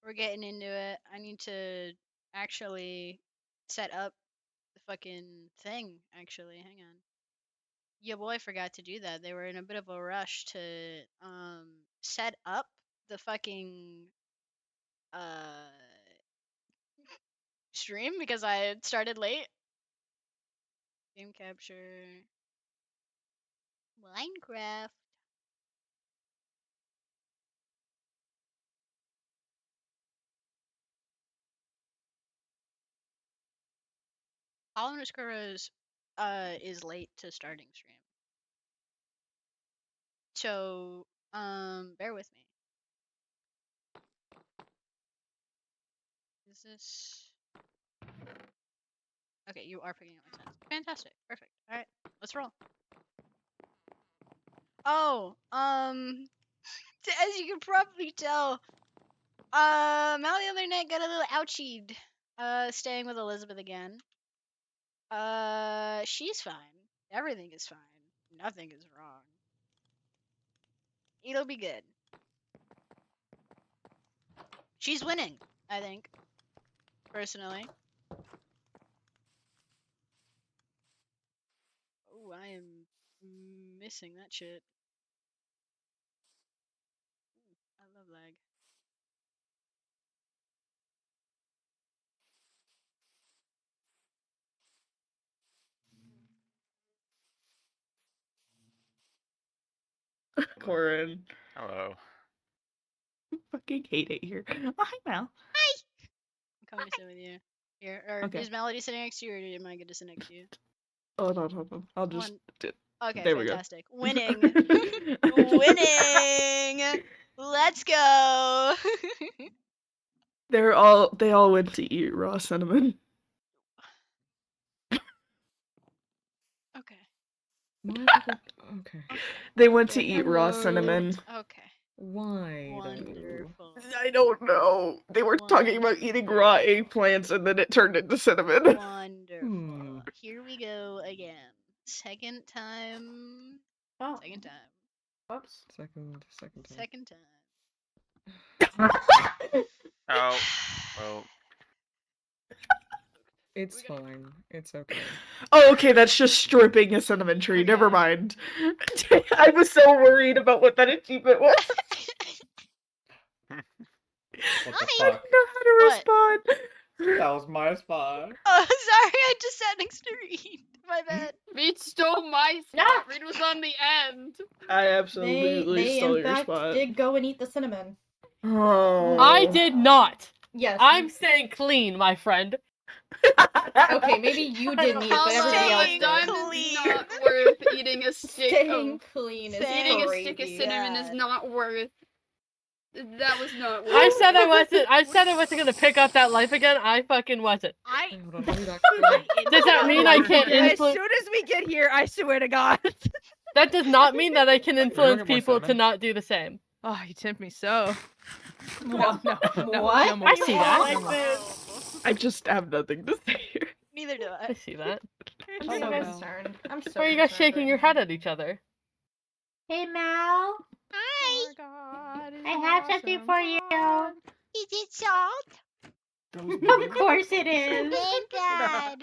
We're getting into it. I need to actually set up the fucking thing, actually. Hang on. Your boy forgot to do that. They were in a bit of a rush to set up the fucking stream because I had started late. Game capture. Minecraft. All is late to starting stream. So, bear with me. Is this... Okay, you are picking up my sense. Fantastic. Perfect. Alright, let's roll. Oh, as you can probably tell, Mal the other night got a little ouchied, staying with Elizabeth again. She's fine. Everything is fine. Nothing is wrong. It'll be good. She's winning, I think. Personally. Oh, I am missing that shit. I love lag. Corin. Hello. I fucking hate it here. Oh, hi, Mel. Hi! I'm coming to sit with you. Here, or Okay. is Melody sitting next to you, or am I going to sit next to you? Oh, no, hold on. I'll just... Okay, there fantastic. We go. Winning! Winning! Let's go! They all went to eat raw cinnamon. Okay. Okay. They went to eat raw cinnamon. Okay. Why? Wonderful. I don't know. They were talking about eating raw eggplants and then it turned into cinnamon. Wonderful. Here we go again. Second time. Oh. Second time. Whoops. Second time. Second time. Oh, well. It's fine. It's okay. Oh, okay, that's just stripping a cinnamon tree. Okay. Never mind. I was so worried about what that achievement was. What the Hi. I fuck? don't know how to What? respond. That was my spot. Oh, sorry, I just sat next to Reed. My bad. Reed stole my spot. Reed was on the end. I absolutely They stole in your fact spot. did go and eat the cinnamon. Oh. I did not. Yes. I'm staying clean, my friend. Okay, maybe you didn't eat, but everybody else Staying did. Diamond is not worth eating a stick Staying of clean is eating a crazy. stick of cinnamon is not worth. That was not worth. I said I wasn't gonna pick up that life again. I fucking wasn't. Does that mean I can't As influence? soon as we get here, I swear to God. That does not mean that I can influence get more people to cinnamon? not do the same. Oh, you tempt me so. What? No, What? no more. I see that. Like this. I just have nothing to say here. Neither do I I. see that. I'm Oh, so no. concerned. I'm so Why are you guys concerned shaking right your now. head at each other? Hey, Mal. Hi. Oh, God, I have something for you. Is it salt? Of course it is. Thank God.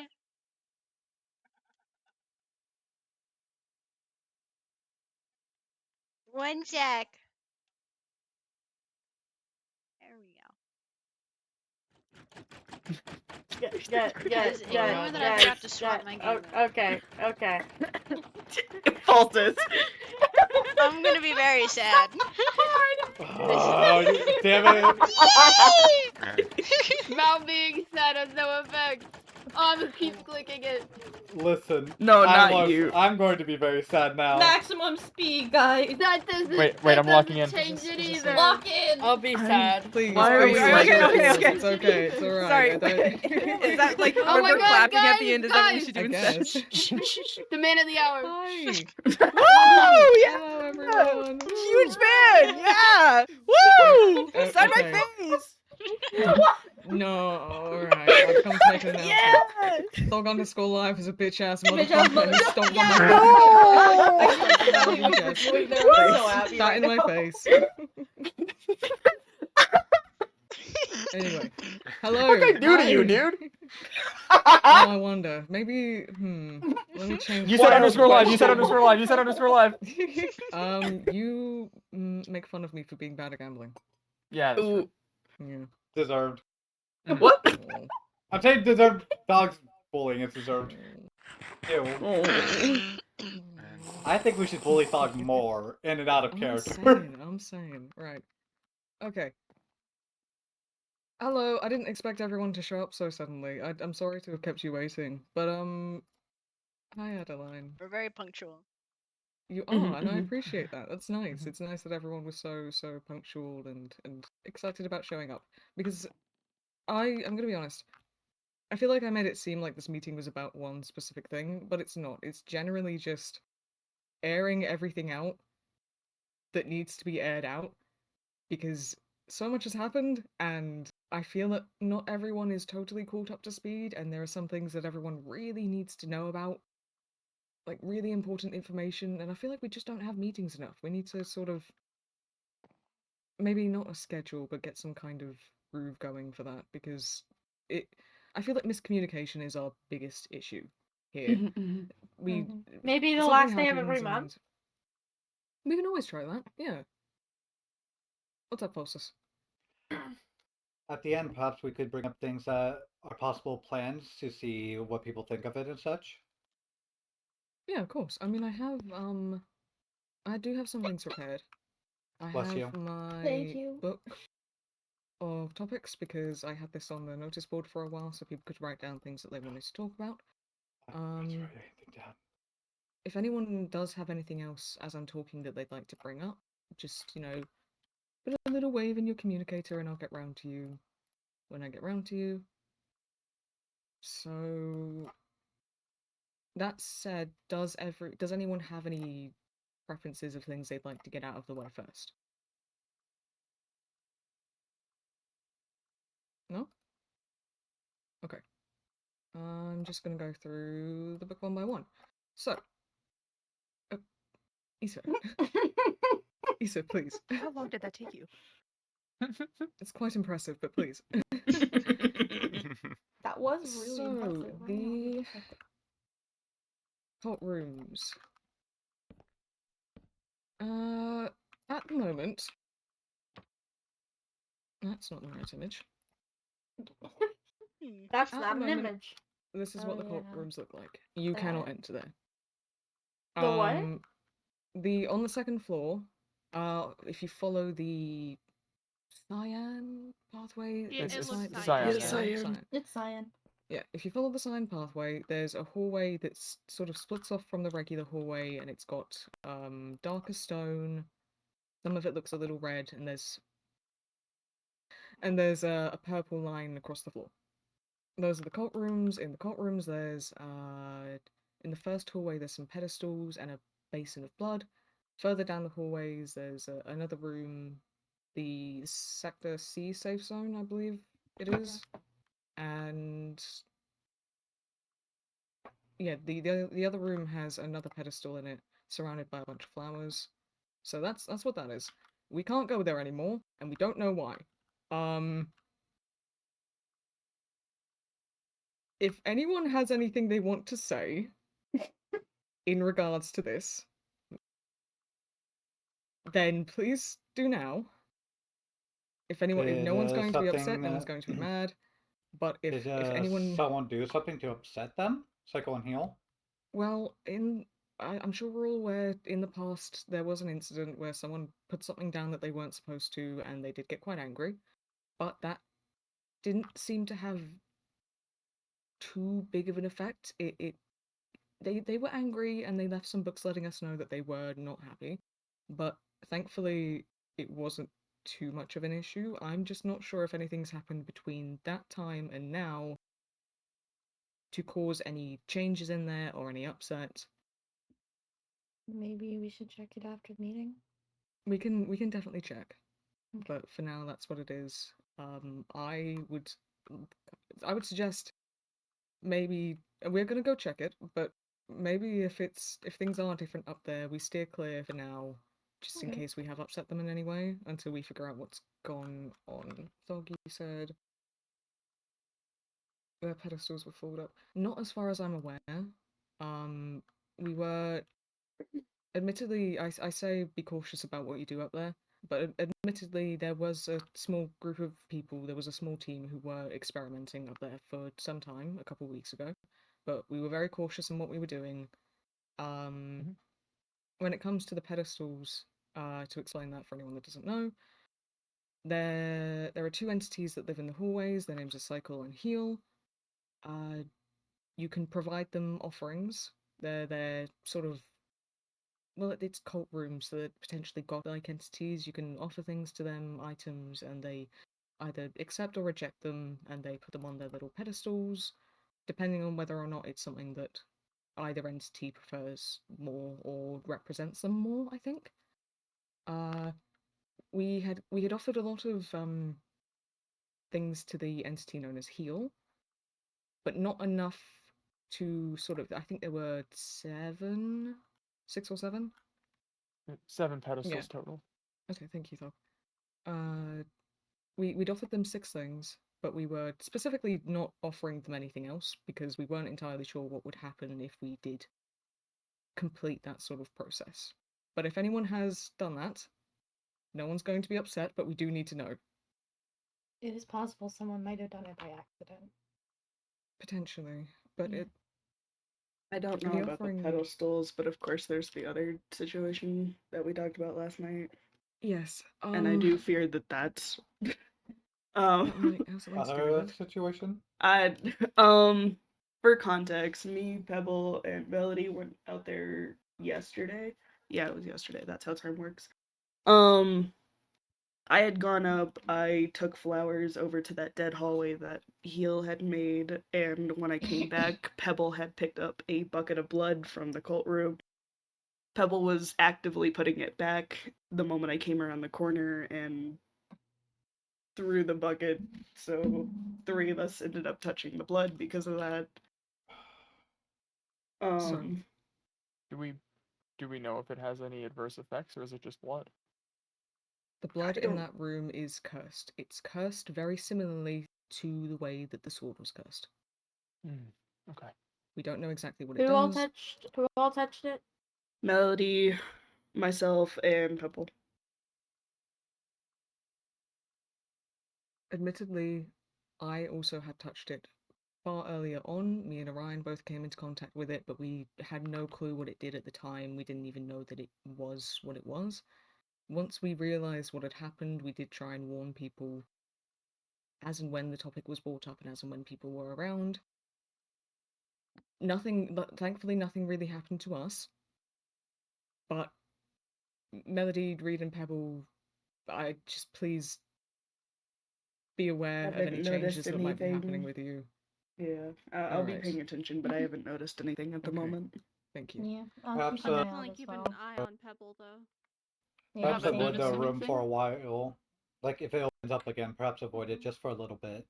One sec. There we go. Is it anymore that I forgot to swap my game? Okay. Falsus. I'm gonna be very sad. Oh, damn it. Mal being sad has no effect. Oh, I keep clicking it. Listen. No, not you. I'm going to be very sad now. Maximum speed, guys. That doesn't. Wait, that I'm locking doesn't in. change it Just either. Lock in. I'll be sad. Please, Why are please, we please, like- please, okay. It's okay. It's alright. Sorry. I don't- Is that like Oh when my we're God, clapping at the guys, end? Is that what we guys. should do I instead? guess. The man of the hour. Hi. Oh, yeah. Hello, everyone. Huge fan! Yeah! Woo! Sign okay. my face! No, alright. I've come to make an announcement. Yes! Dog on the school life is a bitch ass Bitch ass motherfucker who stole Yeah. my No! I'm so happy That right in my now. face. Anyway, hello. What'd I do to you, hi. dude? Oh, I wonder. Maybe. Let me change. You said Wild underscore live. You said question. underscore live. You said underscore live. You make fun of me for being bad at gambling. Yeah, that's true. Yeah. Deserved. What? Oh. I'm saying deserved. Dogs bullying is deserved. Ew. Oh. I think we should bully Thog more in and out of character. I'm saying. Right. Okay. Hello, I didn't expect everyone to show up so suddenly. I'm sorry to have kept you waiting, but hi Adeline. We're very punctual. You Mhm, are, and I mhm. appreciate that. That's nice. Mhm. It's nice that everyone was so punctual and excited about showing up. Because I'm gonna be honest, I feel like I made it seem like this meeting was about one specific thing, but it's not. It's generally just airing everything out that needs to be aired out because so much has happened and I feel that not everyone is totally caught up to speed and there are some things that everyone really needs to know about, like really important information, and I feel like we just don't have meetings enough. We need to sort of maybe not a schedule but get some kind of groove going for that because it I feel like miscommunication is our biggest issue here. We Maybe the something last day of happens every and month. we can always try that. Yeah. What's up, Faustus? At the end, perhaps we could bring up things that are possible plans to see what people think of it and such. Yeah, of course. I mean, I do have some things prepared. I Bless have you. my Thank you. book of topics because I had this on the notice board for a while so people could write down things that they wanted to talk about. I forgot to write anything down. If anyone does have anything else as I'm talking that they'd like to bring up, just, put a little wave in your communicator and I'll get round to you when I get round to you. So that said, does anyone have any preferences of things they'd like to get out of the way first? No? Okay. I'm just gonna go through the book one by one. So, Issa. Issa, please. How long did that take you? It's quite impressive, but please. That was really So, impressive. the hot rooms. At the moment, that's not the right image. That's At not the an moment, image. This is Oh, what the cult yeah. rooms look like. You cannot That- enter there. The what? On the second floor, if you follow the cyan pathway, Yeah, there's it a looks cyan. cyan. Yes, I am. Cyan. It's cyan. Yeah, if you follow the cyan pathway, there's a hallway that's sort of splits off from the regular hallway, and it's got darker stone. Some of it looks a little red, and there's a purple line across the floor. Those are the cult rooms. In the cult rooms, there's in the first hallway there's some pedestals and a basin of blood. Further down the hallways, there's another room, the Sector C safe zone, I believe it is, and yeah, the other room has another pedestal in it, surrounded by a bunch of flowers. So that's what that is. We can't go there anymore, and we don't know why. If anyone has anything they want to say in regards to this, then please do now. If no one's going to be upset, no one's going to be mad. But if anyone, someone do something to upset them, so I go and heal. well, I'm sure we're all aware in the past there was an incident where someone put something down that they weren't supposed to, and they did get quite angry. But that didn't seem to have too big of an effect. They were angry and they left some books letting us know that they were not happy. But thankfully, it wasn't too much of an issue. I'm just not sure if anything's happened between that time and now to cause any changes in there or any upset. Maybe we should check it after the meeting. We can definitely check. Okay. But for now, that's what it is. I would suggest maybe we're gonna go check it, but maybe if things are different up there, we steer clear for now just in case we have upset them in any way, until we figure out what's gone on. Thoggy said their pedestals were filled up. Not as far as I'm aware. We were, admittedly, I say be cautious about what you do up there, but admittedly there was a small group of people, there was a small team who were experimenting up there for some time, a couple of weeks ago, but we were very cautious in what we were doing. When it comes to the pedestals, to explain that for anyone that doesn't know, there are two entities that live in the hallways. Their names are Cycle and Heal. You can provide them offerings. They're sort of, well, it's cult rooms, so they're potentially godlike entities. You can offer things to them, items, and they either accept or reject them, and they put them on their little pedestals, depending on whether or not it's something that either entity prefers more or represents them more, I think. We had offered a lot of things to the entity known as Heal, but not enough to sort of, I think there were 6 or 7? 7 pedestals total. Okay, thank you, Thog. We'd offered them 6 things, but we were specifically not offering them anything else because we weren't entirely sure what would happen if we did complete that sort of process. But if anyone has done that, no one's going to be upset, but we do need to know. It is possible someone might have done it by accident. Potentially, but I don't know about the pedestals, but of course there's the other situation that we talked about last night. Yes. And I do fear that that's that might have something to do Other with it. situation? For context, me, Pebble, and Melody went out there yesterday. Yeah, it was yesterday. That's how time works. I had gone up, I took flowers over to that dead hallway that Heel had made, and when I came back, Pebble had picked up a bucket of blood from the cult room. Pebble was actively putting it back the moment I came around the corner and threw the bucket, so 3 of us ended up touching the blood because of that. Do we know if it has any adverse effects, or is it just blood? The blood in that room is cursed. It's cursed very similarly to the way that the sword was cursed. Okay. We don't know exactly what it Who does. all touched it? Melody, myself, and Pebble. Admittedly, I also had touched it far earlier on. Me and Orion both came into contact with it, but we had no clue what it did at the time. We didn't even know that it was what it was. Once we realized what had happened, we did try and warn people as and when the topic was brought up and as and when people were around. Thankfully, nothing really happened to us. But Melody, Reed, and Pebble, I just please be aware of any changes that might be happening with you. Yeah, I'll be paying attention, but I haven't noticed anything at the moment. Thank you. Yeah, I'll Perhaps keep an eye out Definitely as keep well. an eye on Pebble though. Yeah, Perhaps haven't avoid the noticed room anything? for a while. Like, if it opens up again, perhaps avoid it just for a little bit.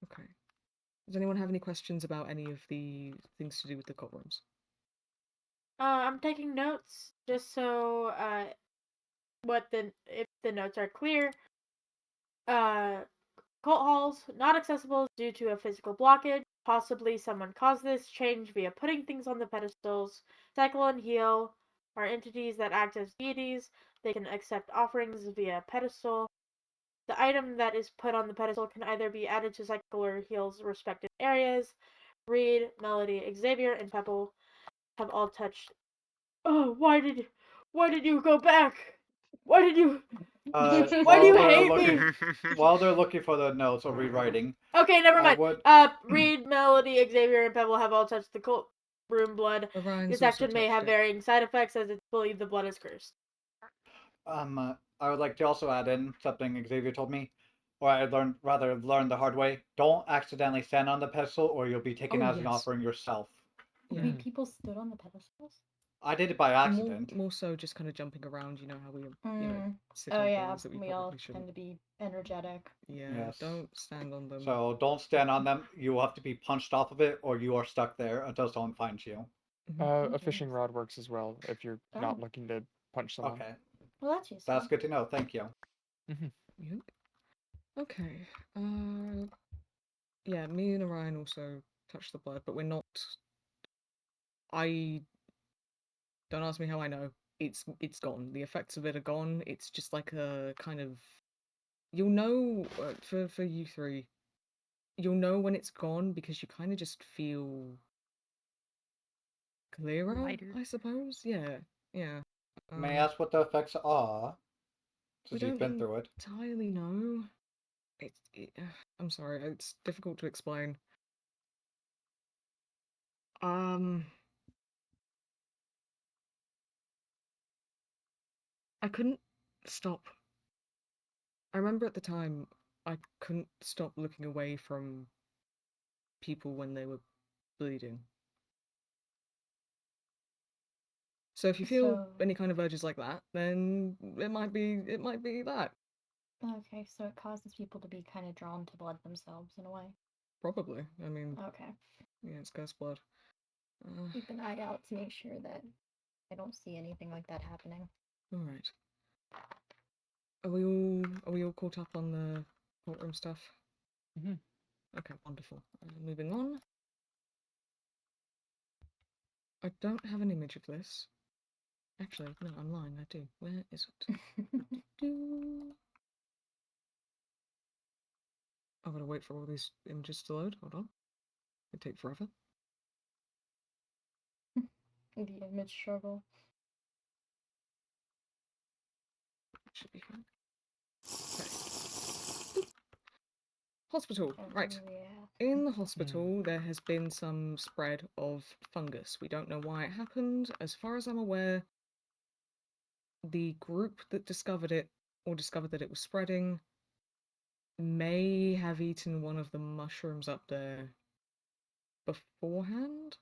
Okay. Does anyone have any questions about any of the things to do with the cult rooms? I'm taking notes just so if the notes are clear. Cult halls not accessible due to a physical blockage. Possibly someone caused this change via putting things on the pedestals. Cycle and Heal are entities that act as deities. They can accept offerings via pedestal. The item that is put on the pedestal can either be added to Cycle or Heal's respective areas. Reed, Melody, Xavier, and Pebble have all touched. Oh, why did you go back? Why did you? Why do you hate me? While they're looking for the notes or rewriting. Okay, never mind. Would... Reed, Melody, Xavier, and Pebble have all touched the cult room blood. Orion's This action may have it. varying side effects as it's believed the blood is cursed. I would like to also add in something Xavier told me, or I learned the hard way. Don't accidentally stand on the pedestal, or you'll be taken as an offering yourself. Yeah. Wait, people stood on the pedestals? I did it by accident. More so just kind of jumping around, you know how we, sit Oh on yeah, things that we we all probably shouldn't. tend to be energetic. Yeah, Yes. don't stand on them. So don't stand on them. You will have to be punched off of it, or you are stuck there until someone finds you. Mhm. A fishing rod works as well if you're not looking to punch someone. Okay. Well, that's useful. That's good to know. Thank you. Yep. Okay. Yeah, me and Orion also touched the blood, but we're not. Don't ask me how I know. It's gone. The effects of it are gone. It's just like a kind of. You'll know for you three. You'll know when it's gone because you kind of just feel clearer, Lighter. I suppose. Yeah. May I ask what the effects are? We Since you've don't been through it. entirely know. I'm sorry. It's difficult to explain. I couldn't stop. I remember at the time I couldn't stop looking away from people when they were bleeding. So if you feel any kind of urges like that, then it might be that. Okay, so it causes people to be kind of drawn to blood themselves in a way. Probably. I mean. Okay. Yeah, it's cursed blood. Keep an eye out to make sure that I don't see anything like that happening. All right. Are we all caught up on the courtroom stuff? Okay, wonderful. Moving on. I don't have an image of this. Actually, no, I'm lying. I do. Where is it? I've got to wait for all these images to load. Hold on. It take forever. The image struggle. Should be fine. Okay. Hospital. Right. Yeah. In the hospital, there has been some spread of fungus. We don't know why it happened. As far as I'm aware, the group that discovered it, or discovered that it was spreading, may have eaten one of the mushrooms up there beforehand.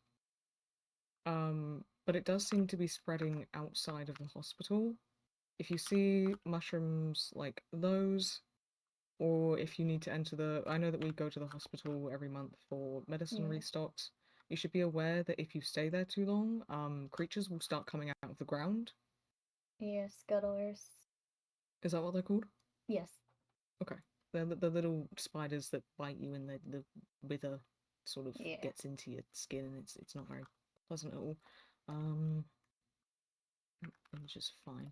But it does seem to be spreading outside of the hospital. If you see mushrooms like those, or if you need to enter the... I know that we go to the hospital every month for medicine restocks. You should be aware that if you stay there too long, creatures will start coming out of the ground. Yeah, scuttlers. Is that what they're called? Yes. Okay. They're the little spiders that bite you and the wither sort of gets into your skin, and it's not very pleasant at all. It's just fine.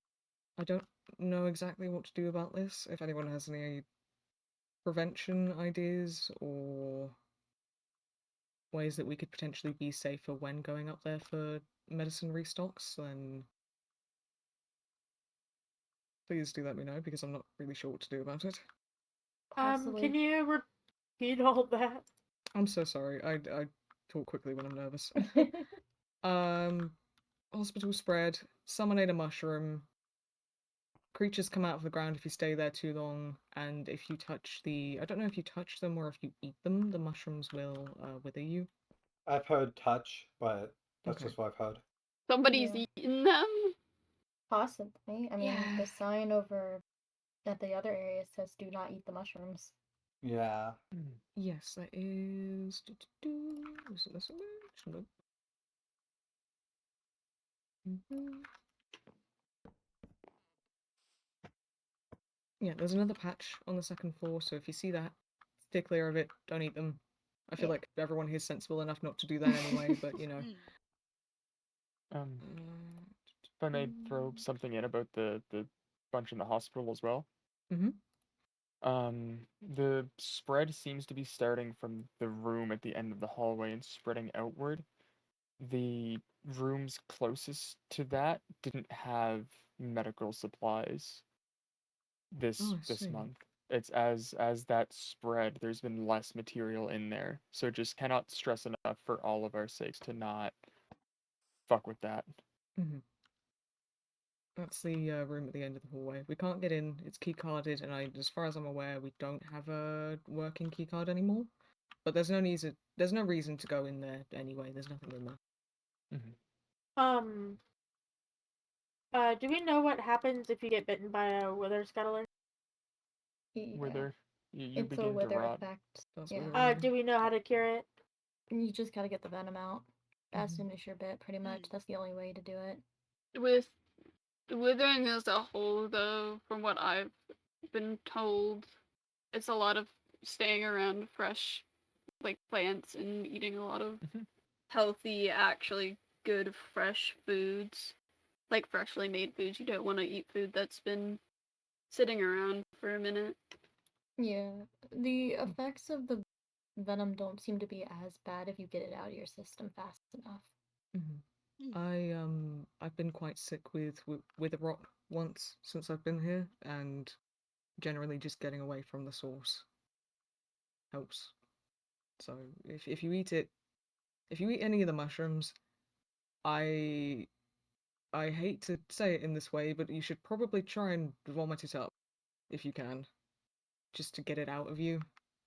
I don't know exactly what to do about this. If anyone has any prevention ideas or ways that we could potentially be safer when going up there for medicine restocks, then please do let me know, because I'm not really sure what to do about it. Can you repeat all that? I'm so sorry. I talk quickly when I'm nervous. Hospital spread. Someone ate a mushroom. Creatures come out of the ground if you stay there too long, and if you touch I don't know if you touch them or if you eat them, the mushrooms will wither you. I've heard touch, but that's just what I've heard. Somebody's eating them? Possibly. I mean, the sign over at the other area says do not eat the mushrooms. Yeah. Yes, that is... Is it this image? Nope. Yeah, there's another patch on the second floor, so if you see that, stay clear of it, don't eat them. I feel like everyone here is sensible enough not to do that anyway, but you know. If I may throw something in about the bunch in the hospital as well. The spread seems to be starting from the room at the end of the hallway and spreading outward. The rooms closest to that didn't have medical supplies this month. It's as that spread, there's been less material in there. So just cannot stress enough for all of our sakes to not fuck with that. That's the room at the end of the hallway. We can't get in. It's key carded, and as far as I'm aware, we don't have a working key card anymore. But there's no reason to go in there anyway. There's nothing in there. Do we know what happens if you get bitten by a wither scuttler? Wither, you it's begin a wither to rot. effect. Do we know how to cure it? You just gotta get the venom out. as soon as you're bit, pretty much. That's the only way to do it. With withering as a whole, though, from what I've been told, it's a lot of staying around fresh, like, plants and eating a lot of healthy, actually good, fresh foods. Like, freshly made foods. You don't want to eat food that's been sitting around for a minute. Yeah, the effects of the venom don't seem to be as bad if you get it out of your system fast enough. I've been quite sick with a rot once since I've been here, and generally just getting away from the source helps. So if you eat it, if you eat any of the mushrooms, I hate to say it in this way, but you should probably try and vomit it up if you can, just to get it out of you.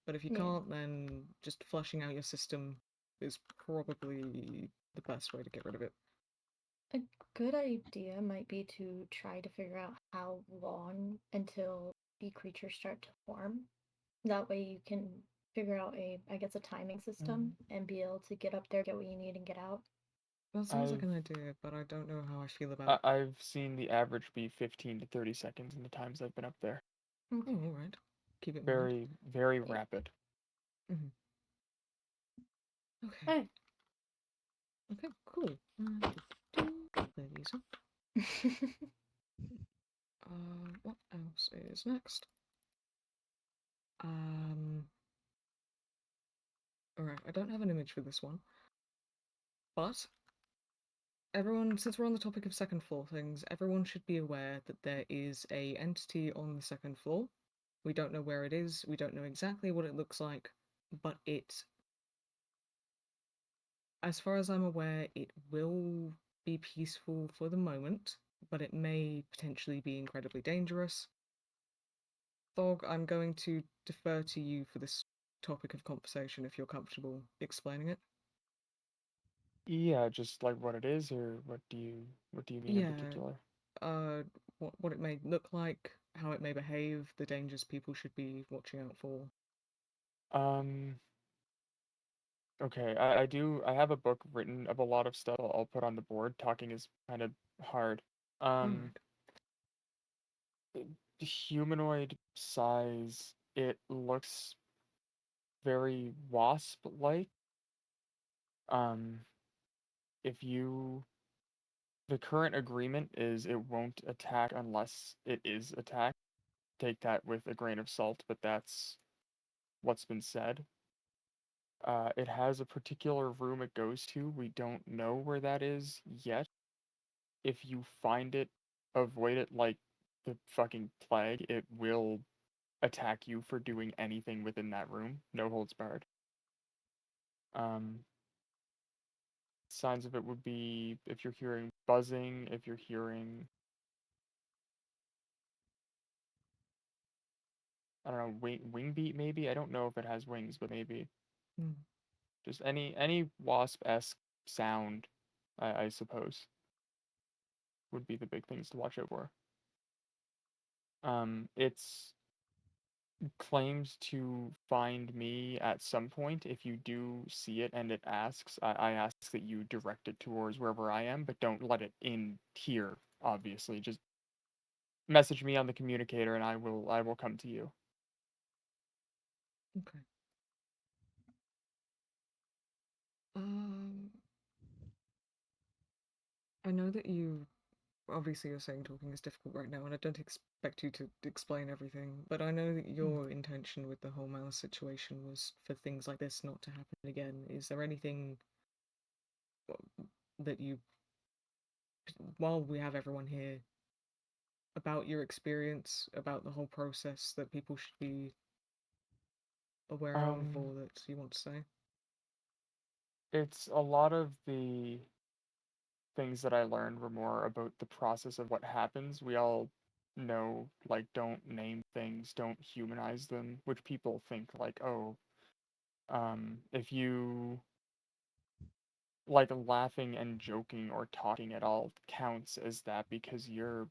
But if you can't, then just flushing out your system is probably the best way to get rid of it. A good idea might be to try to figure out how long until the creatures start to form. That way you can figure out I guess, a timing system and be able to get up there, get what you need, and get out. That sounds like an idea, but I don't know how I feel about it. I've seen the average be 15 to 30 seconds in the times I've been up there. Oh, all right. Keep it in Very, mind. very rapid. Okay. Hey. Okay, cool. Clear these up. What else is next? Alright, I don't have an image for this one. But everyone, since we're on the topic of second floor things, everyone should be aware that there is a entity on the second floor. We don't know where it is, we don't know exactly what it looks like, but as far as I'm aware, it will be peaceful for the moment, but it may potentially be incredibly dangerous. Thog, I'm going to defer to you for this topic of conversation if you're comfortable explaining it. Yeah, just like what it is, or what do you mean in particular? What it may look like, how it may behave, the dangers people should be watching out for. Okay, I have a book written of a lot of stuff I'll put on the board. Talking is kind of hard. Humanoid size, it looks very wasp-like. If you The current agreement is it won't attack unless it is attacked. Take that with a grain of salt, but that's what's been said. It has a particular room it goes to. We don't know where that is yet. If you find it, avoid it like the fucking plague. It will attack you for doing anything within that room. No holds barred. Signs of it would be if you're hearing buzzing, if you're hearing, I don't know, wing beat maybe? I don't know if it has wings, but maybe. Just any wasp-esque sound, I suppose, would be the big things to watch out for. It's claims to find me at some point. If you do see it and it asks, I ask that you direct it towards wherever I am, but don't let it in here, obviously. Just message me on the communicator and I will come to you. Okay. I know that obviously you're saying talking is difficult right now, and I don't expect you to explain everything, but I know that your intention with the whole Malice situation was for things like this not to happen again. Is there anything that while we have everyone here, about your experience, about the whole process that people should be aware of, or that you want to say? It's a lot of the things that I learned were more about the process of what happens. We all know, like, don't name things, don't humanize them, which people think, like, oh, if you, like, laughing and joking or talking at all counts as that because you're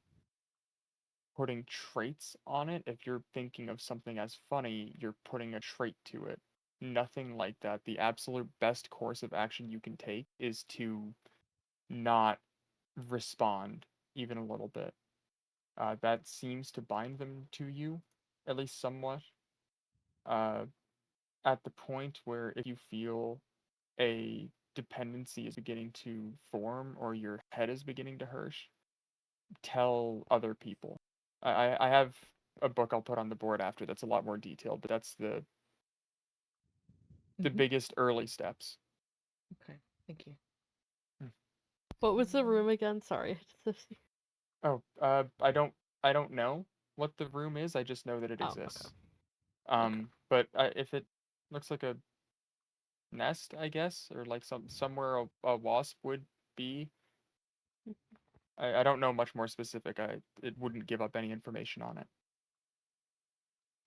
putting traits on it. If you're thinking of something as funny, you're putting a trait to it. nothing like that, the absolute best course of action you can take is to not respond even a little bit. That seems to bind them to you, at least somewhat. At the point where if you feel a dependency is beginning to form or your head is beginning to hurt, tell other people. I have a book I'll put on the board after that's a lot more detailed, but that's the biggest early steps. Okay, thank you. What was the room again? Sorry. Oh, I don't know what the room is. I just know that it exists. Okay. But if it looks like a nest, I guess, or like somewhere a wasp would be. I don't know much more specific. It wouldn't give up any information on it.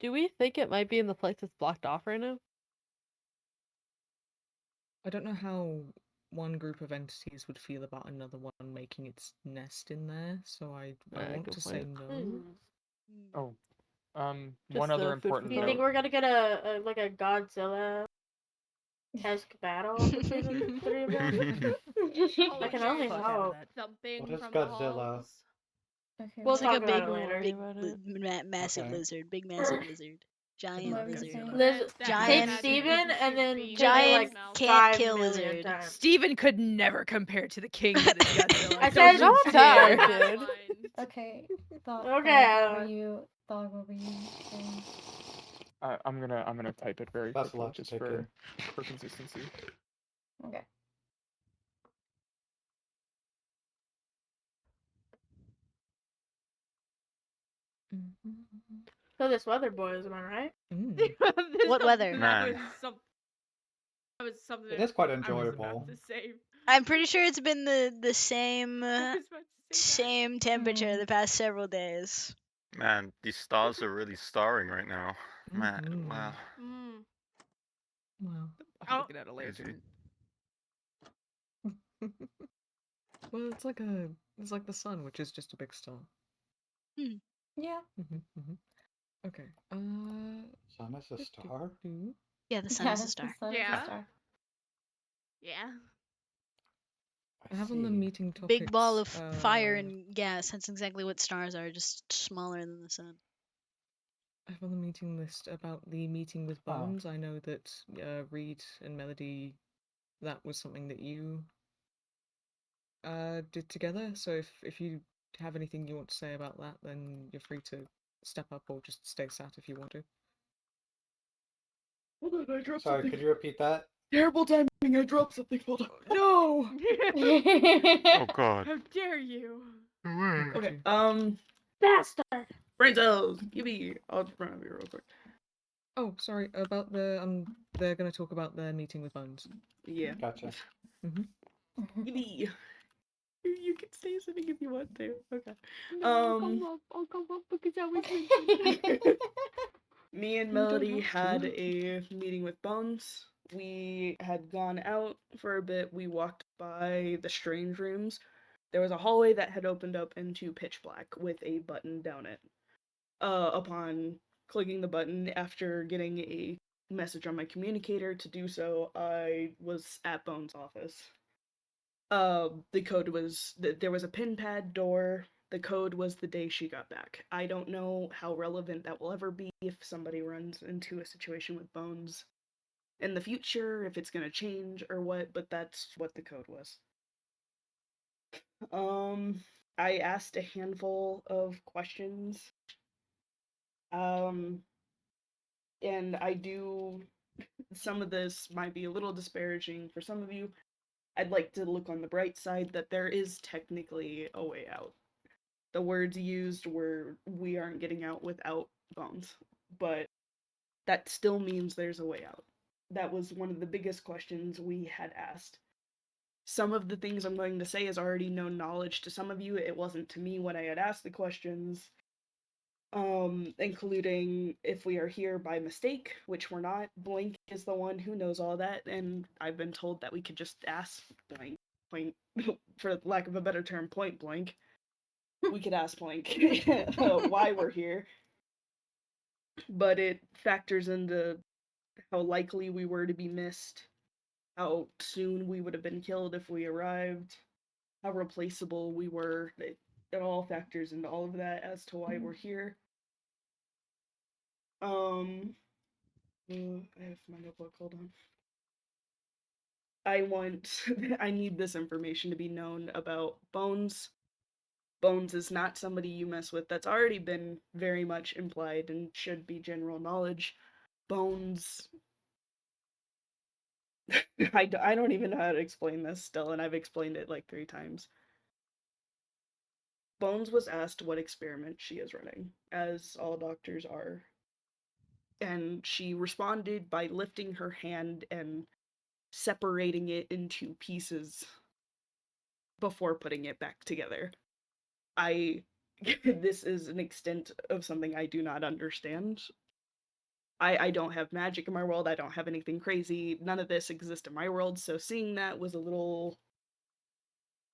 Do we think it might be in the place that's blocked off right now? I don't know how one group of entities would feel about another one making its nest in there, so I want to say no. Oh, Just one other food for important Do you think note. we're gonna get a like a Godzilla-esque battle between the three of them? I can only hope. What is Godzilla? Okay, We'll It's like talk a about big, it later. massive Okay. lizard. Big massive lizard. Giant What were you lizard. saying? Take Giant, Steven and then take it giant like can't 5 kill million lizard. times. Steven could never compare to the king that is Godzilla. I said Not Steven. that, dude. Okay, Okay. Thog, what were you saying? I'm gonna type it very That's a quickly lot to just take for in. consistency. Okay. So this weather boys, am I right? What weather? Man. That was something It is quite I was enjoyable. about to say. I'm pretty sure it's been the same I was about to say same temperature the past several days. Man, these stars are really starring right now. Man, wow. Wow. I'm Oh. looking at a laser. Well, it's like the sun, which is just a big star. Yeah. Okay. Sun is a star? Yeah, the sun is a star. The sun is a star. Yeah. I have on the meeting topics. Big ball of fire and gas. That's exactly what stars are, just smaller than the sun. I have on the meeting list about the meeting with Bones. I know that Reed and Melody, that was something that you did together. So if you have anything you want to say about that, then you're free to step up or just stay sat if you want to. Hold on, I dropped Sorry, something. could you repeat that? Terrible timing, I dropped something. Hold on. No! Oh god. How dare you? Okay, Bastard! brain cells! Yippee! I'll just run over here real quick. Oh, sorry, about the, they're gonna talk about their meeting with Bones. Yeah. Gotcha. Yippee! You can stay sitting if you want to. Okay. No, I'll come up because I was mentioned. Me and Melody had a meeting with Bones. We had gone out for a bit. We walked by the strange rooms. There was a hallway that had opened up into pitch black with a button down it. Upon clicking the button, after getting a message on my communicator to do so, I was at Bones' office. The code was there was a pin pad door. The code was the day she got back. I don't know how relevant that will ever be if somebody runs into a situation with Bones in the future, if it's gonna change or what, but that's what the code was. I asked a handful of questions. And I do, some of this might be a little disparaging for some of you. I'd like to look on the bright side that there is technically a way out. The words used were, we aren't getting out without Bones, but that still means there's a way out. That was one of the biggest questions we had asked. Some of the things I'm going to say is already known knowledge to some of you. It wasn't to me when I had asked the questions. Including if we are here by mistake, which we're not. Blink is the one who knows all that, and I've been told that we could just ask Blink, point, for lack of a better term, point blank. We could ask Blink why we're here. But it factors into how likely we were to be missed, how soon we would have been killed if we arrived, how replaceable we were. It all factors into all of that as to why we're here. I have my notebook, hold on. I need this information to be known about Bones. Bones is not somebody you mess with. That's already been very much implied and should be general knowledge. Bones. I don't even know how to explain this still, and I've explained it like 3 times. Bones was asked what experiment she is running, as all doctors are. And she responded by lifting her hand and separating it into pieces before putting it back together. This is an extent of something I do not understand. I don't have magic in my world, I don't have anything crazy, none of this exists in my world, so seeing that was a little...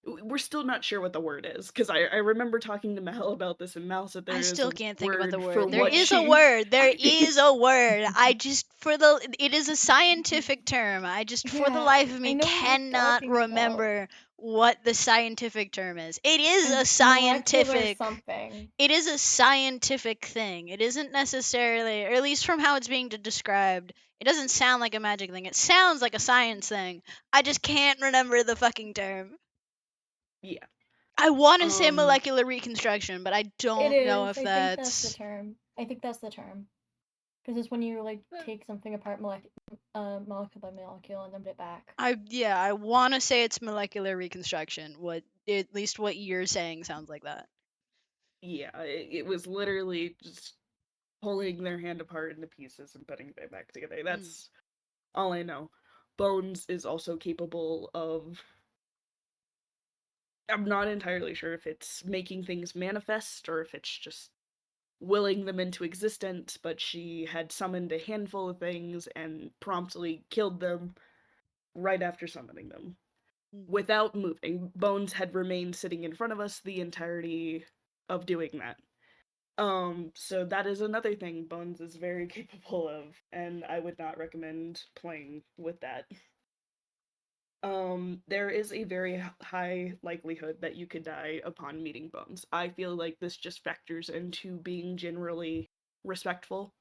We're still not sure what the word is, because I remember talking to Mel about this, and Mel said there I is still a can't think about the for word. There what is a she... word. There is a word. It is a scientific term. For the Yeah, life of I me, know what you're cannot talking about. remember what the scientific term is. It is a Molecular scientific... something. It is a scientific thing. It isn't necessarily, or at least from how it's being described, it doesn't sound like a magic thing. It sounds like a science thing. I just can't remember the fucking term. Yeah. I want to say molecular reconstruction, but I don't know if I think that's the that's... term. I think that's the term. Because it's when you like take something apart molecule by molecule and then put it back. I want to say it's molecular reconstruction. At least what you're saying sounds like that. Yeah, it was literally just pulling their hand apart into pieces and putting it back together. That's all I know. Bones is also capable of... I'm not entirely sure if it's making things manifest or if it's just willing them into existence, but she had summoned a handful of things and promptly killed them right after summoning them. Without moving. Bones had remained sitting in front of us the entirety of doing that. So that is another thing Bones is very capable of, and I would not recommend playing with that. There is a very high likelihood that you could die upon meeting Bones. I feel like this just factors into being generally respectful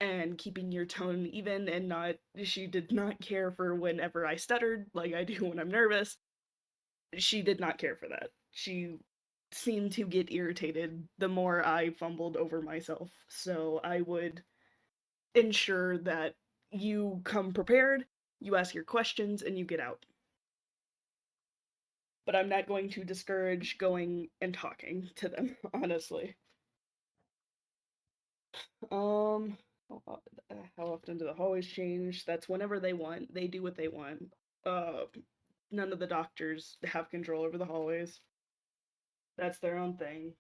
and keeping your tone even and not... She did not care for whenever I stuttered, like I do when I'm nervous. She did not care for that. She seemed to get irritated the more I fumbled over myself, so I would ensure that you come prepared, you ask your questions, and you get out. But I'm not going to discourage going and talking to them, honestly. How often do the hallways change? That's whenever they want. They do what they want. None of the doctors have control over the hallways. That's their own thing.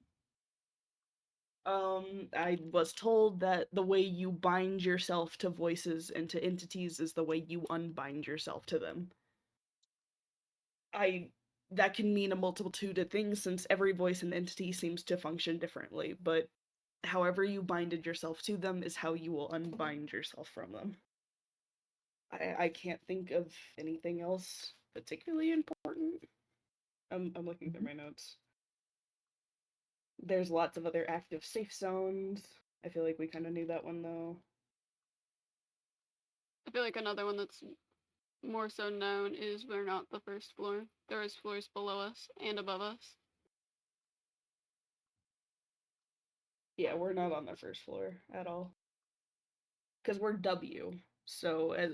I was told that the way you bind yourself to voices and to entities is the way you unbind yourself to them. That can mean a multitude of things since every voice and entity seems to function differently, but however you binded yourself to them is how you will unbind yourself from them. I can't think of anything else particularly important. I'm looking through my notes. There's lots of other active safe zones. I feel like we kind of knew that one though. I feel like another one that's more so known is we're not the first floor. There is floors below us and above us. Yeah, we're not on the first floor at all. Because we're W. So, as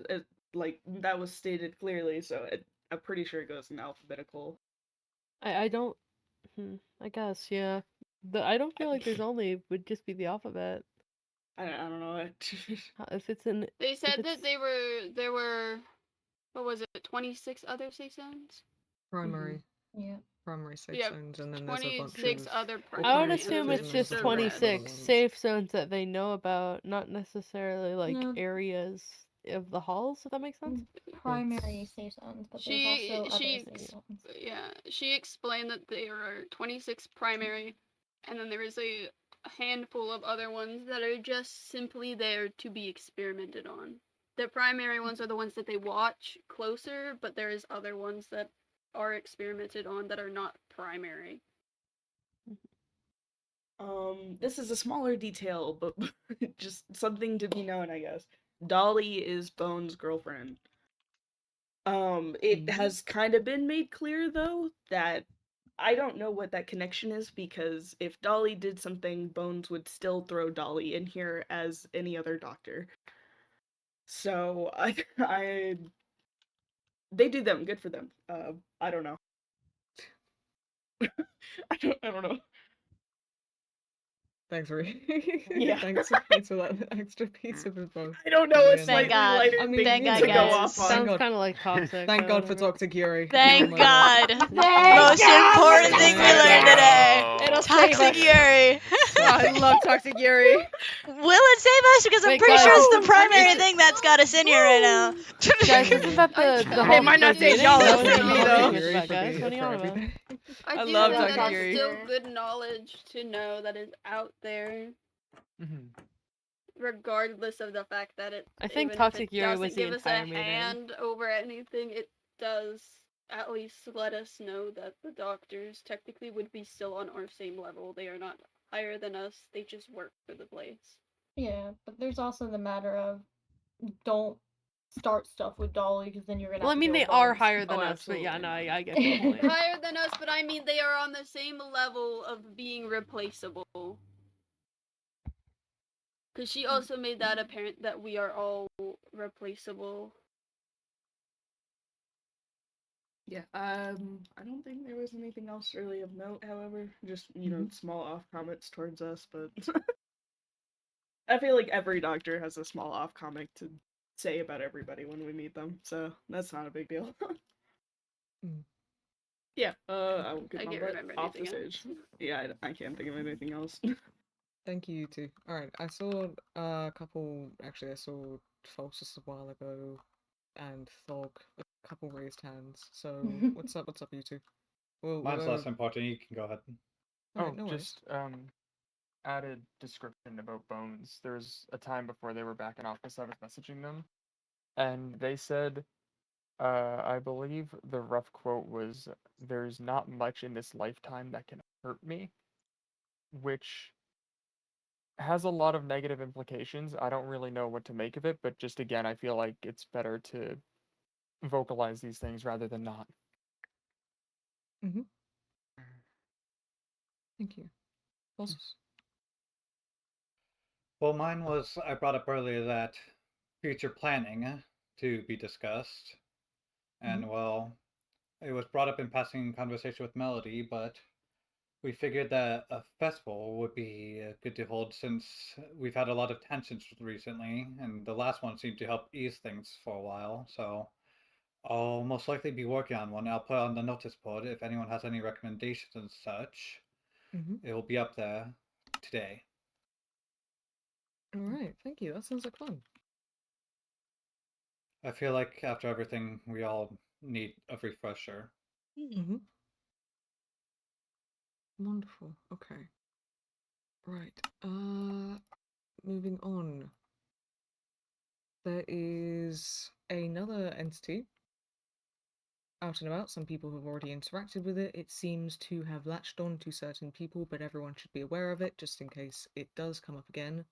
like, that was stated clearly, so I'm pretty sure it goes in alphabetical. I don't... I guess, yeah. I don't feel like there's only... would just be the alphabet. I don't know. If it's in... They said that there were, what was it, 26 other safe zones? Primary. Yeah. Primary safe zones, and then there's a bunch 26 of... other I would primary, assume it's just 26 safe zones that they know about, not necessarily like areas of the halls, if that makes sense. Primary safe zones, but there's also other safe zones. Yeah, she explained that there are 26 primary, and then there is a handful of other ones that are just simply there to be experimented on. the primary ones are the ones that they watch closer, but there is other ones that are experimented on that are not primary. This is a smaller detail, but just something to be known, I guess. Dolly is Bones' girlfriend. It has kind of been made clear, though, that I don't know what that connection is, because if Dolly did something, Bones would still throw Dolly in here as any other doctor. So, they do them, good for them. I don't know. I don't know. Thanks, Ree. Yeah. Thanks for that extra piece of info. I don't know, at the a end Thank slightly there. God. lighter I mean, Thank thing God, to go guys. off on. Sounds kind of like toxic. Thank but God for whatever. Toxic Yuri. Thank Oh my God. Thank Most God for important thing we learned today. Oh. It'll save Toxic us. Yuri. Oh, I love Toxic Yuri. Will it save us? Because I'm Wait, pretty guys, sure it's the it's- primary it's- thing that's got us in here right now. Guys, isn't that I the kinda- whole They might not the say beginning? y'all No listen one's to me, been though. arguing with that, guys. What are you on about? I I do love think Toxic that Yuri. it's still good knowledge to know that is out there, regardless of the fact that it. I think even Toxic if it Yuri doesn't was the give us a entire meeting. hand over anything, it does at least let us know that the doctors technically would be still on our same level. They are not higher than us. They just work for the place. Yeah, but there's also the matter of don't start stuff with Dolly because then you're gonna. Well, I have to mean, deal they with are Bones. higher than us, but yeah, no, I get your point. Higher than us, but I mean they are on the same level of being replaceable. Because she also made that apparent that we are all replaceable. Yeah, I don't think there was anything else really of note, however. Just, you know, small off comments towards us, but I feel like every doctor has a small off comment to say about everybody when we meet them, so that's not a big deal. Yeah, I will get I my can't butt remember off the anything stage. Yeah, I can't think of anything else. Thank you, you two. Alright, I saw a couple. Actually, I saw Falsus a while ago and Thog, a couple raised hands. So, what's up? What's up, you two? Well, Mine's less important. You can go ahead. Alright, no worries. Just added description about Bones. There was a time before they were back in office, I was messaging them, and they said, I believe the rough quote was, "There's not much in this lifetime that can hurt me," which has a lot of negative implications. I don't really know what to make of it, but just again, I feel like it's better to vocalize these things rather than not. Thank you. Falsus. Well, mine was I brought up earlier that future planning to be discussed, and well, it was brought up in passing conversation with Melody, but we figured that a festival would be good to hold since we've had a lot of tensions recently, and the last one seemed to help ease things for a while. So I'll most likely be working on one. I'll put on the notice board if anyone has any recommendations and such. It will be up there today. Alright, thank you. That sounds like fun. I feel like after everything, we all need a refresher. Wonderful. Okay. Right. Moving on. There is another entity out and about. Some people have already interacted with it. It seems to have latched on to certain people, but everyone should be aware of it just in case it does come up again.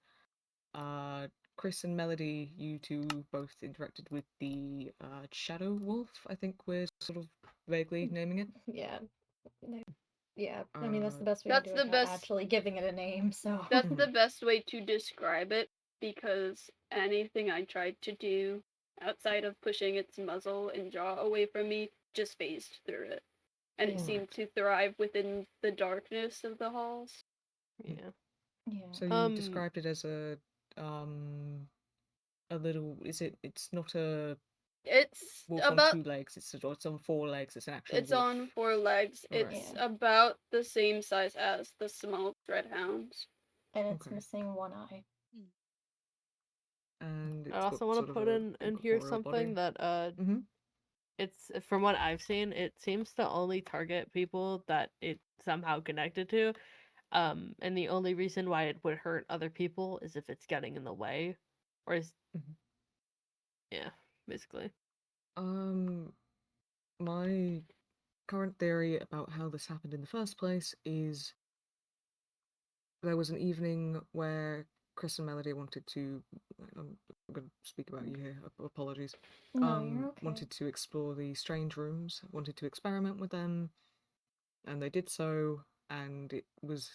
Chris and Melody, you two both interacted with the Shadow Wolf, I think we're sort of vaguely naming it. Yeah. Yeah, I mean that's the best way to That's do the it. best. Actually giving it a name, so. That's the best way to describe it, because anything I tried to do outside of pushing its muzzle and jaw away from me just phased through it. And it seemed to thrive within the darkness of the halls. Yeah. Yeah. So you described it as a little. It's not a. It's wolf about on 2 legs. It's on 4 legs. It's an actual. It's wolf. on 4 legs. It's about the same size as the small red hounds. And it's missing one eye. And I also want to put in here something that it's, from what I've seen, it seems to only target people that it's somehow connected to, and the only reason why it would hurt other people is if it's getting in the way, or is Yeah, basically. My current theory about how this happened in the first place is there was an evening where Chris and Melody wanted to. I'm going to speak about you here. Apologies. No, you're okay. Wanted to explore the strange rooms. Wanted to experiment with them, and they did so. And it was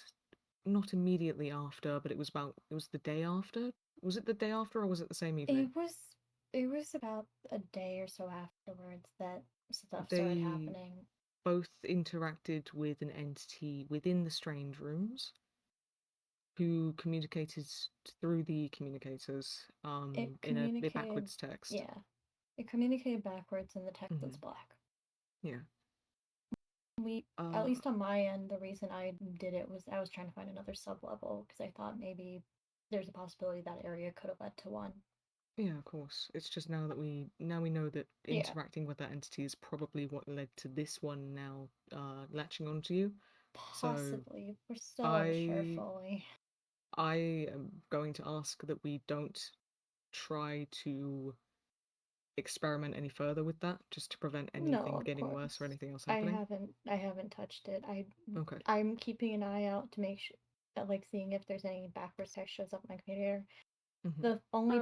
not immediately after, but it was the day after. Was it the day after, or was it the same evening? It was about a day or so afterwards that stuff started They happening. both interacted with an entity within the strange rooms who communicated through the communicators in a backwards text. Yeah. It communicated backwards and the text was black. Yeah. At least on my end, the reason I did it was I was trying to find another sub-level because I thought maybe there's a possibility that area could have led to one. Yeah, of course. It's just now we know that interacting with that entity is probably what led to this one now latching onto you. Possibly. We're still I unsure fully. I am going to ask that we don't try to experiment any further with that, just to prevent anything getting worse or anything else happening. I haven't touched it. Okay. I'm keeping an eye out to make sure, like seeing if there's any backwards text shows up on my computer. The only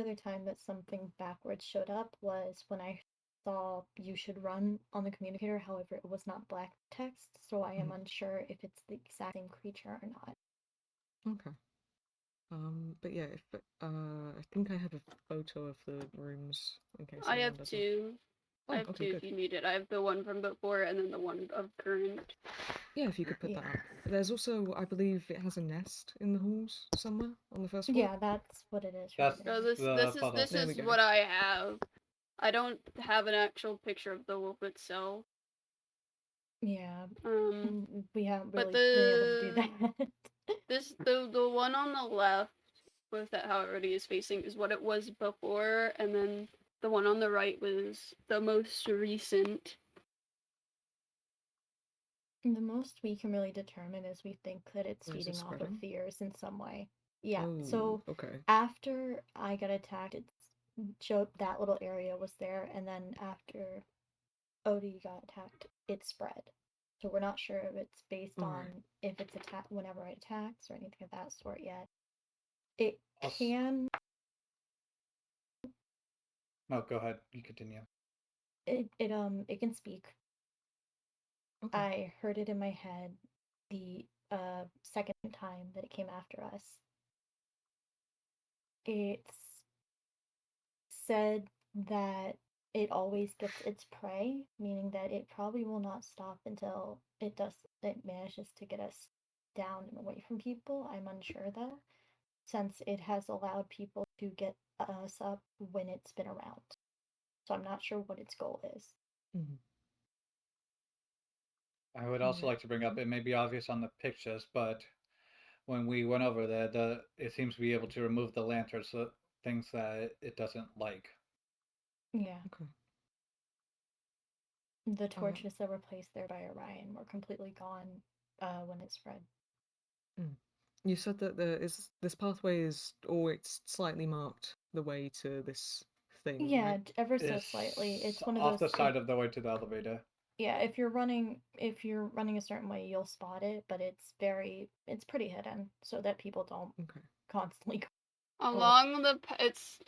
other time that something backwards showed up was when I saw "you should run" on the communicator. However, it was not black text, so I am unsure if it's the exact same creature or not. Okay. But yeah, if I think I have a photo of the rooms in case I anyone have doesn't. two. Oh, I have okay, two good. if you need it. I have the one from before and then the one of current. Yeah, if you could put that up. There's also, I believe, it has a nest in the halls somewhere on the first floor. Yeah, that's what it is. That's No, this is what I have. I don't have an actual picture of the wolf itself. Yeah. We haven't but really been able to do that. the one on the left with that how everybody is facing is what it was before, and then the one on the right was the most recent. The most we can really determine is we think that it's Or is it feeding off of spreading? fears in some way. Yeah. Oh, So okay. after I got attacked, it showed that little area was there, and then after Odie got attacked, it spread. So we're not sure if it's based on if it's attacked whenever it attacks or anything of that sort yet. It can. No, go ahead. You continue. It can speak. Okay. I heard it in my head the second time that it came after us. It's said that it always gets its prey, meaning that it probably will not stop until it manages to get us down and away from people. I'm unsure though, since it has allowed people to get us up when it's been around. So I'm not sure what its goal is. I would also like to bring up, it may be obvious on the pictures, but when we went over there, it seems to be able to remove the lanterns, so things that it doesn't like. Yeah. Okay. The torches that were placed there by Orion were completely gone when it spread. You said that this pathway is, or it's slightly marked the way to this thing. Yeah, right? ever so slightly. It's one of off those. the side of the way to the elevator. Yeah, if you're running a certain way, you'll spot it, but it's pretty hidden so that people don't constantly go. Along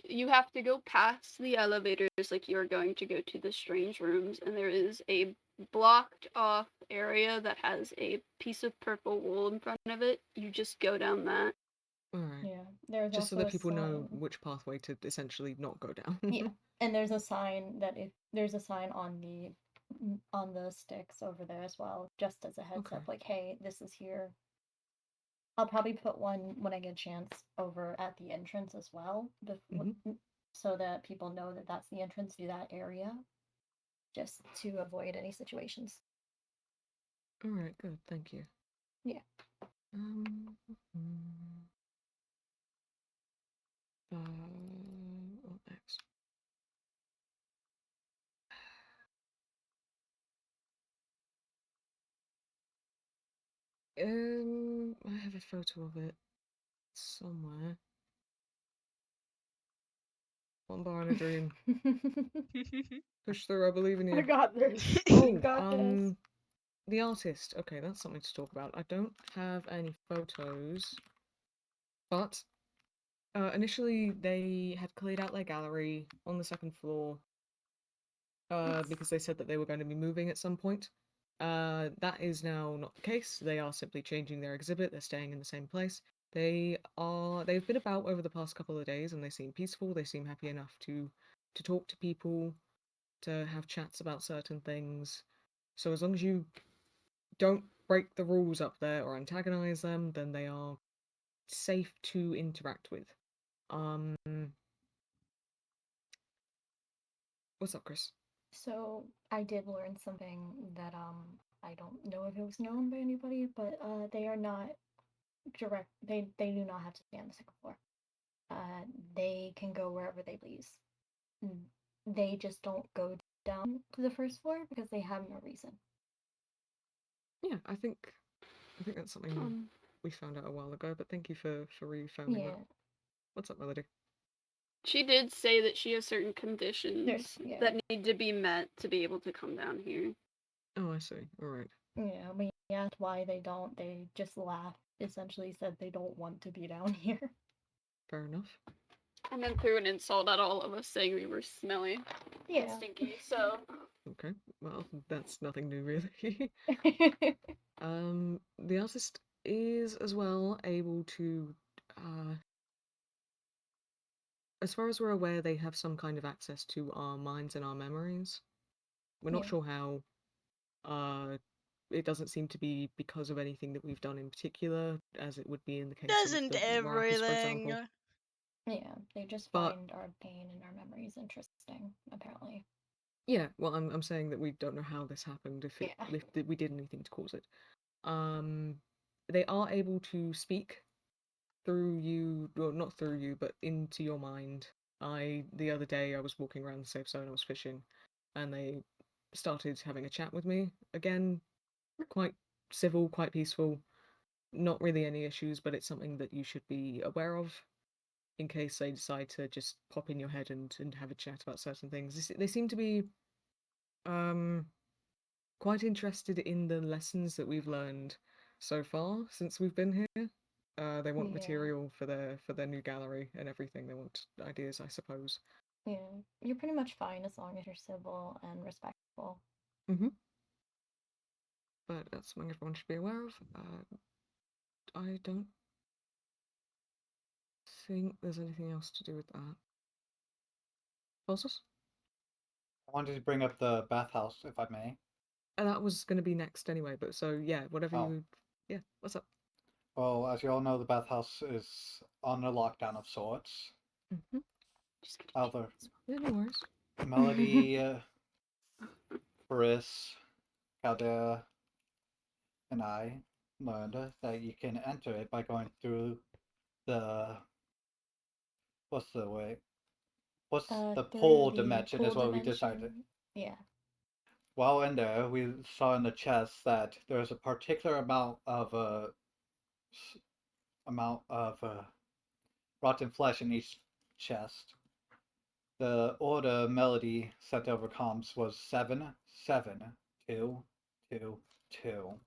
you have to go past the elevators like you're going to go to the strange rooms, and there is a blocked off area that has a piece of purple wool in front of it. You just go down that. Alright. Yeah, there's just so also that a people know sign. which pathway to essentially not go down. Yeah, and there's a sign on the sticks over there as well, just as a heads up, like, hey, this is here. I'll probably put one when I get a chance over at the entrance as well, so that people know that that's the entrance to that area, just to avoid any situations. All right, good, thank you. Yeah. What next? I have a photo of it somewhere. One bar and a dream. Push through, I believe in you. I got this. Oh, got this. the artist. Okay, that's something to talk about. I don't have any photos, but initially they had cleared out their gallery on the second floor because they said that they were going to be moving at some point. That is now not the case. They are simply changing their exhibit. They're staying in the same place. They've been about over the past couple of days, and they seem peaceful. They seem happy enough to talk to people, to have chats about certain things. So as long as you don't break the rules up there or antagonize them, then they are safe to interact with. What's up, Chris? So I did learn something that I don't know if it was known by anybody, but they are not direct. They do not have to stay on the second floor. They can go wherever they please. They just don't go down to the first floor because they have no reason. Yeah, I think that's something we found out a while ago, but thank you for refounding that. What's up, Melody? She did say that she has certain conditions that need to be met to be able to come down here. Oh, I see. All right. Yeah, we asked why they don't. They just laughed. Essentially said they don't want to be down here. Fair enough. And then threw an insult at all of us saying we were smelly and stinky, so... Okay, well, that's nothing new, really. The artist is as well able to, as far as we're aware, they have some kind of access to our minds and our memories. We're not sure how. It doesn't seem to be because of anything that we've done in particular, as it would be in the case Doesn't of the markers, for example. everything? Yeah, they just find our pain and our memories interesting, apparently. Yeah, well, I'm saying that we don't know how this happened, if we did anything to cause it. They are able to speak through you, well, not through you, but into your mind. The other day, I was walking around the safe zone, I was fishing, and they started having a chat with me. Again, quite civil, quite peaceful. Not really any issues, but it's something that you should be aware of in case they decide to just pop in your head and have a chat about certain things. They seem to be quite interested in the lessons that we've learned so far since we've been here. They want material for their new gallery and everything. They want ideas, I suppose. Yeah, you're pretty much fine as long as you're civil and respectful. But that's something everyone should be aware of. I don't think there's anything else to do with that. Bosses? I wanted to bring up the bathhouse, if I may. That was going to be next anyway, but so yeah, whatever you... Yeah, what's up? Well, as you all know, the bathhouse is on a lockdown of sorts. However, yeah, no worries. Melody, Briss, Caldera, and I learned that you can enter it by going through the... What's the way? What's the pole dimension is what we decided. Yeah. While in there, we saw in the chest that there's a particular amount of rotten flesh in each chest. The order Melody sent over comms was 77222,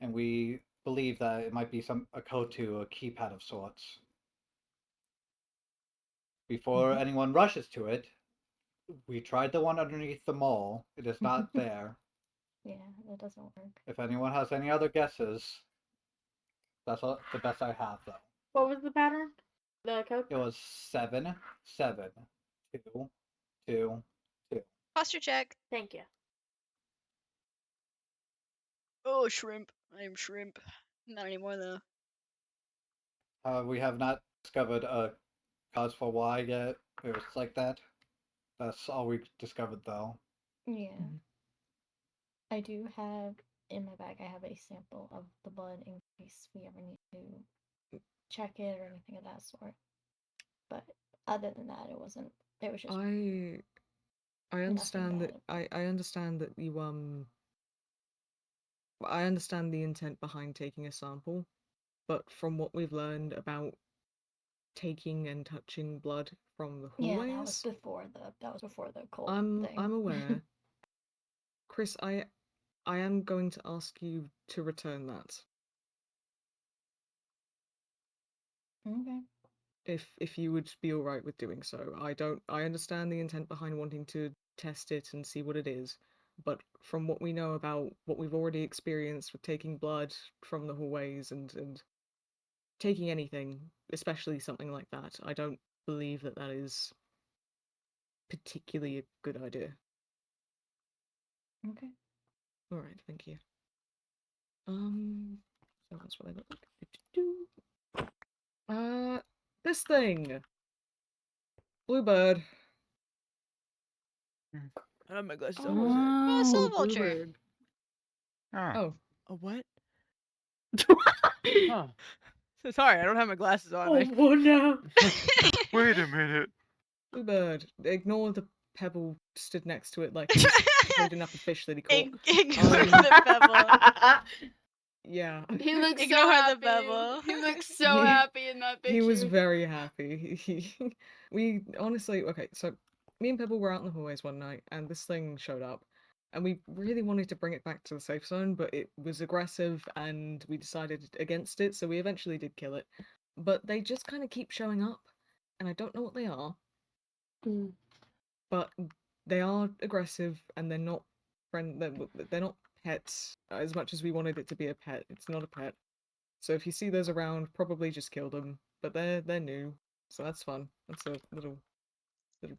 and we believe that it might be a code to a keypad of sorts. Before anyone rushes to it, we tried the one underneath the mall. It is not there. Yeah, that doesn't work. If anyone has any other guesses, that's the best I have, though. What was the pattern? The code? It was 77222. Posture check. Thank you. Oh, shrimp. I am shrimp. Not anymore, though. We have not discovered a cause for why yet. It was like that. That's all we discovered, though. Yeah. I do have in my bag. I have a sample of the blood in case we ever need to check it or anything of that sort. But other than that, it wasn't. It was just. I understand that. I understand that you I understand the intent behind taking a sample, but from what we've learned about taking and touching blood from the Yeah, hallways. that was before the cult I'm thing. aware. Chris, I am going to ask you to return that. Okay. If you would be alright with doing so. I understand the intent behind wanting to test it and see what it is, but from what we know about what we've already experienced with taking blood from the hallways and taking anything, especially something like that, I don't believe that that is particularly a good idea. Okay. Alright, thank you. So that's what I look like. This thing! Bluebird. I don't have my glasses on. Oh, What's Soul it? Vulture. Bluebird. Oh. A what? Huh. So sorry, I don't have my glasses on. Oh, what now? Wait a minute. Bluebird. Ignore the pebble stood next to it like he's holding up a fish that he caught. Ignore the pebble. Yeah. He looks so Ignore the happy. pebble. He looks so happy in that picture. He was very happy. We honestly, okay, so me and Pebble were out in the hallways one night and this thing showed up. And we really wanted to bring it back to the safe zone, but it was aggressive and we decided against it, so we eventually did kill it. But they just kind of keep showing up, and I don't know what they are. But they are aggressive and they're not they're not pets as much as we wanted it to be a pet. It's not a pet. So if you see those around, probably just kill them. But they're new, so that's fun. That's a little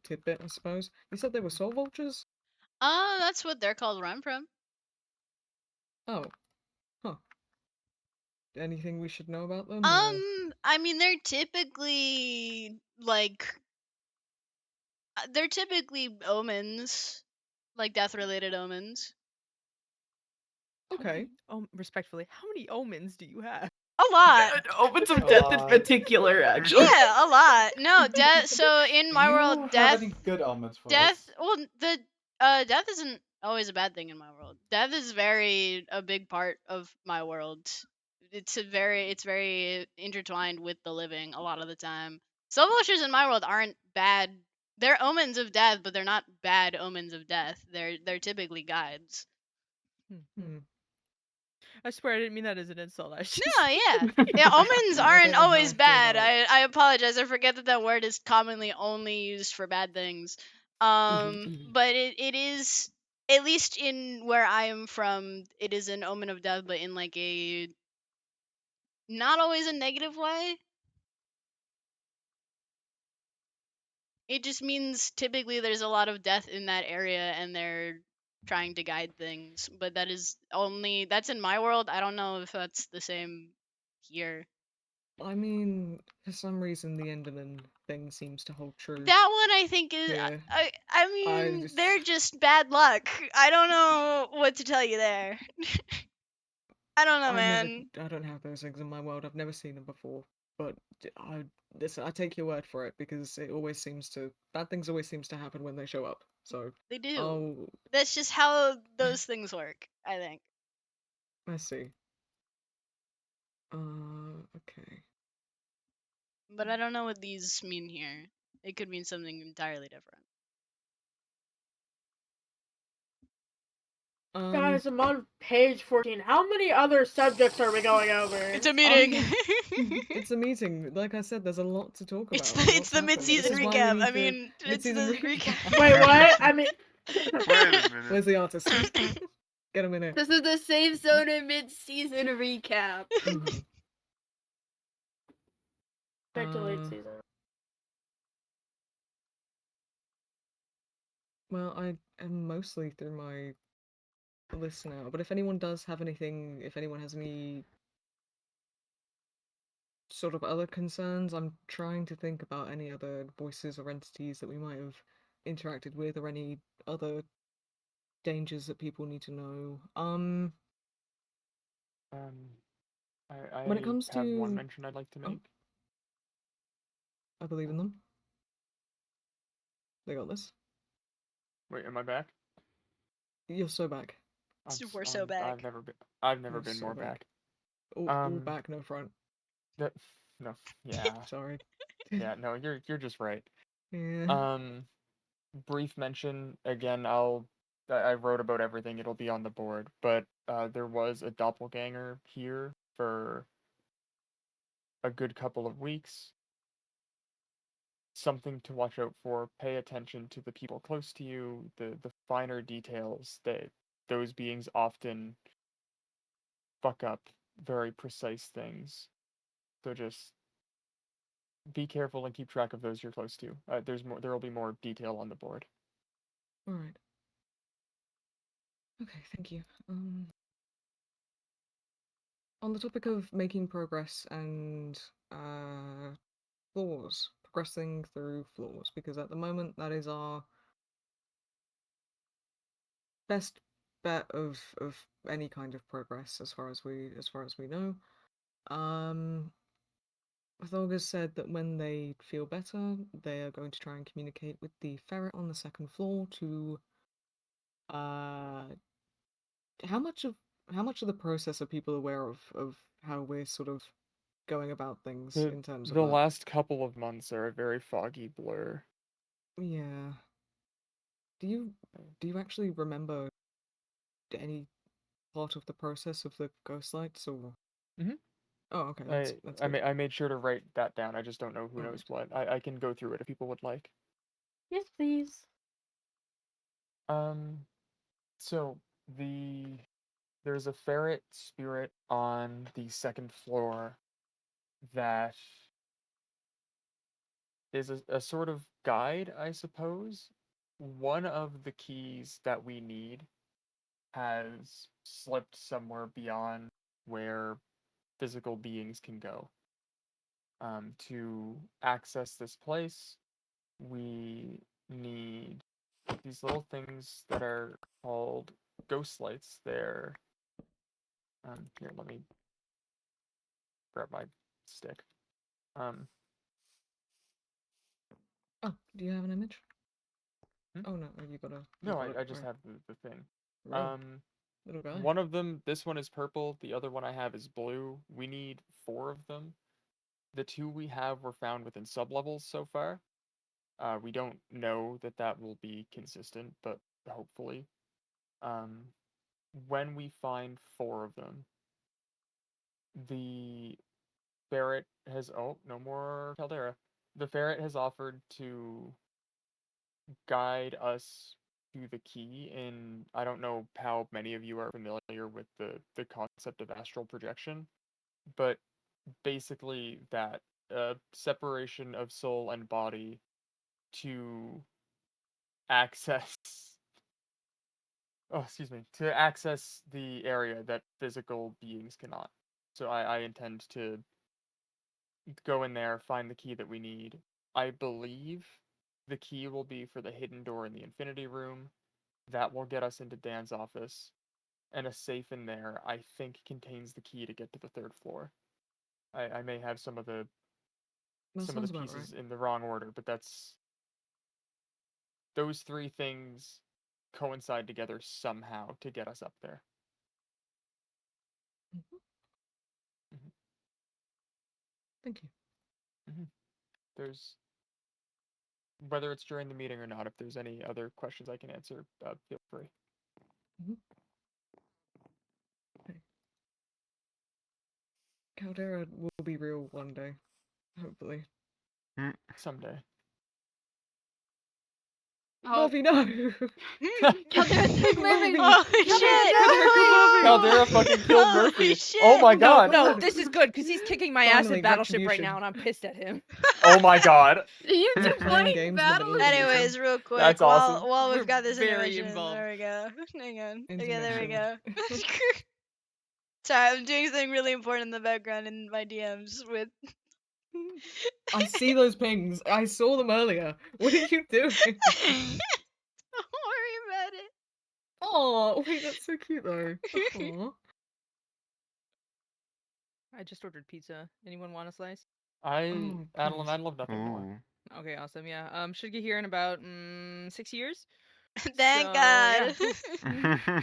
tidbit, I suppose. You said they were soul vultures? That's what they're called where I'm from. Oh. Huh. Anything we should know about them? Or... I mean, they're typically omens, like death-related omens. Okay. Respectfully, how many omens do you have? A lot. Omens of death in particular, actually. Yeah, a lot. No, death. So in my Do world, you death. have any good omens for Death. us? Well, death isn't always a bad thing in my world. Death is a big part of my world. It's very intertwined with the living a lot of the time. Soul vultures in my world aren't bad. They're omens of death, but they're not bad omens of death. They're typically guides. I swear I didn't mean that as an insult. I just... No, yeah. Yeah, omens aren't always bad. I apologize. I forget that word is commonly only used for bad things. But it is, at least in where I am from, it is an omen of death, but in like a not always a negative way. It just means typically there's a lot of death in that area and they're trying to guide things. But that's in my world. I don't know if that's the same here. I mean, for some reason, the Enderman thing seems to hold true. That one I think is. Yeah. I mean, they're just bad luck. I don't know what to tell you there. I don't know, man. I don't have those things in my world. I've never seen them before. But I take your word for it because bad things always seems to happen when they show up. So They do. That's just how those things work, I think. I see. Okay. But I don't know what these mean here. It could mean something entirely different. Guys, I'm on page 14. How many other subjects are we going over? It's a meeting. It's a meeting. Like I said, there's a lot to talk about. It's the mid-season recap. I mean, it's the recap. Wait, what? I mean... Wait a minute. Where's the artist? Get him in here. This is the Safe Zone mid-season recap. Back to late season. Well, I am mostly through my list now, but if anyone does have anything, if anyone has any sort of other concerns, I'm trying to think about any other voices or entities that we might have interacted with or any other dangers that people need to know. I when it comes have to one mention I'd like to make. I believe in them. They got this. Wait, am I back? You're so back. We're so back. I've never been so more back. back. All back, no front. No, yeah. Sorry. Yeah, no, you're just right. Yeah. Brief mention again. I wrote about everything. It'll be on the board, but there was a doppelganger here for a good couple of weeks. Something to watch out for. Pay attention to the people close to you, the finer details. That those beings often fuck up very precise things. So just be careful and keep track of those you're close to. There will be more detail on the board. All right. Okay, thank you. On the topic of making progress and floors, progressing through floors, because at the moment that is our best bet of any kind of progress as far as we know. Thorgas said that when they feel better, they are going to try and communicate with the ferret on the second floor to how much of the process are people aware of how we're sort of going about things in terms of The that? last couple of months are a very foggy blur. Yeah. Do you actually remember any part of the process of the ghost lights or? Mhm. Oh, okay, that's good. I made sure to write that down. I just don't know who All knows right. what. I can go through it if people would like. Yes, please. So there's a ferret spirit on the second floor that is a sort of guide, I suppose. One of the keys that we need has slipped somewhere beyond where physical beings can go. To access this place, we need these little things that are called ghost lights. They're here. Let me grab my stick. Oh, do you have an image? Hmm? Oh no, you got a. No, got it. I just Right. have the thing. Right. Little guy. One of them, this one is purple. The other one I have is blue. We need 4 of them. The 2 we have were found within sublevels so far. We don't know that that will be consistent, but hopefully. When we find 4 of them, the ferret has no more Caldera. The ferret has offered to guide us to the key, and I don't know how many of you are familiar with the concept of astral projection, but basically that separation of soul and body to access to access the area that physical beings cannot. So I intend to go in there, find the key that we need. I believe the key will be for the hidden door in the Infinity Room. That will get us into Dan's office. And a safe in there, I think, contains the key to get to the 3rd floor. I may have some of the pieces in the wrong order, but those 3 things coincide together somehow to get us up there. Mm-hmm. Mm-hmm. Thank you. Mm-hmm. There's whether it's during the meeting or not, if there's any other questions I can answer, feel free. Mm-hmm. Okay. Caldera will be real one day, hopefully. Someday. Muffy, no! Caldera's been living. Holy shit! Caldera fucking killed Holy Murphy. shit! Oh my god! No, this is good because he's kicking my ass Finally, in Battleship right retribution. now, and I'm pissed at him. Oh my god! Are you We're two playing playing games in the middle of the Battle? Anyways, real quick, That's awesome. while we've We're got this very intermission, involved. there we go. Hang on. Okay, there we Intermission. go. Sorry, I'm doing something really important in the background in my DMs with. I see those pings. I saw them earlier. What are you doing? Don't worry about it. Oh, wait, that's so cute though. Aw. I just ordered pizza. Anyone want a slice? Oh, Adeline, please. I'd love nothing more. Okay, awesome. Yeah. Should get here in about 6 years. Thank So, God. yeah.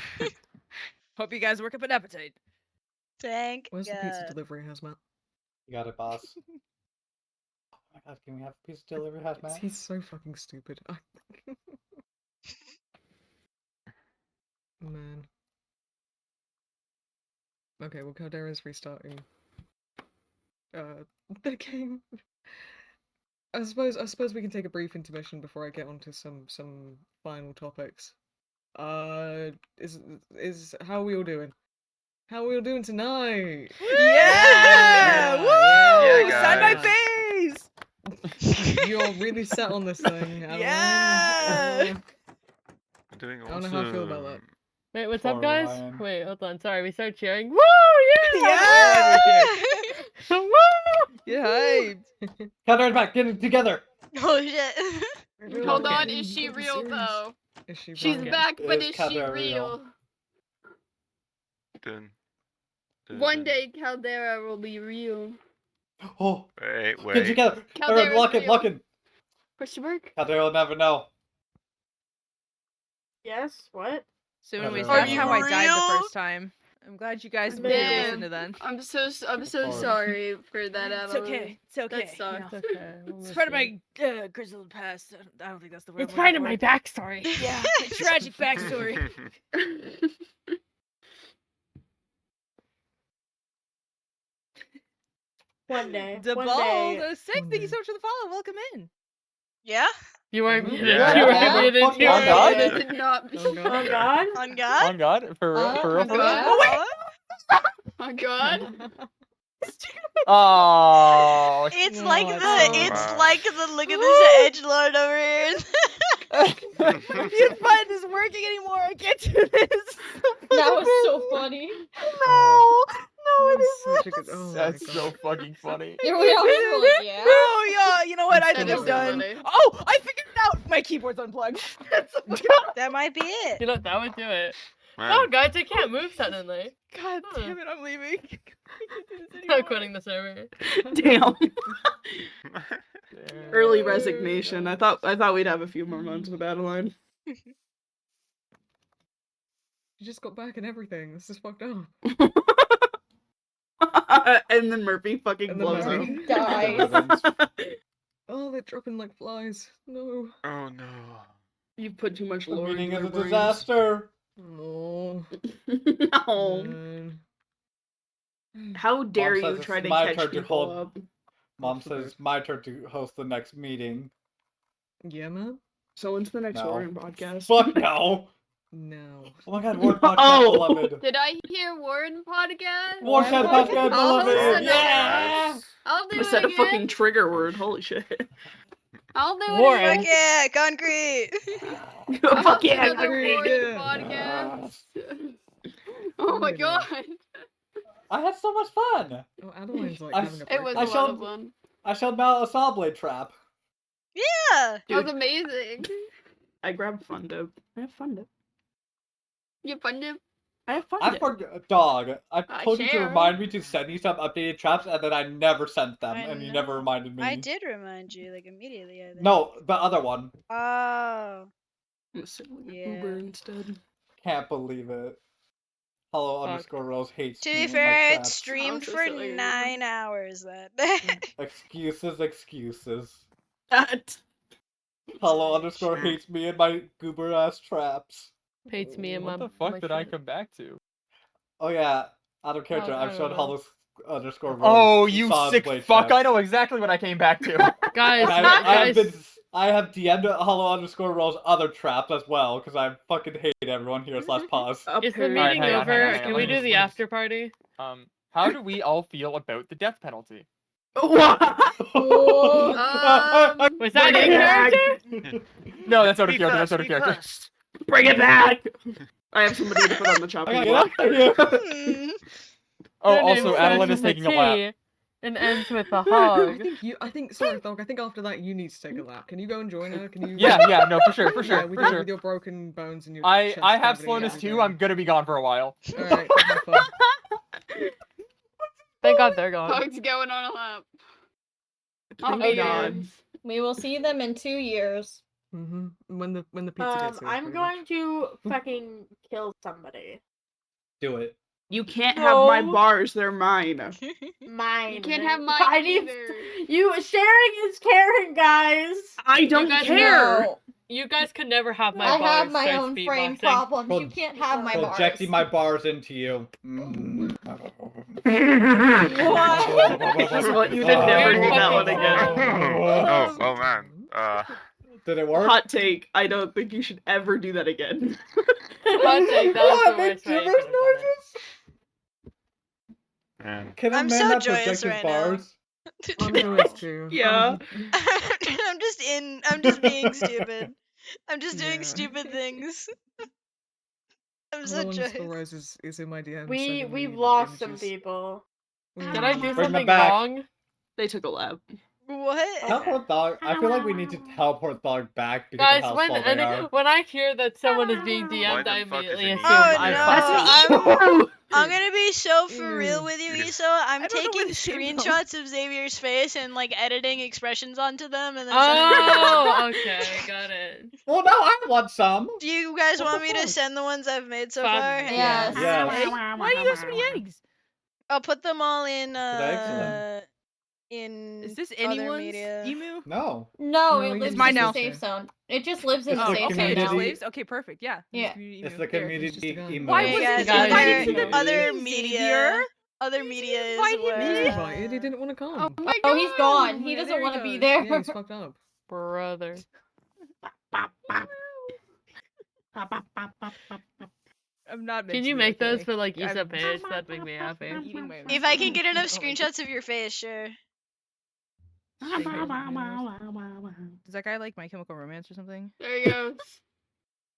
Hope you guys work up an appetite. Thank Where's the pizza God. delivery, Hazmat? You got it, boss. my god, can we have pizza delivery hazmat? He's so fucking stupid. Man. Okay, well, Caldera's restarting the game. I suppose we can take a brief intermission before I get onto some final topics. Is how are we all doing? How are we all doing tonight? Yeah! Woo! Yeah, Sign my guys. face! You're really set on this thing, Adeline. Yeah! Doing I don't know how I feel about that. awesome. Wait, what's Poor up, guys? Ryan. Wait, hold on. Sorry, we start cheering. Woo! Yeah! Woo! Get hyped! Caldera's back, get it together! Oh shit. Hold Okay. on, is she real though? Is she She's right? back, but Is is she Caldera real? Dun, dun, One dun. day Caldera will be real. Oh, Wait, get wait. together! Caldera's Everyone, lock in, real. lock in! Question mark? Caldera will never know. Yes, what? So anyways, Are that's you how I died the real? first time. I'm glad you guys were here to Damn. listen to that. I'm so course. sorry for that, It's Adeline. okay. It's okay. That sucks. It's okay. we'll It's miss part of you. my grizzled past. I don't think that's the word. It's I'm part of looking my for. backstory. Yeah, my tragic backstory. One day. The one ball, day. the six. Thank you so much for the follow. Welcome in. Yeah? You weren't Mhm. muted. Yeah. You Yeah. weren't muted. Fuck You yeah. weren't God. muted. I did not. Oh god. Oh god. On God? On God, for real, for real, on for real. God. Oh wait! Oh god. Oh, It's No, like that's the so it's bad. like the look at this edgelord over here. This button isn't working anymore. I can't do this. That was so funny. No, no, it That's such a isn't. good. Oh my that's god. so fucking funny. Here we are. We're like, yeah. Oh yeah, you know what I That should is have so done? funny. Oh, I figured it out. My keyboard's unplugged. That might be it. You know, that would do it. Man. Oh, guys, I can't move suddenly. God Huh. damn it, I'm leaving. I can't do this I'm anymore. quitting the server. Damn. Damn. Early resignation. I thought we'd have a few more months with Adeline. You just got back and everything. This is fucked up. And then Murphy fucking And then blows Murphy up. Dies. Oh, they're dropping like flies. No. Oh no. You've put too much The lore meeting into is a their brains. disaster. No. No. Man. How dare says you it's try to my catch turn to people hold- up? Mom Off the says my turn to host the next meeting. Yeah, man. So when's the next No. Warren podcast? Fuck no! No. Oh my god, Warren Podcast Oh. beloved. Did I hear Warren podcast? Warren Podcast I'll host beloved! it. Yeah! I'll do I it said a again. fucking trigger word. Holy shit. I'll do it Warren. again. Fuck yeah, concrete. I'll Fuck host yeah. another agree, Warren yeah. podcast. Oh my Really? god. I had so much fun! Oh, Adeline's like I- having a It was I a lot showed- of fun. I showed Mal a saw blade trap. Yeah. That was amazing. I grabbed Fundo. I have Fundo. You fun to I have I Fundo. forgot, dog. I told you to share. remind me to send you some updated traps, and then I never sent them, I and you know. never reminded me. I did remind you, like immediately. I think. No, the other one. Oh. I'm gonna sit with Yeah. Uber instead. Can't believe it. Hello Fuck. underscore Rose hates To me be and my fair, it traps. streamed so for silly. 9 hours that day. Excuses, excuses. That. Hello underscore hates me and my goober ass traps. Hates me and What my. the fuck my did I shit. come back to? Oh yeah, out of character, I I've don't shown know. Hello underscore Rose. Oh, you Saw's sick blade fuck! traps. I know exactly what I came back to. Guys, And guys, I have DM'd Hello underscore Rose other traps as well, because I fucking hate everyone here. Slash pause. is the Apparently. Alright, meeting hang on, over? hang on, hang on, Can let we me do the just- after party? How do we all feel about the death penalty? What? Was that Bring in it back. character? No, that's out of Be character. fast, That's out of be character. fast. Bring it back! I have somebody to put on the chopping I block. gotta get out of here. Hmm. Oh, Your name also, starts Adeline is with a taking a lap. T and ends with a I hog. think sorry, Thog, I think after that you need to take a lap. Can you go and join her? Can you Yeah, no, for sure, for Yeah, sure, with, for your, sure. with your broken bones and your I chest have cavity slowness and too. everything. I'm gonna be gone for a while. Alright, have fun. Thank God they're gone. Dog's going on a lap. Thank Okay. God. We will see them in 2 years. When the pizza gets here. I'm pretty going much. to fucking kill somebody. Do it. You can't have my No. bars, they're mine. Mine. You can't have mine I need. either. Sharing is caring, guys. I don't guys care. No. You guys could never have my I bars. have my Thanks, own frame beatboxing. problem. You can't have my bars. Projecting my bars into you. What? Just want you to never do that one again. Oh man. Did it work? Hot take. I don't think you should ever do that again. Hot take. That was the worst way you gibberish could have done it. Man. Can a I'm man so not joyous project his right now. bars? I'm joyous too. Yeah. I'm just being stupid. I'm just doing Yeah. stupid things. I'm so Hello on joyous. Skull Rise is in my DM. We've sending me lost some images. people. Did I do Bring them something back. wrong? They took a lap. What? Teleport dog. I feel like we need to teleport dog back because Guys, of how slow they are. when I hear that someone is being Why DM'd, the I fuck is immediately it assume Oh you? I no, fucked up. I'm gonna be so for real Ew. with you, Because- Iso. I'm I don't know where taking this came from. screenshots of Xavier's face and like editing expressions onto them and then Oh, okay, got it. Well, now I want some. Do you guys What want the me to fuck? send the ones I've made so Fine. far? Yes. Yes. Why do you have so many eggs? I'll put them all in Excellent. in Is this other anyone's media. emu? No. No, No, it you lives just in have the to safe say. zone. It just lives in It's the the safe zone community- now. Slaves? Okay, perfect. Yeah. Yeah. Community It's emu. the There. He's just a guy. community emu. Why Yeah, was guys, this Guys, other, invited other me, media, Xavier? other Did you media is invite him where. in? He's invited. He didn't want to come. Oh my god. Oh, he's gone. He Yeah, doesn't there he want to be goes. there. Yeah, he's fucked up. Brother. I'm not. Can you make those for like Issa Page? That'd make me happy. Eating my own If I food. can get enough Oh my screenshots of your face, sure. Does that guy like My Chemical Romance or something? There he goes.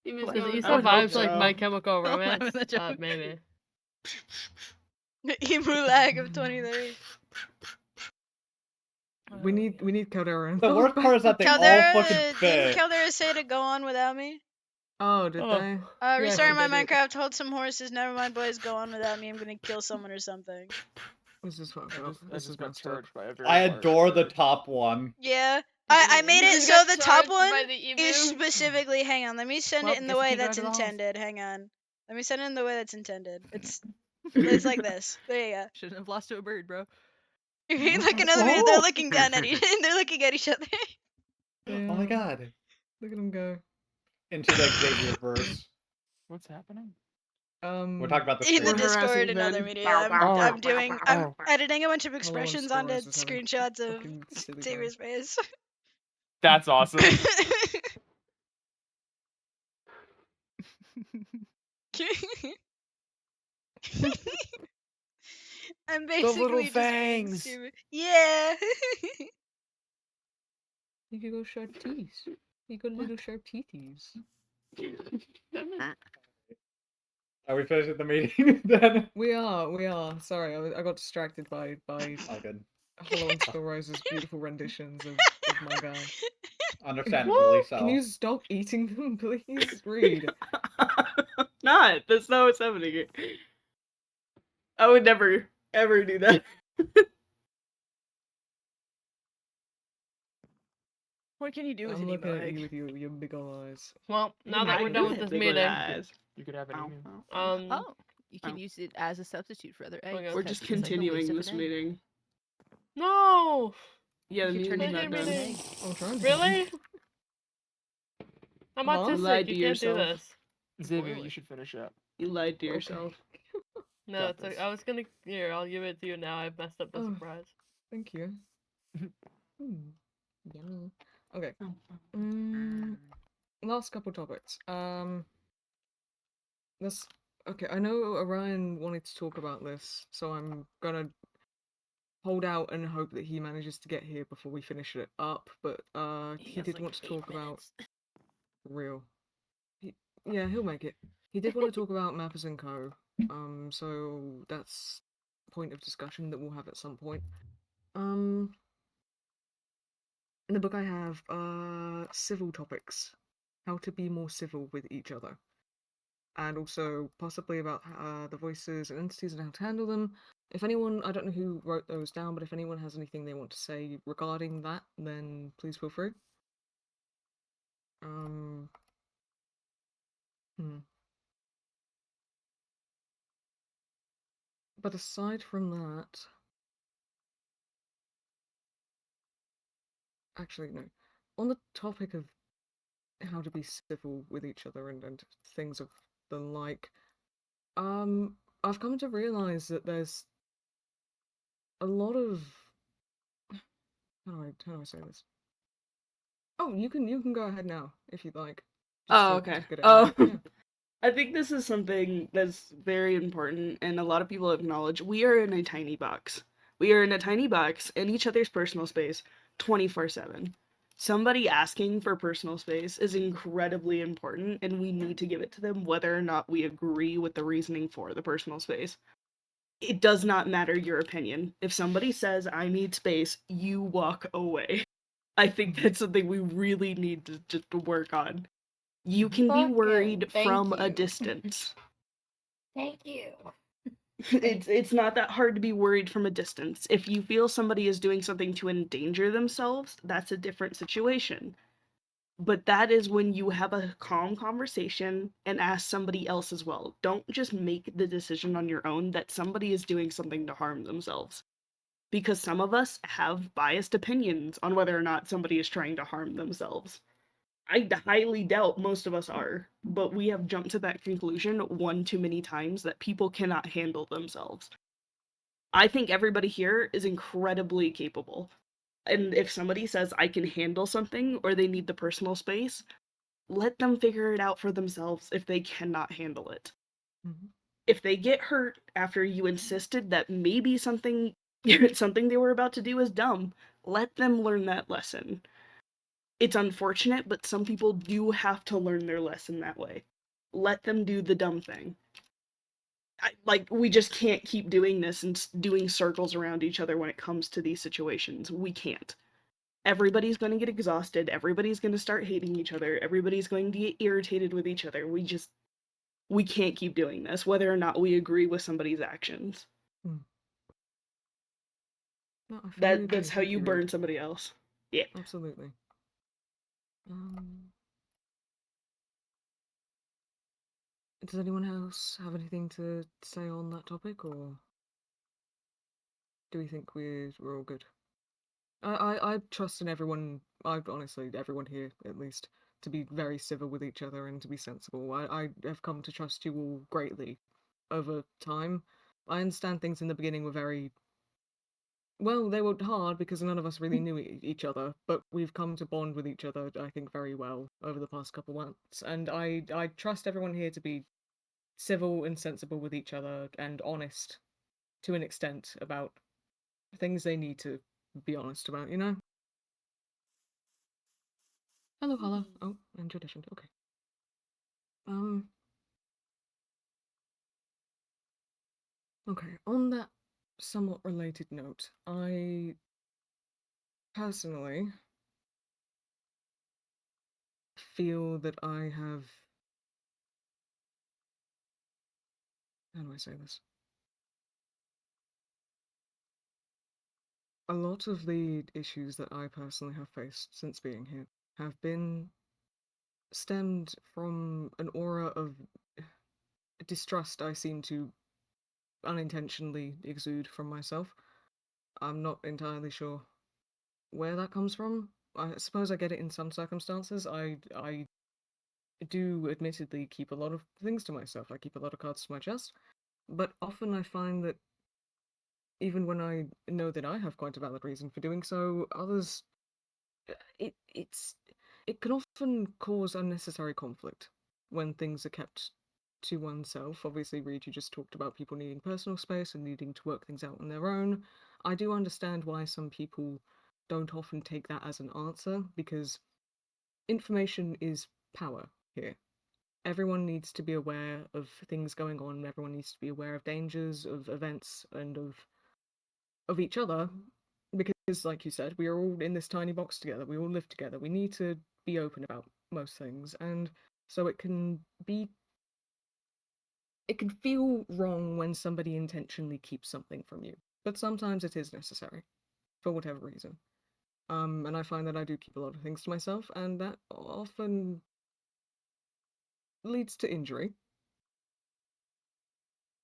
He missed Does going Issa would hope vibes like so. My Chemical I'm Romance? having that joke. Maybe. Emu lag of 23. We need Caldera. The worst part is that they all fucking Caldera, didn't fit. Caldera say to go on without me? Oh, did Oh. they? Restarting my she did. Minecraft, hold some horses, never mind boys, go on without me, I'm gonna kill someone or something. This is fucked I up. just, I This just is got messed up. charged by a very I large adore the bird. top one. Yeah, I made You it just so got the top charged one by the emu. is specifically, hang on, let me send Well, it in the guess we way can't go that's into the halls. intended, hang on. Let me send it in the way that's intended. It's like this. There you go. Shouldn't have lost to a bird, bro. Look, another video, they're looking down at each they're looking at each other. Oh my god. Look at him go. Into the Xavier verse. What's happening? We're talking about the In the stream. harassing Discord and other Ben. media, Oh, I'm oh. editing a bunch of Hello, expressions Skull onto Rise is having screenshots of fucking silly time. Xavier's face. That's awesome. I'm basically little just being fangs. stupid. Yeah. You could go sharp teeth. You got little sharp teethies. Are we finishing the meeting then? We are. Sorry, I got distracted by Oh, good. Hello on Skull Rise's beautiful renditions of my guy. Understandably so. Can you stop eating them, please? Read. Not. That's not what's happening here. I would never, ever do that. What can you do with I'm an looking emo at egg? you with your big ol' eyes. Well, now that we're done with this meeting, You could have an emu. Oh, you can use it as a substitute for other eggs. Okay. We're That's just like the waste continuing of this an egg. meeting. no. Yeah, the You can turn meeting's it not into an done. egg. I'm trying to. Really? I'm Huh? You lied autistic. to You can't do yourself. this. Xavier, Boil you it. should finish up. You lied to Okay. yourself. No, Got it's like this. I was gonna. Here, I'll give it to you now. I've messed up the Oh. surprise. Thank you. Yummy. Okay. Last couple topics. This. Okay, I know Orion wanted to talk about this, so I'm gonna hold out and hope that he manages to get here before we finish it up. But he has, did like, want to 8 talk about minutes. real. Yeah, he'll make it. He did want to talk about Mappers and Co. So that's a point of discussion that we'll have at some point. In the book I have civil topics, how to be more civil with each other, and also possibly about the voices and entities and how to handle them. If anyone, I don't know who wrote those down, but if anyone has anything they want to say regarding that, then please feel free. But aside from that, actually, no. On the topic of how to be civil with each other and things of the like, I've come to realize that there's a lot of how do I say this? Oh, you can go ahead now if you'd like. Oh, okay. Just get it out. Oh, Yeah. I think this is something that's very important, and a lot of people acknowledge. We are in a tiny box. We are in a tiny box in each other's personal space 24/7. Somebody asking for personal space is incredibly important, and we need to give it to them whether or not we agree with the reasoning for the personal space. It does not matter your opinion. If somebody says, I need space, you walk away. I think that's something we really need to just work on. You can be worried from a distance. Thank you. It's not that hard to be worried from a distance. If you feel somebody is doing something to endanger themselves, that's a different situation. But that is when you have a calm conversation and ask somebody else as well. Don't just make the decision on your own that somebody is doing something to harm themselves. Because some of us have biased opinions on whether or not somebody is trying to harm themselves. I highly doubt most of us are, but we have jumped to that conclusion one too many times that people cannot handle themselves. I think everybody here is incredibly capable. And if somebody says I can handle something or they need the personal space, let them figure it out for themselves if they cannot handle it. Mm-hmm. If they get hurt after you insisted that maybe something something they were about to do is dumb, let them learn that lesson. It's unfortunate, but some people do have to learn their lesson that way. Let them do the dumb thing. We just can't keep doing this and doing circles around each other when it comes to these situations. We can't. Everybody's going to get exhausted. Everybody's going to start hating each other. Everybody's going to get irritated with each other. We can't keep doing this, whether or not we agree with somebody's actions. Mm. No, That's how you burn somebody else. Yeah. Absolutely. Does anyone else have anything to say on that topic, or do we think we're all good? I trust in everyone. I honestly, everyone here at least, to be very civil with each other and to be sensible. I have come to trust you all greatly over time. I understand things in the beginning were very well, they were hard because none of us really knew each other, but we've come to bond with each other, I think, very well over the past couple months. And I trust everyone here to be civil and sensible with each other and honest to an extent about things they need to be honest about, you know? Hello, hello. Oh, and tradition. Okay. Okay, on that somewhat related note, I personally feel that I have. How do I say this? A lot of the issues that I personally have faced since being here have been stemmed from an aura of distrust I seem to unintentionally exude from myself. I'm not entirely sure where that comes from. I suppose I get it in some circumstances. I do admittedly keep a lot of things to myself. I keep a lot of cards to my chest. But often I find that even when I know that I have quite a valid reason for doing so, others it can often cause unnecessary conflict when things are kept to oneself. Obviously, Reed, you just talked about people needing personal space and needing to work things out on their own. I do understand why some people don't often take that as an answer, because information is power here. Everyone needs to be aware of things going on, everyone needs to be aware of dangers, of events, and of each other, because like you said, we are all in this tiny box together, we all live together, we need to be open about most things, and so it can feel wrong when somebody intentionally keeps something from you, but sometimes it is necessary for whatever reason. And I find that I do keep a lot of things to myself, and that often leads to injury.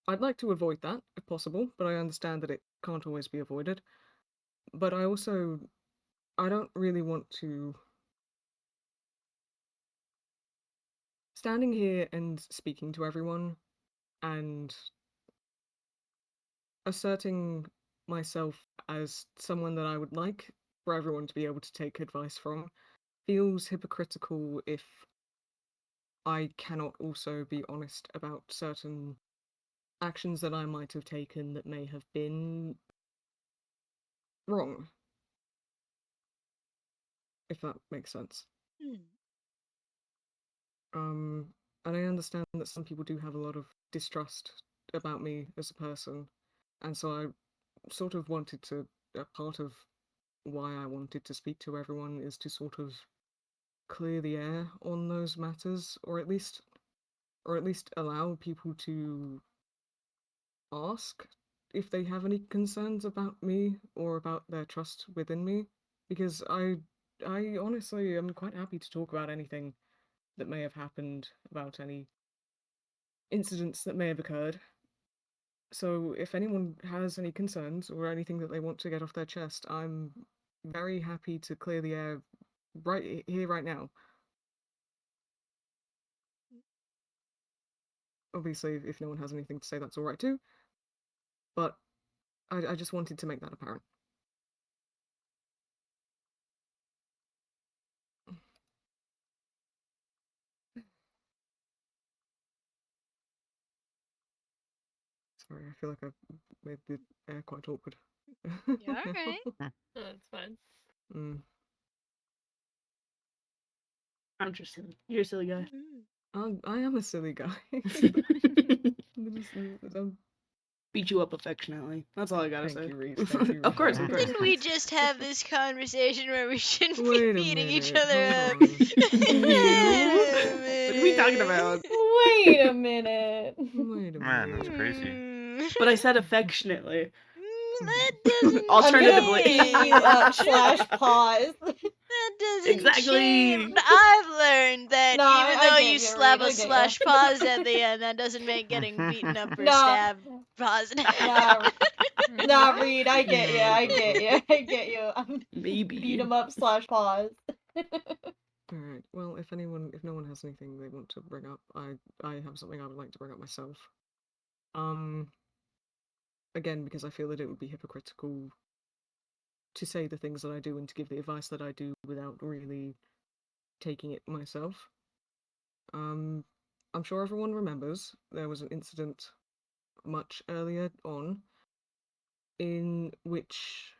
I'd like to avoid that if possible, but I understand that it can't always be avoided. But I I don't really want to. Standing here and speaking to everyone and asserting myself as someone that I would like for everyone to be able to take advice from feels hypocritical if I cannot also be honest about certain actions that I might have taken that may have been wrong. If that makes sense. And I understand that some people do have a lot of distrust about me as a person, and so I sort of wanted to, a part of why I wanted to speak to everyone is to sort of clear the air on those matters, or at least allow people to ask if they have any concerns about me or about their trust within me, because I honestly am quite happy to talk about anything that may have happened, about any incidents that may have occurred. So if anyone has any concerns or anything that they want to get off their chest, I'm very happy to clear the air right here, right now. Obviously, if no one has anything to say, that's all right too. But I just wanted to make that apparent. Sorry, I feel like I've made the air quite awkward. You're alright. No, it's fine. I'm just silly. You're a silly guy. I am a silly guy. I'll beat you up affectionately. That's all I gotta say. Thank you, Reese. Thank you, Of course, Reese. of course. Didn't we just have this conversation where we shouldn't Wait be a beating each minute, other hold up? on. What are we talking about? Wait a minute. Wait a Man, minute. that's crazy. But I said affectionately. That doesn't Alternatively. Beat you up change. / pause. That doesn't Exactly. change. I've learned that No, even I though get you you, slap Reed, a I get slash ya. pause at the end, that doesn't make getting beaten up or No. stabbed positive. Nah, Reed, I get ya, I get ya, I get you. Maybe. Beat 'em up / pause. Alright, well, if no one has anything they want to bring up, I have something I would like to bring up myself. Again, because I feel that it would be hypocritical to say the things that I do and to give the advice that I do without really taking it myself. I'm sure everyone remembers there was an incident much earlier on in which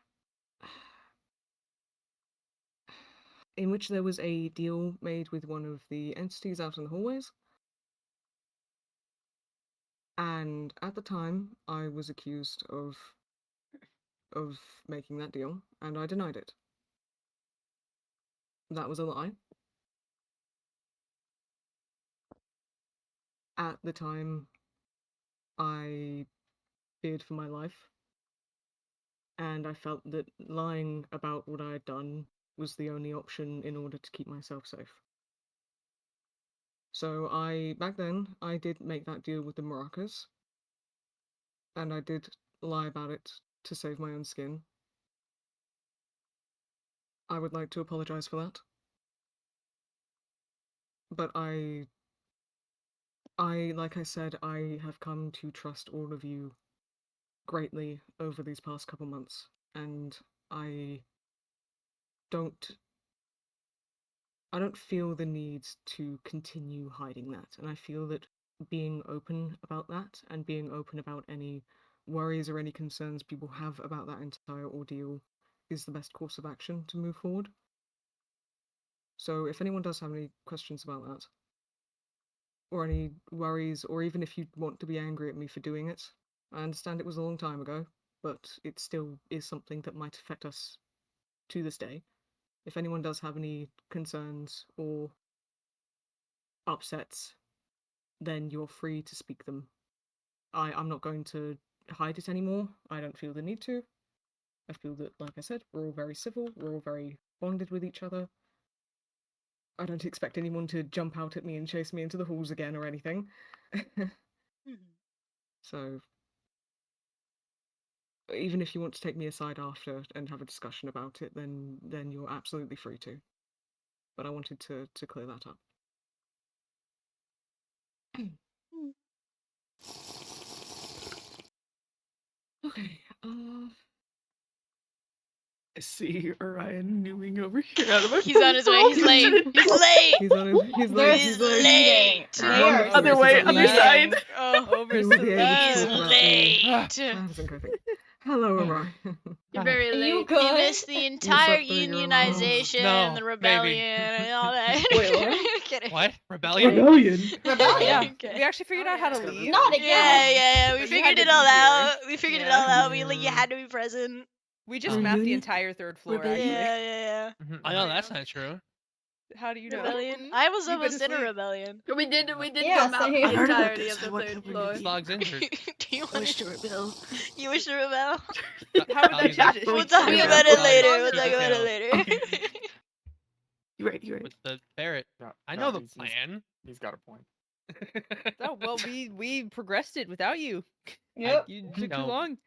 there was a deal made with one of the entities out in the hallways. And at the time, I was accused of making that deal, and I denied it. That was a lie. At the time, I feared for my life, and I felt that lying about what I had done was the only option in order to keep myself safe. So back then, I did make that deal with the maracas, and I did lie about it to save my own skin. I would like to apologize for that. But like I said, I have come to trust all of you greatly over these past couple months, and I don't feel the need to continue hiding that, and I feel that being open about that and being open about any worries or any concerns people have about that entire ordeal is the best course of action to move forward. So if anyone does have any questions about that, or any worries, or even if you want to be angry at me for doing it, I understand it was a long time ago, but it still is something that might affect us to this day. If anyone does have any concerns or upsets, then you're free to speak them. I'm not going to hide it anymore. I don't feel the need to. I feel that, like I said, we're all very civil, we're all very bonded with each other. I don't expect anyone to jump out at me and chase me into the halls again or anything. So, even if you want to take me aside after and have a discussion about it, then you're absolutely free to. But I wanted to clear that up. Okay. I see Orion newing over here out of my He's on his way. He's late. He's late. He's on his. He's They're late. He's late. late. They are Other way, other side. Oh, He will be able to he's talk about late. plans and everything. Hello, Orion. You're very Are you late. good? You missed the entire slept through your unionization No, and the rebellion maybe. and all that. Wait, what? Kidding. What? Rebellion? Rebellion. Rebellion. Yeah, Okay. we actually figured out how to leave. Not again. Yeah. We But you figured had to it all be here. out. We figured it Yeah. all out. We Yeah. you had to be present. We just Oh. mapped the entire third floor. Rebellion? Actually, Yeah. I know that's not true. how do you know? Rebellion. I was You've been almost in a asleep. rebellion. We did Yeah, go map same. the I've heard about entirety this. of the I want third to floor. Slog's injured. Do you I want wish to rebel. You wish to rebel? How would that change it? We'll talk Yeah. about it Yeah. later. Yeah. We'll talk about it later. You're right. With the ferret. No, I no, know the he's- plan. He's got a point. Oh well, we progressed it without you. Yep. You took too don't long.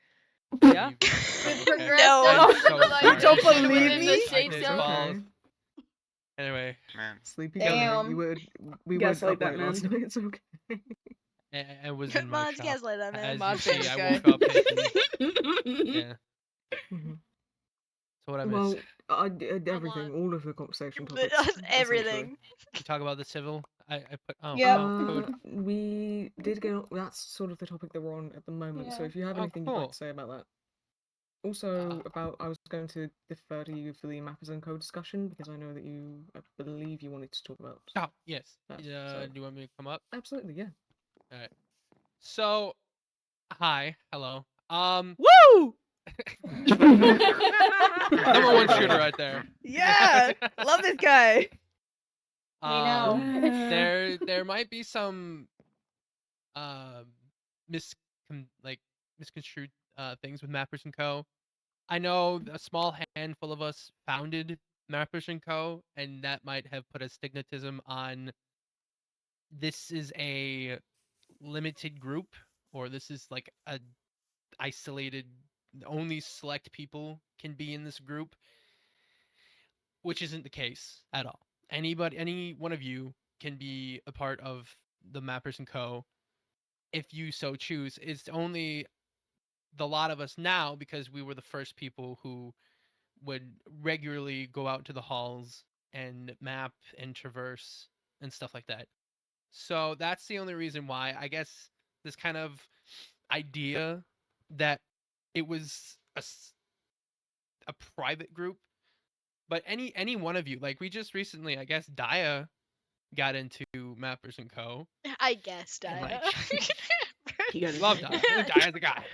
Yeah. We Okay. progressed No. it to the, like, You don't within believe the me? shape Okay, zone. balls. Anyway, Man. Sleepy Damn. guy. We were Gaslight up that late last man. night. It's okay. I was in my Mods shop. gaslight that man. As Mod you see, famous I guy. woke up and yeah. Mhm. So what I Well, missed? everything, all of the conversation But topics. essentially. everything. You talk about the civil. I put. Oh, Yep. code. We did go. That's sort of the topic that we're on at the moment. So Yeah. if you have Oh, anything you'd like cool. to say about that. Also, I was going to defer to you for the Mappers and Code discussion because I know that I believe you wanted to talk about. Oh, yes. that, Do so- you want me to come up? Absolutely, yeah. So, hi, hello. Woo! Number one shooter right there. Yeah, love this guy. We know. There might be some misconstrued things with Mappers and Co. I know a small handful of us founded Mappers and Co. and that might have put a stigmatism on this is a limited group or this is like a isolated only select people can be in this group, which isn't the case at all. Any one of you can be a part of the Mappers and Co. if you so choose. It's only the lot of us now because we were the first people who would regularly go out to the halls and map and traverse and stuff like that. So that's the only reason why. I guess this kind of idea that it was a private group, but any one of you, like we just recently, I guess Daya got into Mappers and Co. I guessed. And, I. He got Love it. Daya. Daya's the guy.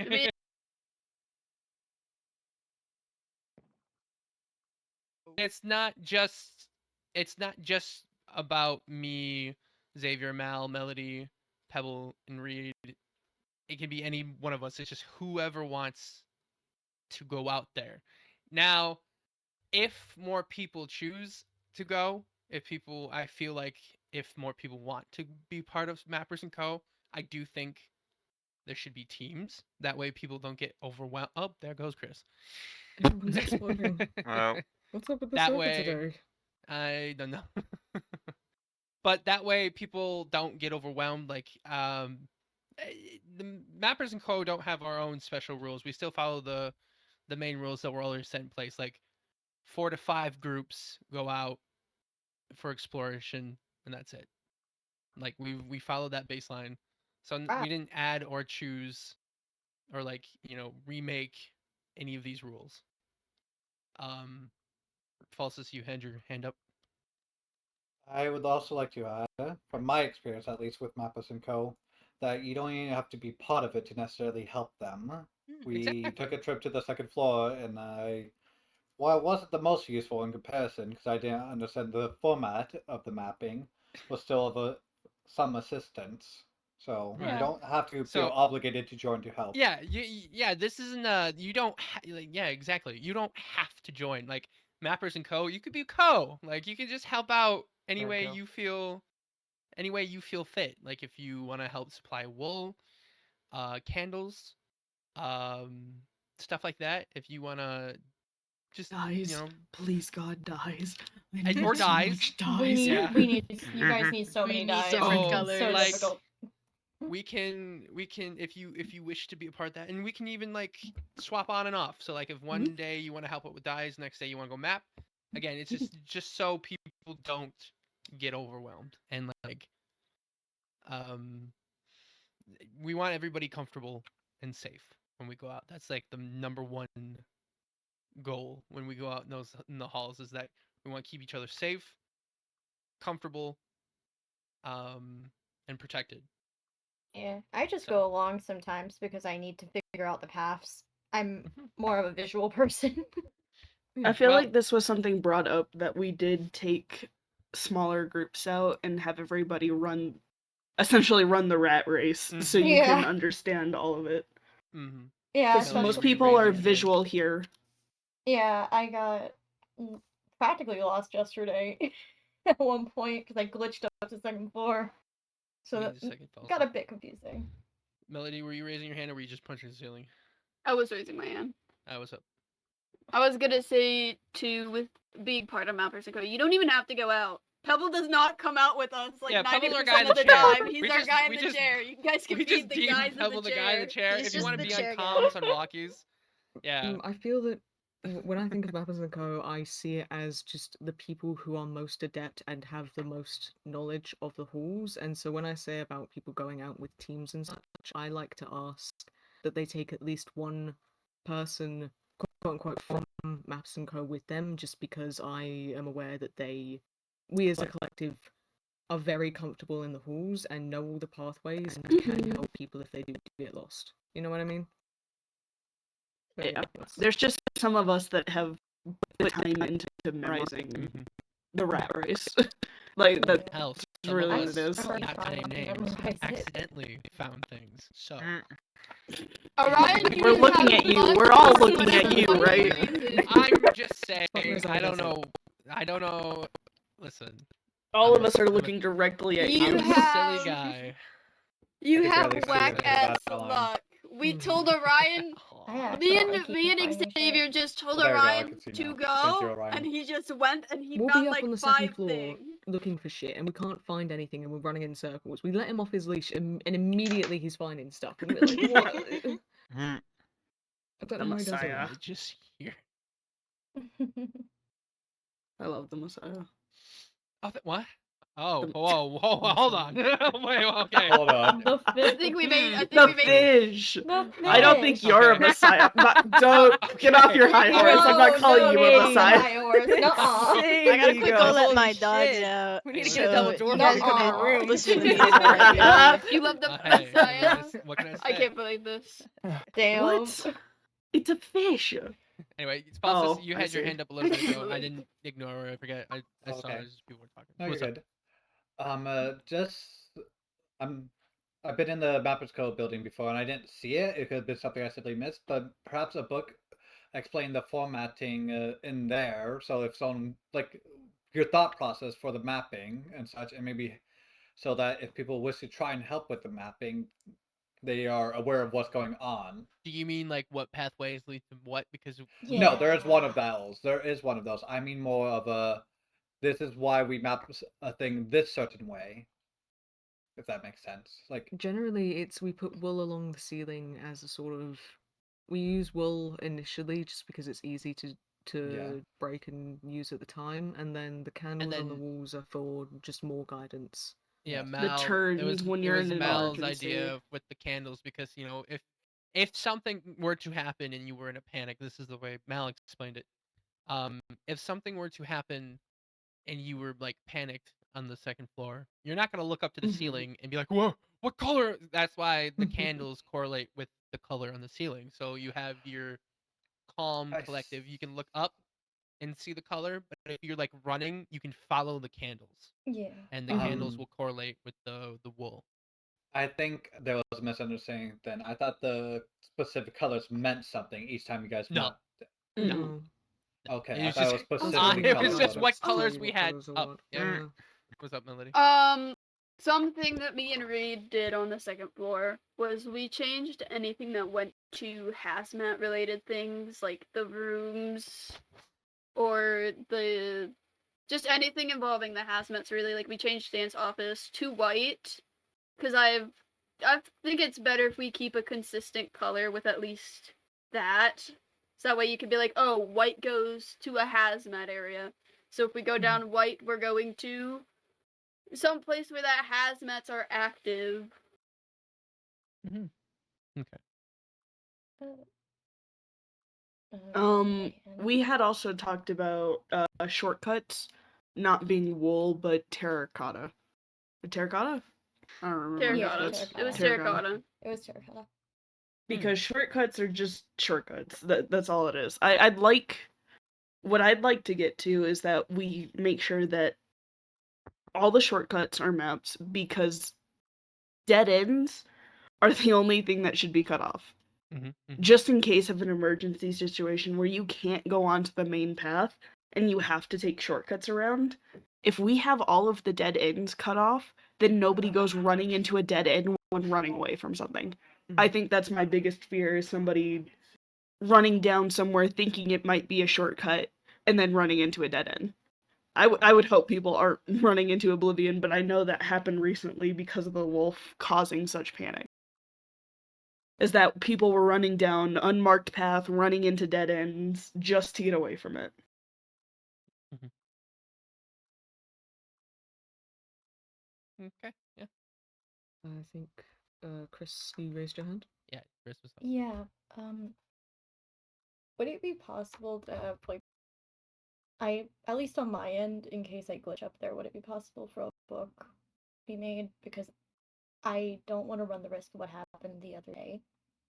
It's not just about me, Xavier, Mal, Melody, Pebble, and Reed. It can be any one of us. It's just whoever wants to go out there. Now, if more people choose to go, I feel like if more people want to be part of Mappers and Co., I do think there should be teams. That way people don't get overwhelmed. Oh, there goes Chris. Everyone's exploding. Well, What's up with the That server way- today? I don't know. But that way people don't get overwhelmed. Like, the Mappers and Co. don't have our own special rules. We still follow the main rules that were already set in place. Like 4 to 5 groups go out for exploration, and that's it. Like we follow that baseline. So we didn't add or choose or like, remake any of these rules. Falsus, you had your hand up. I would also like to add, from my experience at least with Mappers and Co., that you don't even have to be part of it to necessarily help them. We took a trip to the second floor, and while it wasn't the most useful in comparison, because I didn't understand the format of the mapping, was still of some assistance. So Yeah. you don't have to So- feel obligated to join to help. Yeah, this isn't you don't yeah, exactly. You don't have to join. Like Mappers and Co, you could be co. Like you could just help out any way go. you feel fit. Like if you want to help supply wool, candles, stuff like that. If you wanna just Dies. Please, God, dies. Or so dies. much We dies. need, you guys need so We many need dies. different It's colors. so like, difficult. we can if you wish to be a part of that, and we can even like swap on and off. So like if one day you want to help out with dies, next day you want to go map. Again, it's just so people don't get overwhelmed, and like we want everybody comfortable and safe when we go out. That's like the number one goal when we go out in the halls, is that we want to keep each other safe, comfortable, and protected. Yeah, I just go along sometimes because I need to figure out the paths. I'm more of a visual person. I feel like this was something brought up that we did take smaller groups out and have everybody essentially run the rat race, so you can understand all of it. Yeah, Because most people are visual here. Yeah, I got practically lost yesterday at one point because I glitched up to the second floor. So that got a bit confusing. Melody, were you raising your hand or were you just punching the ceiling? I was raising my hand. What's up? I was gonna say, too, with being part of Mappers & Co, you don't even have to go out. Pebble does not come out with us like 90% of the time. He's our guy in the chair. You guys can be the guys in Pebble the the guy in the chair. He's If you just want to the be on chair guy. comms on walkies, yeah. I feel that when I think of Mappers & Co, I see it as just the people who are most adept and have the most knowledge of the halls. And so when I say about people going out with teams and such, I like to ask that they take at least one person, quote unquote, from Maps & Co with them, just because I am aware that we as a collective are very comfortable in the halls and know all the pathways and can help people if they do get lost. You know what I mean? Yeah. There's just some of us that have put time into memorizing the rat race. Like, that's really what it is. Not to name names, accidentally found things. So. Orion, We're looking at you. We're all looking at you, right? I'm just saying, I don't know. Listen. All of us are looking directly at you. I'm a silly guy. You have whack-ass luck. We told Orion, me and Xavier just told Orion to go, and he just went and he We'll found be up like on the 5 second floor things. looking for shit, and we can't find anything, and we're running in circles. We let him off his leash, and immediately he's finding stuff, and we're like, what? I don't know how he does it. Just here. I love the Messiah. What? Oh, whoa, hold on. Wait, okay. Hold on. I think we made. Fish. I don't think you're a Messiah. Don't get off your high horse. I'm not calling you a Messiah. I gotta quick go let my dogs out. We need to get a double door guys for you in our room. listen to me while I do it. You love the Hey, Messiah. what can I say? I can't believe this. Damn. What? It's a fish. Anyway, Spalsis, you I had your see. hand up a little bit ago. I didn't ignore her. I forget. I saw Okay. as people were talking. No, you're What's up? good. I've been in the Mappers Code building before, and I didn't see it. It could have been something I simply missed, but perhaps a book explained the formatting in there. So if someone like your thought process for the mapping and such, and maybe so that if people wish to try and help with the mapping, they are aware of what's going on. Do you mean like what pathways lead to what? Because No, there is one of those. There is one of those. I mean more of a. This is why we map a thing this certain way. If that makes sense. Like Generally, we put wool along the ceiling as a sort of. We use wool initially just because it's easy to break and use at the time, and then the candles on the walls are for just more guidance. yeah, Yes. Mal. The turns when you're in an Mal's emergency. idea with the candles, because if something were to happen and you were in a panic, this is the way Mal explained it. If something were to happen and you were like panicked on the second floor, you're not gonna look up to the ceiling and be like, "Whoa, what color?" That's why the candles correlate with the color on the ceiling. So you have your calm, collective. You can look up and see the color, but if you're like running, you can follow the candles. Yeah. And the candles will correlate with the wool. I think there was a misunderstanding then. I thought the specific colors meant something each time you guys No. mapped. No. Okay, It I was thought it was just, specific it colors. was just what Tell colors you we what had colors are up. what. Yeah. What's up, Melody? something that me and Reed did on the second floor was we changed anything that went to hazmat related things, like the rooms or the just anything involving the hazmats. Really, like we changed Dan's office to white because I think it's better if we keep a consistent color with at least that. So that way you can be like, oh, white goes to a hazmat area. So if we go down white, we're going to some place where that hazmats are active. Okay. We had also talked about shortcuts not being wool but terracotta. Terracotta? I don't remember. Terracotta. That's It was terracotta. It was terracotta. Because shortcuts are just shortcuts. That's all it is. I'd like what I'd like to get to is that we make sure that all the shortcuts are maps because dead ends are the only thing that should be cut off. Just in case of an emergency situation where you can't go onto the main path and you have to take shortcuts around. If we have all of the dead ends cut off, then nobody goes running into a dead end when running away from something. I think that's my biggest fear is somebody running down somewhere thinking it might be a shortcut and then running into a dead end. I would hope people aren't running into oblivion, but I know that happened recently because of the wolf causing such panic. Is that people were running down unmarked path, running into dead ends just to get away from it. Okay, yeah. I think, Chris, you raised your hand? Yeah, Chris was up. Yeah. Would it be possible to have like at least on my end, in case I glitch up there, would it be possible for a book be made? Because I don't want to run the risk of what happened the other day,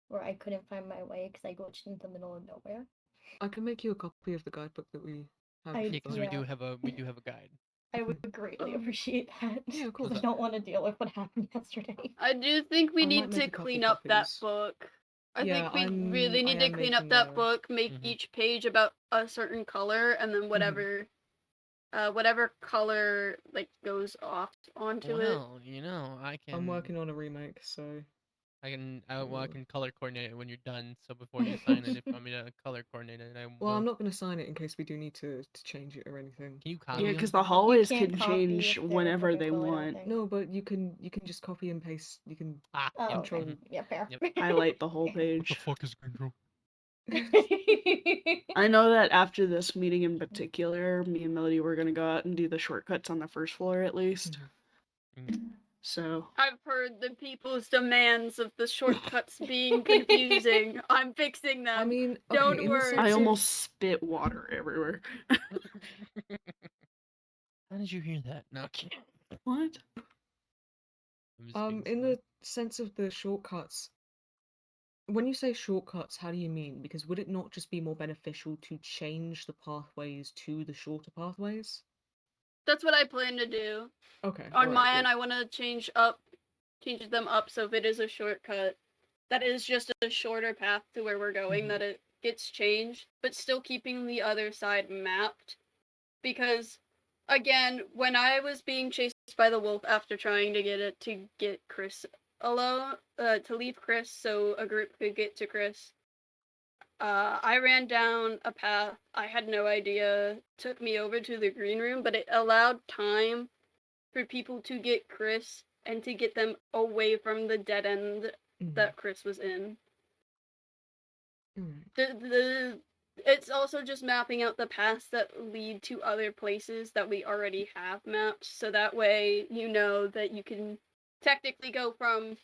where I couldn't find my way because I glitched into the middle of nowhere. I can make you a copy of the guidebook that we have. I- Yeah, because we do yeah. have a guide. I would greatly appreciate that. Yeah, of course. I don't want to deal with what happened yesterday. I do think we I might need make to a couple clean up that copies. book. I Yeah, think we really need I to am clean up making that a- book, make each page about a certain color, and then whatever whatever color like goes off onto it. Well, you know, I can. I'm working on a remake, so I can color coordinate it when you're done. So before you sign it, if you want me to color coordinate it, I will. Well, I'm not going to sign it in case we do need to change it or anything. Can you copy? Yeah, because the them? hallways can't can copy change if they're whenever they vertical, I don't want. think. No, but you can just copy and paste. You can Oh, control. okay. Yeah, fair. Highlight the whole What the page. fuck is control? I know that after this meeting in particular, me and Melody were gonna go out and do the shortcuts on the first floor at least. So I've heard the people's demands of the shortcuts being confusing. I'm fixing them. I mean, okay, don't in the worry. sense I of- almost spit water everywhere. How did you hear that? No, I can't. What? In the sense of the shortcuts, when you say shortcuts, how do you mean? Because would it not just be more beneficial to change the pathways to the shorter pathways? That's what I plan to do. Okay. On alright, my cool. end, I want to change them up so if it is a shortcut, that is just a shorter path to where we're going, that it gets changed, but still keeping the other side mapped. Because, again, when I was being chased by the wolf after trying to get Chris alone, to leave Chris so a group could get to Chris, I ran down a path I had no idea took me over to the green room, but it allowed time for people to get Chris and to get them away from the dead end that Chris was in. It's also just mapping out the paths that lead to other places that we already have mapped, so that way you know that you can technically go from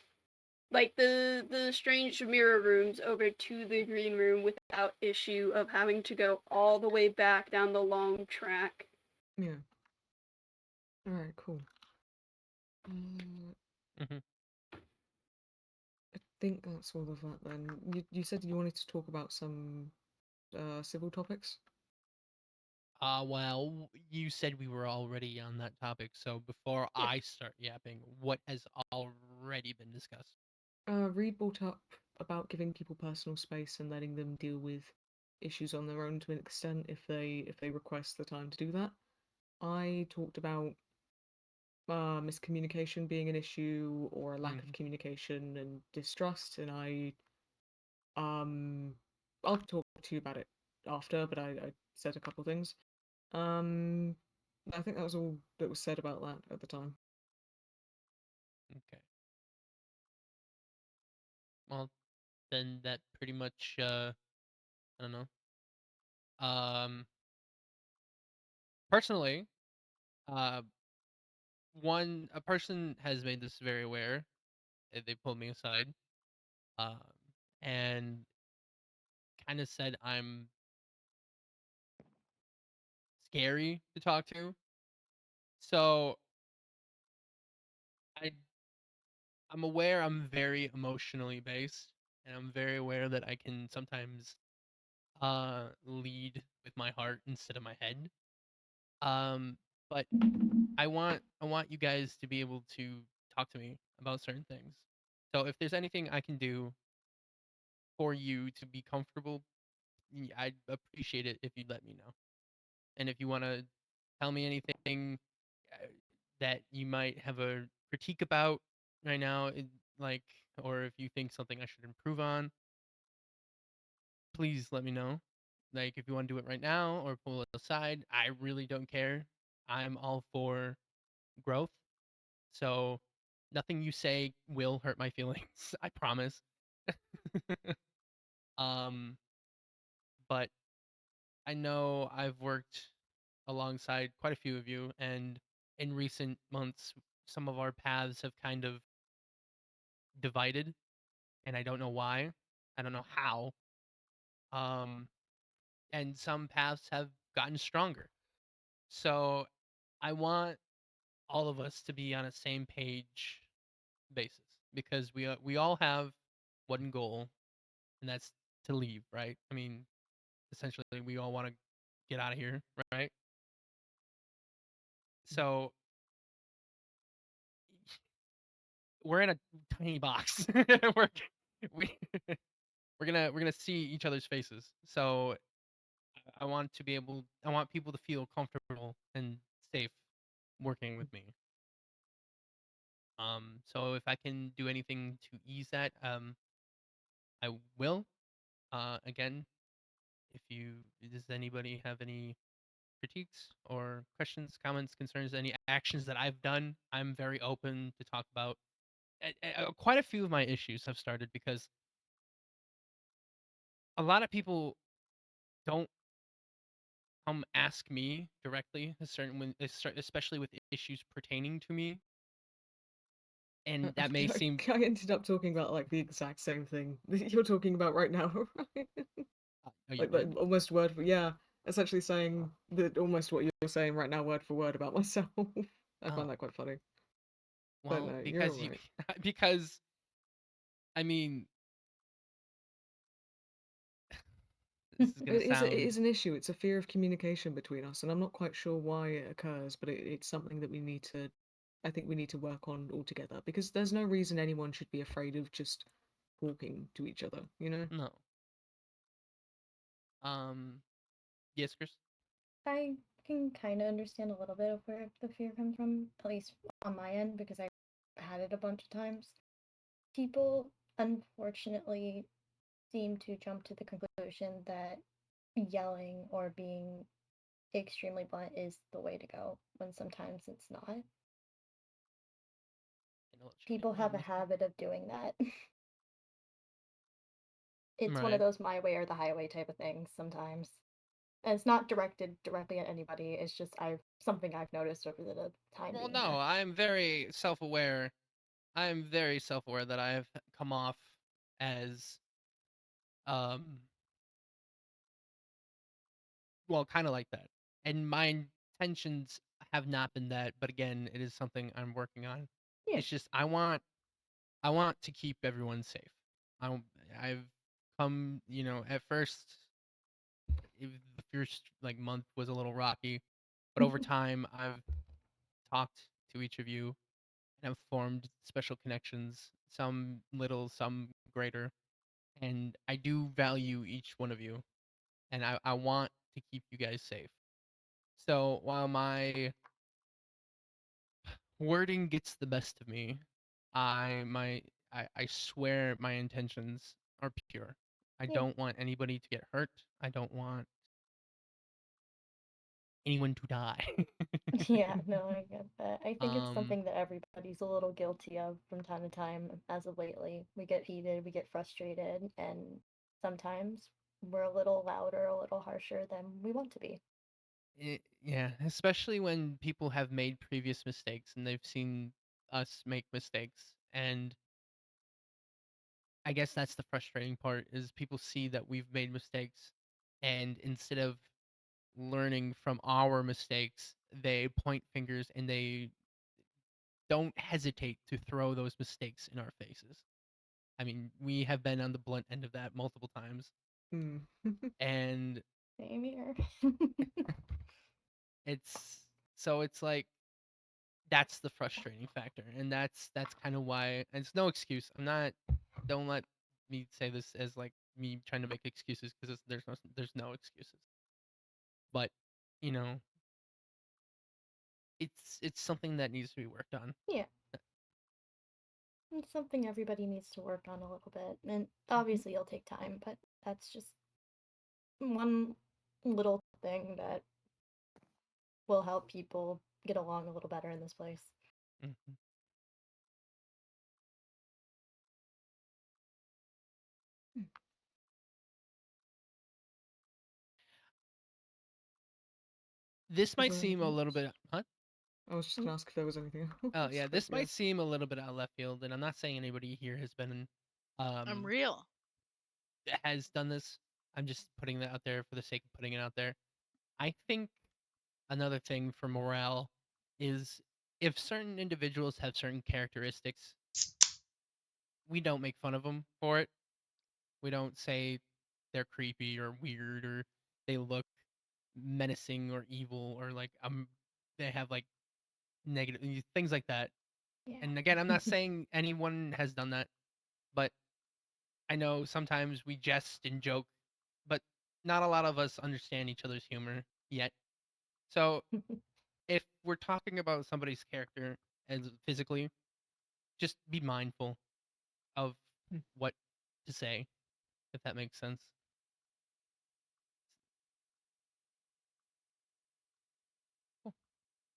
like the strange mirror rooms over to the green room without issue of having to go all the way back down the long track. Yeah. Alright, cool. I think that's all of that then. You said you wanted to talk about some civil topics? Well, you said we were already on that topic, so before I start yapping, what has already been discussed? Reed brought up about giving people personal space and letting them deal with issues on their own to an extent if they request the time to do that. I talked about miscommunication being an issue or a lack of communication and distrust, and I'll talk to you about it after, but I said a couple things. I think that was all that was said about that at the time. Okay. Well, then that pretty much I don't know. Personally, a person has made this very aware. They pulled me aside, um, and kind of said I'm scary to talk to. So I I'm aware I'm very emotionally based, and I'm very aware that I can sometimes lead with my heart instead of my head. But I want you guys to be able to talk to me about certain things. So if there's anything I can do for you to be comfortable, I'd appreciate it if you'd let me know. And if you want to tell me anything that you might have a critique about right now, like, or if you think something I should improve on, please let me know. Like, if you want to do it right now or pull it aside, I really don't care. I'm all for growth. So nothing you say will hurt my feelings. I promise. um, but I know I've worked alongside quite a few of you, and in recent months, some of our paths have kind of divided, and I don't know why. I don't know how. Um, and some paths have gotten stronger. So I want all of us to be on a same page basis because we all have one goal, and that's to leave, right? I mean, essentially, we all want to get out of here, right? So we're in a tiny box. we're we, we're gonna see each other's faces. So I want people to feel comfortable and safe working with me. So if I can do anything to ease that, I will. Again, if you does anybody have any critiques or questions, comments, concerns, any actions that I've done, I'm very open to talk about. Quite a few of my issues have started because a lot of people don't ask me directly, especially with issues pertaining to me, and that may seem. I ended up talking about like the exact same thing that you're talking about right now, right? Like almost word for yeah, essentially saying that almost what you're saying right now, word for word about myself. I find that quite funny. Well, but no, because you're right. because I mean, this is gonna sound. It is an issue. It's a fear of communication between us, and I'm not quite sure why it occurs, but it's something that I think we need to work on altogether because there's no reason anyone should be afraid of just talking to each other, you know? No. Yes, Chris. I can kind of understand a little bit of where the fear comes from, at least on my end, because I've had it a bunch of times. People, unfortunately, seem to jump to the conclusion that yelling or being extremely blunt is the way to go, when sometimes it's not. People have a habit of doing that. It's one of those my way or the highway type of things sometimes. And it's not directed directly at anybody. It's just something I've noticed over the time Well, being no, here. I'm very self-aware. I'm very self-aware that I've come off as well, kind of like that. And my intentions have not been that, but again, it is something I'm working on. Yeah. It's just I want to keep everyone safe. I've come, at first the first like month was a little rocky, but over time I've talked to each of you and have formed special connections, some little, some greater, and I do value each one of you, and I want to keep you guys safe. So wording gets the best of me. I swear my intentions are pure. I Yeah. don't want anybody to get hurt. I don't want anyone to die. Yeah, no, I get that. I think it's Um, something that everybody's a little guilty of from time to time as of lately. We get heated, we get frustrated, and sometimes we're a little louder, a little harsher than we want to be. yeah, especially when people have made previous mistakes and they've seen us make mistakes. And I guess that's the frustrating part is people see that we've made mistakes and instead of learning from our mistakes, they point fingers and they don't hesitate to throw those mistakes in our faces. I mean, we have been on the blunt end of that multiple times. Mm. And Same here. it's like that's the frustrating factor and that's kind of why and it's no excuse. Don't let me say this as like me trying to make excuses because there's no excuses. But, you know, it's something that needs to be worked on. Yeah. It's something everybody needs to work on a little bit. And obviously it'll take time, but that's just one little thing that will help people get along a little better in this place. Mm-hmm. This might seem a little bit huh? I was just gonna ask if there was anything else. Oh yeah, but this might seem a little bit out of left field, and I'm not saying anybody here has been I'm real. has done this. I'm just putting that out there for the sake of putting it out there. I think another thing for morale is if certain individuals have certain characteristics, we don't make fun of them for it. We don't say they're creepy or weird or they look menacing or evil or like they have like negative things like that. Yeah. And again, I'm not saying anyone has done that, but I know sometimes we jest and joke, but not a lot of us understand each other's humor yet. So if we're talking about somebody's character as physically, just be mindful of what to say, if that makes sense.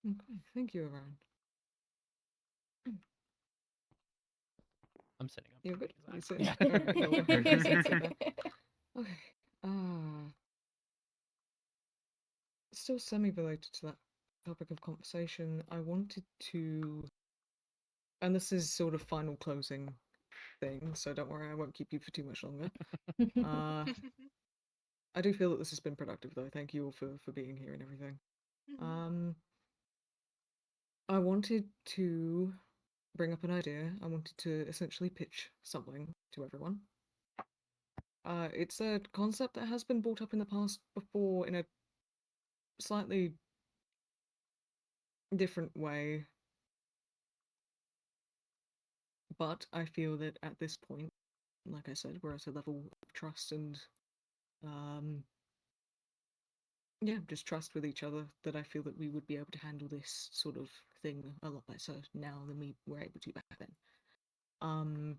Okay, thank you, Aaron. I'm setting up. You're good. You sit. Yeah. Alright, you'll sit there. Okay. Still semi-related to that topic of conversation, I wanted to, and this is sort of final closing thing, so don't worry, I won't keep you for too much longer. I do feel that this has been productive, though. Thank you all for being here and everything. I wanted to bring up an idea. I wanted to essentially pitch something to everyone. It's a concept that has been brought up in the past before in a slightly different way, but I feel that at this point, like I said, we're at a level of trust and yeah, just trust with each other that I feel that we would be able to handle this sort of thing a lot better now than we were able to back then.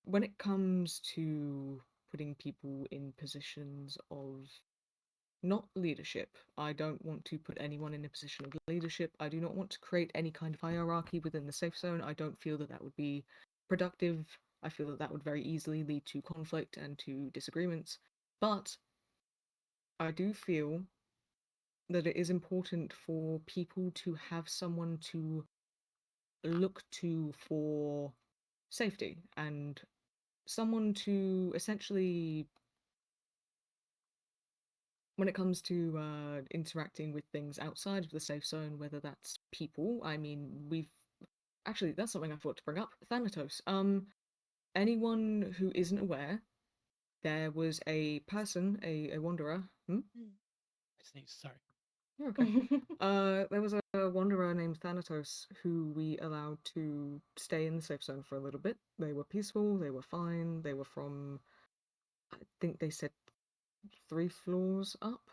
When it comes to putting people in positions of not leadership, I don't want to put anyone in a position of leadership. I do not want to create any kind of hierarchy within the safe zone. I don't feel that that would be productive. I feel that that would very easily lead to conflict and to disagreements. But I do feel that it is important for people to have someone to look to for safety and someone to essentially, when it comes to interacting with things outside of the safe zone, whether that's people, I mean, we've actually, that's something I thought to bring up. Thanatos. Anyone who isn't aware, there was a person, a wanderer. I sneezed, sorry. You're okay. There was a wanderer named Thanatos who we allowed to stay in the safe zone for a little bit. They were peaceful, they were fine, they were from, I think they said 3 floors up.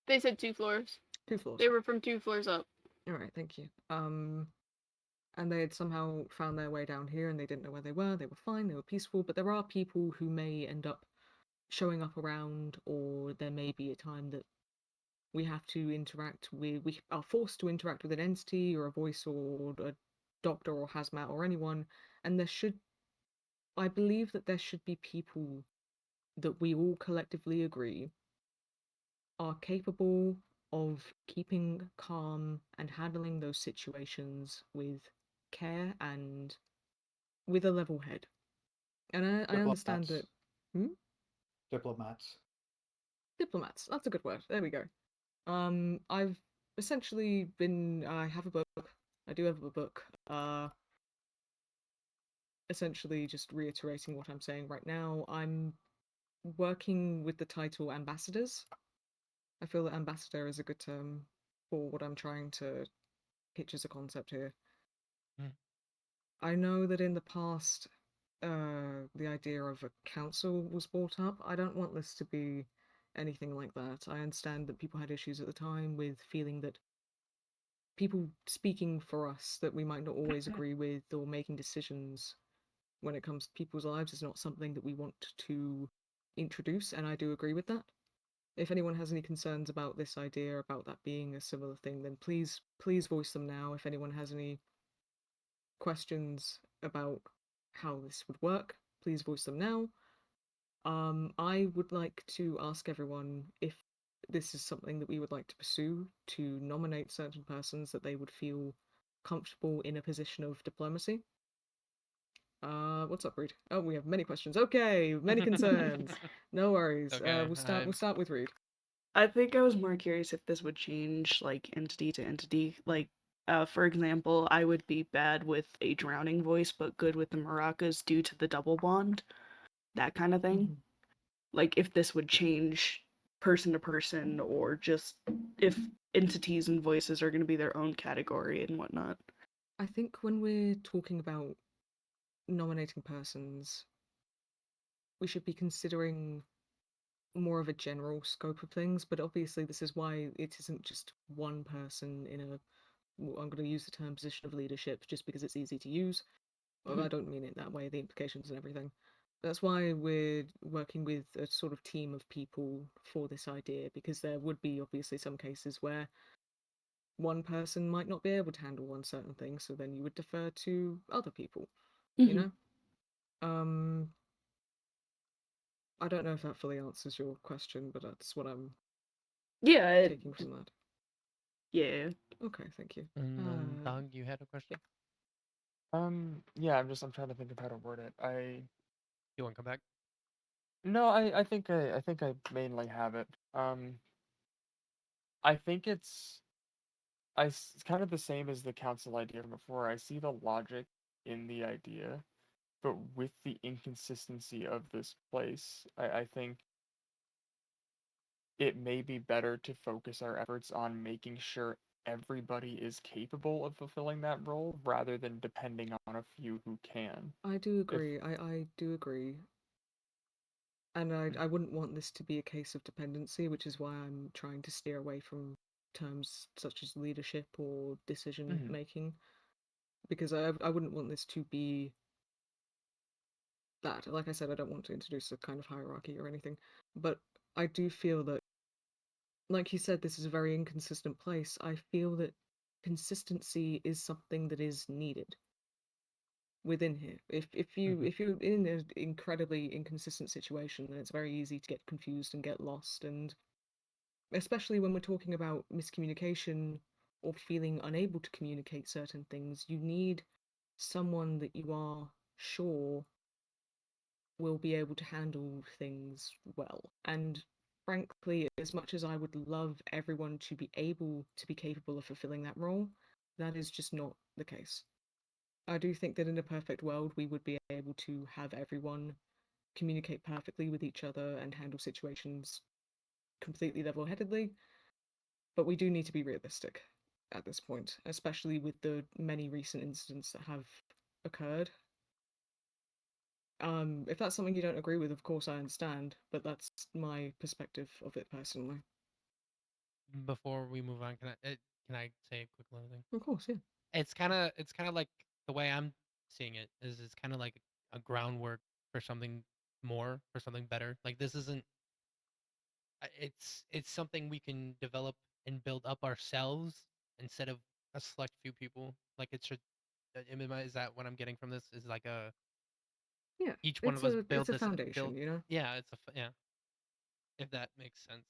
They said 2 floors. 2 floors. They were from 2 floors up. All right, thank you. And they had somehow found their way down here, and they didn't know where they were. They were fine. They were peaceful. But there are people who may end up showing up around, or there may be a time that we have to interact with. We are forced to interact with an entity or a voice or a doctor or hazmat or anyone, and I believe that there should be people that we all collectively agree are capable of keeping calm and handling those situations with care and with a level head. And I understand that. Diplomats. Diplomats. That's a good word. There we go. I've essentially been. I have a book. I do have a book. Essentially, just reiterating what I'm saying right now. I'm working with the title ambassadors. I feel that ambassador is a good term for what I'm trying to pitch as a concept here. I know that in the past, the idea of a council was brought up. I don't want this to be anything like that. I understand that people had issues at the time with feeling that people speaking for us that we might not always agree with or making decisions when it comes to people's lives is not something that we want to introduce, and I do agree with that. If anyone has any concerns about this idea, about that being a similar thing, then please voice them now. If anyone has any questions about how this would work, please voice them now. I would like to ask everyone if this is something that we would like to pursue, to nominate certain persons that they would feel comfortable in a position of diplomacy. What's up, Reed? Oh, we have many questions. Okay, many concerns. No worries. Okay, we'll start with Reed. I think I was more curious if this would change like entity to entity. Like, for example, I would be bad with a drowning voice, but good with the maracas due to the double bond, that kind of thing. Like, if this would change person to person, or just if entities and voices are going to be their own category and whatnot. I think when we're talking about nominating persons, we should be considering more of a general scope of things, but obviously this is why it isn't just one person in a, I'm going to use the term position of leadership just because it's easy to use. Well, I don't mean it that way, the implications and everything. That's why we're working with a sort of team of people for this idea, because there would be obviously some cases where one person might not be able to handle one certain thing, so then you would defer to other people, you know? I don't know if that fully answers your question, but that's what I'm taking from that. Yeah. Okay, thank you. And then, Dog, you had a question? Yeah, I'm trying to think of how to word it. You want to come back? No, I think I mainly have it. I think it's kind of the same as the council idea from before. I see the logic in the idea, but with the inconsistency of this place, I think it may be better to focus our efforts on making sure everybody is capable of fulfilling that role rather than depending on a few who can. I do agree. I do agree. And I wouldn't want this to be a case of dependency, which is why I'm trying to steer away from terms such as leadership or decision making. Because I wouldn't want this to be that. Like I said, I don't want to introduce a kind of hierarchy or anything. But I do feel that, like you said, this is a very inconsistent place. I feel that consistency is something that is needed within here. If you're in an incredibly inconsistent situation, then it's very easy to get confused and get lost, and especially when we're talking about miscommunication or feeling unable to communicate certain things, you need someone that you are sure will be able to handle things well. And frankly, as much as I would love everyone to be able to be capable of fulfilling that role, that is just not the case. I do think that in a perfect world, we would be able to have everyone communicate perfectly with each other and handle situations completely level-headedly, but we do need to be realistic at this point, especially with the many recent incidents that have occurred. If that's something you don't agree with, of course I understand, but that's my perspective of it personally. before we move on, can I say a quick little thing? Of course, yeah. It's kind of like the way I'm seeing it is it's kind of like a groundwork for something more, for something better. Like this isn't. It's something we can develop and build up ourselves instead of a select few people. Like it should. Is that what I'm getting from this? Is like a Yeah, each one of us build it's a this foundation, you know. Yeah, yeah. If that makes sense.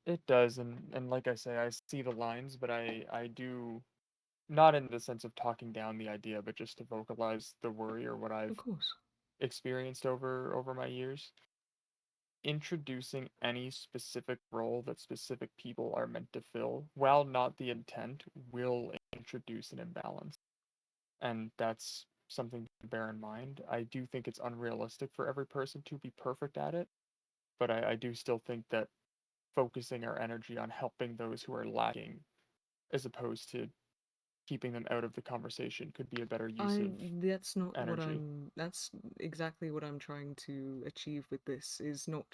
It does, and like I say, I see the lines, but I do not in the sense of talking down the idea, but just to vocalize the worry or what Of I've course. experienced over my years. Introducing any specific role that specific people are meant to fill, while not the intent, will introduce an imbalance. And that's something to bear in mind. I do think it's unrealistic for every person to be perfect at it, but I do still think that focusing our energy on helping those who are lacking as opposed to keeping them out of the conversation could be a better use of that's not what energy. that's exactly what I'm trying to achieve with this, is not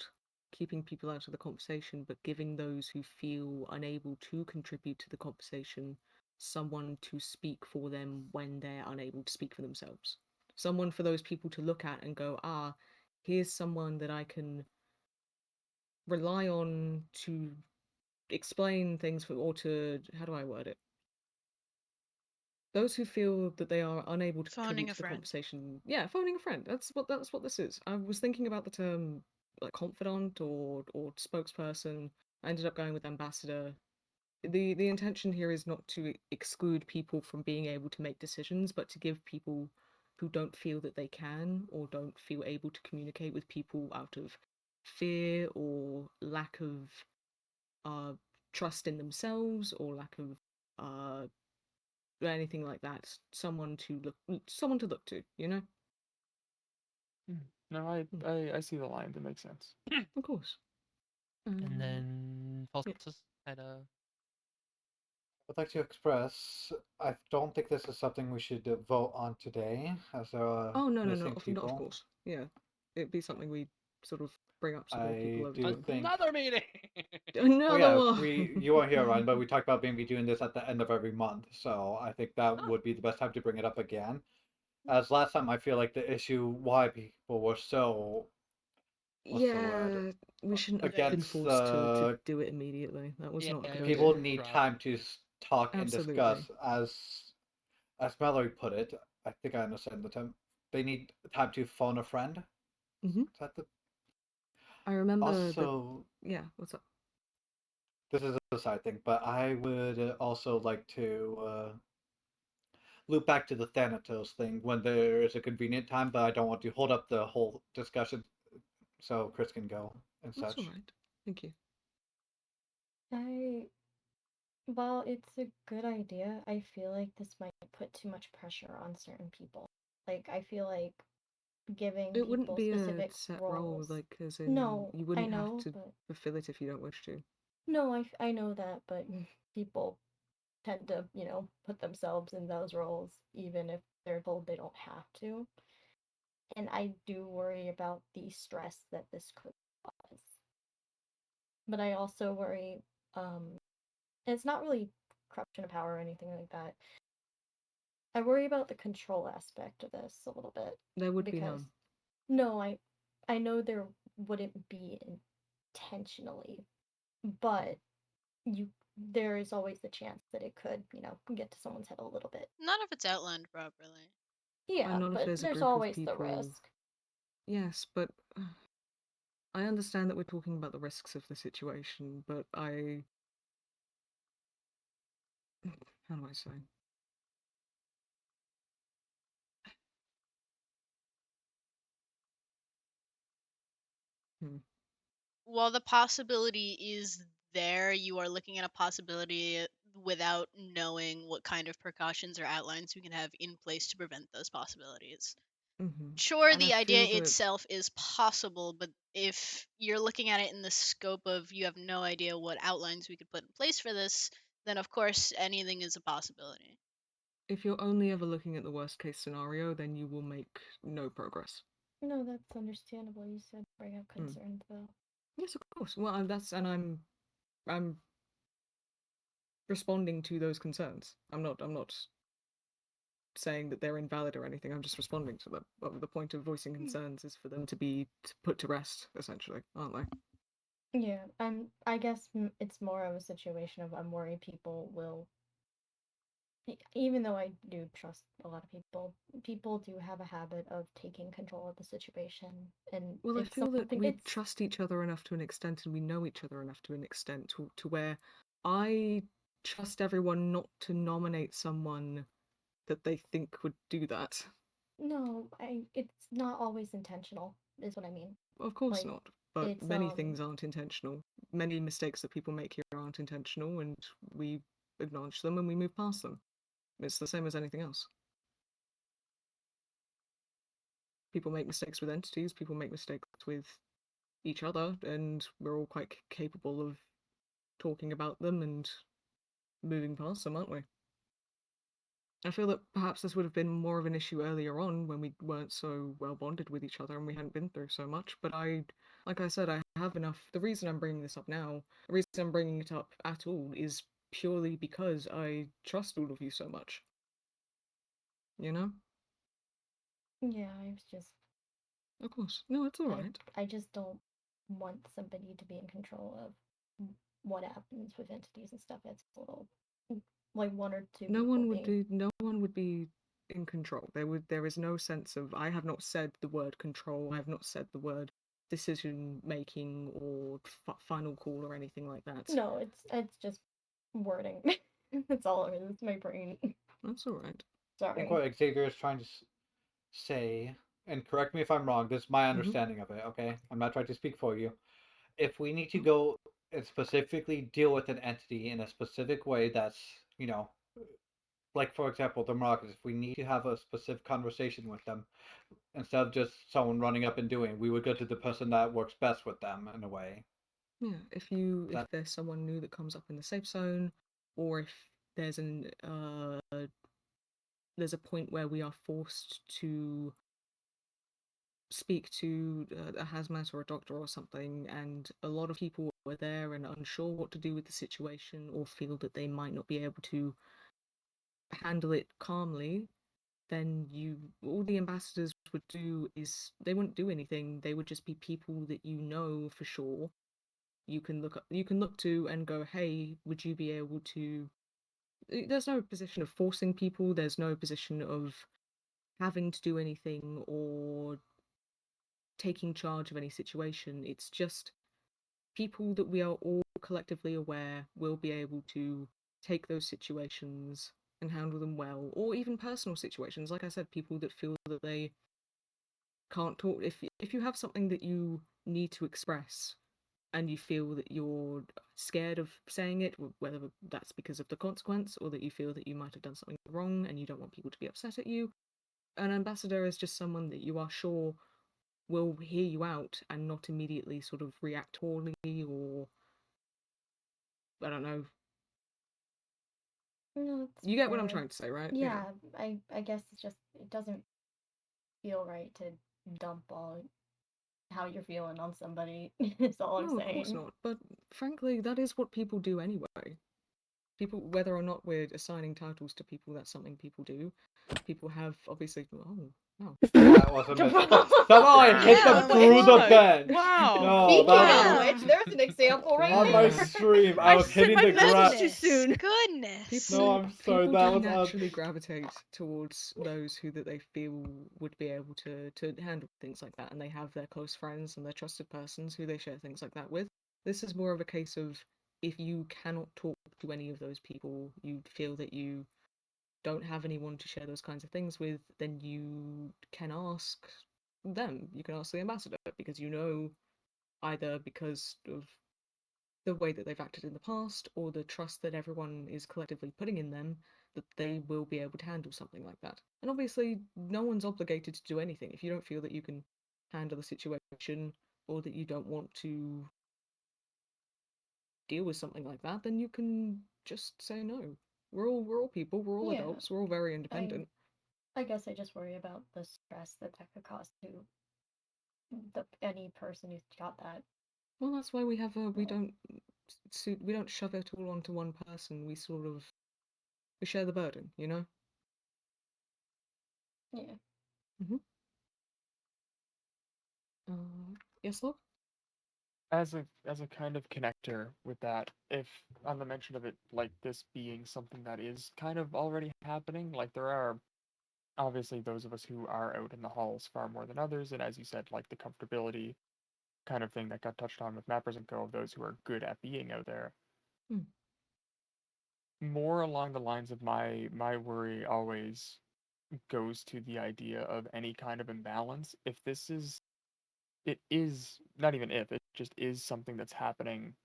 keeping people out of the conversation, but giving those who feel unable to contribute to the conversation someone to speak for them when they're unable to speak for themselves. Someone for those people to look at and go, here's someone that I can rely on to explain things for, or to, how do I word it? Those who feel that they are unable to Phoning contribute a to the friend. conversation. Yeah, phoning a friend. That's what this is. I was thinking about the term like confidant or spokesperson. I ended up going with ambassador. The intention here is not to exclude people from being able to make decisions, but to give people who don't feel that they can or don't feel able to communicate with people out of fear or lack of trust in themselves or lack of anything like that, someone to look to, you know. No, I see the line. That makes sense. Of course. And then Falsus had a. I'd like to express, I don't think this is something we should vote on today, as there are no, missing not people. of course. Yeah, it'd be something we sort of bring up to the people I over do time. think Another meeting. Oh yeah, one. you weren't here, Ryan, but we talked about maybe doing this at the end of every month. So I think that would be the best time to bring it up again. As last time, I feel like the issue why people were so what's the word Yeah, we shouldn't have been against forced to do it immediately. That was not a good people idea. need time to talk and Absolutely. discuss. As Mallory put it, I think I understand the term. They need time to phone a friend. Mm-hmm. Is that the... I remember. Also, yeah. What's up? this is a side thing, but I would also like to loop back to the Thanatos thing when there is a convenient time, but I don't want to hold up the whole discussion so Chris can go and That's such. all right. Thank you. Well, it's a good idea. I feel like this might put too much pressure on certain people. Like, I feel like giving It wouldn't people be a specific set role, roles. like as in No, you I wouldn't have know, to but fulfill it if you don't wish to. no, I know that, but people tend to, put themselves in those roles even if they're told they don't have to. And I do worry about the stress that this could cause. But I also worry, and it's not really corruption of power or anything like that. I worry about the control aspect of this a little bit. There would be because none. no, I know there wouldn't be intentionally, but there is always the chance that it could, get to someone's head a little bit. Not if it's outlined properly. Yeah, Not if but there's a there's group of always the people. risk. Yes, but I understand that we're talking about the risks of the situation, but how do I say? While the possibility is there, you are looking at a possibility without knowing what kind of precautions or outlines we can have in place to prevent those possibilities. Sure, And the I idea feel that itself is possible, but if you're looking at it in the scope of you have no idea what outlines we could put in place for this, then of course anything is a possibility. if you're only ever looking at the worst case scenario, then you will make no progress. No, that's understandable. You said bring up concerns, though. Yes, of course. Well, I'm I'm responding to those concerns. I'm not saying that they're invalid or anything. I'm just responding to them. The point of voicing concerns is for them to be put to rest, essentially, aren't they? Yeah, I guess it's more of a situation of I'm worried people will, even though I do trust a lot of people do have a habit of taking control of the situation. And Well, I if feel that we it's trust each other enough to an extent, and we know each other enough to an extent to where I trust everyone not to nominate someone that they think would do that. no, it's not always intentional, is what I mean. Of course Like, not. But it's many things aren't intentional. Many mistakes that people make here aren't intentional, and we acknowledge them and we move past them. It's the same as anything else. People make mistakes with entities, people make mistakes with each other, and we're all quite capable of talking about them and moving past them, aren't we? I feel that perhaps this would have been more of an issue earlier on when we weren't so well bonded with each other and we hadn't been through so much, but like I said, I have enough. The reason I'm bringing this up now, the reason I'm bringing it up at all is purely because I trust all of you so much. You know? Yeah, I was just. Of course. No, it's alright. I just don't want somebody to be in control of what happens with entities and stuff. It's a little like one or two No people one would being. no one would be in control. There is no sense of, I have not said the word control, I have not said the word decision making or final call or anything like that. No, it's just wording. That's all it is. It's my brain. That's alright. I think Sorry. what Xavier is trying to say, and correct me if I'm wrong, this is my understanding of it, okay? I'm not trying to speak for you. If we need to go and specifically deal with an entity in a specific way that's, you know, like for example, the Marauders, if we need to have a specific conversation with them, instead of just someone running up and doing, we would go to the person that works best with them in a way. Yeah, if there's someone new that comes up in the safe zone, or if there's there's a point where we are forced to speak to a hazmat or a doctor or something, and a lot of people are there and unsure what to do with the situation, or feel that they might not be able to handle it calmly, then all the ambassadors would do is they wouldn't do anything. They would just be people that you know for sure you can look to and go, hey, would you be able to. There's no position of forcing people, there's no position of having to do anything or taking charge of any situation. It's just people that we are all collectively aware will be able to take those situations and handle them well, or even personal situations. Like I said, people that feel that they can't talk. If you have something that you need to express and you feel that you're scared of saying it, whether that's because of the consequence or that you feel that you might have done something wrong and you don't want people to be upset at you, an ambassador is just someone that you are sure will hear you out and not immediately sort of react poorly or, I don't know. No, it's You get what I'm fair. trying to say, right? Yeah, I guess it's just it doesn't feel right to dump all how you're feeling on somebody. Is all I'm No, of saying. course not. But frankly, that is what people do anyway. People, whether or not we're assigning titles to people, that's something people do. People have obviously. Oh, wow. That was a mistake. Someone hit them through the bed. Wow. No, Speaking of which, there's an example right on there. my stream, I was hitting the ground. too soon. Goodness. No, I'm sorry. People That do was naturally gravitate towards those who that they feel would be able to handle things like that, and they have their close friends and their trusted persons who they share things like that with. This is more of a case of if you cannot talk to any of those people, you feel that you don't have anyone to share those kinds of things with, then you can ask them. You can ask the ambassador, because you know, either because of the way that they've acted in the past or the trust that everyone is collectively putting in them, that they will be able to handle something like that. And obviously, no one's obligated to do anything. If you don't feel that you can handle the situation or that you don't want to deal with something like that, then you can just say no. We're all people, we're all adults, we're all very independent. I guess I just worry about the stress that could cause to any person who's got that. Well, that's why we don't we don't shove it all onto one person. We share the burden, you know? Yeah. Mm-hmm. Yes, Lord? As a kind of connector with that, if on the mention of it like this being something that is kind of already happening, like there are obviously those of us who are out in the halls far more than others, and as you said, like the comfortability kind of thing that got touched on with Mappers and Co. of those who are good at being out there. Hmm. More along the lines of my worry always goes to the idea of any kind of imbalance. If it is not even if, it just is something that's happening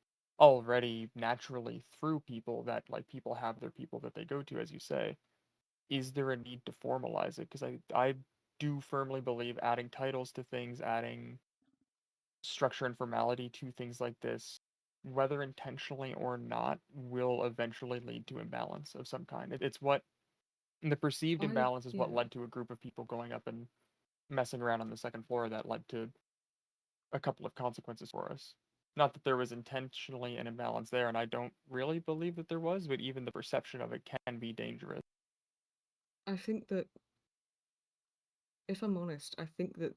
already naturally through people that like people have their people that they go to, as you say. Is there a need to formalize it? Because I do firmly believe adding titles to things, adding structure and formality to things like this, whether intentionally or not, will eventually lead to imbalance of some kind. It's what the perceived imbalance is what Yeah. led to a group of people going up and messing around on the second floor that led to a couple of consequences for us. Not that there was intentionally an imbalance there, and I don't really believe that there was, but even the perception of it can be dangerous. I think that, if I'm honest, I think that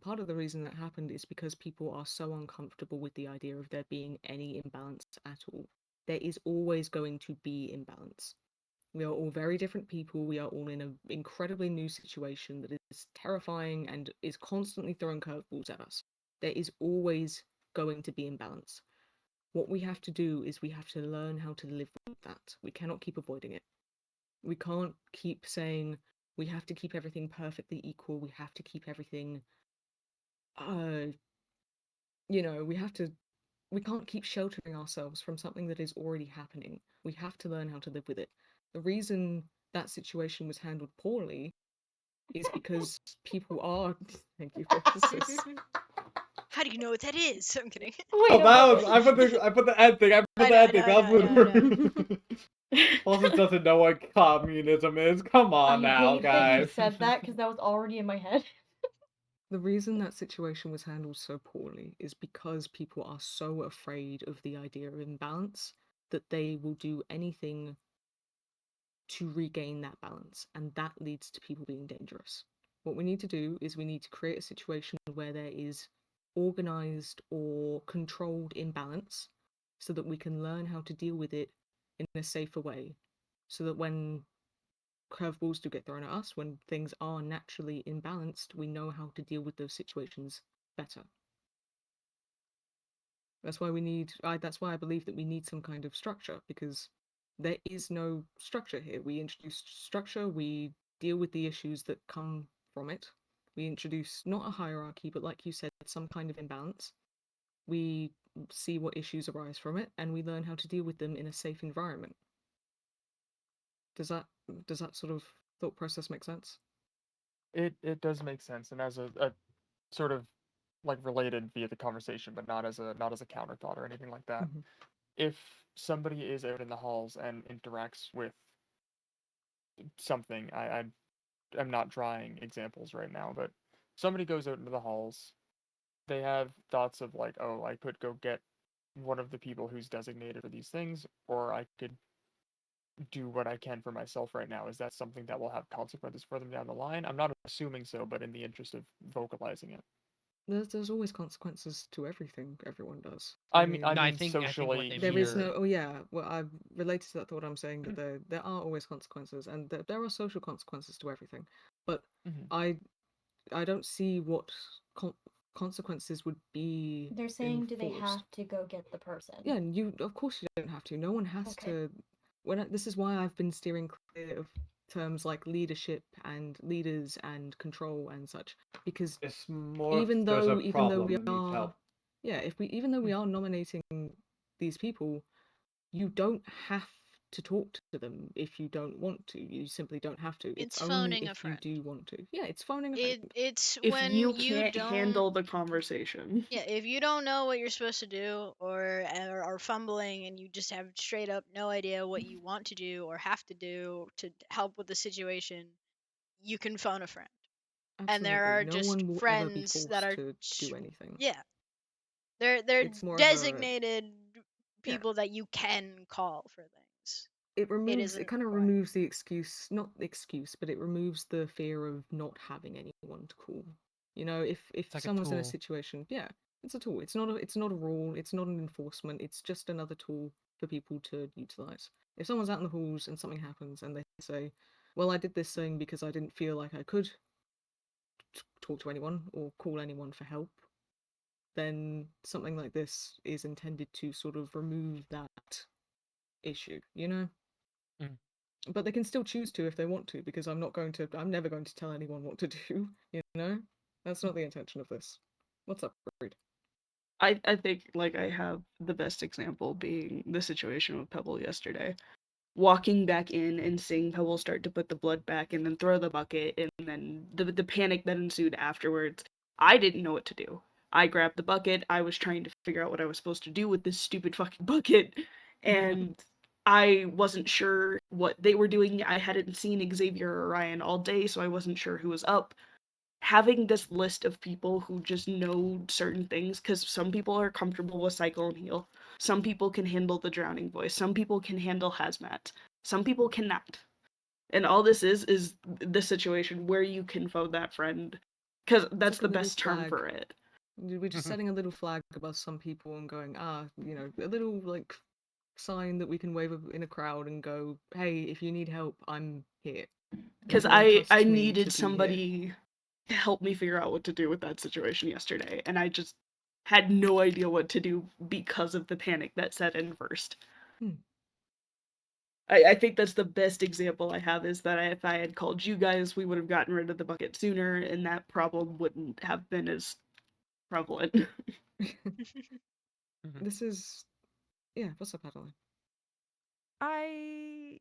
part of the reason that happened is because people are so uncomfortable with the idea of there being any imbalance at all. There is always going to be imbalance. We are all very different people. We are all in an incredibly new situation that is terrifying and is constantly throwing curveballs at us. There is always going to be imbalance. What we have to do is we have to learn how to live with that. We cannot keep avoiding it. We can't keep saying we have to keep everything perfectly equal. We have to keep everything, we can't keep sheltering ourselves from something that is already happening. We have to learn how to live with it. The reason that situation was handled poorly is because people are. Thank you, Francis. How do you know what that is? I'm kidding. Oh, that was I put the end thing. I put the end thing. I That's what. Also doesn't know what communism is. Come on I now, hate that you guys. said that because that was already in my head. The reason that situation was handled so poorly is because people are so afraid of the idea of imbalance that they will do anything to regain that balance, and that leads to people being dangerous. What we need to do is we need to create a situation where there is organized or controlled imbalance so that we can learn how to deal with it in a safer way, so that when curveballs do get thrown at us, when things are naturally imbalanced, we know how to deal with those situations better. That's why that's why I believe that we need some kind of structure, because there is no structure here. We introduce structure, we deal with the issues that come from it. We introduce not a hierarchy, but like you said, some kind of imbalance. We see what issues arise from it, and we learn how to deal with them in a safe environment. Does that sort of thought process make sense? It does make sense, and as a sort of like related via the conversation, but not as a counter thought or anything like that. Mm-hmm. If somebody is out in the halls and interacts with something, I'm not drawing examples right now, but somebody goes out into the halls, they have thoughts of like, oh, I could go get one of the people who's designated for these things, or I could do what I can for myself right now. Is that something that will have consequences for them down the line? I'm not assuming so, but in the interest of vocalizing it. There's always consequences to everything everyone does. I mean No, I socially think what they there mean is is no. Oh yeah, well, I've related to that thought. I'm saying that there are always consequences, and there are social consequences to everything. But Mhm. I don't see what consequences would be. They're saying, do they enforced. have to go get the person? Yeah, and of course you don't have to. No one has Okay. to. This is why I've been steering clear of terms like leadership and leaders and control and such, because It's more even there's a though we problem and needs are, help. yeah, even though we are nominating these people, you don't have to talk to them if you don't want to. You simply don't have to. It's It's only phoning a if you friend. do want to. Yeah, it's phoning a friend. It's If when you you can't don't. handle the conversation. Yeah, if you don't know what you're supposed to do or are fumbling and you just have straight up no idea what you want to do or have to do to help with the situation, you can phone a friend. And there Absolutely. are No just one will ever be friends that forced are to do anything. yeah. They're It's more of a designated yeah. people that you can call for things. It isn't kind of required. removes the excuse, not the excuse, but it removes the fear of not having anyone to call. You know, if It's like a someone's in a tool. situation, yeah, it's a tool. It's not a rule. It's not an enforcement. It's just another tool for people to utilize. If someone's out in the halls and something happens and they say, "Well, I did this thing because I didn't feel like I could talk to anyone or call anyone for help," then something like this is intended to sort of remove that issue, you know? Mm. But they can still choose to if they want to, because I'm never going to tell anyone what to do, you know? That's not the intention of this. What's up, Reed? I think like I have the best example being the situation with Pebble yesterday. Walking back in and seeing Pebble start to put the blood back and then throw the bucket and then the panic that ensued afterwards. I didn't know what to do. I grabbed the bucket. I was trying to figure out what I was supposed to do with this stupid fucking bucket, and I wasn't sure what they were doing. I hadn't seen Xavier or Ryan all day, so I wasn't sure who was up. Having this list of people who just know certain things, because some people are comfortable with cycle and heal, some people can handle the drowning voice, some people can handle hazmat, some people cannot. And all this is the situation where you can phone that friend, because that's like a the little best term flag. for it. We're just setting a little flag above some people and going, you know, a little like sign that we can wave in a crowd and go, hey, if you need help, I'm here. Because Everyone I trusts me to needed be here. somebody to help me figure out what to do with that situation yesterday, and I just had no idea what to do because of the panic that set in first. I think that's the best example I have, is that if I had called you guys, we would have gotten rid of the bucket sooner, and that problem wouldn't have been as prevalent. This is, yeah, what's up, Adeline? I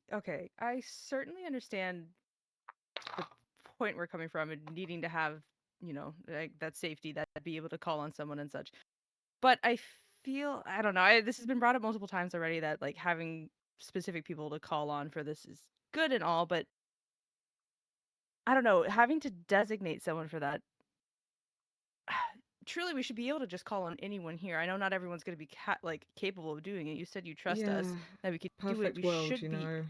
certainly understand the point we're coming from and needing to have, you know, like that safety, that be able to call on someone and such. But I feel, I don't know, this has been brought up multiple times already, that like having specific people to call on for this is good and all, but I don't know, having to designate someone for that, truly we should be able to just call on anyone here. I know not everyone's going to be like capable of doing it. You said you trust us, Yeah, that we could do it. perfect We world, should you be know.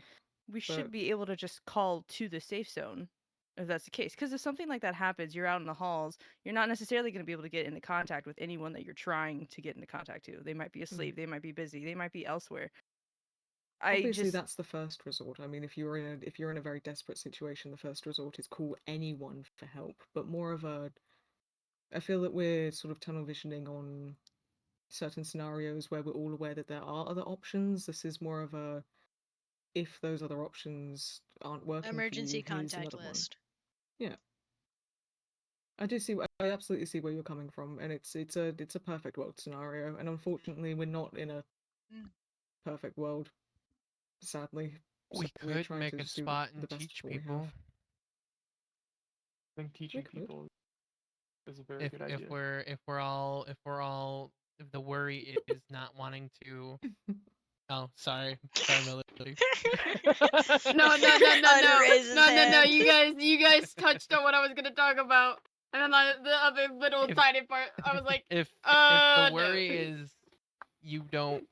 we should be able to just call to the safe zone if that's the case. Because if something like that happens, you're out in the halls, you're not necessarily going to be able to get into contact with anyone that you're trying to get into contact to. They might be asleep, they might be busy, they might be elsewhere. Obviously, that's the first resort. I mean, if you're in a very desperate situation, the first resort is call anyone for help. But more of a, I feel that we're sort of tunnel visioning on certain scenarios where we're all aware that there are other options. This is more of a, if those other options aren't working Emergency for you, here's contact another list. one. Yeah. I absolutely see where you're coming from, and it's a perfect world scenario, and unfortunately we're not in a perfect world, sadly. So We we're could trying to make a just do spot the and best teach of what we people. have. I think teaching people is a very good idea. If the worry is not wanting to. Oh, sorry, Millie. No. You guys touched on what I was gonna talk about, and then the other little tiny part, I was like, if the no. worry is you don't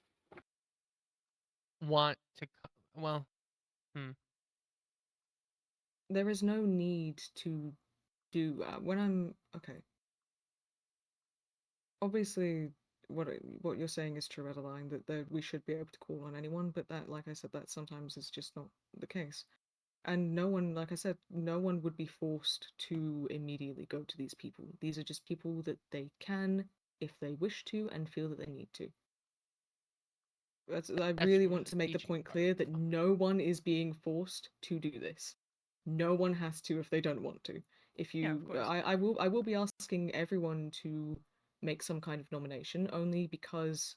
want to, well, There is no need to do when I'm okay. Obviously, what you're saying is true, Adeline, that we should be able to call on anyone, but that, like I said, that sometimes is just not the case. And no one, like I said, no one would be forced to immediately go to these people. These are just people that they can, if they wish to, and feel that they need to. I really want to make the point clear that no one is being forced to do this. No one has to if they don't want to. If you, I will be asking everyone to make some kind of nomination, only because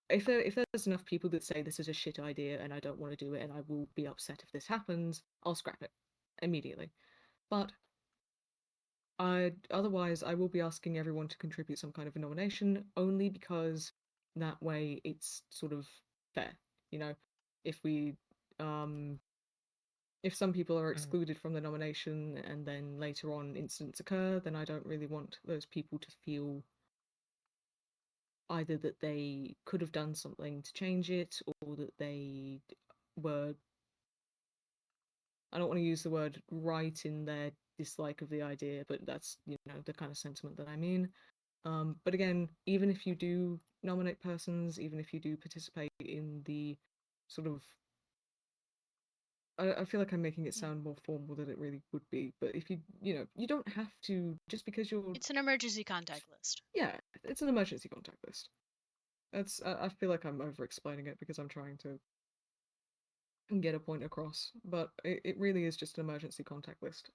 if there's enough people that say this is a shit idea and I don't want to do it and I will be upset if this happens, I'll scrap it immediately. But otherwise I will be asking everyone to contribute some kind of a nomination, only because that way it's sort of fair, you know. If we if some people are excluded from the nomination and then later on incidents occur, then I don't really want those people to feel either that they could have done something to change it, or that they were, I don't want to use the word right in their dislike of the idea, but that's, the kind of sentiment that I mean. But again, even if you do nominate persons, even if you do participate in the sort of, I feel like I'm making it sound more formal than it really would be, but if you don't have to, just because you're... It's an emergency contact list. Yeah, it's an emergency contact list. I feel like I'm over-explaining it because I'm trying to get a point across, but it really is just an emergency contact list.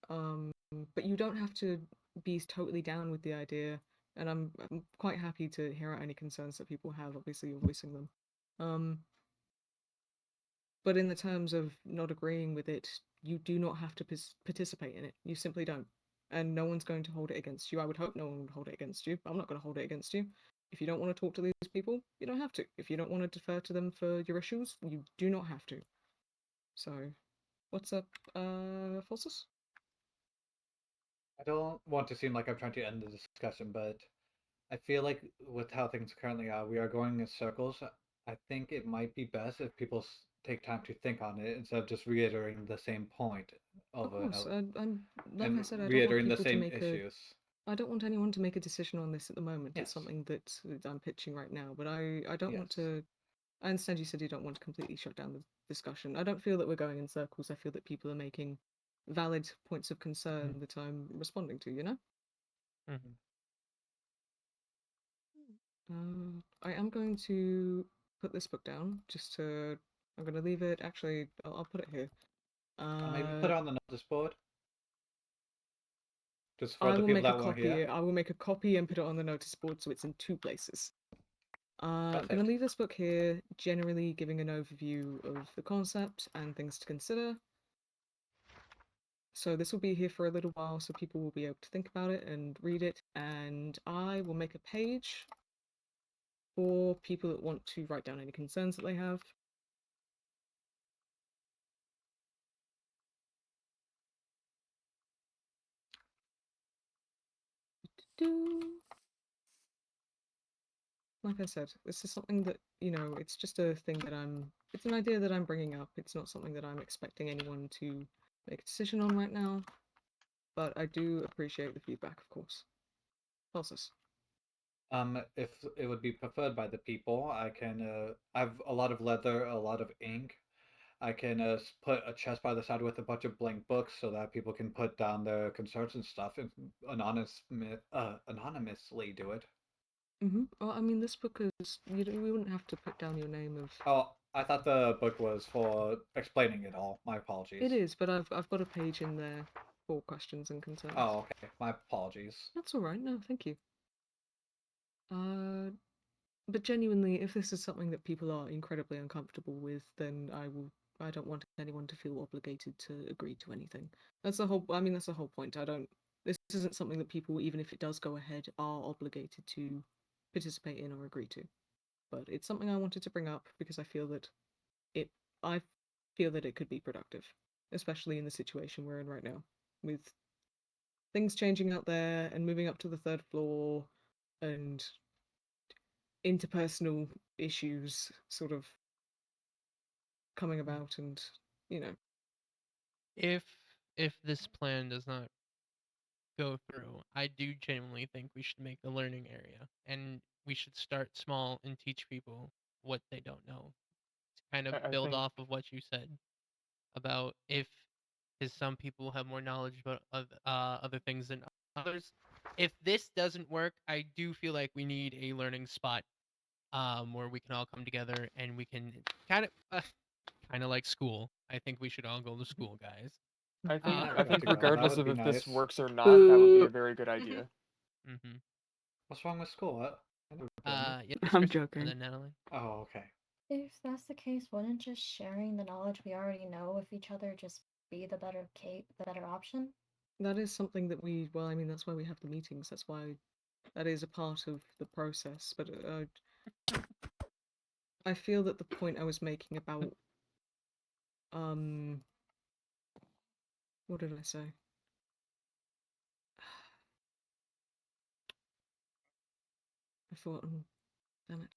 But you don't have to be totally down with the idea, and I'm quite happy to hear out any concerns that people have. Obviously, you're voicing them. But in the terms of not agreeing with it, you do not have to participate in it. You simply don't. And no one's going to hold it against you. I would hope no one would hold it against you. I'm not going to hold it against you. If you don't want to talk to these people, you don't have to. If you don't want to defer to them for your issues, you do not have to. So, what's up, Falsus? I don't want to seem like I'm trying to end the discussion, but I feel like with how things currently are, we are going in circles. I think it might be best if people take time to think on it instead of just reiterating the same point Of over and course, over. like I said, I don't want reiterating the people to same make issues. I don't want anyone to make a decision on this at the moment. Yes. It's something that I'm pitching right now, but I don't want Yes. to. I understand you said you don't want to completely shut down the discussion. I don't feel that we're going in circles. I feel that people are making valid points of concern that I'm responding to, you know? I am going to put this book down, I'm going to leave it, actually, I'll put it here. Maybe put it on the notice board. Just for I the will people make a that weren't copy. here. I will make a copy and put it on the notice board so it's in 2 places. I'm going to Perfect. leave this book here, generally giving an overview of the concept and things to consider. So this will be here for a little while, so people will be able to think about it and read it, and I will make a page for people that want to write down any concerns that they have. Like I said, this is something that, it's just a thing that it's an idea that I'm bringing up. It's not something that I'm expecting anyone to make a decision on right now, but I do appreciate the feedback, of course. Falsus. If it would be preferred by the people, I can, I have a lot of leather, a lot of ink. I can put a chest by the side with a bunch of blank books so that people can put down their concerns and stuff and anonymously do it. Well, I mean, this book is, we wouldn't have to put down your name of... Oh, I thought the book was for explaining it all. My apologies. It is, but I've got a page in there for questions and concerns. Oh, okay. My apologies. That's all right. No, thank you. But genuinely, if this is something that people are incredibly uncomfortable with, then I don't want anyone to feel obligated to agree to anything. That's the whole, that's the whole point. This isn't something that people, even if it does go ahead, are obligated to participate in or agree to. But it's something I wanted to bring up because I feel that it could be productive, especially in the situation we're in right now, with things changing out there and moving up to the 3rd floor and interpersonal issues sort of coming about, and If this plan does not go through, I do genuinely think we should make the learning area, and we should start small and teach people what they don't know. To kind of I build think off of what you said about because some people have more knowledge about other things than others. If this doesn't work, I do feel like we need a learning spot where we can all come together and we can kind of like school. I think we should all go to school, guys. I think Yeah, I we have think to go. That regardless would of be if this nice. works or not, that would be a very good idea. Mm-hmm. What's wrong with school? I never been there. Yes, I'm Christian, joking. and then Natalie. Oh, okay. If that's the case, wouldn't just sharing the knowledge we already know with each other just be the better option? That is something that that's why we have the meetings. That's why that is a part of the process. But I feel that the point I was making about what did I say? I forgotten. Damn it.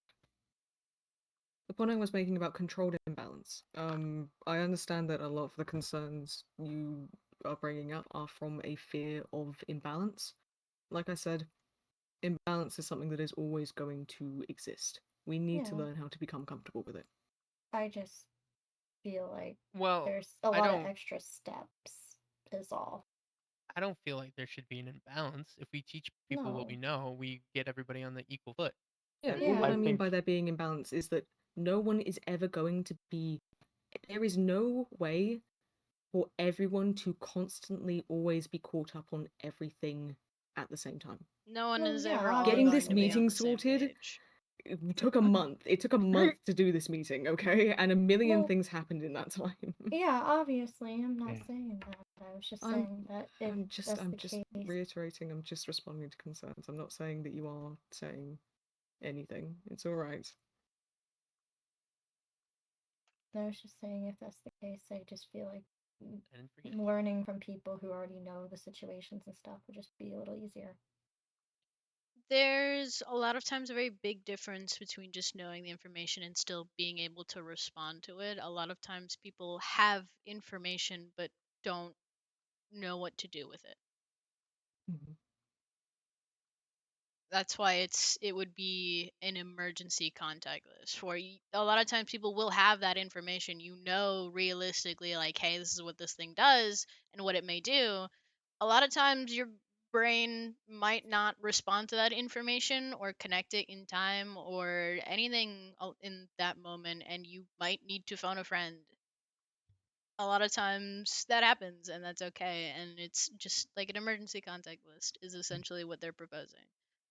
The point I was making about controlled imbalance. I understand that a lot of the concerns you are bringing up are from a fear of imbalance. Like I said, imbalance is something that is always going to exist. We need to Yeah. learn how to become comfortable with it. I just feel like Well, there's a lot of extra steps, is all. I don't feel like there should be an imbalance. If we teach people what we No. know, we get everybody on the equal foot. Yeah, That's well, what Yeah. I mean by there being imbalance is that no one is ever going to be. There is no way for everyone to constantly always be caught up on everything at the same time. No one Well, is yeah, ever all Getting going this to be on meeting the same sorted page. it took a month. It took a month to do this meeting, okay? And a million Well, things happened in that time. Yeah, obviously, I'm not Yeah. saying that. I was just I'm- saying that if I'm just that's the case, reiterating, I'm just responding to concerns. I'm not saying that you are saying anything. It's alright. I was just saying if that's the case, I just feel like I didn't forget. learning from people who already know the situations and stuff would just be a little easier. There's a lot of times a very big difference between just knowing the information and still being able to respond to it. A lot of times people have information but don't know what to do with it. Mhm. That's why it would be an emergency contact list. For a lot of times people will have that information. You know realistically like, hey, this is what this thing does and what it may do. A lot of times your brain might not respond to that information or connect it in time or anything in that moment, and you might need to phone a friend. A lot of times that happens, and that's okay, and it's just like an emergency contact list is essentially what they're proposing.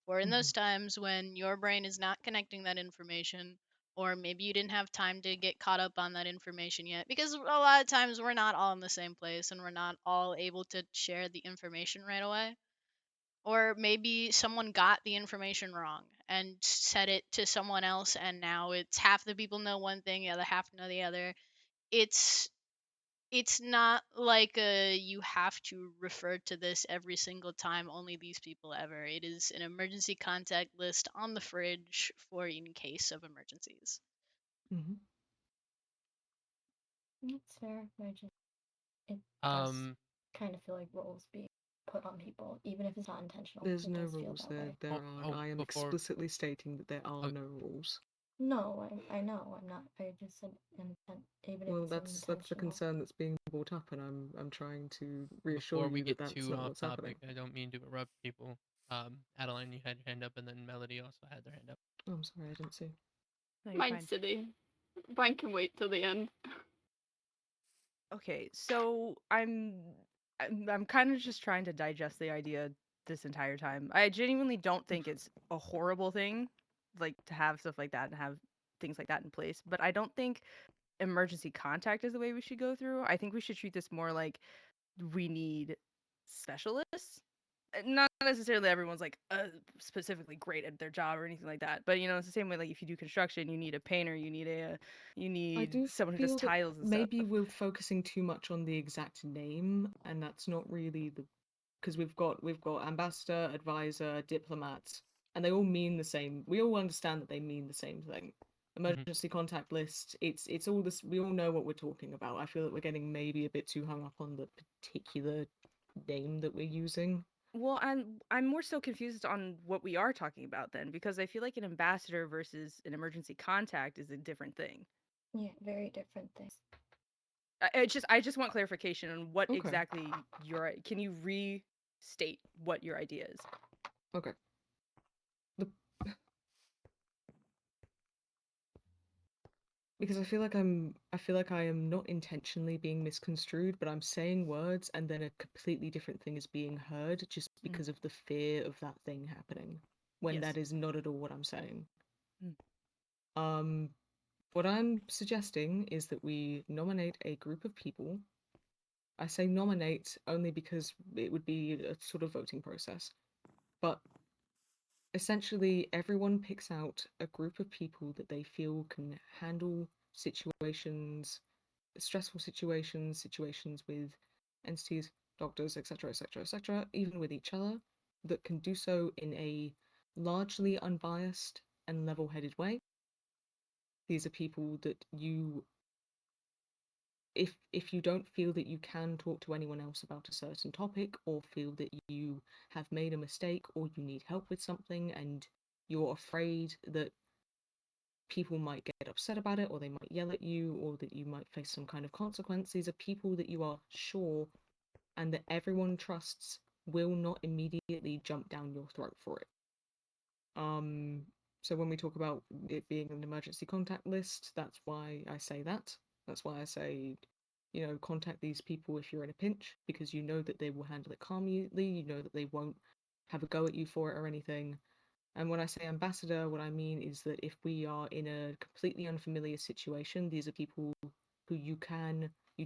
Or in those times when your brain is not connecting that information, or maybe you didn't have time to get caught up on that information yet, because a lot of times we're not all in the same place and we're not all able to share the information right away. Or maybe someone got the information wrong and said it to someone else, and now it's half the people know one thing, the other half know the other. It's not like you have to refer to this every single time, only these people ever. It is an emergency contact list on the fridge for in case of emergencies. Mm-hmm. That's fair. It does Um, kind of feel like roles being put on people, even if it's not intentional. There's It no does feel rules that there. way. There are. I am before- explicitly stating that there are no rules. No, I know. I'm not. I just said intent. Even Well, if it's that's the concern that's being brought up, and I'm trying to reassure before we you get that that's too not off what's topic, happening. I don't mean to interrupt people. Adeline, you had your hand up, and then Melody also had their hand up. Oh, I'm sorry, I didn't see. No, you're Mine's fine. silly. Mine can wait till the end. Okay, so I'm kind of just trying to digest the idea this entire time. I genuinely don't think it's a horrible thing, like to have stuff like that and have things like that in place. But I don't think emergency contact is the way we should go through. I think we should treat this more like we need specialists. Not necessarily everyone's like specifically great at their job or anything like that, but you know, it's the same way like if you do construction, you need a painter, you need someone who does feel that tiles and maybe stuff. we're focusing too much on the exact name, and that's not really the because we've got ambassador, advisor, diplomat, and they all mean the same. We all understand that they mean the same thing. Emergency contact list. It's all this. We all know what we're talking about. I feel that we're getting maybe a bit too hung up on the particular name that we're using. Well, I'm more so confused on what we are talking about then, because I feel like an ambassador versus an emergency contact is a different thing. Yeah, very different things. I just want clarification on what Okay. exactly can you restate what your idea is? Okay. Because I feel like I am not intentionally being misconstrued, but I'm saying words and then a completely different thing is being heard just because of the fear of that thing happening, when Yes. that is not at all what I'm saying. Mm. What I'm suggesting is that we nominate a group of people. I say nominate only because it would be a sort of voting process. But essentially, everyone picks out a group of people that they feel can handle situations, stressful situations with entities, doctors, etc., etc., etc., even with each other, that can do so in a largely unbiased and level-headed way. These are people that you, if you don't feel that you can talk to anyone else about a certain topic, or feel that you have made a mistake, or you need help with something and you're afraid that people might get upset about it, or they might yell at you, or that you might face some kind of consequence, these are people that you are sure and that everyone trusts will not immediately jump down your throat for it. So when we talk about it being an emergency contact list, that's why I say that. That's why I say, you know, contact these people if you're in a pinch, because you know that they will handle it calmly, you know that they won't have a go at you for it or anything. And when I say ambassador, what I mean is that if we are in a completely unfamiliar situation, these are people who you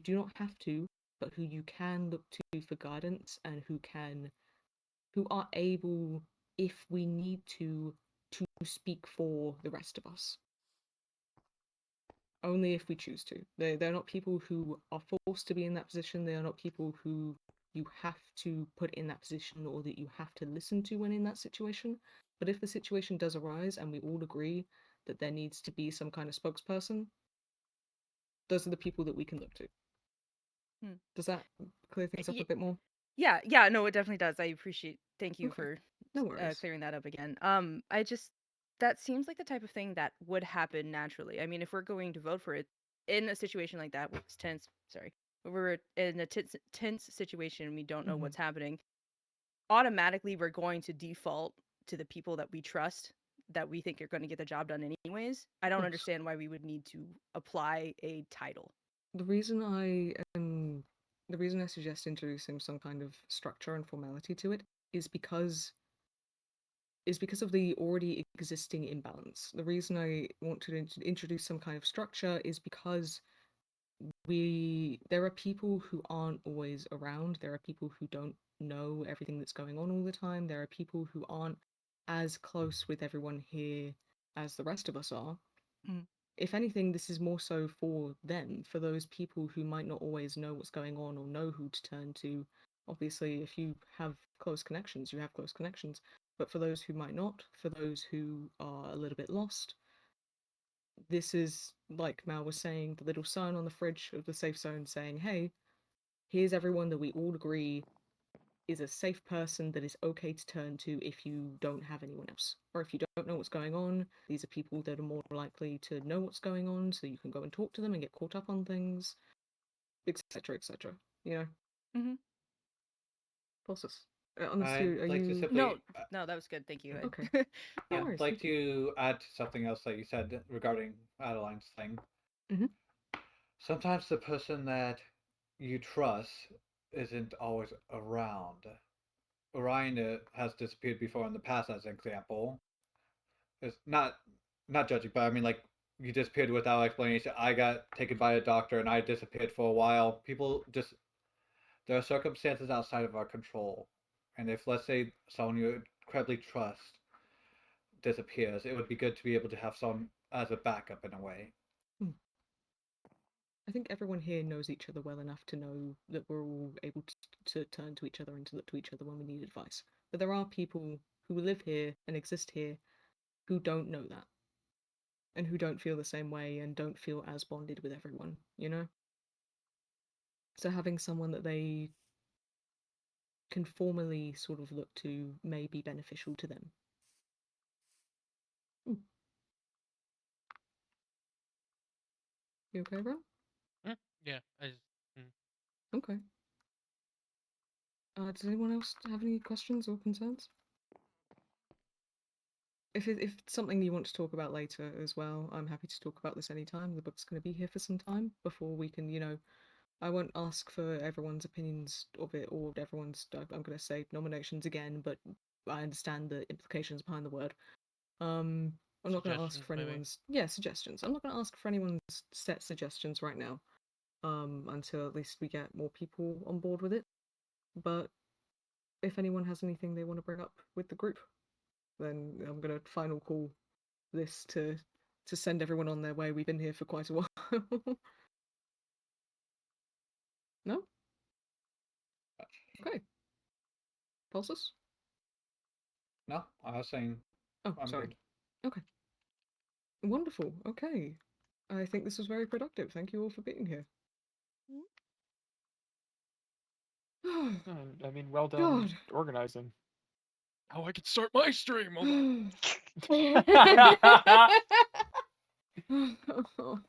do not have to, but who you can look to for guidance, and who are able, if we need to speak for the rest of us. Only if we choose to. They're not people who are forced to be in that position. They are not people who you have to put in that position, or that you have to listen to when in that situation. But if the situation does arise and we all agree that there needs to be some kind of spokesperson, those are the people that we can look to. Does that clear things up a bit more? Yeah, no, it definitely does. Thank you for No worries. clearing that up again. That seems like the type of thing that would happen naturally. I mean, if we're going to vote for it in a situation like that, where it's tense, we're in a tense situation and we don't know what's happening, automatically we're going to default to the people that we trust, that we think are going to get the job done anyways. I don't understand why we would need to apply a title. The reason I suggest introducing some kind of structure and formality to it is because of the already existing imbalance. The reason I want to introduce some kind of structure is because there are people who aren't always around. There are people who don't know everything that's going on all the time. There are people who aren't as close with everyone here as the rest of us are. If anything, this is more so for them, for those people who might not always know what's going on or know who to turn to. Obviously, if you have close connections, you have close connections. But for those who might not, for those who are a little bit lost, this is, like Mal was saying, the little sign on the fridge of the safe zone saying, hey, here's everyone that we all agree is a safe person that is okay to turn to if you don't have anyone else. Or if you don't know what's going on, these are people that are more likely to know what's going on, so you can go and talk to them and get caught up on things, etc., etc. You know? Pulsus. No, that was good. Thank you. Okay. I'd like to add to something else that you said regarding Adeline's thing. Sometimes the person that you trust isn't always around. Orion has disappeared before in the past, as an example. It's not judging, but I mean, like, you disappeared without explanation. I got taken by a doctor and I disappeared for a while. People just, there are circumstances outside of our control. And if, let's say, someone you incredibly trust disappears, it would be good to be able to have someone as a backup in a way. I think everyone here knows each other well enough to know that we're all able to turn to each other and to look to each other when we need advice. But there are people who live here and exist here who don't know that, and who don't feel the same way and don't feel as bonded with everyone, you know? So having someone that they can formally sort of look to may be beneficial to them. You okay, bro? Yeah, Okay. Does anyone else have any questions or concerns? If it's something you want to talk about later as well, I'm happy to talk about this anytime. The book's going to be here for some time before we can, you know, I won't ask for everyone's opinions of it or everyone's, I'm going to say nominations again, but I understand the implications behind the word. I'm not going to ask for anyone's, suggestions. I'm not going to ask for anyone's set suggestions right now, until at least we get more people on board with it. But if anyone has anything they want to bring up with the group, then I'm going to final call this to send everyone on their way. We've been here for quite a while. No? Okay. Pulsus? No, I was saying Oh, I'm sorry. good. Okay. Wonderful. Okay. I think this was very productive. Thank you all for being here. I mean, well done God. organizing. Now I can start my stream. Oh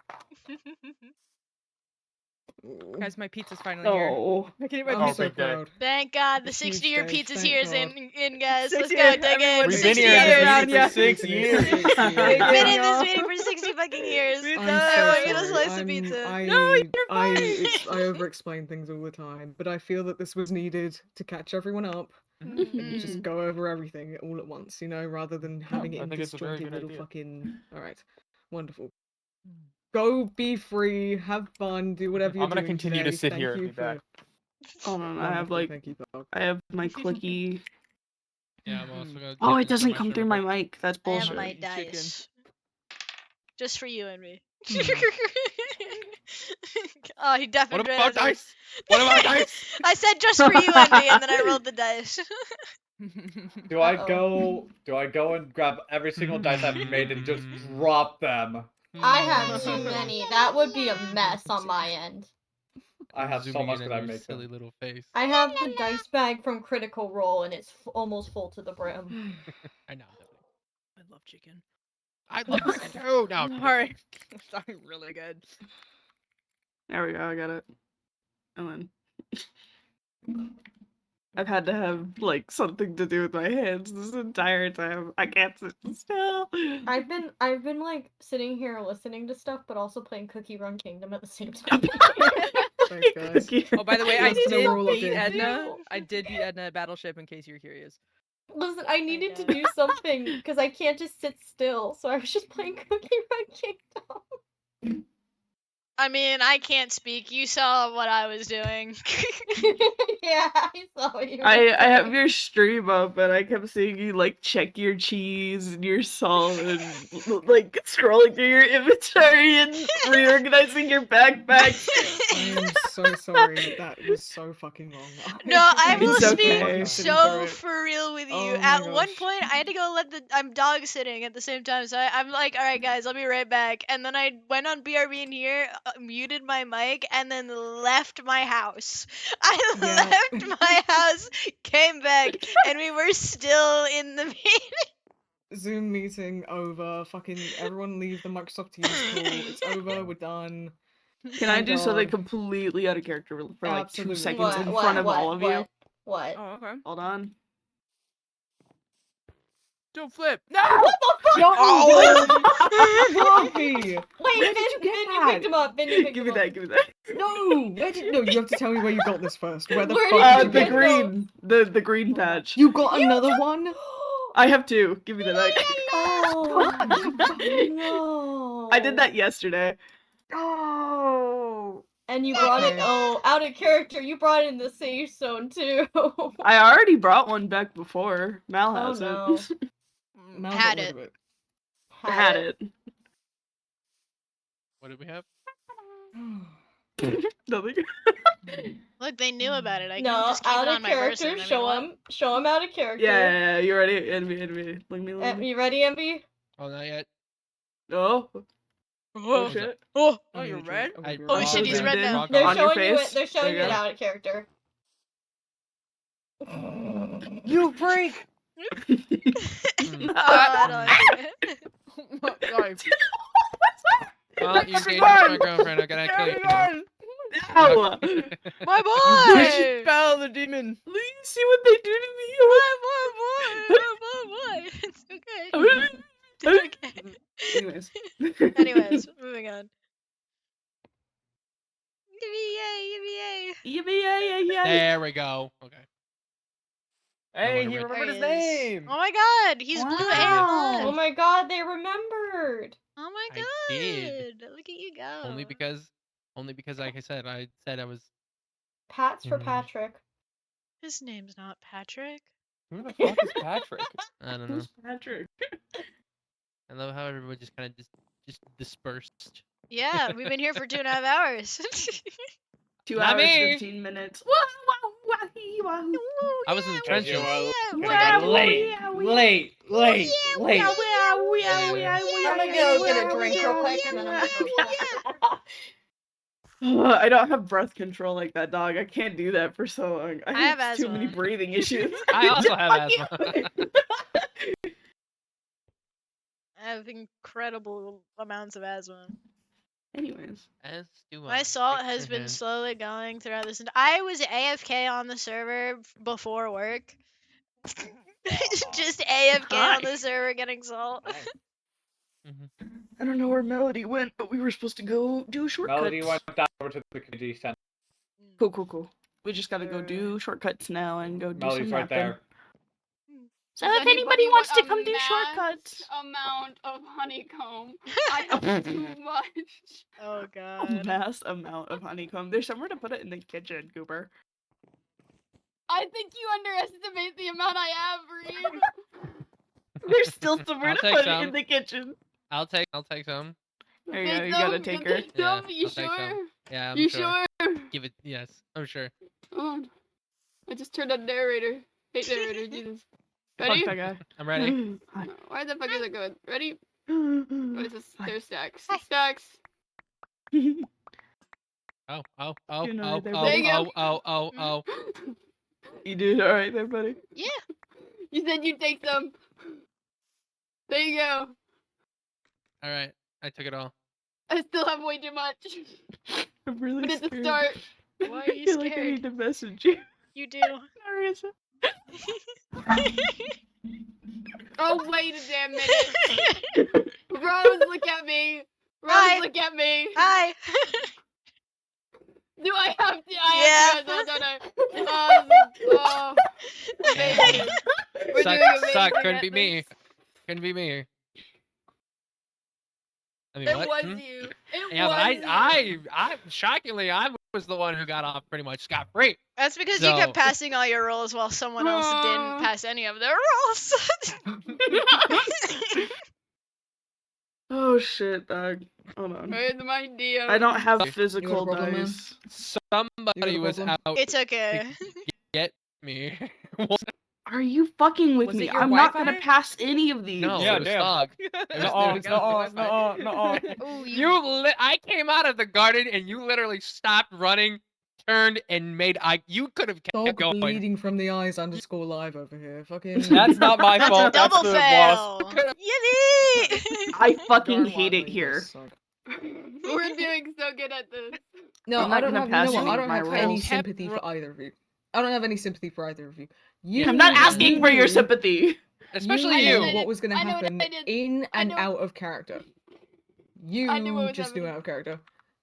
Guys, my pizza's finally Oh, here. I can eat my I'm pizza. so proud. Thank God, A the huge 60-year day, pizza's thank here is God. in, guys. Let's 60 go, years, dig in. everyone, We've 60 been here in this years. meeting for 6 years. Been in this meeting for 60 fucking years. Pizza! I'm so Everyone get a sorry. slice of pizza. I over-explain things all the time, but I feel that this was needed to catch everyone up and just go over everything all at once, you know, rather than having it I in think it's a very disjointed good little idea. fucking. All right, wonderful. Go be free, have fun, do whatever you're I'm gonna doing continue today. to sit Thank here and you be for. back. hold on. I have Wonderful, thank you, dog. I have my clicky. Yeah, I'm also gonna. Oh, dip it into doesn't my come stream through real my quick. mic. That's I have bullshit. my Chicken. dice. Just for you and me. Hmm. Oh, he definitely What about dice? What about dice? I said just for you and me, and then I rolled the dice. Do I Uh-oh. go and grab every single dice I've made and just drop them? I have too many. That would be a mess on my end. I have so Zooming much in that on I your make silly them. little face. I have the dice bag from Critical Role, and it's almost full to the brim. I know. Definitely. I love chicken. I love chicken too. No. Sorry. Sorry, really good. There we go. I got it. And then I've had to have like something to do with my hands this entire time. I can't sit still. I've been like sitting here listening to stuff, but also playing Cookie Run Kingdom at the same time. Thanks, guys. Oh, by the way, I That's the did rule beat update. Edna. I did beat Edna at Battleship, in case you're curious. Listen, I needed to do something because I can't just sit still, so I was just playing Cookie Run Kingdom. I mean, I can't speak. You saw what I was doing. Yeah, I saw what you were I have doing. your stream up and I kept seeing you like check your cheese and your salt and like scrolling through your inventory and reorganizing your backpack. I am so sorry. That was so fucking wrong. No, I will It's speak okay. so for real with you. Oh my At one gosh. point, I had to go I'm dog sitting at the same time, so I'm like, all right, guys, I'll be right back. And then I went on BRB in here, muted my mic, and then left my house. I left my house, came back, and we were still in the meeting. Zoom meeting over. Fucking everyone leave the Microsoft Teams call. It's over. We're done. Can I Thank do something God. completely out of character for like 2 Absolutely. seconds in front of all of you? What? Oh, okay. Hold on. Don't flip. No! What the fuck? Oh! Robbie! Wait, Where did you get Vin, you that? picked him up. Vin, you picked Give him me up. that, give me that. No! No, you have to tell me where you got this first. Where the Where fuck did did you The get this? green. The green patch. You got another one? I have 2. Give me the back. Oh, no. I did that yesterday. Oh! And you brought it, out of character, you brought it in the safe zone too. I already brought one back before. Mal Oh has no. it. Mal Had got rid it. of it. Had it. What did we have? Nothing. Look, they knew about it. I No, couldn't just keep out it of on my character. person. I mean, Show what? him. Show him out of character. Yeah, you ready? Envy. Look at me, look at me. You ready, MB? Oh, not yet. Oh. Oh shit. Oh. Oh, you're red? Holy shit, he's red now. They're On your showing you it. face. They're showing There you you it go. out of character. You freak! Oh, I don't like it. Sorry. Well, you engaged my girlfriend. I gotta kill you now. Ow! My You boy! spell the demon. You see what they do to me? My boy! It's okay. It's okay. Anyways, moving on. Yeah. There we go. Okay. Hey, No he wonder remembered his There he is. name. Oh my god, he's blue and Oh blonde. my god, they remembered. Oh my I god. did. Look at you go. Only because, like I said I was. Pat's for Patrick. His name's not Patrick. Who the fuck is Patrick? I don't know. Who's Patrick? I love how everybody just kind of just dispersed. Yeah, we've been here for 2.5 hours. 2 Not hours, me. 15 minutes. Wow. wahoo. I was in the Because you trenches. were late. I'm gonna go get a drink real quick and then I'm gonna go. I don't have breath control like that, dog. I can't do that for so long. I have have too many asthma. breathing issues. I also have asthma. I have incredible amounts of asthma. Anyways. As do My I. salt Take has your been hand. slowly going throughout this. I was AFK on the server before work. Just AFK Hi. on the server getting salt. I don't know where Melody went, but we were supposed to go do shortcuts. Melody went down over to the community center. Cool. We just gotta go do shortcuts now and go do Melody's some right napping. there. So Does if anybody wants to want a come do mass shortcuts, amount of honeycomb. I have too much. Oh a god. mass amount of honeycomb. There's somewhere to put it in the kitchen, Goober. I think you underestimate the amount I have, Reed. There's still somewhere I'll to take put it some. in the kitchen. I'll take some. There you go. You gotta take her. Yeah, You I'll take sure? some. Yeah, I'm You sure. sure? Give it. Yes, I'm sure. Oh, I just turned on narrator. Hate narrator, Jesus. Fuck Ready? that guy. I'm ready. Why the fuck is it good? Ready? What is this? Hi. There's stacks. Stacks. Oh. You know, there, There you go. Oh. You did alright there, buddy. Yeah. You said you'd take some. There you go. All right, I took it all. I still have way too much. I'm really But it's a scared. start. Why are I you feel like I scared? need to message you. You do. Marissa. Oh, wait a damn minute. Rose, look at me. Rose, Hi. look at me. Hi. Do I have to? Yeah. Oh, amazing. We're doing amazing. Suck. Couldn't at be this. me. Couldn't be me. I mean, It what? was you. It Yeah, was but you. I shockingly, I was the one who got off pretty much scot free. That's because So- you kept passing all your rolls while someone else didn't pass any of their rolls. Oh shit, dog. Hold on. Where's my deal? I don't have You got a physical problem, man? dice. Somebody was problem? out It's okay. to get me. Are you fucking with Was me? it your I'm not gonna Wi-Fi? pass any of these. No, Yeah, it was damn. Stog. No. Ooh, I came out of the garden and you literally stopped running, turned, and made you could have kept Dog going. bleeding from the eyes underscore live over here. Fucking. That's not my That's a fault. That's double the fail. wasp. Yippee! I fucking Darn hate it Wi-Fi here. does suck. We're doing so good at this. No, I'm not I don't gonna have. pass You know what? I any don't of my have any rolls. sympathy for either of you. I don't have any sympathy for either of you. You I'm not knew- asking for your knew- sympathy. Especially you. you. Knew what was going to I know what happen I did. in I and know- out of character. You I knew what was just knew happening. out of character,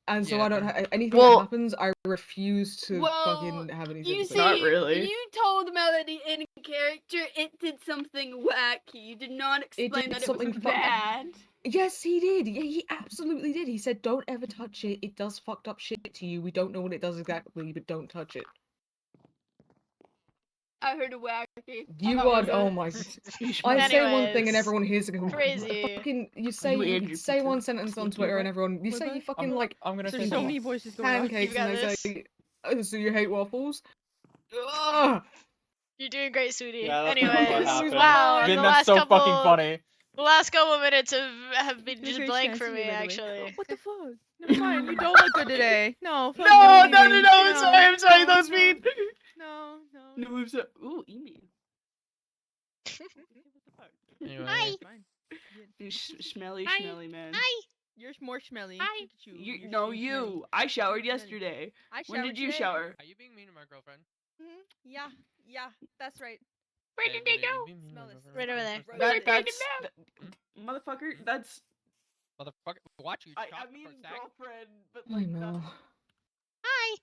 and so Yeah. I don't have anything Well- that happens. I refuse to Well, fucking have any You sympathy. see, Not really. you told Melody in character it did something wacky. You did not explain did that it something was fu- bad. Yes, he did. Yeah, he absolutely did. He said, "Don't ever touch it. It does fucked up shit to you. We don't know what it does exactly, but don't touch it." I heard a wacky. You How are. was it? Oh my. I say one thing and Anyways, everyone hears it. Go, crazy. Fucking, you You and your say pizza. one sentence on Thank you, Twitter and what? everyone you What say about? you fucking like I'm gonna say There's so no. many voices going on. pancakes You got and they this. say, "Oh, so you hate waffles?" Ugh. You're doing great, sweetie. Yeah, that's pretty much what Anyways, happened. wow, Vin, the that's last so couple, fucking funny. the last couple minutes have been It's just okay, blank Shan's for me, here, by the way. actually. What the fuck? No, fine. You don't look good today. No, fuck No, you. no, I'm sorry, that was no, mean. No. No, I'm sorry. Ooh, email. Anyway. Hi. Fine. You smelly, Hi. smelly man. Hi. You're more smelly. Hi. Look at you. You, You're no, so you. smelly. I showered Smelly. yesterday. I When showered did you today. shower? Are you being mean to my girlfriend? Yeah, that's right. Where Okay, did they buddy, go? you being mean to my Smell this. girlfriend? Right over there. Rose That, it. that's motherfucker. That's Motherfucker, watch you I talk mean for a sec. girlfriend, but I like know. Hi.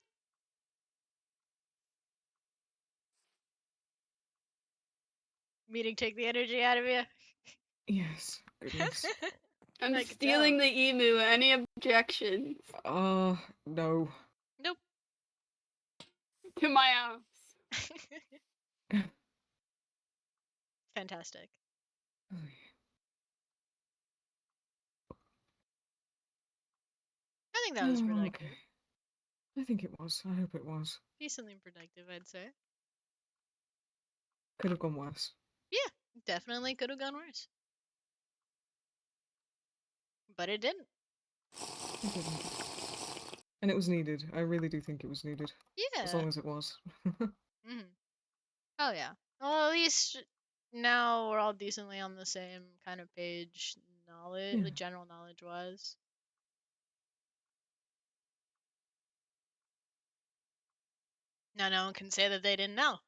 Meeting take the energy out of you. Yes. Goodness. I'm I can stealing tell. the emu. Any objections No. Nope. to my house? Fantastic. I think that was Oh, productive. okay. I think it was. I hope it was. Decently productive, I'd say. Could have gone worse. Yeah, definitely could have gone worse. But it didn't. It didn't. And it was needed. I really do think it was needed. As Yeah. long as it was. Oh yeah. Well, at least now we're all decently on the same kind of page, knowledge, Yeah. like general knowledge wise. Now no one can say that they didn't know.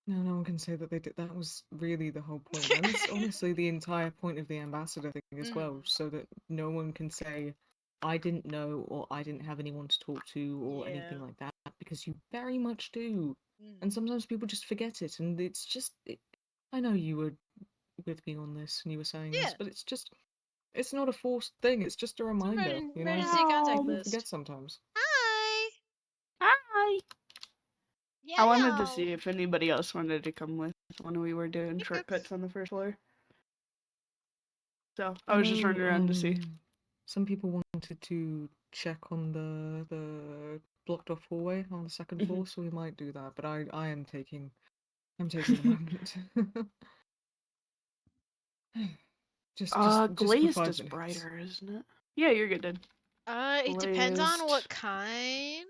No one can say that they did. That was really the whole point. That was honestly the entire point of the ambassador thing as well, so that no one can say, I didn't know, or I didn't have anyone to talk to, or anything like that, because you very much do. And sometimes people just forget it, and it's just. I know you were with me on this, and you were saying this, but it's just. It's not a forced thing, it's just a reminder, you know? Emergency contact People list. forget sometimes. Hi. Hi. Yeah. I wanted to see if anybody else wanted to come with when we were doing Yep, shortcuts on the first floor. So I I was just know, running around to see. Some people wanted to check on the blocked off hallway on the second floor, so we might do that. But I'm taking the moment. just for glazed 5 is minutes. brighter, isn't it? Yeah, you're good, dude. It depends on Glazed. what kind.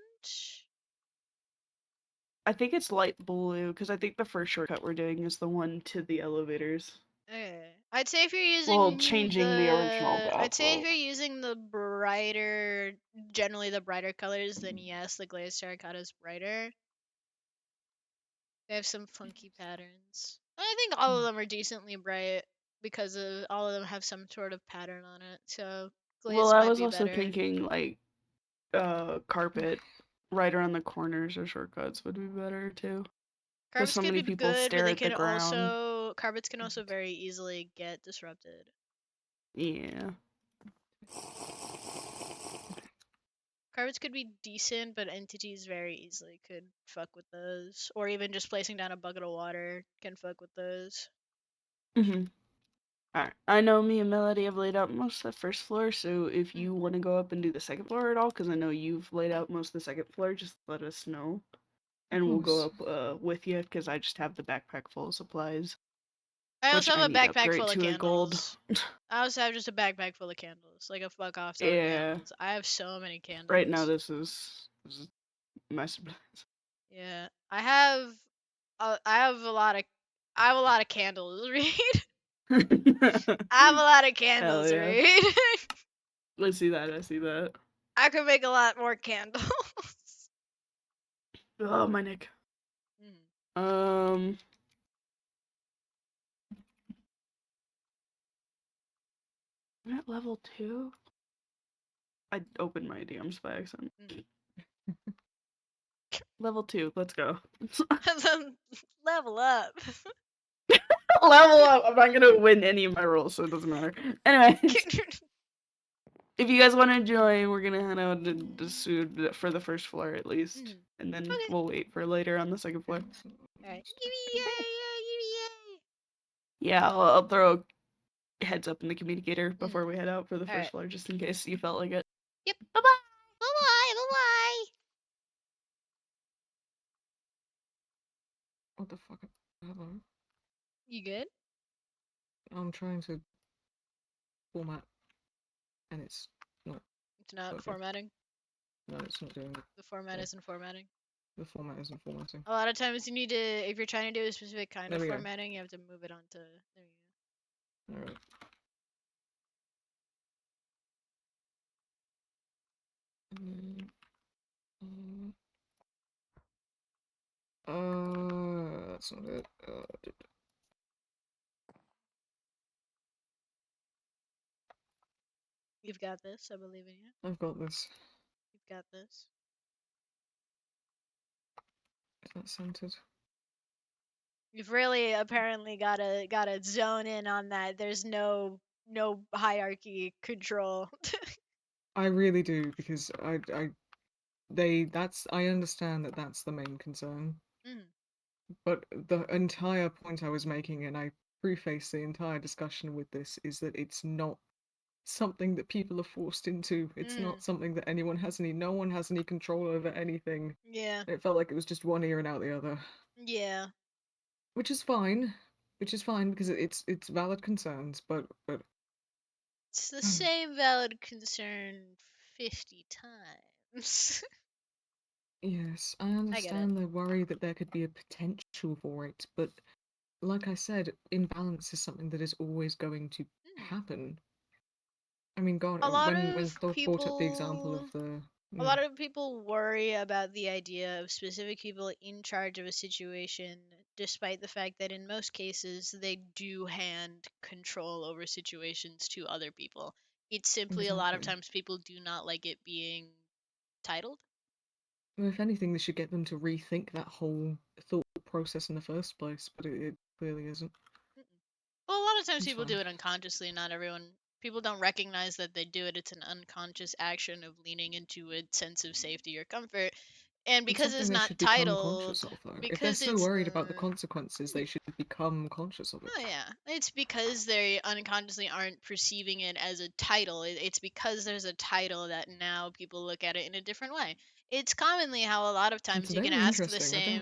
I think it's light blue because I think the first shortcut we're doing is the one to the elevators. Okay. I'd say if you're using Well, changing the original I'd say if backlight. you're using the brighter, generally the brighter colors, then yes, the glazed terracotta is brighter. They have some funky patterns. I think all of them are decently bright because of all of them have some sort of pattern on it. So glazed Well, I might was be also better. thinking like carpet right around the corners or shortcuts would be better too. Because Carpets so could many be people good, but stare they at the can ground. also carpets can also very easily get disrupted. Yeah. Carpets could be decent, but entities very easily could fuck with those. Or even just placing down a bucket of water can fuck with those. Mhm. Alright. I know me and Melody have laid out most of the first floor, so if you want to go up and do the second floor at all, because I know you've laid out most of the second floor, just let us know. And we'll go up with you, because I just have the backpack full of supplies. I Which also I have a need to backpack upgrade full of to a gold. candles. I also have just a backpack full of candles. Like a fuck off ton of Yeah. candles. I have so many candles. Right now this is my supplies. Yeah. I have a lot of candles, Reed. I have a lot of candles, Hell yeah. Reed. I see that. I could make a lot more candles. Oh, my neck. I'm at level 2? I opened my DMs by accident. Level 2, let's go. Level up. Level up! I'm not gonna win any of my rolls, so it doesn't matter. Anyway. If you guys want to join, we're gonna head out for the first floor at least. And then we'll wait for later on the second floor. Alright. Yeah, I'll throw a heads up in the communicator before we head out for the Alright. first floor, just in case you felt like it. Yep. Bye-bye. Bye-bye. Bye-bye. What the fuck? Hello? You good? I'm trying to format, and it's not. It's not working. formatting. No, it's not doing it. The format isn't formatting. The format isn't formatting. A lot of times you need to, if you're trying to do a specific kind There of we go. formatting, you have to move it onto. There you go. Alright. That's not it. You've got this. I believe in you. I've got this. You've got this. Is that centered? You've really apparently gotta zone in on that. There's no hierarchy control. I really do, because I understand that that's the main concern. But the entire point I was making, and I preface the entire discussion with this, is that it's not something that people are forced into. It's not something that no one has any control over anything. Yeah. It felt like it was just one ear and out the other. Yeah. which is fine. Which is fine because it's valid concerns, but It's the same valid concern 50 times. yes, I I get it. understand the worry that there could be a potential for it, but like I said, imbalance is something that is always going to happen. I mean, God, A lot when of Thor brought up the example of the a lot of people worry about the idea of specific people in charge of a situation, despite the fact that in most cases they do hand control over situations to other people. It's simply a lot of Exactly. times people do not like it being titled. Well, if anything, this should get them to rethink that whole thought process in the first place, but it clearly isn't. Well, a lot of times It's people do fine. it unconsciously. Not everyone. People don't recognize that they do it. It's an unconscious action of leaning into a sense of safety or comfort. And It's because something it's they not should become conscious titled, of, though. If they're because so it's worried about the consequences, they should become conscious of it. Oh yeah, it's because they unconsciously aren't perceiving it as a title. It's because there's a title that now people look at it in a different way. It's commonly how a lot of It's times you can very ask the interesting. I don't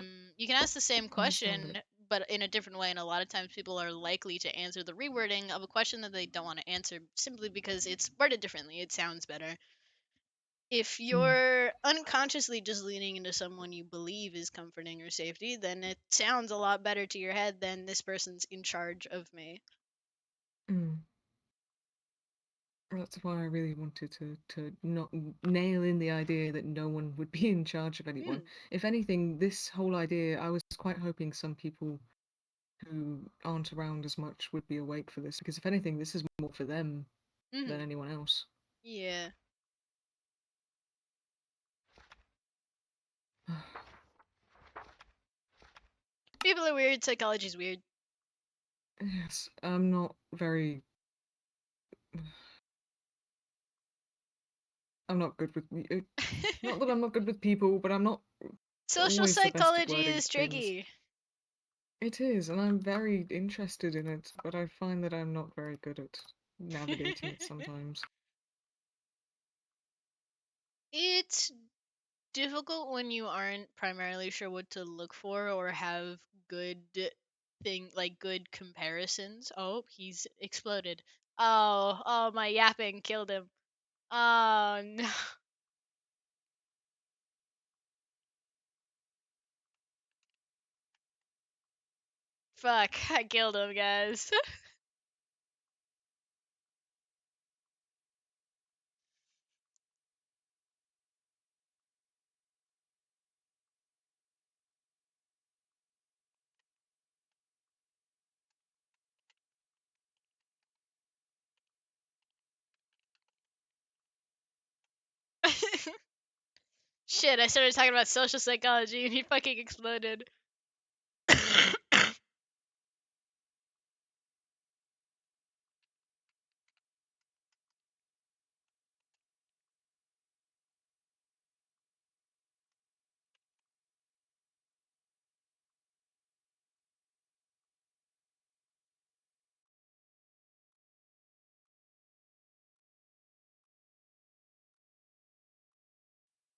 same understand question it. but in a different way, and a lot of times people are likely to answer the rewording of a question that they don't want to answer simply because it's worded differently. It sounds better. If you're unconsciously just leaning into someone you believe is comforting or safety, then it sounds a lot better to your head than this person's in charge of me. That's why I really wanted to not nail in the idea that no one would be in charge of anyone. If anything, this whole idea, I was quite hoping some people who aren't around as much would be awake for this, because if anything, this is more for them than anyone else. Yeah. People are weird. Psychology's weird. Yes, I'm not very. I'm not good with not that I'm not good with people, but I'm not Social always the best at psychology wording is things. tricky. It is, and I'm very interested in it, but I find that I'm not very good at navigating it sometimes. It's difficult when you aren't primarily sure what to look for or have good good comparisons. Oh, he's exploded. Oh, my yapping killed him. Oh no. Fuck, I killed him, guys. Shit, I started talking about social psychology and he fucking exploded.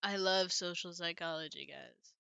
I love social psychology, guys.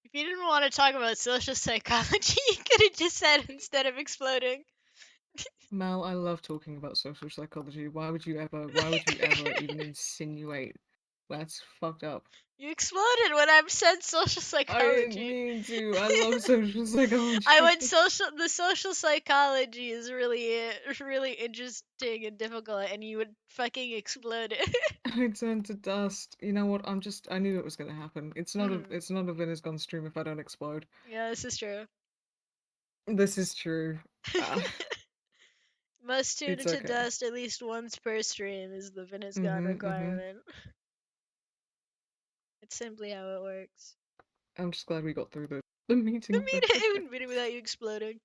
If you didn't want to talk about social psychology, you could have just said instead of exploding. Mal, I love talking about social psychology. Why would you ever even insinuate That's fucked up. You exploded when I said social I didn't psychology. mean to. I love social psychology. I went social. The social psychology is really interesting and difficult, and you would fucking explode it. I turned to dust. You know what? I knew it was gonna happen. It's not Mhm. a Vinner's Gone stream if I don't explode. Yeah, this is true. This is true. Must tune It's into okay. dust at least once per stream is the Venice Gone Mhm, mhm. requirement. It's simply how it works. I'm just glad we got through the meeting. I mean, it wouldn't be without you exploding.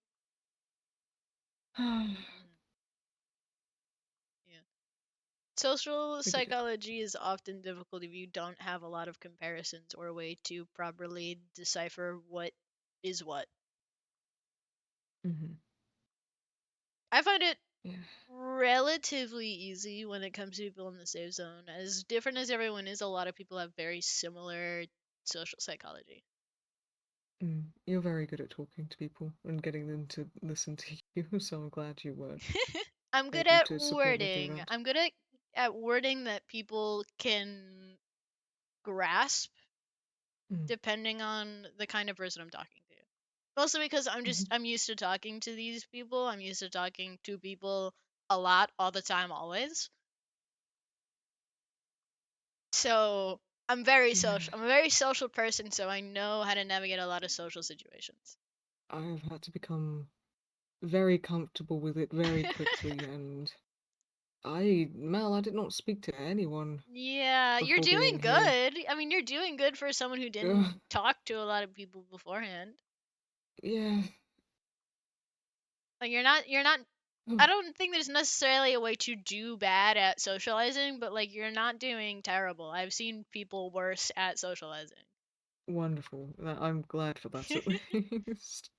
Yeah. Social We did it. psychology is often difficult if you don't have a lot of comparisons or a way to properly decipher what is what. Mhm. I find it Yeah. relatively easy when it comes to people in the safe zone. As different as everyone is, a lot of people have very similar social psychology. You're very good at talking to people and getting them to listen to you, so I'm glad you were I'm good able at to support me through wording. that. I'm good at wording that people can grasp Mm. depending on the kind of person I'm talking to. Mostly because I'm used to talking to these people. I'm used to talking to people a lot, all the time, always. So I'm very social. I'm a very social person, so I know how to navigate a lot of social situations. I have had to become very comfortable with it very quickly, and Mel, I did not speak to anyone Yeah, you're before doing being here. good. I mean, you're doing good for someone who didn't talk to a lot of people beforehand. Yeah. Like you're not I don't think there's necessarily a way to do bad at socializing, but like you're not doing terrible. I've seen people worse at socializing. Wonderful. I'm glad for that at least.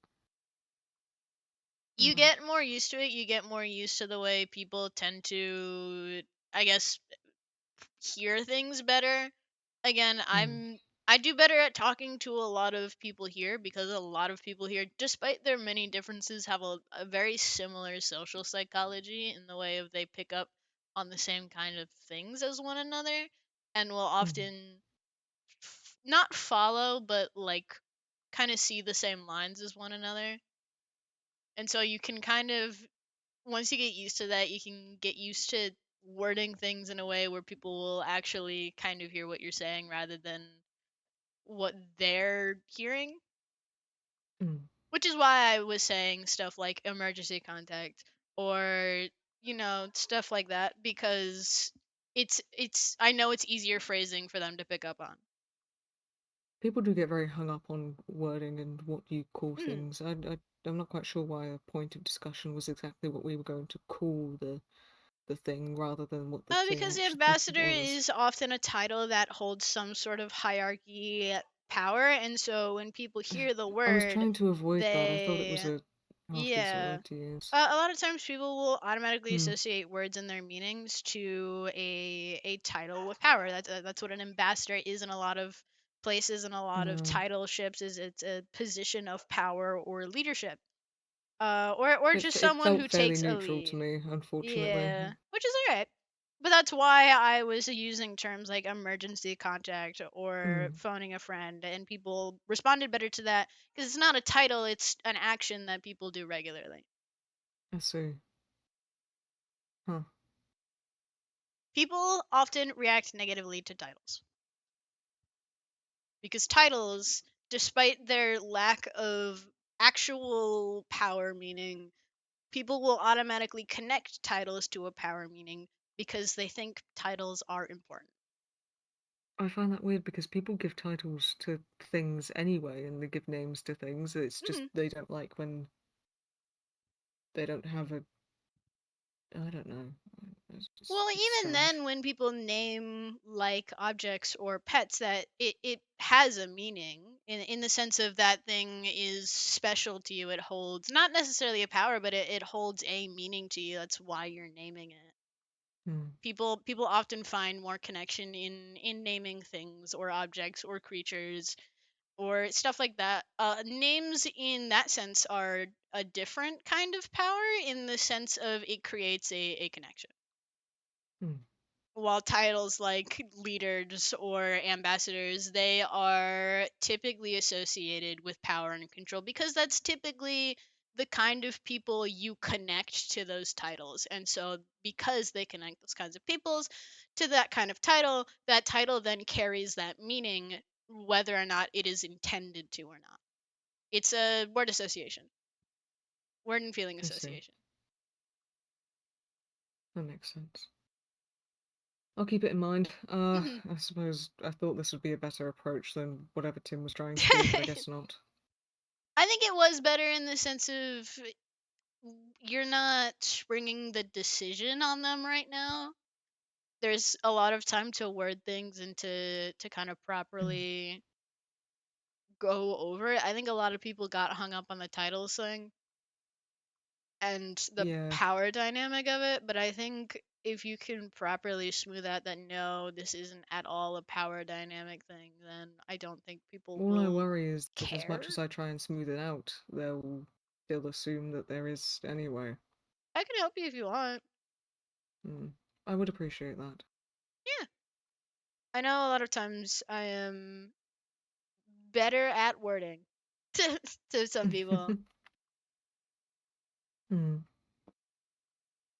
You get more used to it. You get more used to the way people tend to, I guess, hear things better. Again, I do better at talking to a lot of people here because a lot of people here, despite their many differences, have a very similar social psychology in the way of they pick up on the same kind of things as one another and will often not follow but like kind of see the same lines as one another. And so you can kind of once you get used to that, you can get used to wording things in a way where people will actually kind of hear what you're saying rather than what they're hearing. Which is why I was saying stuff like emergency contact or stuff like that because it's I know it's easier phrasing for them to pick up on. People do get very hung up on wording and what you call things. I'm not quite sure why a point of discussion was exactly what we were going to call the thing rather than what the thing Because the actually ambassador was. is often a title that holds some sort of hierarchy power, and so when people hear the I was word, trying to avoid that. I thought it was they a half-decent yeah. word to use. A lot of times people will automatically Hmm. associate words and their meanings to a title with power. That's what an ambassador is in a lot of places and a lot of Yeah. titleships is it's a position of power or leadership. Or just It someone felt who fairly takes a neutral to lead. me, unfortunately. Yeah, which is alright. But that's why I was using terms like emergency contact or phoning a friend, and people responded better to that because it's not a title, it's an action that people do regularly. I see. Huh. People often react negatively to titles because titles, despite their lack of actual power meaning, people will automatically connect titles to a power meaning because they think titles are important. I find that weird because people give titles to things anyway, and they give names to things. It's just they don't like when they don't have a. I don't know. Well, It's even strange. then, when people name like objects or pets, that it has a meaning in the sense of that thing is special to you. It holds not necessarily a power, but it holds a meaning to you. That's why you're naming it. People often find more connection in naming things or objects or creatures or stuff like that. Names in that sense are a different kind of power in the sense of it creates a connection. while titles like leaders or ambassadors, they are typically associated with power and control because that's typically the kind of people you connect to those titles. And so because they connect those kinds of peoples to that kind of title, that title then carries that meaning whether or not it is intended to or not. It's a word association. Word and feeling I see. association. That makes sense. I'll keep it in mind. Mhm. I suppose I thought this would be a better approach than whatever Tim was trying to do, but I guess not. I think it was better in the sense of you're not springing the decision on them right now. There's a lot of time to word things and to kind of properly go over it. I think a lot of people got hung up on the titles thing and the Yeah. power dynamic of it, but I think if you can properly smooth out that no, this isn't at all a power dynamic thing, then I don't think people All I will worry is that as care. much as I try and smooth it out, they'll still assume that there is anyway. I can help you if you want. I would appreciate that. Yeah. I know a lot of times I am better at wording to some people. Hmm.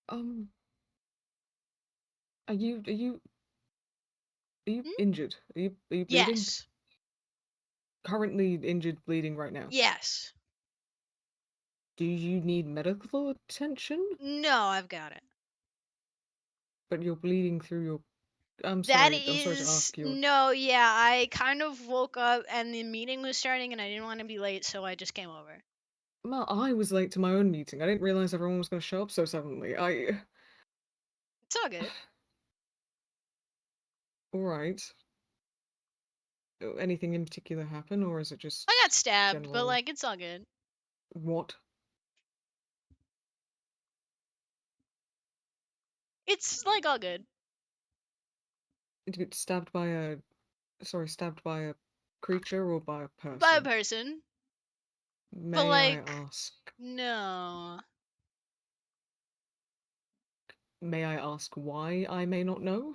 Um, are you Hmm? injured? Are you bleeding? Yes. Currently injured, bleeding right now. Yes. Do you need medical attention? No, I've got it. But you're bleeding through your. I'm That sorry. I'm sorry to is ask you. no, yeah, I kind of woke up and the meeting was starting and I didn't want to be late, so I just came over. Well, I was late to my own meeting. I didn't realize everyone was going to show up so suddenly. It's all good. All right. Anything in particular happen, or is it just I got stabbed, but general? like it's all good. What? It's like all good. Did you get stabbed by a? Sorry, stabbed by a creature or by a By a person? person. But May I like ask? no. May I ask why I may not know?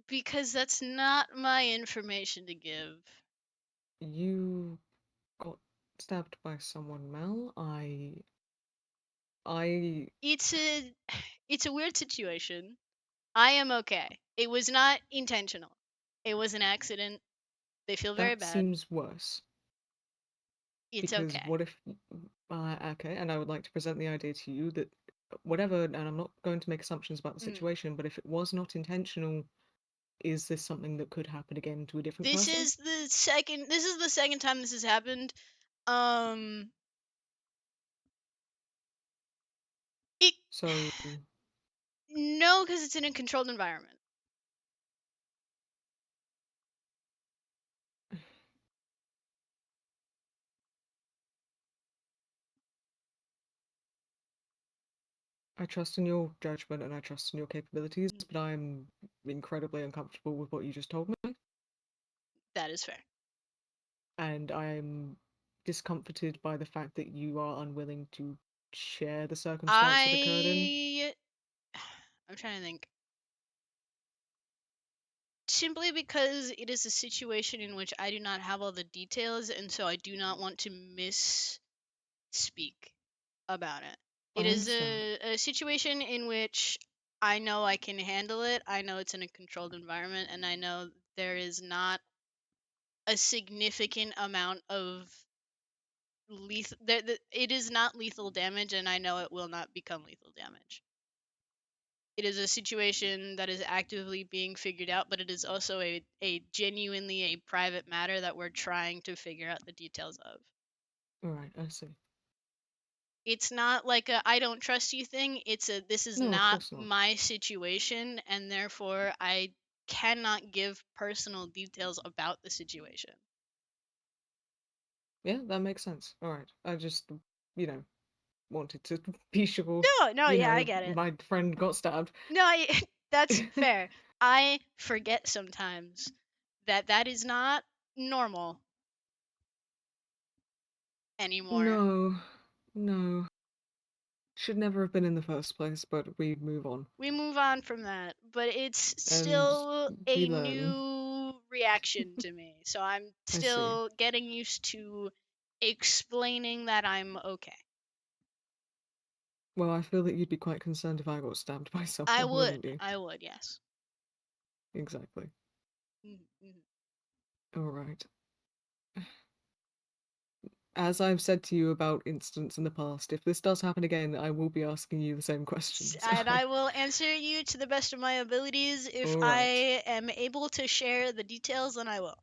Because that's not my information to give. You got stabbed by someone, Mel. I. It's a weird situation. I am okay. It was not intentional. It was an accident. They feel very That bad. seems worse. It's Because okay. what if. Okay, and I would like to present the idea to you that whatever, and I'm not going to make assumptions about the situation, but if it was not intentional, is this something that could happen again to a different This person? is the second time this has happened. It So. no, because it's in a controlled environment. I trust in your judgment and I trust in your capabilities, but I'm incredibly uncomfortable with what you just told me. That is fair. And I'm discomforted by the fact that you are unwilling to share the circumstance it occurred in. I'm trying to think. Simply because it is a situation in which I do not have all the details, and so I do not want to misspeak about it. It I is understand. a situation in which I know I can handle it. I know it's in a controlled environment, and I know there is not a significant amount of lethal. It is not lethal damage, and I know it will not become lethal damage. It is a situation that is actively being figured out, but it is also a genuinely a private matter that we're trying to figure out the details of. Alright, I see. It's not like a I don't trust you thing. It's a this is No, of not course not. my situation, and therefore I cannot give personal details about the situation. Yeah, that makes sense. Alright. I just, you know, wanted to be sure, No, yeah, I get it. my friend got stabbed. No, that's fair. I forget sometimes that that is not normal anymore. No. No. should never have been in the first place, but we move on. We move on from that, but it's And still we a learn. new reaction to me. So I'm I see. still getting used to explaining that I'm okay. Well, I feel that you'd be quite concerned if I got stabbed by someone, I wouldn't would. you? I would, yes. Exactly. Mm-hmm. All right. As I've said to you about incidents in the past, if this does happen again, I will be asking you the same questions. And I will answer you to the best of my abilities. If All I right. am able to share the details, then I will.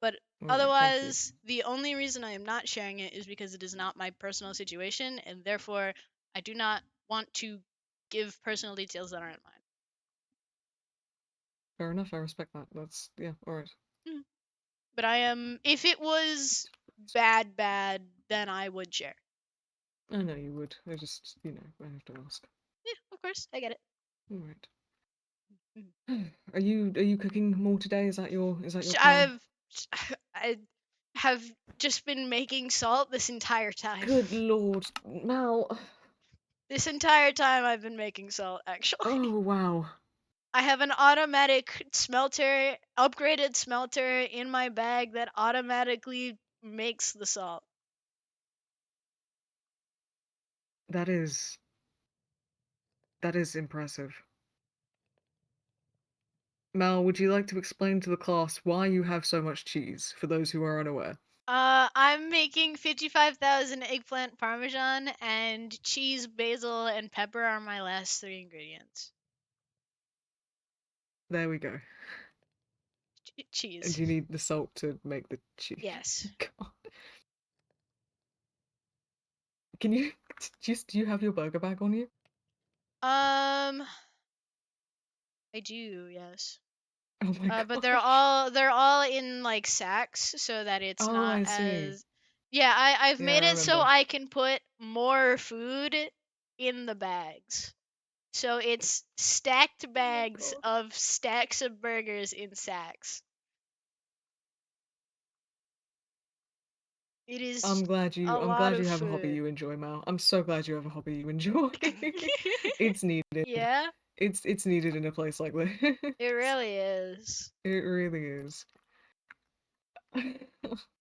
But All right, thank you. otherwise, the only reason I am not sharing it is because it is not my personal situation, and therefore I do not want to give personal details that aren't mine. Fair enough, I respect that. That's, yeah, alright. But I am, if it was bad, then I would share. I know you would. I just, I have to ask. Yeah, of course, I get it. Alright. Are you cooking more today? Is that your plan? I have just been making salt this entire time. Good lord, Mal. This entire time I've been making salt, actually. Oh wow. I have an automatic smelter, upgraded smelter in my bag that automatically makes the salt. That is impressive. Mal, would you like to explain to the class why you have so much cheese, for those who are unaware? I'm making 55,000 eggplant parmesan, and cheese, basil, and pepper are my last 3 ingredients. There we go. And Cheese. you need the salt to make the cheese. Yes. God. Can you do you have your burger bag on you? I do, yes. Oh my god. But they're all in like sacks so that it's Oh, not I see. as yeah, I've Yeah, made I it so remember. I can put more food in the bags. So it's stacked bags of stacks of burgers in sacks. It is I'm glad a lot you of have a hobby food. you enjoy, Mal. I'm so glad you have a hobby you enjoy. It's needed. Yeah, It's needed in a place like this. it really is. It really is.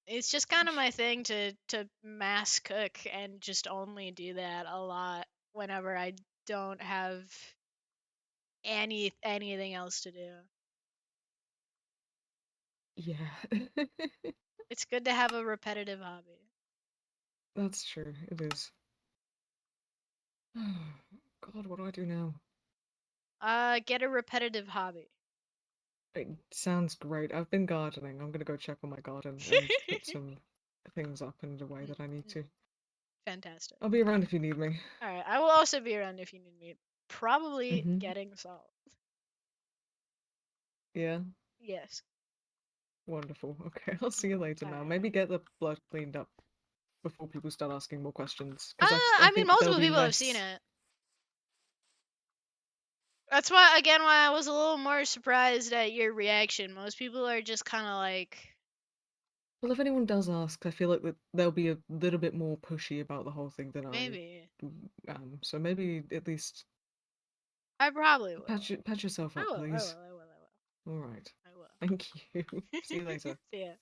It's just kind of my thing to mass cook and just only do that a lot whenever I don't have anything else to do. Yeah. It's good to have a repetitive hobby. That's true. It is. God, what do I do now? Get a repetitive hobby. It sounds great. I've been gardening. I'm gonna go check on my garden and put some things up in the way that I need to. Fantastic. I'll be around if you need me. All right, I will also be around if you need me. Probably Mhm. getting salt. Yeah. Yes. Wonderful. Okay, I'll see you later, Mal. Maybe get the blood cleaned up before people start asking more questions, because I I mean, think there'll multiple be people have seen less. it. That's why, again, why I was a little more surprised at your reaction. Most people are just kind of like, Well, if anyone does ask, I feel like that they'll be a little bit more pushy about the whole thing than maybe. I am. So maybe at least I probably will. patch yourself I up, will. please. I will. All right. I will. Thank you. See you later. See ya.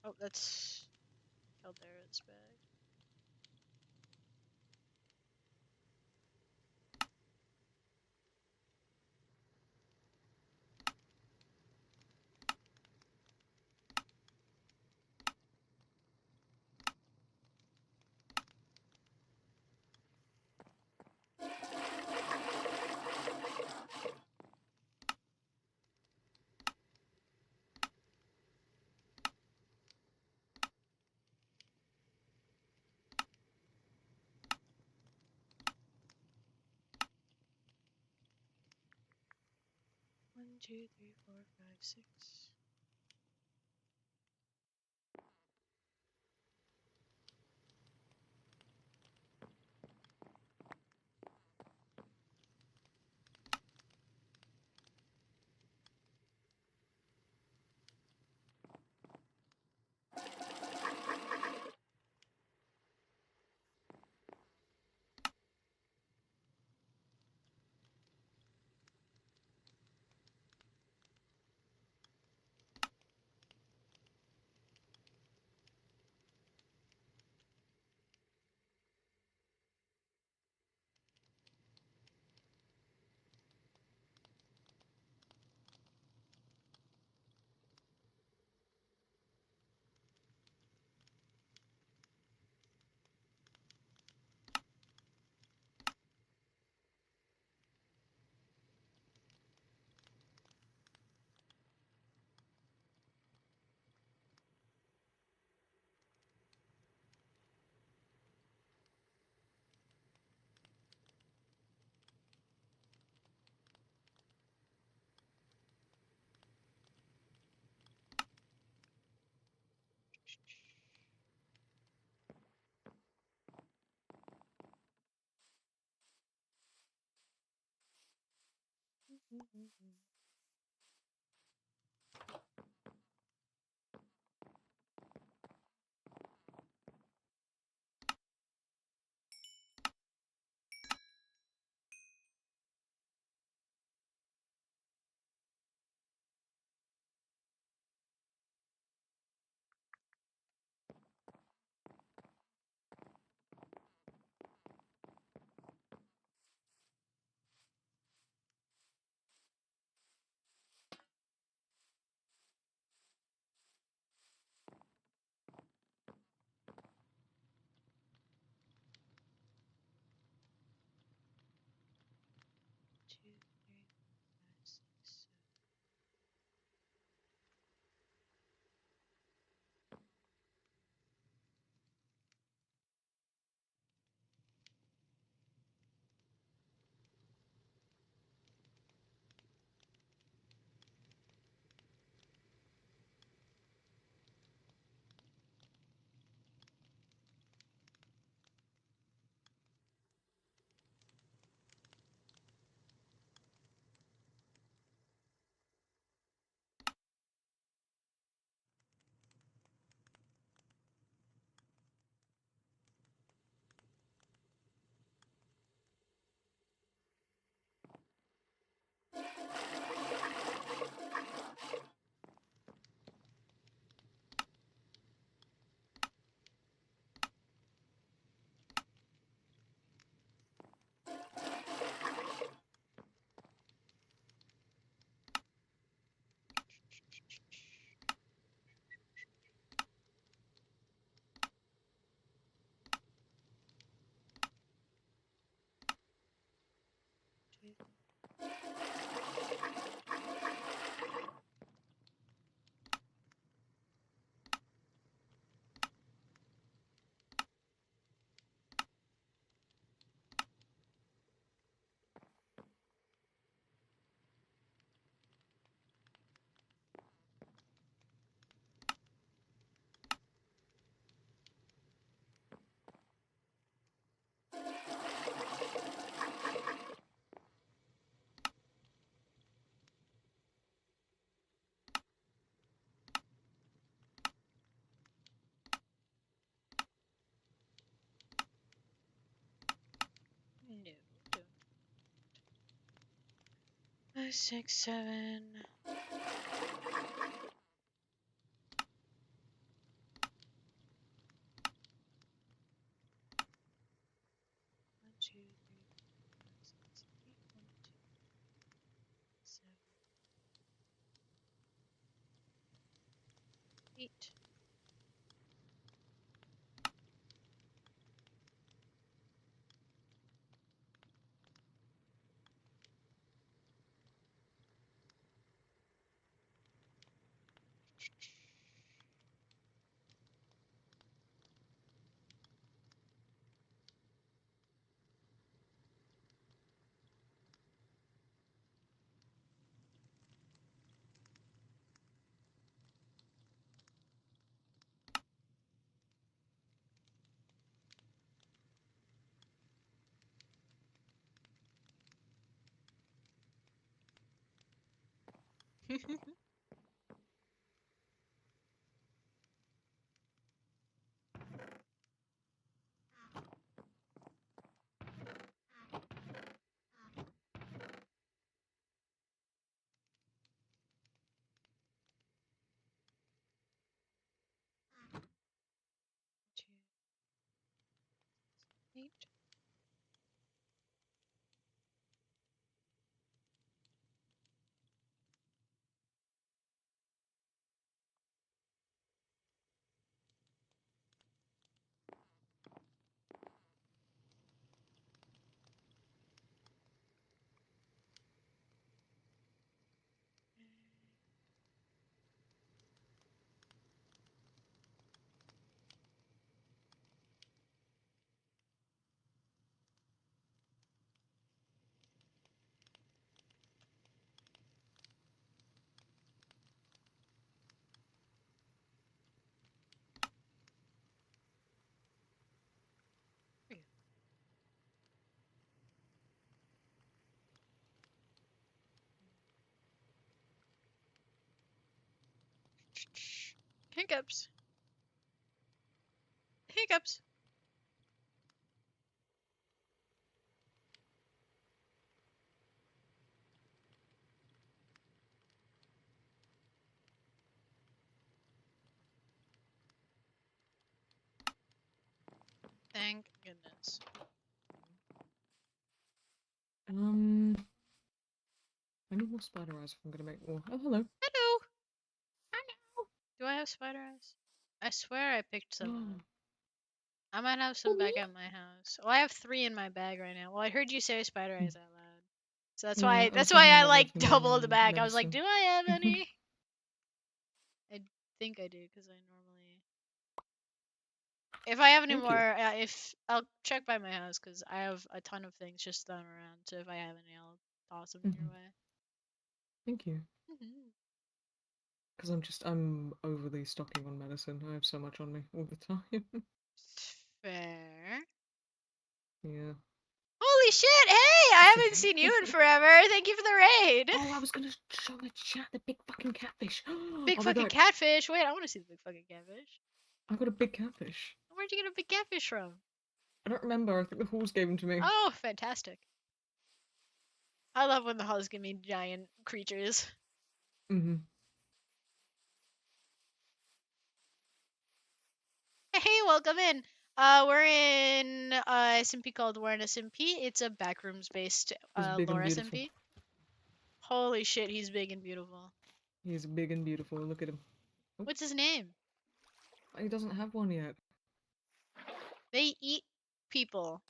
Oh, that's Caldero's bag. 2, 3, 4, 5, 6. Two, three, 5, 6, 7. Two, no, don't. 5, 6, 7. 1, 2, 3, 4, 5, 6, 8. 1, 2, 7, 8. Eight. Hiccups. Hiccups. Thank goodness. I need more spider eyes if I'm gonna make more. Oh, hello. Hello. Hello. Do I have spider eyes? I swear I picked some up. I might have some back at my house. Well, I have 3 in my bag right now. Well, I heard you say spider eyes out loud, so that's Yeah, why I was that's why thinking I about like making more doubled back. I was like, medicine. do I have any? I think I do because I normally. If I have any Thank more, you. if I'll check by my house because I have a ton of things just thrown around. So if I have any, I'll toss them your way. Thank you. Mhm. Because I'm overly stocking on medicine. I have so much on me all the time. Fair. Yeah. Holy shit! Hey, I haven't seen you in forever. Thank you for the raid. Oh, I was gonna show the chat the big fucking catfish. Big Oh my fucking god, catfish. Wait, I want to see the big fucking catfish. I got a big catfish. Where'd you get a big catfish from? I don't remember. I think the halls gave him to me. Oh, fantastic. I love when the halls give me giant creatures. Mm-hmm. Hey, welcome in. We're in SMP called WarrenSMP. It's a backrooms based He's big lore and beautiful. SMP. Holy shit, he's big and beautiful. He's big and beautiful. Look at him. Oh. What's his name? He doesn't have one yet. They eat people.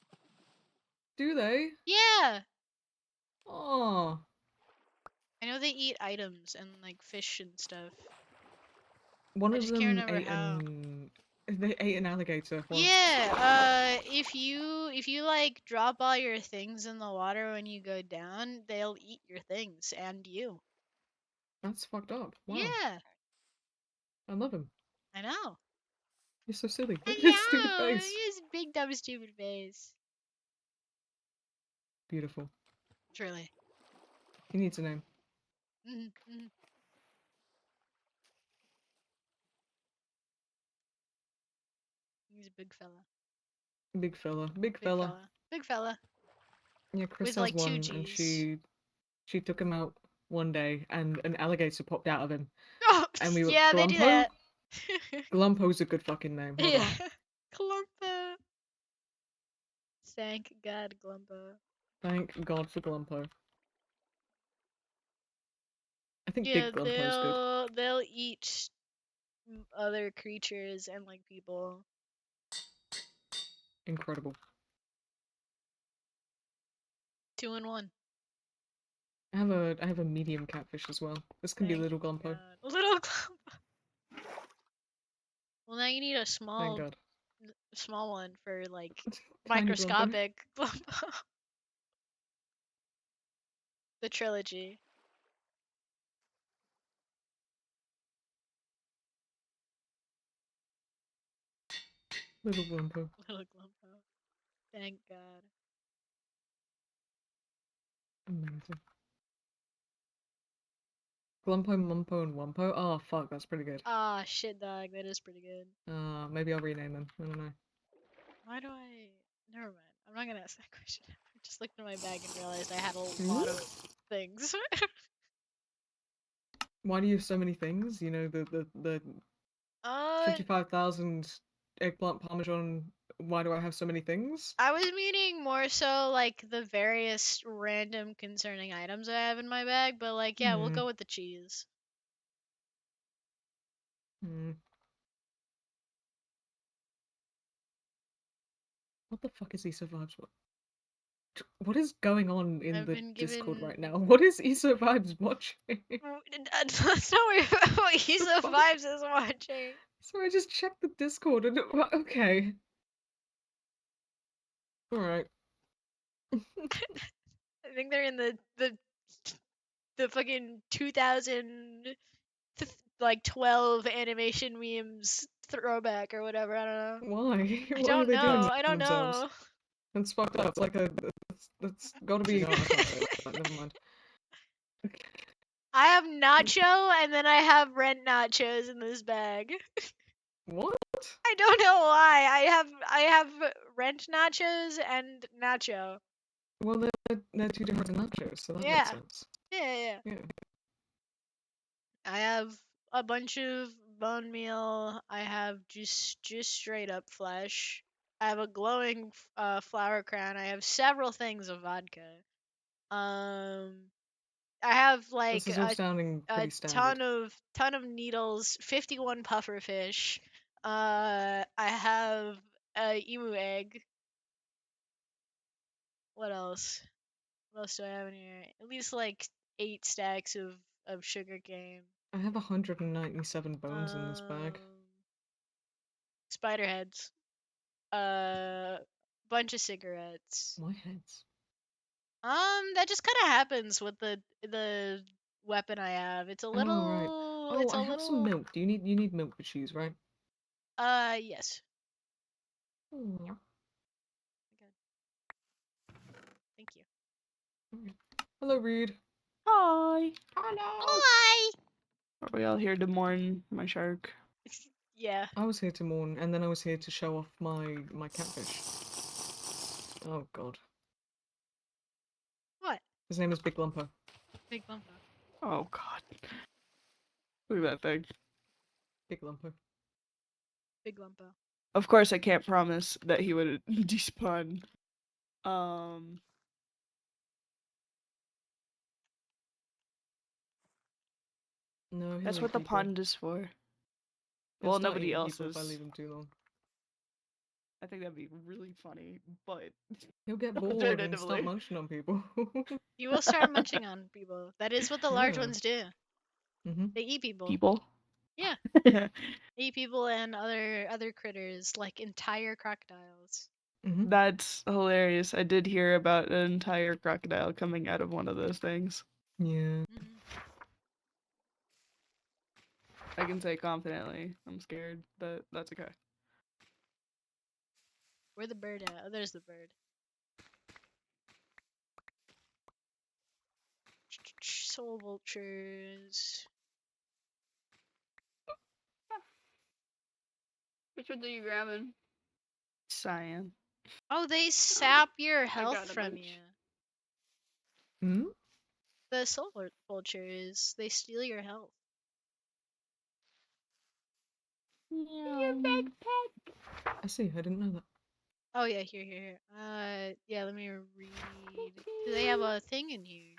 Do they? Yeah. Oh. I know they eat items and like fish and stuff. One I of just can't them remember ate how. They ate an alligator once. Yeah, if you like drop all your things in the water when you go down, they'll eat your things and you. That's fucked up. Wow. Yeah, I love him. I know. He's so silly. I Look at his stupid know. face. His big dumb stupid face. Beautiful. Truly. He needs a name. Mm-hmm. He's a big fella. Big fella. Big Big fella. fella. Big fella. Yeah, Chris With has like 2 one, and G's. she took him out one day, and an alligator popped out of him, Oh, and we were yeah, they do Glumpo. that. Glumpo's a good fucking name. Hold Yeah. on. Glumpo. Thank God, Glumpo. Thank God for Glumpo. I think Yeah, Big Glumpo's good. they'll eat other creatures and like people. Incredible. 2 in 1. I have a medium catfish as well. This can be Thank little Glumpo. God. Little Glumpo. Well, now you need a Thank God. small one for like Tiny Glumpo. microscopic Glumpo. The trilogy. Little Glumpo. Little Glumpo. Thank God. Amazing. Glumpo, Mumpo, and Wumpo. Oh fuck, that's pretty good. Ah, shit, dog. That is pretty good. Maybe I'll rename them. I don't know. Why do I? Never mind. I'm not gonna ask that question. I just looked in my bag and realized I had a lot of things. Why do you have so many things? You know, the uh, 55,000 eggplant parmesan. Why do I have so many things? I was meaning more so like the various random concerning items I have in my bag, but like, yeah, we'll go with the cheese. What the fuck is ESO Vibes? What is going on in I've the been Discord given. right now? What is ESO Vibes watching? Let's not worry about what Esa Vibes is watching. So I just checked the Discord and okay. Alright. I think they're in the fucking 2000 like 12 animation memes throwback or whatever. I don't know. Why? I Why are don't they doing know. this I to don't themselves? know. That's fucked up. It's like that's gotta be. Oh, I can't say that. Never mind. I have nacho and then I have rent nachos in this bag. What? I don't know why. I have rent nachos and nacho. Well, they're two different nachos, so that makes Yeah. sense. Yeah. Yeah. I have a bunch of bone meal. I have just straight up flesh. I have a glowing flower crown. I have several things of vodka. I have This like is all sounding a pretty standard. ton of needles, 51 puffer fish. I have a emu egg. What else? What else do I have in here? At least like 8 stacks of sugar cane. I have 197 bones in this bag. Spider heads. Bunch of cigarettes. Why heads? That just kind of happens with the weapon I have. It's a Oh right. little. Oh, It's I a have some little. milk. Do you need milk for cheese, right? Yes. Oh. Thank you. Hello, Reed. Hi. Hi. Are we all here to mourn my shark? Yeah. I was here to mourn, and then I was here to show off my catfish. Oh god. What? His name is Big Lumpo. Big bumper. Oh god. Look at that thing. Big Lumpo. Big lumpo. Of course, I can't promise that he would despawn. No, That's he'll what eat the people. pond is for. He'll Well, start nobody eating else people if I is. leave him too long. I think that'd be really funny, but He'll get bored and start alternatively. munching on people. You will start munching on people. That is what the large Yeah. ones do. Mm-hmm. They eat people. People? Yeah. They eat people and other critters, like entire crocodiles. Mm-hmm. That's hilarious. I did hear about an entire crocodile coming out of one of those things. Yeah. I can say confidently. I'm scared, but that's okay. Where the bird at? Oh, there's the bird. Soul vultures. Which one are you grabbing? Cyan. Oh, they sap your I health got a from bunch. you. Hmm? The soul vultures, they steal your health. Your big pet. I see. I didn't know that. Oh yeah, here. Yeah, let me read. Do they have a thing in here?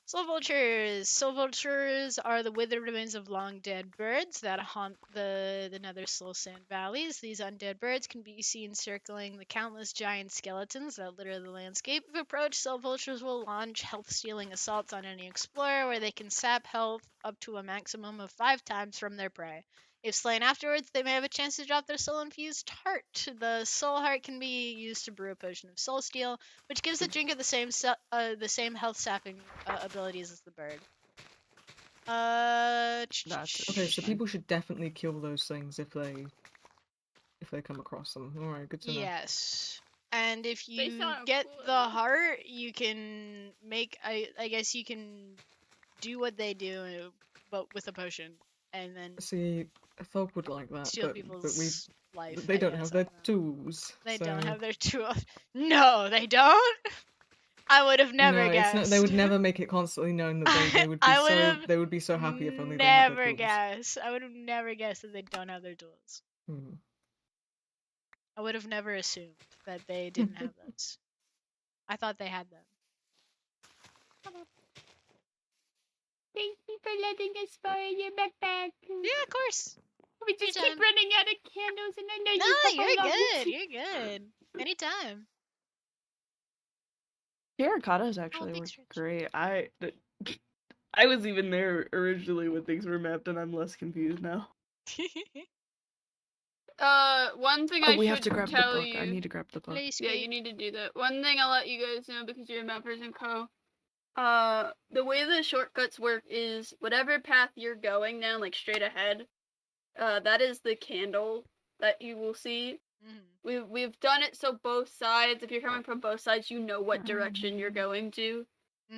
Soul vultures. Soul vultures are the withered remains of long dead birds that haunt the Nether Soul Sand valleys. These undead birds can be seen circling the countless giant skeletons that litter the landscape. If approached, soul vultures will launch health-stealing assaults on any explorer, where they can sap health up to a maximum of 5 times from their prey. If slain afterwards, they may have a chance to drop their soul-infused heart. The soul heart can be used to brew a potion of soul steel, which gives the drinker the same health sapping abilities as the bird. Okay, so people should definitely kill those things if they come across them. All right, good to know. Yes. And if Based you on get cool the heart, you can make. I guess you can do what they do, but with a potion, and then See, folk would like that, steal but people's life. they I don't guess, have I their don't know. tools. They so... don't have their tools. No, they don't. I would have never No, it's not. They guessed. would never make it constantly known that they would be I would so have they would be so happy if only they had their never tools. guessed. I would have never guessed that they don't have their tools. Hmm. I would have never assumed that they didn't have those. I thought they had them. Thank you for letting us borrow your backpack. Yeah, of course. We just Anytime. keep running out of candles, and I know No, you couple you're love good. it. You're good. Anytime. Terracottas Oh, actually were thanks, Rich. great. I was even there originally when things were mapped, and I'm less confused now. One thing Oh, I we have should to grab the tell book. you. I need to grab the book. Play Yeah, you Squid. need to do that. One thing I'll let you guys know because you're mappers and co. The way the shortcuts work is whatever path you're going down, like straight ahead, that is the candle that you will see. We've done it so both sides, if you're coming from both sides, you know what direction you're going to.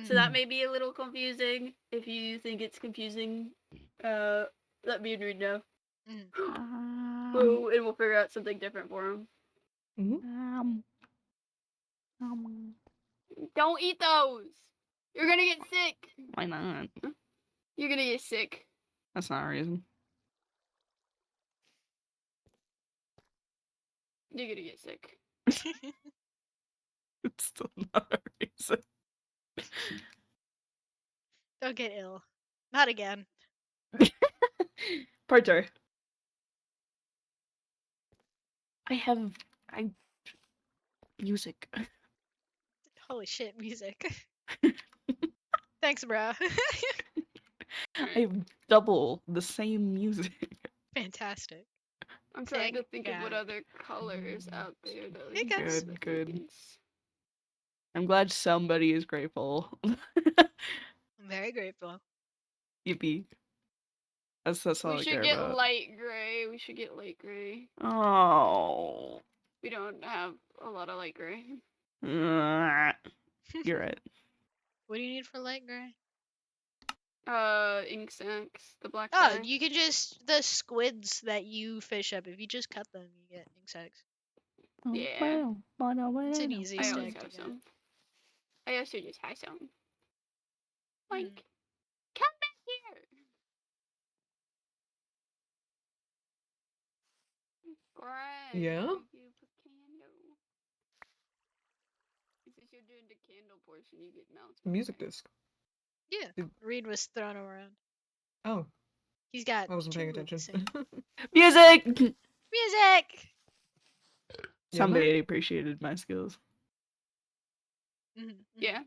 So that may be a little confusing. If you think it's confusing, let me know. And we'll figure out something different for him. Don't eat those! You're gonna get sick! Why not? You're gonna get sick. That's not a reason. You're gonna get sick. It's still not a reason. Don't get ill. Not again. Parter. Music. Holy shit, music. Thanks, bro. I have double the same music. Fantastic. I'm trying to think of what God. other colors out there that Hey, guys. Good. I'm glad somebody is grateful. I'm very grateful. Yippee. That's all We I should care get about. light gray. We should get light gray. Oh. We don't have a lot of light gray. You're right. What do you need for light gray? Ink sacs, the black Oh, dye. you can just the squids that you fish up. If you just cut them, you get ink sacs. Yeah. It's an easy I always stack to have get. some. I also just have some. Like, Mm. come back here! Great. Yeah? You put candle. Since you're doing the candle portion, you get mounts. Music disc. Yeah. Did- Reed was throwing them around. Oh, He's got I wasn't paying two of the attention. same. Music! Music! Somebody appreciated my skills. Yeah.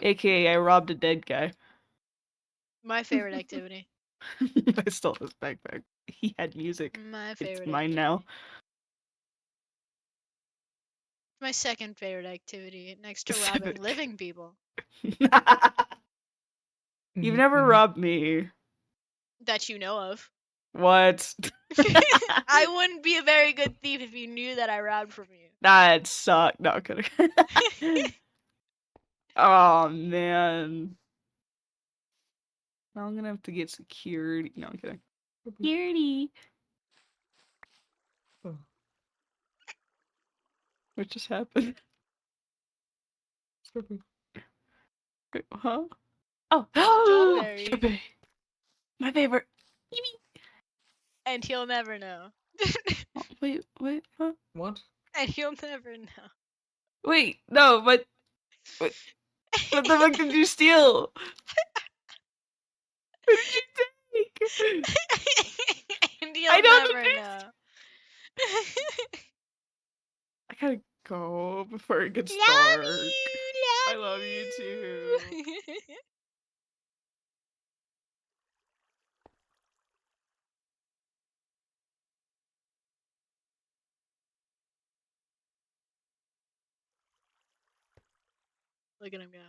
AKA, I robbed a dead guy. My favorite activity. I stole his backpack. He had music. My favorite It's mine activity. now. My second favorite activity, next to Seven. robbing living people. You've never robbed me. That you know of. What? I wouldn't be a very good thief if you knew that I robbed from you. That sucked. No, I'm kidding. Oh, man. Now I'm gonna have to get security. No, I'm kidding. Security. Oh. What just happened? Strawberry. Wait, huh? Oh, Strawberry. Strawberry. My favorite. And he'll never know. Oh, wait, huh? What? And he'll never know. Wait, no, but what the fuck did you steal? What did you take? And he'll I don't never understand. know. I gotta go before it gets Love dark. you, I love you too. Look at him go.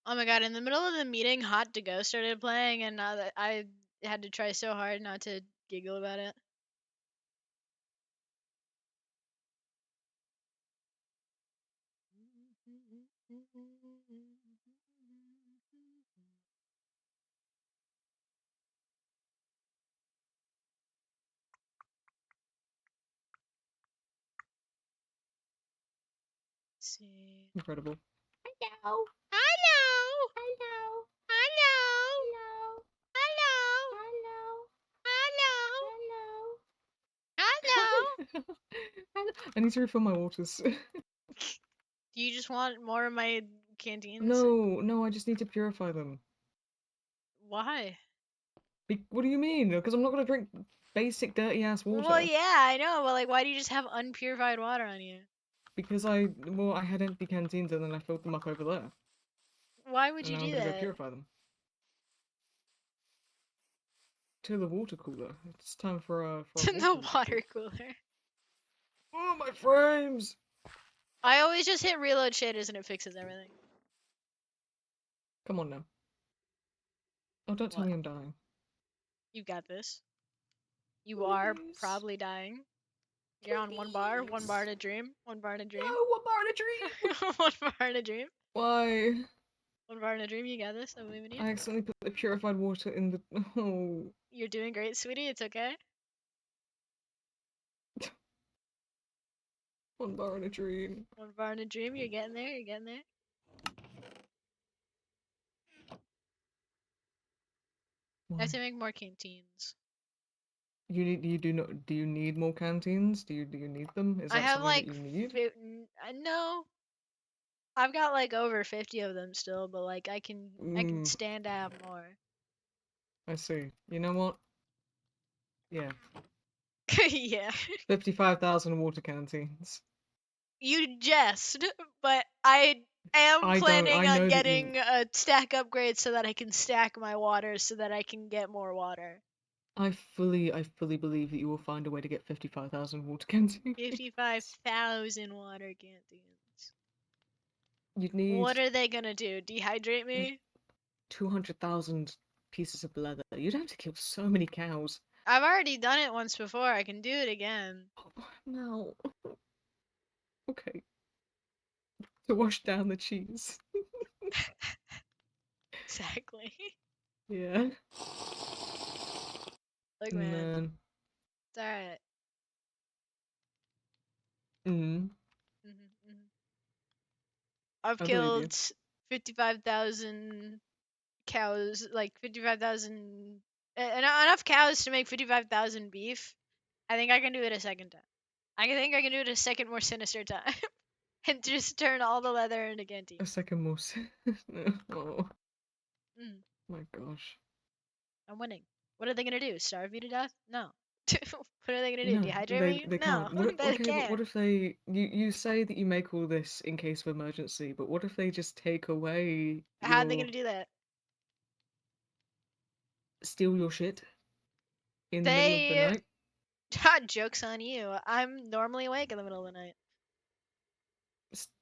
Oh my god, in the middle of the meeting, Hot to Go started playing, and I had to try so hard not to giggle about it. See. Incredible. Hello. Hello. Hello. Hello. Hello. Hello. Hello. Hello. Hello. Hello. I need to refill my waters. Do you just want more of my canteens? No, I just need to purify them. Why? What do you mean? Because I'm not gonna drink basic dirty ass water. Well, yeah, I know, but like, why do you just have unpurified water on you? Because I had empty canteens and then I filled them up over there. Why would And you now do I'm gonna that? go purify them. To the water cooler. It's time for a The water cooler. Oh, my frames! I always just hit reload shaders and it fixes everything. Come on now. Oh, don't tell What? me I'm dying. You got this. You are Please. probably dying. You're on one bar to dream, one bar to dream. No, one bar in a dream! One bar to dream. Why? One bar to dream, you got this, I believe in you. I accidentally put the purified water in the... Oh. You're doing great, sweetie, it's okay. One bar in a dream. One bar in a dream, you're getting there, you're getting there. I have to make more canteens. Do you need more canteens? Do you need them? Is I that have something like that you need? no. I've got like over 50 of them still, but like I can stand to have more. I see. You know what? Yeah. Yeah. 55,000 water canteens. You jest, but I am I planning know on that you- getting a stack upgrade so that I can stack my water so that I can get more water. I fully believe that you will find a way to get 55,000 water canteens. 55,000 water canteens. You'd need What are they gonna do? Dehydrate me? 200,000 pieces of leather. You'd have to kill so many cows. I've already done it once before. I can do it again. No. Okay. To wash down the cheese. Exactly. Yeah. Look, man. Man. It's alright. Mm. I've I believe you. killed 55,000 cows, like 55,000 enough cows to make 55,000 beef. I think I can do it a second time. I think I can do it a second more sinister time. And just turn all the leather into canteen. A second more. Oh. My gosh. I'm winning. What are they gonna do? Starve me to death? No. What are they gonna do? No, Dehydrate me? they No. can't. What, They okay, but can't. what if they? You say that you make all this in case of emergency, but what if they just take away How are they your gonna do that? steal your shit in the middle of the They night? joke's on you. I'm normally awake in the middle of the night.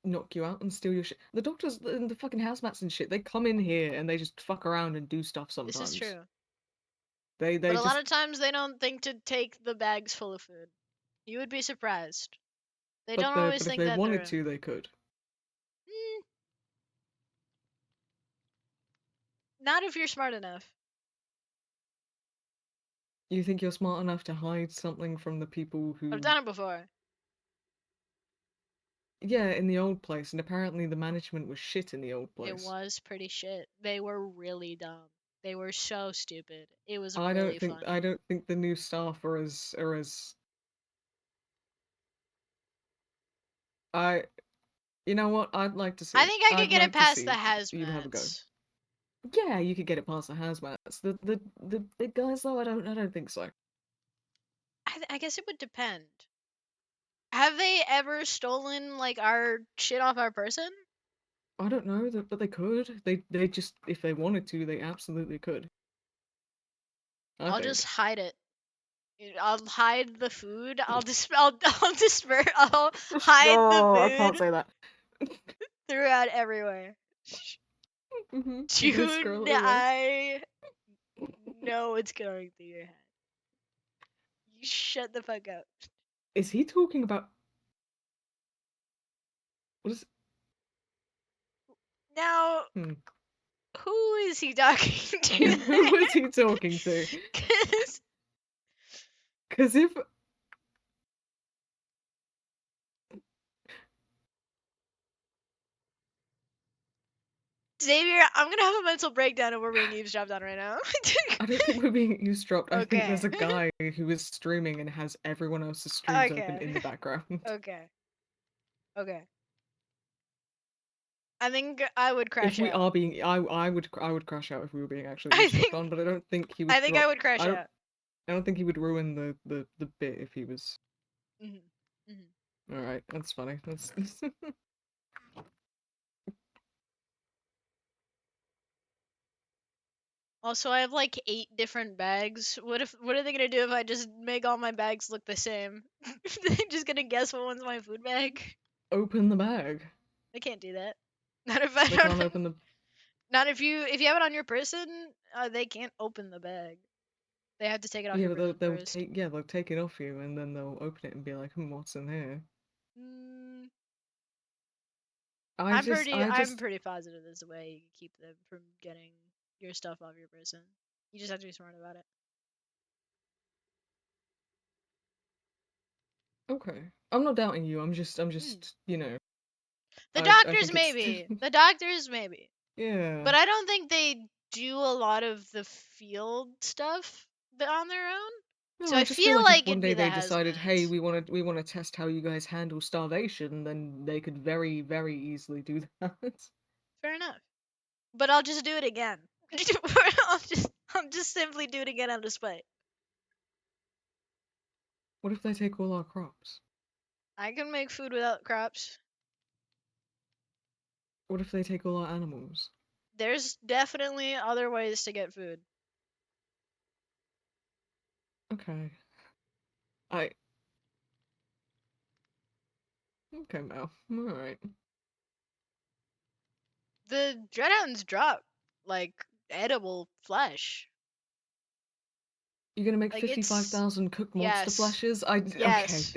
Knock you out and steal your shit. The doctors and the fucking housemates and shit, they come in here and they just fuck around and do stuff sometimes. This is true. They But a just lot of times they don't think to take the bags full of food. You would be surprised. They don't always but if think they that wanted through. to, they could. Not if you're smart enough. You think you're smart enough to hide something from the people who? I've done it before. Yeah, in the old place, and apparently the management was shit in the old place. It was pretty shit. They were really dumb. They were so stupid. It was I really funny. don't think the new staff are as you know what? I'd like to see. I think I could I'd get it like to past see the you have a go. hazmats. Yeah, you could get it past the hazmats. The big guys though, I don't think so. I guess it would depend. Have they ever stolen like our shit off our person? I don't know, but they could. They just, if they wanted to, they absolutely could. I'll just hide it. I'll hide the food. I'll disperse. I'll hide the food. I can't say that. Throughout everywhere. You're gonna scroll Dude, it away. I know what's going through your head. You shut the fuck up. Is he talking about? What is? Now, Hmm. who is he talking to? Who is he talking to? Because if Xavier, I'm gonna have a mental breakdown and we're being eavesdropped on right now. I don't think we're being eavesdropped. I think Okay. there's a guy who is streaming and has everyone else's streams open in the background. Okay. Okay. I think I would crash If we out. are being, I would crash out if we were being actually I eavesdropped think on, but I don't think he would. I think I would crash out. I don't think he would ruin the bit if he was. Mm-hmm. Mm-hmm. All right, that's funny. That's. Also, I have like 8 different bags. What are they gonna do if I just make all my bags look the same? They're just gonna guess what one's my food bag. Open the bag. They can't do that. Not if I They don't. can't open the. Not if you have it on your person. They can't open the bag. They have to take it off Yeah, your but person they'll first. take they'll take it off you and then they'll open it and be like, what's in here? I'm pretty positive there's a way you can keep them from getting your stuff off your person. You just have to be smart about it. Okay, I'm not doubting you. I'm just you know. The I doctors think it's maybe. The doctors maybe. yeah. But I don't think they do a lot of the field stuff on their own. No, So I I just feel feel like if like one it'd be day the they decided, hey, hazmats. we want to test how you guys handle starvation, then they could very, very easily do that. Fair enough. But I'll just do it again. I'll just simply do it again out of spite. What if they take all our crops? I can make food without crops. What if they take all our animals? There's definitely other ways to get food. Okay. Okay, Mel. Alright. The dreadhounds drop like edible flesh. You're gonna make Like 55,000 cooked monster yes. fleshes? Okay. Yes.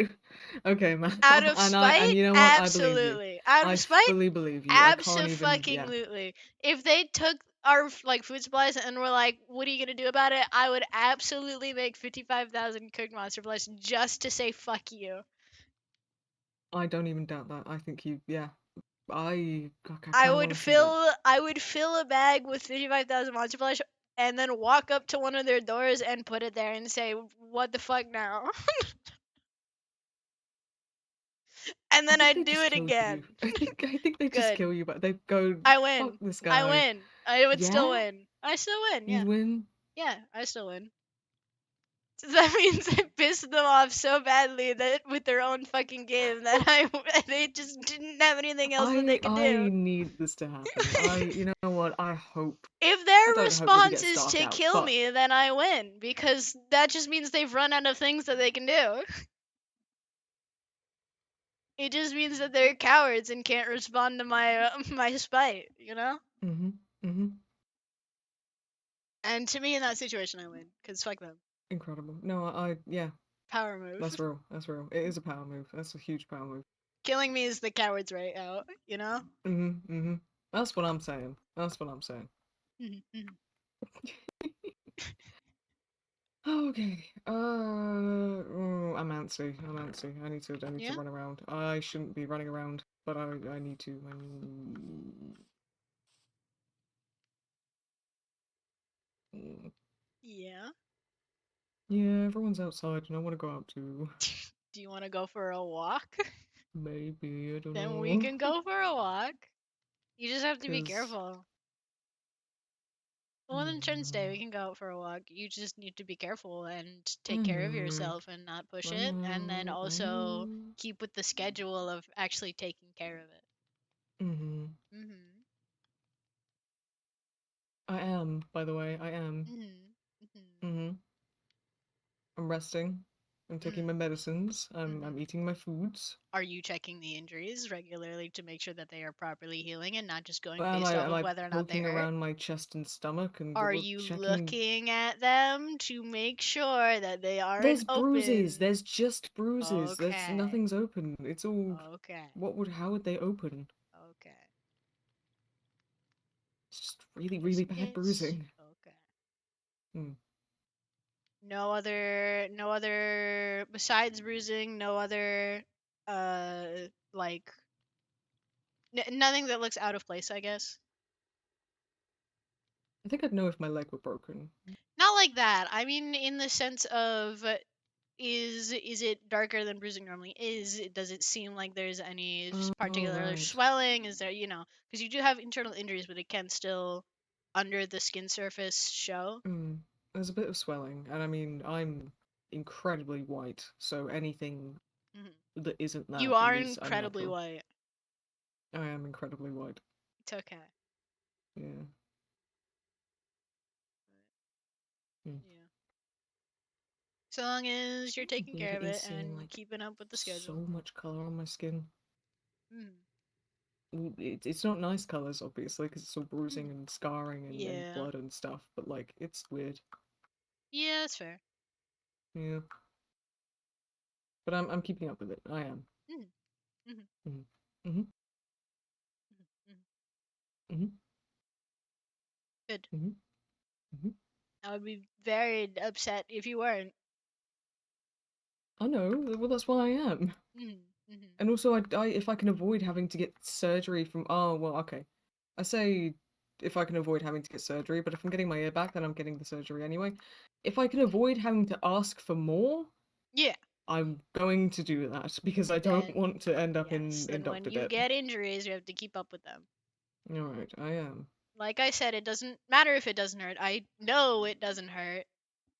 Okay, man. Out of spite? And you know what? I believe you. Absolutely. Out of I spite? fully believe you. I can't even. Yeah. Abso-fucking-lutely. If they took our like food supplies and were like, "What are you gonna do about it?" I would absolutely make 55,000 cooked monster flesh just to say fuck you. I don't even doubt that. I think you. Yeah. I I kind of want would to see that. fill a bag with 55,000 monster flesh and then walk up to one of their doors and put it there and say, "What the fuck now?" And then I'd do it again. I think they just Good. kill you, but they go. I Fuck win. this I guy. win. I would still Yeah? win. I still win. Yeah. You'd win. Yeah, I still win. So that means I pissed them off so badly that with their own fucking game that they just didn't have anything else that they could I do. need this to happen. You know what? I hope. If I their don't hope that he response gets is starved to out, kill but me, then I win because that just means they've run out of things that they can do. It just means that they're cowards and can't respond to my my spite, you know? Mm-hmm. And to me in that situation I win cuz fuck them. Incredible. No, yeah. Power move. That's real. That's real. It is a power move. That's a huge power move. Killing me is the coward's right out, you know? Mm-hmm. That's what I'm saying. That's what I'm saying. Okay. I'm antsy. I need to run around. I shouldn't be running around, but I need to. Yeah. Yeah, everyone's outside, and I want to go out too. Do you want to go for a walk? Maybe, I don't Then know. we can go for a walk. You just have to be 'Cause- careful. Well, on Insurance Day, we can go out for a walk. You just need to be careful and take care of yourself and not push it, and then also keep with the schedule of actually taking care of it. Mm-hmm. I am, by the way, I am. Mm-hmm. I'm resting. I'm taking my medicines. I'm eating my foods. Are you checking the injuries regularly to make sure that they are properly healing and not just going Am based I off am of I whether or not they poking hurt? around my chest and stomach and Are you checking? looking at them to make sure that they aren't There's bruises. open? There's just bruises. There's Okay. nothing's open. It's all. Okay. How would they open? Okay. It's just really, Just really in bad case. bruising. Okay. Hmm. No other besides bruising, no other like nothing that looks out of place, I guess. I think I'd know if my leg were broken. Not like that. I mean in the sense of is it darker than bruising normally is? Does it seem like there's any Oh, particular right. swelling? Is there, because you do have internal injuries, but it can still under the skin surface show. There's a bit of swelling, and I mean, I'm incredibly white, so anything that isn't You that are is incredibly unnatural. white. I am incredibly white. It's okay. Yeah. Hmm. Yeah. So long as you're taking care of Weirdly it seeing and like keeping up with the so schedule. much color on my skin. Mm. It's not nice colors, obviously, because it's all bruising and scarring and Yeah. blood and stuff. But like, it's weird. Yeah, that's fair. Yeah. But I'm keeping up with it. I am. Mm. Mhm. Mhm. Mhm. Mhm. Mhm. Good. Mhm. Mhm. I would be very upset if you weren't. I know. Well, that's why I am. Mhm. Mhm. And also, if I can avoid having to get surgery from, oh well, okay. I say if I can avoid having to get surgery, but if I'm getting my ear back, then I'm getting the surgery anyway. If I can avoid having to ask for more, Yeah. I'm going to do that because I don't Then want to end up yes. in Then when doctor you debt. get injuries, you have to keep up with them. All right, I am. Like I said, it doesn't matter if it doesn't hurt. I know it doesn't hurt.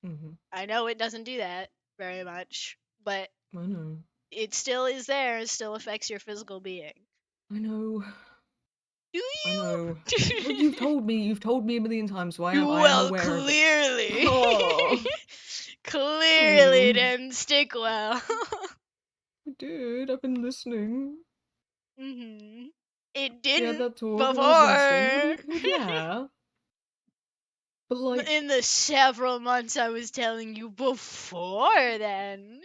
Mhm. I know it doesn't do that very much, but I know. it still is there. It still affects your physical being. I know. Do I you? know. Well, you've told me. You've told me a million times, so I am Well, aware of it. clearly. Oh. Clearly it Mm. didn't stick well. I did. I've been listening. Mhm. It We had didn't that talk, and I was listening. before. Well, yeah. But like, In the several months I was telling you before then.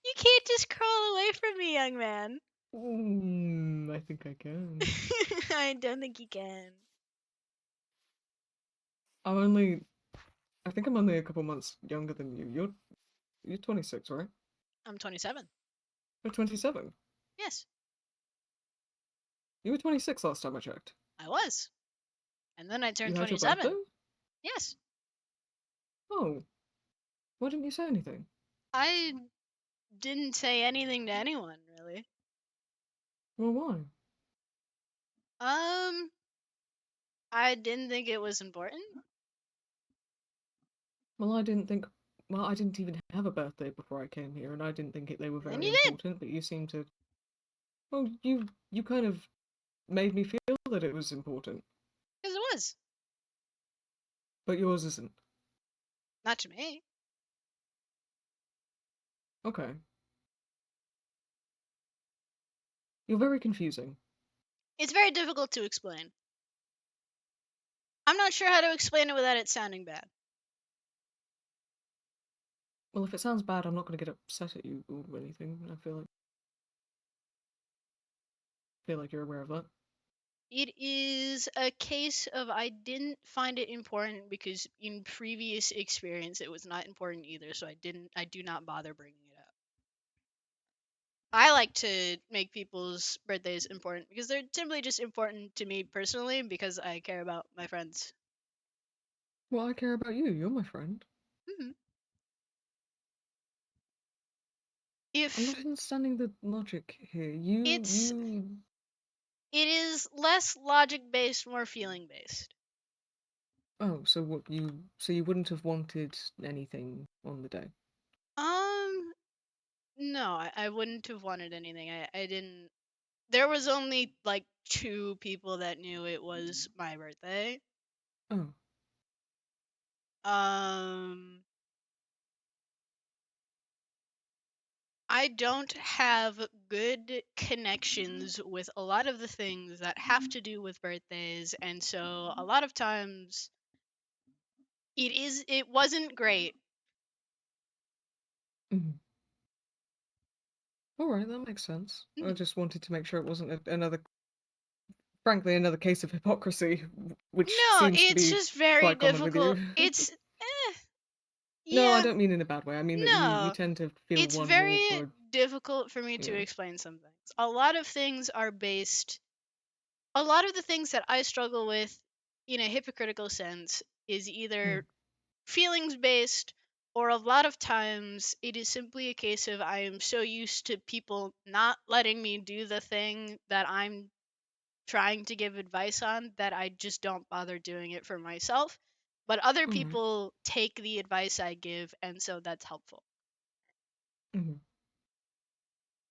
You can't just crawl away from me, young man. I think I can. I don't think you can. I think I'm only a couple months younger than you. You're 26, right? I'm 27. You're 27. Yes, You were 26 last time I checked. I was. And then I turned You had your birthday? 27. Yes. Oh, why didn't you say anything? I didn't say anything to anyone, really. Well, why? I didn't think it was important. Well, I didn't think. Well, I didn't even have a birthday before I came here, and I didn't think they were And then very you did. important. But you seem to. Well, you kind of made me feel that it was important, Because it was. but yours isn't. Not to me. Okay. You're very confusing. It's very difficult to explain. I'm not sure how to explain it without it sounding bad. Well, if it sounds bad, I'm not going to get upset at you or anything. I feel like you're aware of that. It is a case of I didn't find it important because in previous experience it was not important either, so I do not bother bringing it up. I like to make people's birthdays important because they're simply just important to me personally because I care about my friends. Well, I care about you. You're my friend. Hmm. I'm If not understanding the logic here. it's it is less logic based, more feeling based. Oh, so you wouldn't have wanted anything on the day? No, I wouldn't have wanted anything. I didn't. There was only like 2 people that knew it was my birthday. Oh. Um, I don't have good connections with a lot of the things that have to do with birthdays, and so a lot of times it wasn't great. Alright, that makes sense. I Mhm. just wanted to make sure it wasn't another, frankly, another case of hypocrisy, which No, seems to it's be just very quite common with you. difficult. It's No, I yeah, don't mean in a bad way. I mean that you no. tend to feel It's one more very for, difficult for me to yeah. explain some things. A lot of things are based a lot of the things that I struggle with in a hypocritical sense is either feelings based, or a lot of times it is simply a case of I am so used to people not letting me do the thing that I'm trying to give advice on that I just don't bother doing it for myself. But other people take the advice I give, and so that's helpful.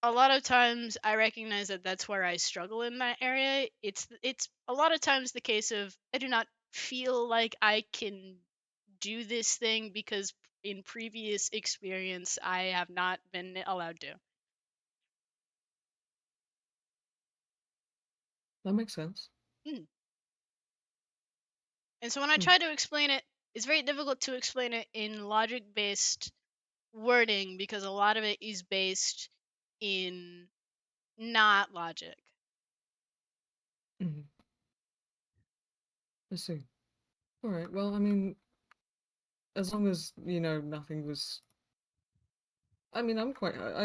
A lot of times I recognize that that's where I struggle in that area. It's a lot of times the case of I do not feel like I can do this thing because in previous experience I have not been allowed to. That makes sense. And so when I try to explain it, it's very difficult to explain it in logic based wording because a lot of it is based in not logic. I see. Alright, well, I mean, as long as, nothing was... I mean, I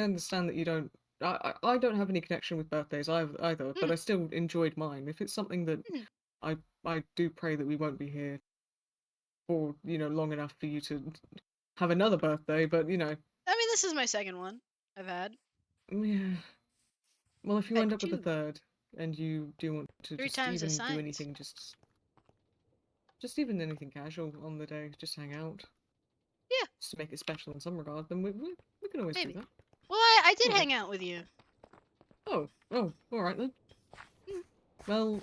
understand that you don't... I don't have any connection with birthdays either, but I still enjoyed mine. If it's something that I do pray that we won't be here for, long enough for you to have another birthday, but, I mean, this is my second one I've had. Yeah. Well, if you Had end up with a 2. third, and you do want to 3 just times the even do size. anything, just even anything casual on the day, just hang out. Yeah. Just to make it special in some regard, then we can always Maybe. do that. Well, I did Alright. hang out with you. Oh, alright then. Well,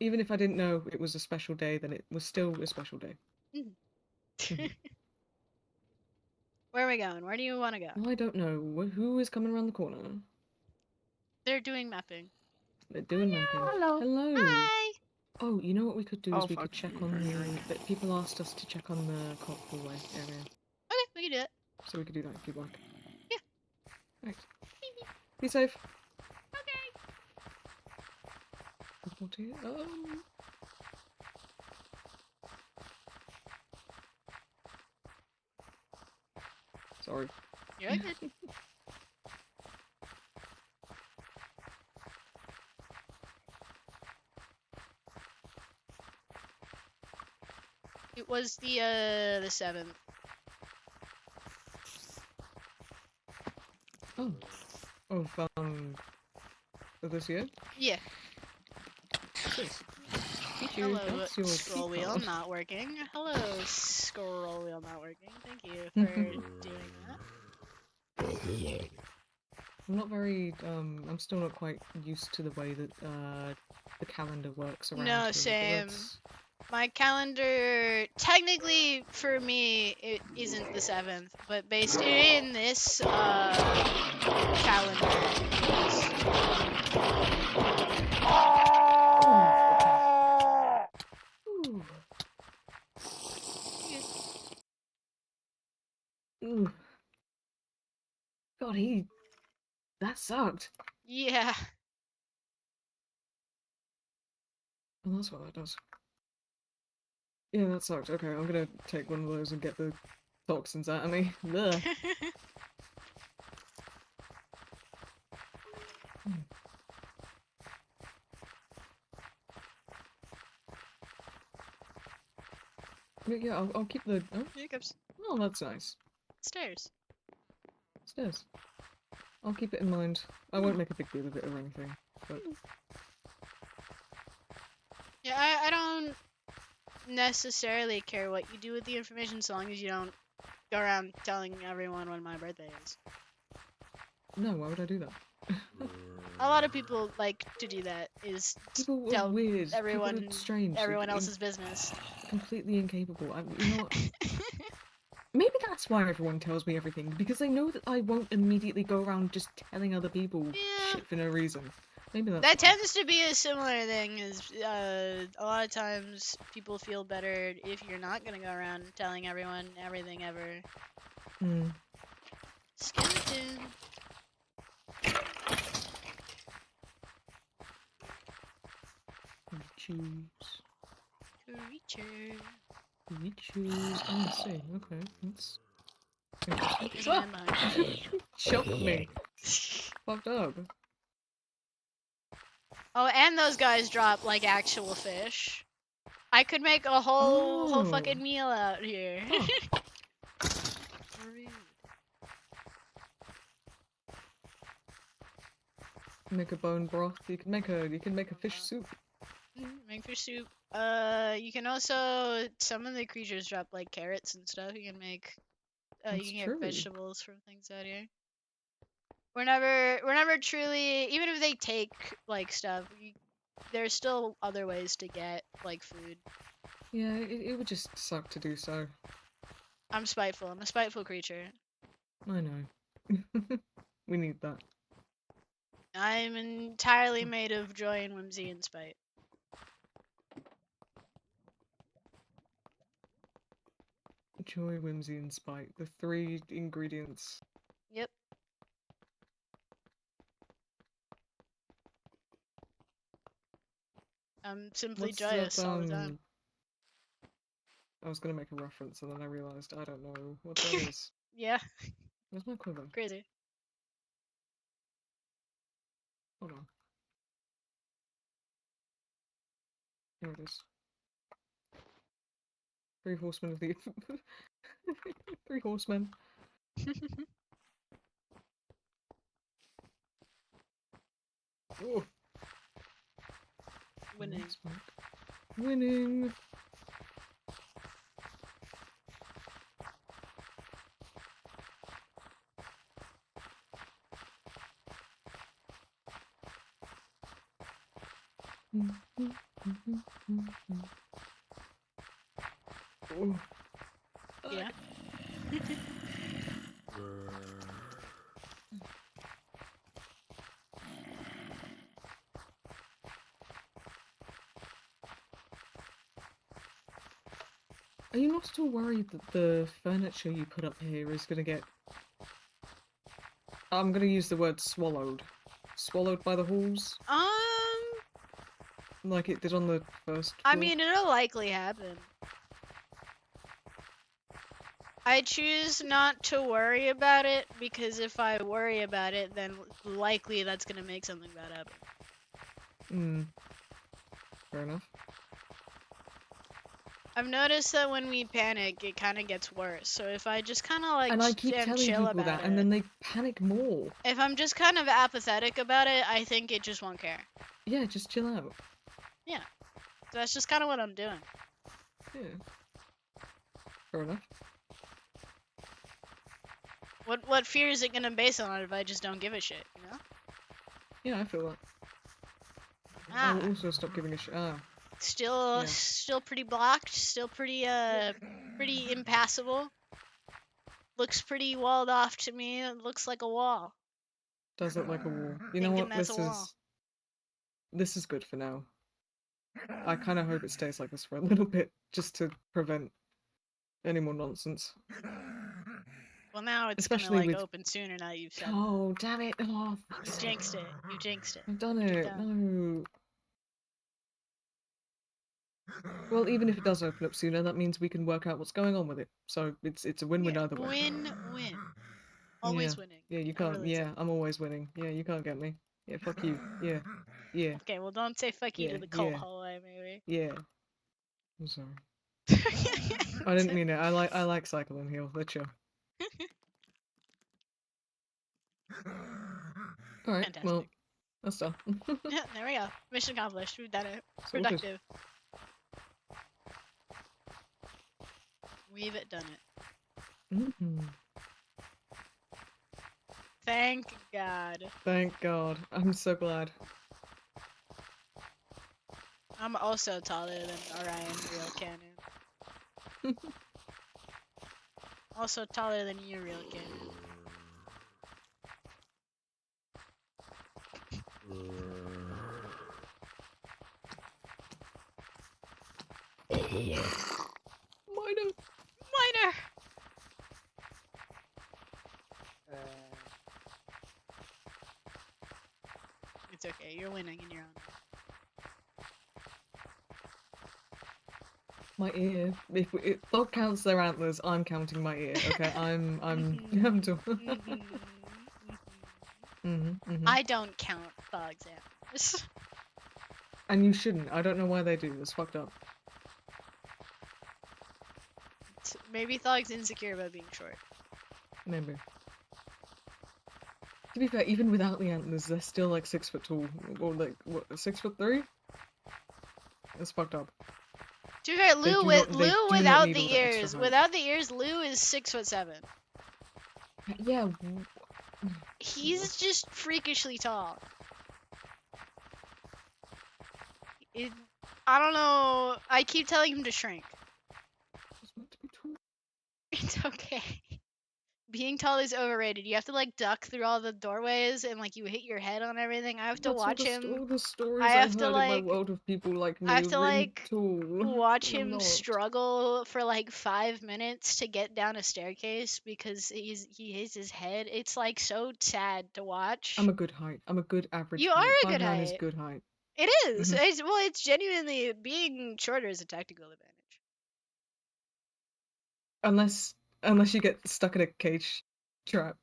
even if I didn't know it was a special day, then it was still a special day. Where are we going? Where do you want to go? I don't know. Who is coming around the corner? They're doing mapping. They're doing mapping. Hello. Hello. Hi. Oh, you know what we could do Oh, is we fuck. could check on the... People asked us to check on the cop hallway area. Okay, we can do it. So we could do that if you'd like. Yeah. Right. Be safe. Okay. Sorry. You're good. It was the 7th. Oh. Of this year? Yeah. Yes. Hello, That's your scroll wheel card. not working. Hello, scroll wheel not working. Thank you for doing that. I'm not very, I'm still not quite used to the way that, the calendar works around No, here, but same. that's... My calendar, technically for me, it isn't the 7th, but based in this calendar, Ooh. God, that sucked. yeah. Oh, that's what that does. Yeah, that sucked. Okay, I'm gonna take one of those and get the toxins out of me. Ugh. Yeah, I'll keep the... Oh? Jacobs. Oh, that's nice. Stairs. Stairs. I'll keep it in mind. I won't make a big deal of it or anything, but... Yeah, I don't necessarily care what you do with the information so long as you don't go around telling everyone when my birthday is. No, why would I do that? A lot of people like to do that, is People are tell weird. everyone People are strange. everyone else's business. Completely incapable. You know what? Maybe that's why everyone tells me everything, because they know that I won't immediately go around just telling other people shit for no reason. Maybe that's That why. tends to be a similar thing. Is a lot of times people feel better if you're not gonna go around telling everyone everything ever. Hmm. Skeleton. Choose. Creature. We choose. Oh, I see. Okay, that's interesting. There's a man behind you. Choked me. Fucked up. Oh, and those guys drop like actual fish. I could make a whole fucking meal out here. Rude. Make a bone broth. You can make a fish soup. Make fish soup. You can also, some of the creatures drop like carrots and stuff. You can make you That's can get true. vegetables from things out here. We're never truly, even if they take like stuff, there's still other ways to get like food. Yeah, it would just suck to do so. I'm spiteful. I'm a spiteful creature. I know. We need that. I'm entirely made of joy and whimsy and spite. Joy, whimsy, and spite. The 3 ingredients. Yep. I'm simply What's joyous that, all the time. I was gonna make a reference and then I realized I don't know what that is. Yeah. Where's my quiver? Crazy. Hold on. Here it is. 3 horsemen of the 3 horsemen. Oh. Winning. Winning. Oh. Yeah. Are you not at all worried that the furniture you put up here is gonna get... I'm gonna use the word swallowed. Swallowed by the halls? Like it did on the first floor? I mean, it'll likely happen. I choose not to worry about it because if I worry about it, then likely that's gonna make something bad happen. Hmm. Fair enough. I've noticed that when we panic, it kind of gets worse. So if I just kind of like And I keep am telling chill people about that, it, and then they panic more. if I'm just kind of apathetic about it, I think it just won't care. Yeah, just chill out. Yeah. So that's just kind of what I'm doing. Yeah. Fair enough. What fear is it gonna base on if I just don't give a shit, you know? Yeah, I feel that. Ah. I will also stop giving a shit. Still pretty blocked, still pretty pretty impassable. Looks pretty walled off to me. It looks like a wall. Does look like a wall. You know Thinking what? that's a wall. This is good for now. I kind of hope it stays like this for a little bit, just to prevent any more nonsense. Well, now it's Especially gonna like with... open sooner now you've said Oh, damn it! Oh, that. You jinxed it. You jinxed it. I've done You're it. done. No. Well, even if it does open up sooner, that means we can work out what's going on with it. So it's a win-win Yeah, either way. win-win. Always Yeah. winning. Yeah, you Never can't. losing. Yeah, I'm always winning. Yeah, you can't get me. Yeah, fuck you. Yeah. Yeah. Okay, well don't say fuck you Yeah. to the cult Yeah. hallway, maybe. Yeah. I'm sorry. I didn't mean it. I like cycle and heal. Let's show. Alright, Fantastic. well, that's done. Yeah, there we go. Mission accomplished. We've done it. Sorted. Productive. We've done it. Mm-hmm. Thank God. Thank God. I'm so glad. I'm also taller than Orion Real Cannon. Also taller than you, real cannon. Minor. Minor. It's okay. You're winning in your own way. My ear. If dog counts their antlers, I'm counting my ear. Okay, I'm to. I don't count dogs' antlers. And you shouldn't. I don't know why they do. It's fucked up. Maybe Thog's insecure about being short. Maybe. To be fair, even without the antlers, they're still like 6 foot tall. Or like, what, 6'3"? It's fucked up. To be fair, They Lou do with not- they Lou do not without need all the that extra ears. height. Without the ears, Lou is 6'7". Yeah. He's just freakishly tall. I don't know. I keep telling him to shrink. It's okay. Being tall is overrated. You have to like duck through all the doorways and like you hit your head on everything. I have to That's watch all the, him. all the stories I I have heard to in my like. world of people like me I have to really like tall. watch I'm him not. struggle for like 5 minutes to get down a staircase because he hits his head. It's like so sad to watch. I'm a good height. I'm a good average You are height. a good 5'9" is height. good height. It is. Mhm. It's genuinely being shorter is a tactical advantage. Unless you get stuck in a cage trap.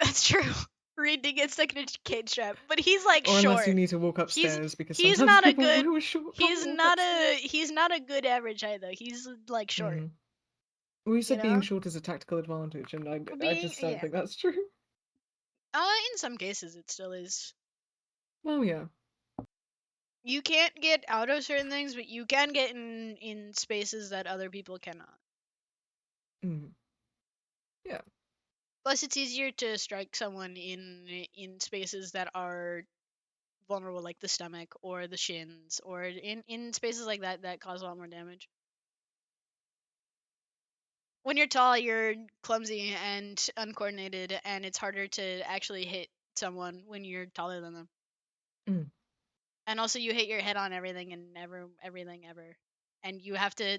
That's true. Reed did get stuck in a cage trap, but he's like Or unless short. you need to walk upstairs because He's sometimes not a people good. who are short He's can't walk not upstairs. he's not a good average height though. He's like short. Mhm. Well, you said You being know? short is a tactical advantage, and I Being just don't yeah. think that's true. In some cases it still is. Well, yeah. You can't get out of certain things, but you can get in spaces that other people cannot. Mm. Yeah. Plus, it's easier to strike someone in spaces that are vulnerable, like the stomach or the shins, or in spaces like that cause a lot more damage. When you're tall, you're clumsy and uncoordinated, and it's harder to actually hit someone when you're taller than them. Mm. And also, you hit your head on everything and everything ever, and you have to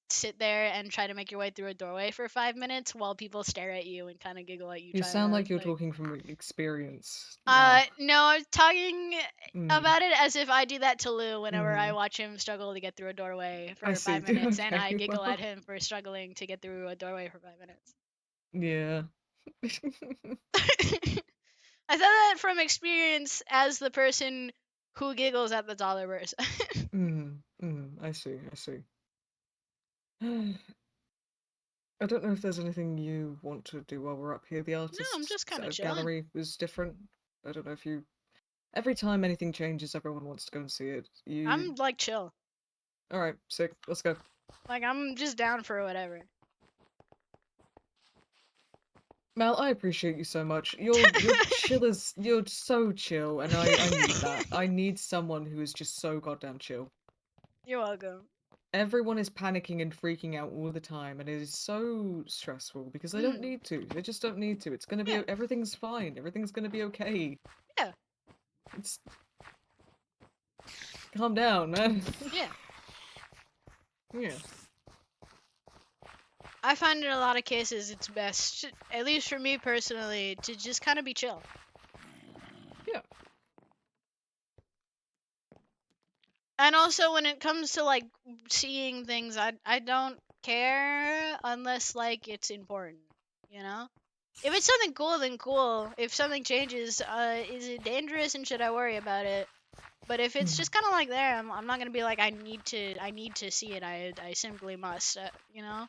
sit there and try to make your way through a doorway for 5 minutes while people stare at you and kind of giggle at you. You trying sound to, like you're talking from experience. Now. No, I'm talking Mm. about it as if I do that to Lou whenever I Mhm. watch him struggle to get through a doorway for I 5 see. minutes, and I Okay, giggle well. at him for struggling to get through a doorway for 5 minutes. Yeah. I said that from experience as the person who giggles at the taller person. I see. I see. I don't know if there's anything you want to do while we're up here. The No, I'm artists just kind of chilling. gallery was different. I don't know if you. Every time anything changes, everyone wants to go and see it. I'm like chill. All right, sick. Let's go. Like I'm just down for whatever. Mal, I appreciate you so much. You're chill as you're so chill, and I need that. I need someone who is just so goddamn chill. You're welcome. Everyone is panicking and freaking out all the time, and it is so stressful because they don't need to. They just don't need to. It's gonna be everything's fine. Everything's gonna be okay. Yeah. It's calm down, man. Yeah. Yeah. I find in a lot of cases it's best, at least for me personally, to just kind of be chill. Yeah. And also when it comes to like seeing things, I don't care unless like it's important, you know? If it's something cool, then cool. If something changes, is it dangerous and should I worry about it? But if it's just kind of like there, I'm not gonna be like I need to see it. I simply must, you know?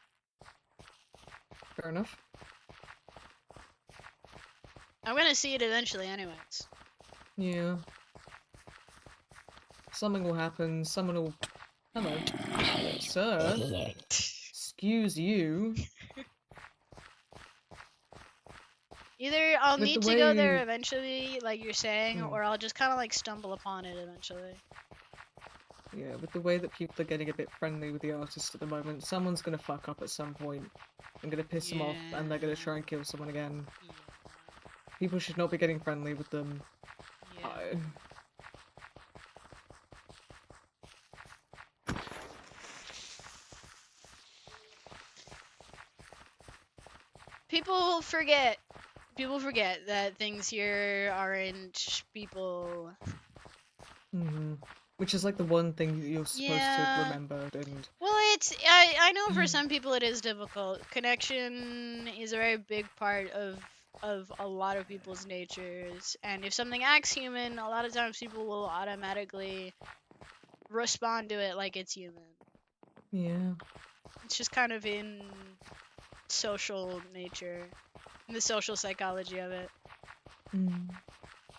Fair enough. I'm gonna see it eventually, anyways. Yeah. Something will happen. Someone will. Hello, sir. Excuse you. Either I'll With need the to go there way- eventually, like you're saying, or I'll just kind of like stumble upon it eventually. Yeah, with the way that people are getting a bit friendly with the artist at the moment, someone's gonna fuck up at some point. I'm gonna piss them off, and they're gonna try and kill someone again. People should not be getting friendly with them. Yeah. People forget that things here aren't people. Which is like the one thing that you're supposed to Yeah. remember, and Well, I know for some people it is difficult. Connection is a very big part of a lot of people's natures, and if something acts human, a lot of times people will automatically respond to it like it's human. yeah. It's just kind of in social nature, in the social psychology of it.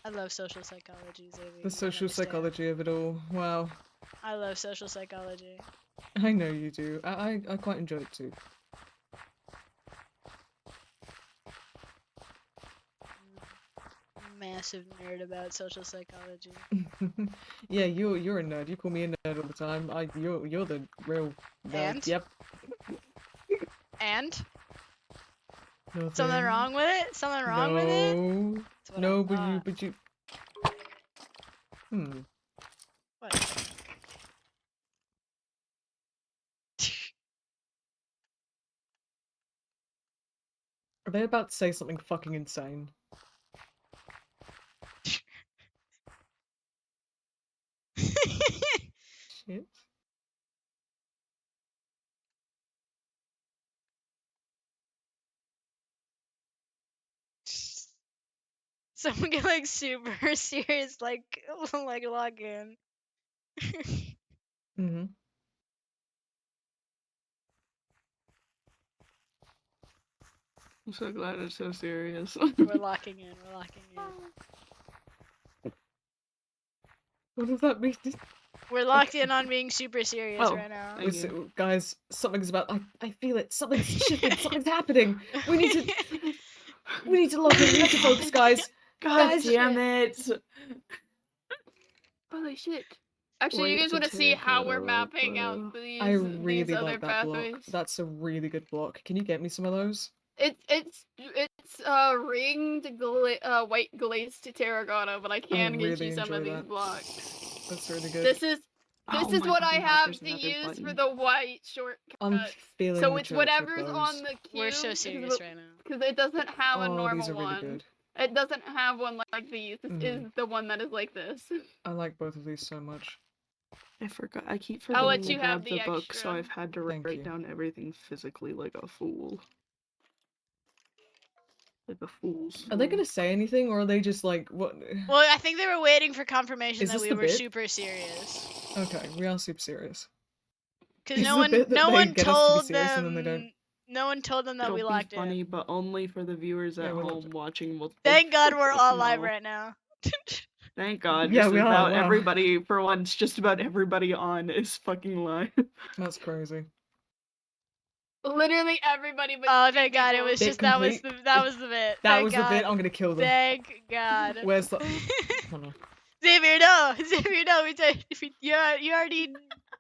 I love social psychology, Xavier. The social psychology of it all. Wow. I love social psychology. I know you do. I quite enjoy it too. Massive nerd about social psychology. Yeah, you're a nerd. You call me a nerd all the time. You're the real nerd. And? Yep. And? Nothing. Something wrong with it? Something wrong with it? No, but you. What? Are they about to say something fucking insane? Shit. Someone get like super serious, like log in. I'm so glad it's so serious. We're locking in. We're locking in. What does that mean? We're locked in on being super serious right now. Listen, guys, something's about. I feel it. Something's shifting. Something's happening. We need to lock in. We need to focus, guys. God damn it! Holy shit. Actually, Wait you guys to want to see take how out we're a mapping out logo. these, I really these other like that block. pathways? That's a really good block. Can you get me some of those? It's ringed white glazed terracotta, but I can get really you some of enjoy these that. blocks. That's really good. This is Oh my what I fucking God, have there's to another use for button. the white shortcut. I'm feeling So the it's church with whatever's those. on the cube. We're so serious right now. Because it doesn't have a Oh, normal these are really one. good. It doesn't have one like these. This is the one that is like this. I like both of these so much. I forgot. I keep I'll let forgetting to you have grab the the book, so extra. I've had to Thank write you. down everything physically like a fool. Like a fool's Are they fool. gonna say anything, or are they just like what? Well, I think they were waiting for confirmation Is that this we the were bit? super serious. Okay, we are super serious. Because Is no the bit that no they one get us to be told serious and then they them. don't? No one told them that It'll we be locked funny, in. but only for the viewers at we'll home watching multiple. Thank God we're all live No. right now. Thank God. Yeah, just we are, about wow. everybody, for once, just about everybody on is fucking live. That's crazy. Literally everybody but Oh, two thank God! It people. was Bit just that was complete. the bit. That Thank was God. the bit. I'm gonna kill them. Thank God. Where's the? Oh, no. Xavier, no, Xavier, no. You already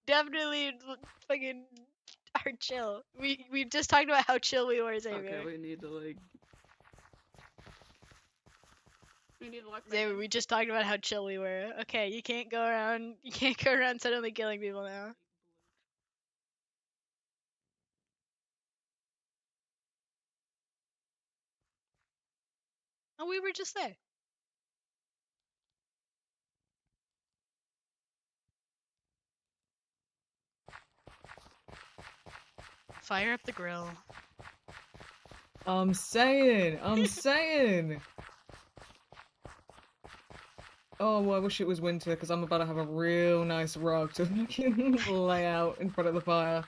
definitely fucking are chill. We just talked about how chill we were, Xavier. Okay, we need to like. We need to lock back Xavier, in. we just talked about how chill we were. Okay, you can't go around. You can't go around suddenly killing people now. Oh, we were just there. Fire up the grill. I'm saying. Oh, well, I wish it was winter because I'm about to have a real nice rug to lay out in front of the fire.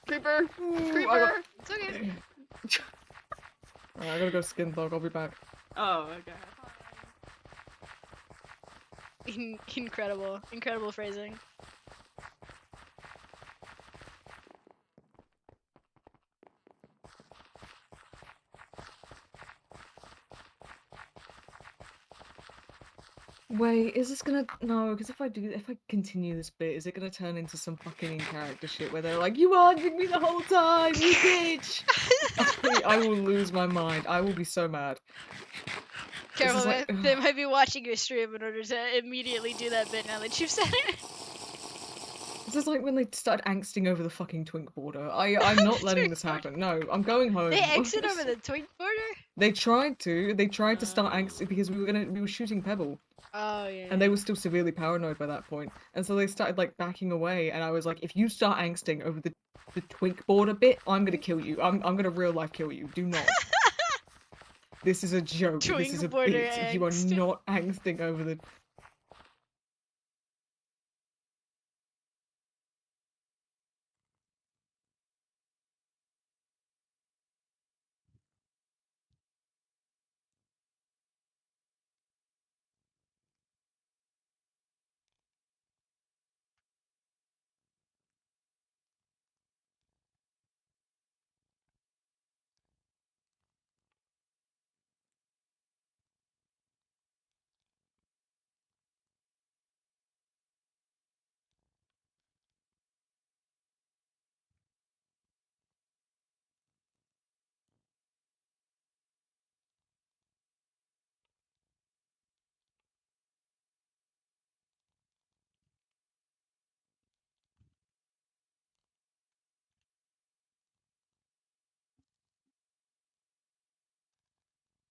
Creeper! Ooh, Creeper! It's okay. Alright, I gotta go skin dog. I'll be back. Oh, okay. Incredible phrasing. Wait, is this gonna no? Because if I continue this bit, is it gonna turn into some fucking in-character shit where they're like, "You were hunting me the whole time, you bitch!" I will lose my mind. I will be so mad. This Careful, is man. like, They might be watching your stream in order to immediately do that bit now that you've said it. this is like when they started angsting over the fucking twink border. I'm not letting this happen. No, I'm going home. They exit over the twink border? They tried to. They tried to start angsting because we were shooting Pebble. Oh, yeah. And they were still severely paranoid by that point. And so they started like backing away and I was like, if you start angsting over the twink border bit, I'm gonna kill you. I'm gonna real life kill you. Do not. This is a joke. Twink This is a border bit. You are angst. not angsting over the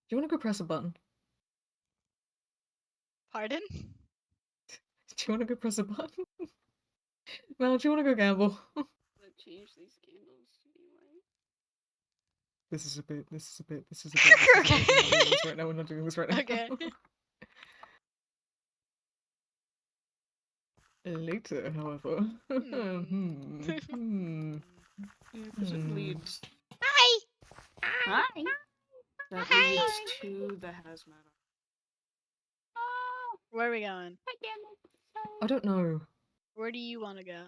Do you wanna go press a button? Pardon? Do you wanna go press a button? Mel, do you wanna go gamble? Change these candles to be white. This is a bit. This is a bit. This is a bit. This is a bit. We're not doing this right now. We're not doing this right now. Okay. Later, however. Because it leads. Hi! Hi. That Hi. leads to the hazmat. Where are we going? I don't know. Where do you want to go?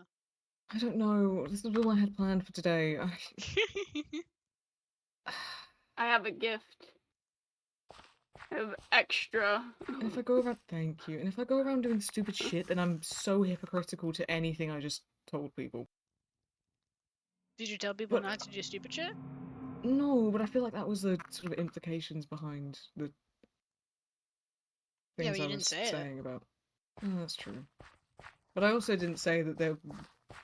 I don't know. This is all I had planned for today. I have a gift. I have extra. And if I go around, thank you. And if I go around doing stupid shit, then I'm so hypocritical to anything I just told people. Did you tell people But- not to do stupid shit? No, but I feel like that was the sort of implications behind the Yeah, things but you I didn't was say it. saying about. Oh, that's true. But I also didn't say that there.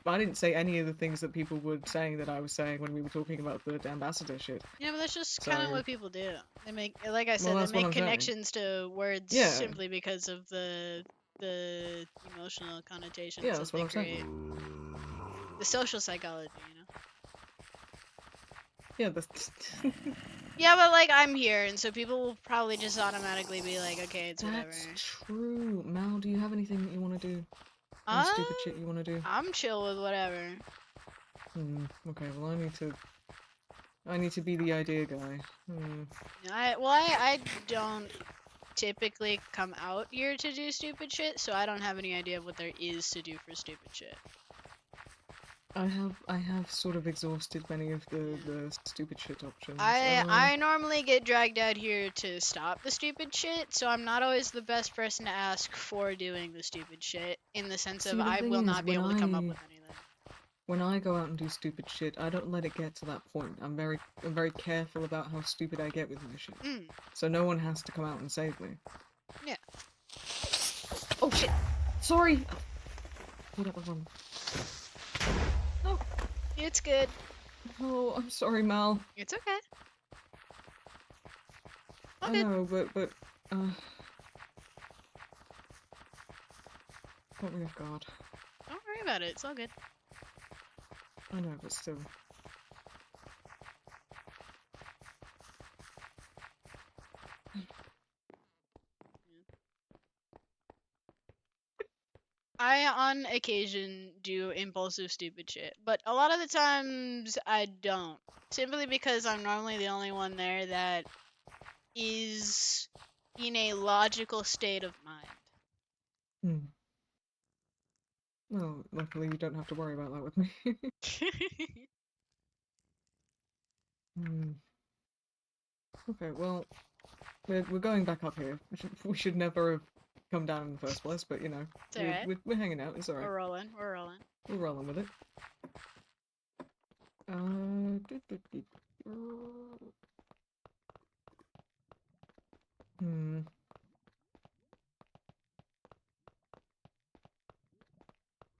I didn't say any of the things that people were saying that I was saying when we were talking about the ambassador shit. Yeah, but that's just kind of So- what people do. They make, like I said, Well, they that's what make I'm saying. connections to words Yeah. simply because of the emotional connotations Yeah, that that's they what I'm create. saying. The social psychology, you know. Yeah, that's. Yeah, but like I'm here, and so people will probably just automatically be like, okay, it's whatever. That's true. Mal, do you have anything that you want to do? Any stupid shit you want to do? I'm chill with whatever. Okay, well I need to be the idea guy. I don't typically come out here to do stupid shit, so I don't have any idea of what there is to do for stupid shit. I have sort of exhausted many of the stupid shit options. I normally get dragged out here to stop the stupid shit, so I'm not always the best person to ask for doing the stupid shit, in the sense See, of the I thing will is, not be able to come up with anything. When I go out and do stupid shit, I don't let it get to that point. I'm very careful about how stupid I get with my shit. So no one has to come out and save me. Yeah. Oh shit! Sorry! Hold up, wrong. No, it's good. Oh, I'm sorry, Mal. It's okay. I know, but don't be off guard. Don't worry about it. It's all good. I know, but still. I, on occasion, do impulsive stupid shit, but a lot of the times I don't. Simply because I'm normally the only one there that is in a logical state of mind. Well, luckily you don't have to worry about that with me. Okay, well, we're going back up here. We should never have come down in the first place, but you know, It's alright. we're hanging out. It's alright. We're rolling. We're rolling. We're rolling with it. Hmm.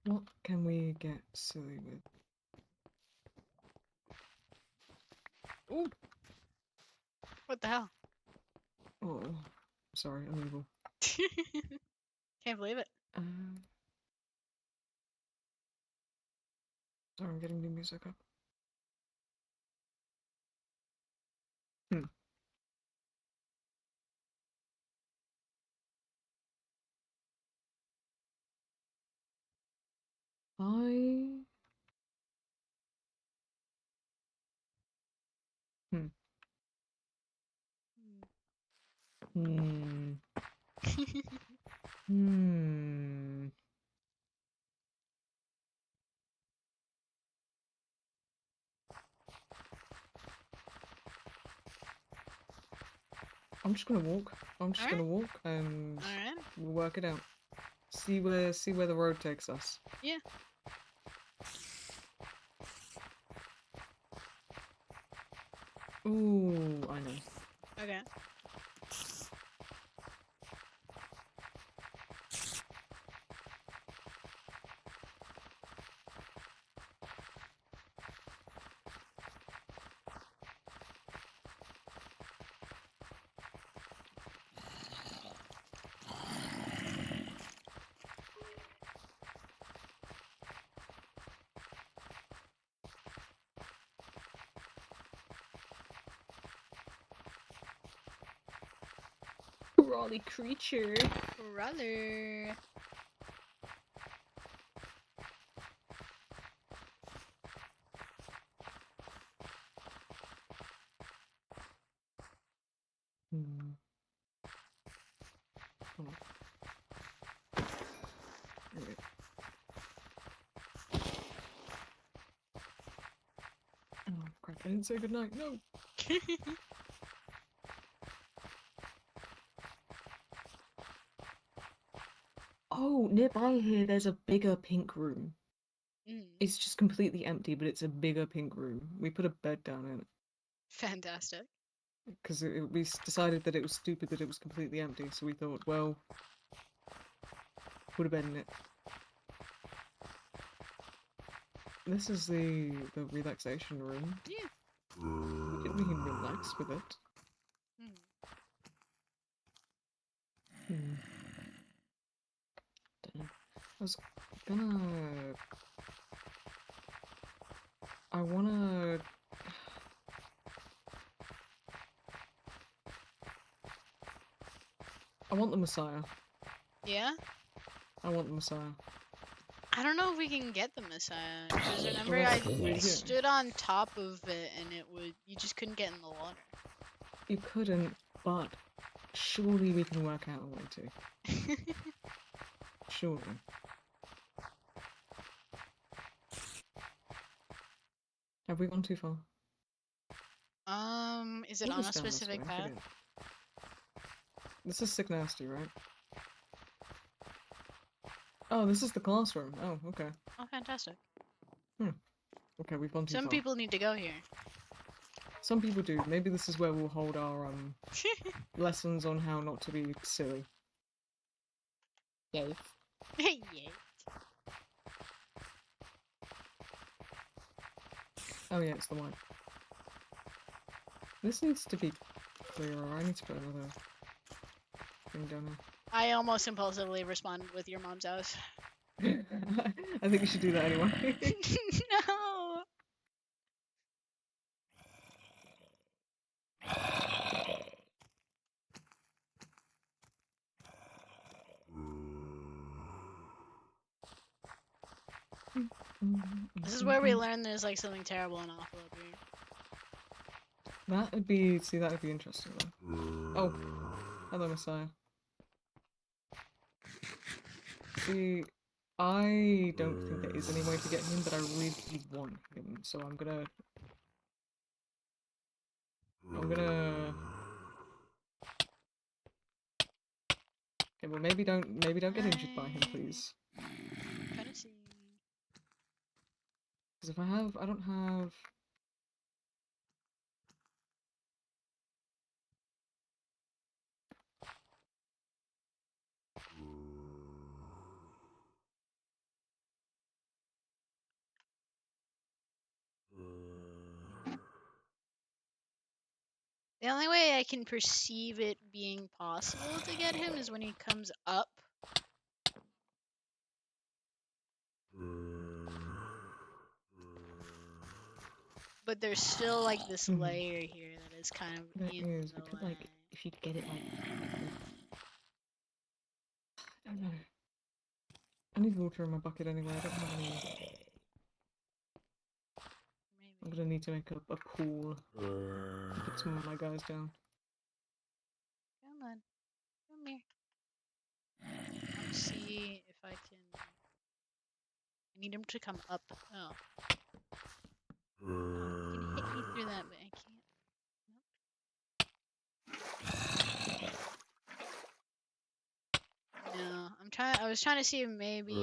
What can we get silly with? Ooh. What the hell? Oh, sorry, I'm evil. Can't believe it. Sorry, I'm getting new music up. Hmm. Hmm. Hmm. Hmm. I'm just gonna walk. I'm just gonna walk and we'll work it out. See where the road takes us. Yeah. Ooh, I know. Okay. Crawly creature. Brother. Hmm. Oh. Right. Oh crap! I didn't say goodnight. No. Oh, nearby here, there's a bigger pink room. It's just completely empty, but it's a bigger pink room. We put a bed down in it. Fantastic. Because we decided that it was stupid that it was completely empty, so we thought, well, put a bed in it. This is the relaxation room. Yeah. We can relax with it. Hmm. Dunno. I was gonna... I wanna... I want the Messiah. Yeah? I want the Messiah. I don't know if we can get the Messiah. Because remember, Well, I stood on top of it and you just couldn't get in the water. You couldn't, but surely we can work out a way to. Surely. Have we gone too far? Is it What on is a down this specific way? I path? forget. This is Sick Nasty, right? Oh, this is the classroom. Oh, okay. Oh, fantastic. Okay, we've gone too Some far. people need to go here. Some people do. Maybe this is where we'll hold our lessons on how not to be silly. Yes. Yay. Oh yeah, it's the one. This needs to be clearer. I need to put another thing down there. I almost impulsively responded with your mom's house. I think you should do that anyway. No. This is where we learn there's like something terrible and awful up here. That would be, see, that would be interesting though. Oh, hello, Messiah. See, I don't think there is any way to get him, but I really want him, so I'm gonna Okay, well maybe don't get injured by him, please. Trying to see. Because if I don't have. The only way I can perceive it being possible to get him is when he comes up. But there's still like this layer here that is kind of There in is. the We could way. like if you get it like. I don't know. I need water in my bucket anyway. I don't have any. I'm gonna need to make a pool. Put some of my guys down. Come on, come here. Let's see if I can. I need him to come up. Oh. You can hit me through that, but I can't. No, I was trying to see if maybe.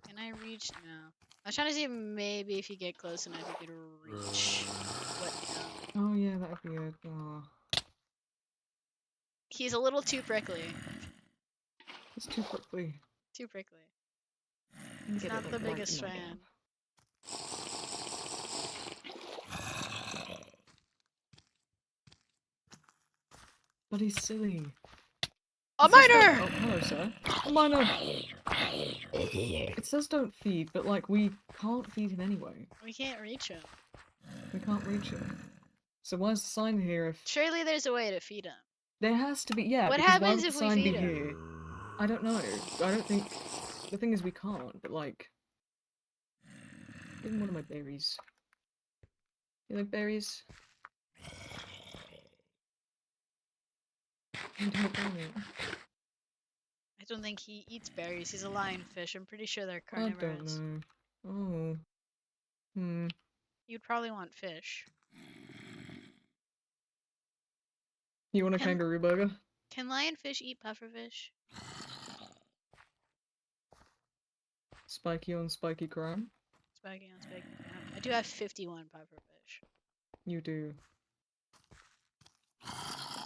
Can I reach? No. I was trying to see if maybe if you get close enough, you could reach. But no. Oh yeah, that'd be good. Oh. He's a little too prickly. It's too prickly. Too prickly. He's He's not the biggest fan. But he's silly. A miner! Oh, hello, sir. A miner! It says don't feed, but like we can't feed him anyway. We can't reach him. We can't reach him. So why is the sign here if... Surely there's a way to feed him. There has to be, yeah. What because why happens would if the we sign feed be him? here? I don't know. I don't think... The thing is we can't, but like... Give him one of my berries. You like berries? I don't think he eats berries. He's a lionfish. I'm pretty sure they're I carnivorous. don't know. Oh. You'd probably want fish. You want a kangaroo burger? Can lionfish eat pufferfish? Spiky on spiky crime? Spiky on spiky. I do have 51 pufferfish. You do.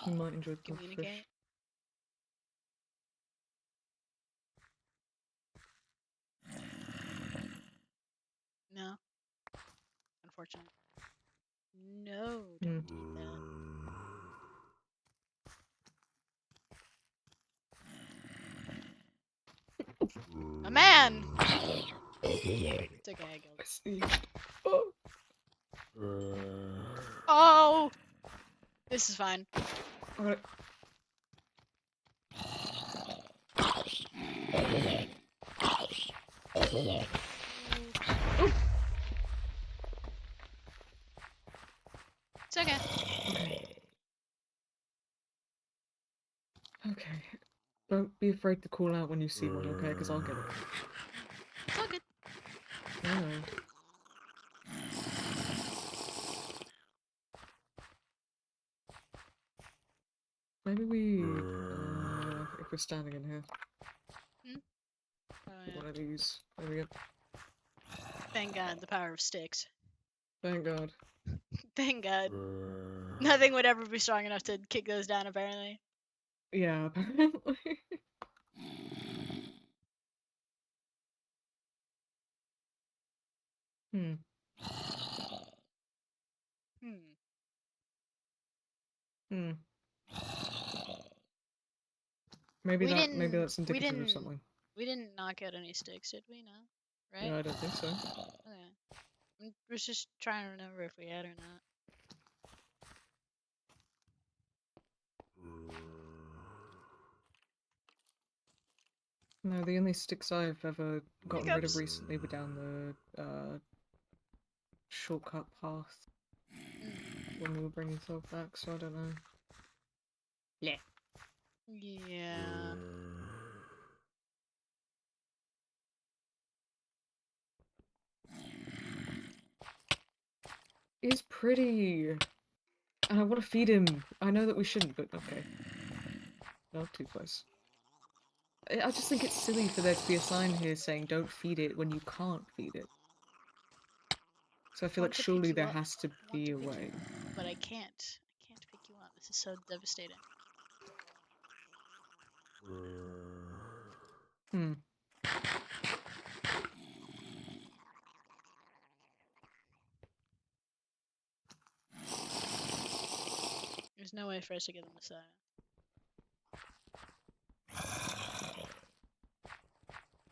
You might enjoy the fish. Communicate. No. Unfortunate. No, don't eat that. A man! It's okay, I killed. Oh! This is fine. Alright. It's okay. Okay. Don't be afraid to call out when you see one, okay? Because I'll get it. It's all good. I know. Maybe we, if we're standing in here. Oh, yeah. One of these. There we go. Thank God, the power of sticks. Thank God. Thank God. Nothing would ever be strong enough to kick those down, apparently. Yeah, apparently. Hmm. Maybe that's indicative of something. We didn't knock out any sticks, did we? No? Right? Yeah, I don't think so. Okay. I was just trying to remember if we had or not. No, the only sticks I've ever gotten rid of recently were down the shortcut path when we were bringing stuff back, so I don't know. Yeah. Yeah. He's pretty. And I want to feed him. I know that we shouldn't, but okay. Not too close. I just think it's silly for there to be a sign here saying don't feed it when you can't feed it. So I feel Want like to pick surely you there up. has to Want be to a pick way. you up, but I can't. I can't pick you up. This is so devastating. Hmm. There's no way for us to get on the side.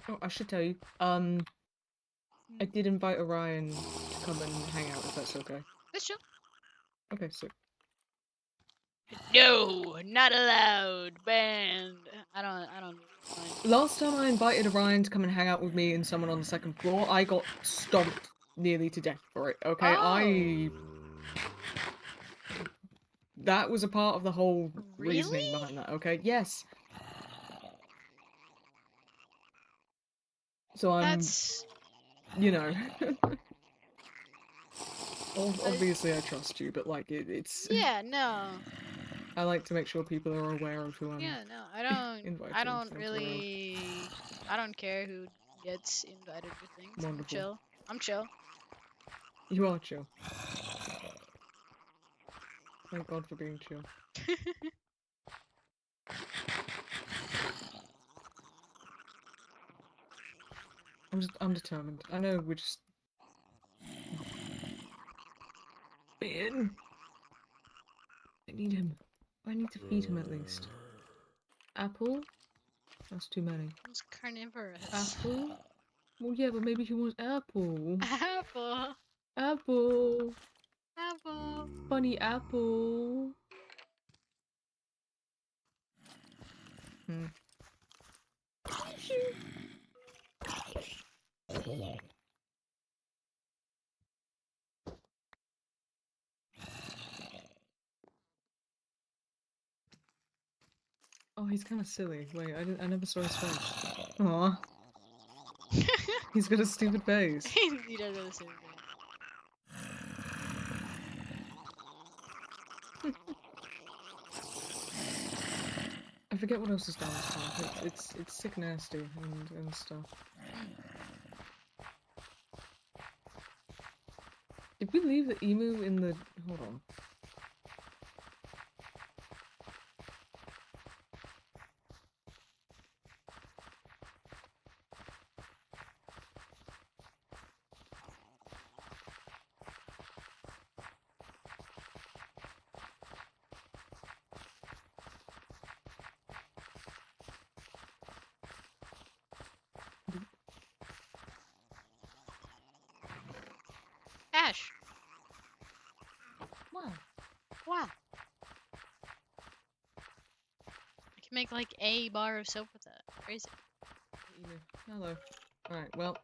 Oh, I should tell you. I did invite Orion to come and hang out if that's okay. That's true. Okay, so No, not allowed. Banned. I don't. last time I invited Orion to come and hang out with me and someone on the second floor, I got stomped nearly to death for it. Okay, Oh. that was a part of the whole reasoning Really? behind that. Okay, yes. So I'm, That's. you know, obviously I trust you, but like it's. Yeah, no. I like to make sure people are aware of who I'm Yeah, no. I don't. inviting I don't into the world. really. I don't care who gets invited to things. I'm Wonderful. chill. I'm chill. You are chill. Thank God for being chill. I'm determined. I know we're just. Man. I need him. I need to feed him at least. Apple? That's too many. It's carnivorous. Apple? Well, yeah, but maybe he wants apple. Apple. Apple. Apple. Funny apple. Hmm. Oh, he's kind of silly. Wait, I never saw his face. Aw. He's got a stupid face. He does have a stupid I forget what else is down this path. It's sick nasty and stuff. Did we leave the emu in the... Hold on. Ash. Wow. Wow. I can make like a bar of soap with that. Crazy. Emu. Hello. Alright, well...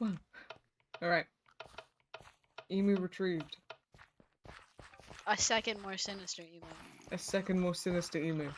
Wow. Alright. Emu retrieved. A second more sinister emu. A second more sinister emu.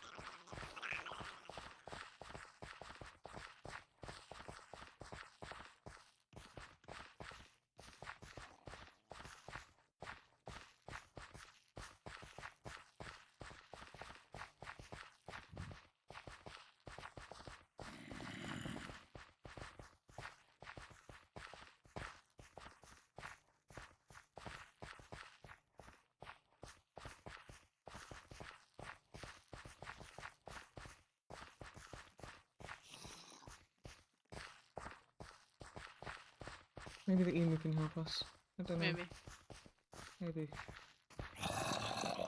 Maybe the emu can help us. I don't know. Maybe. Maybe.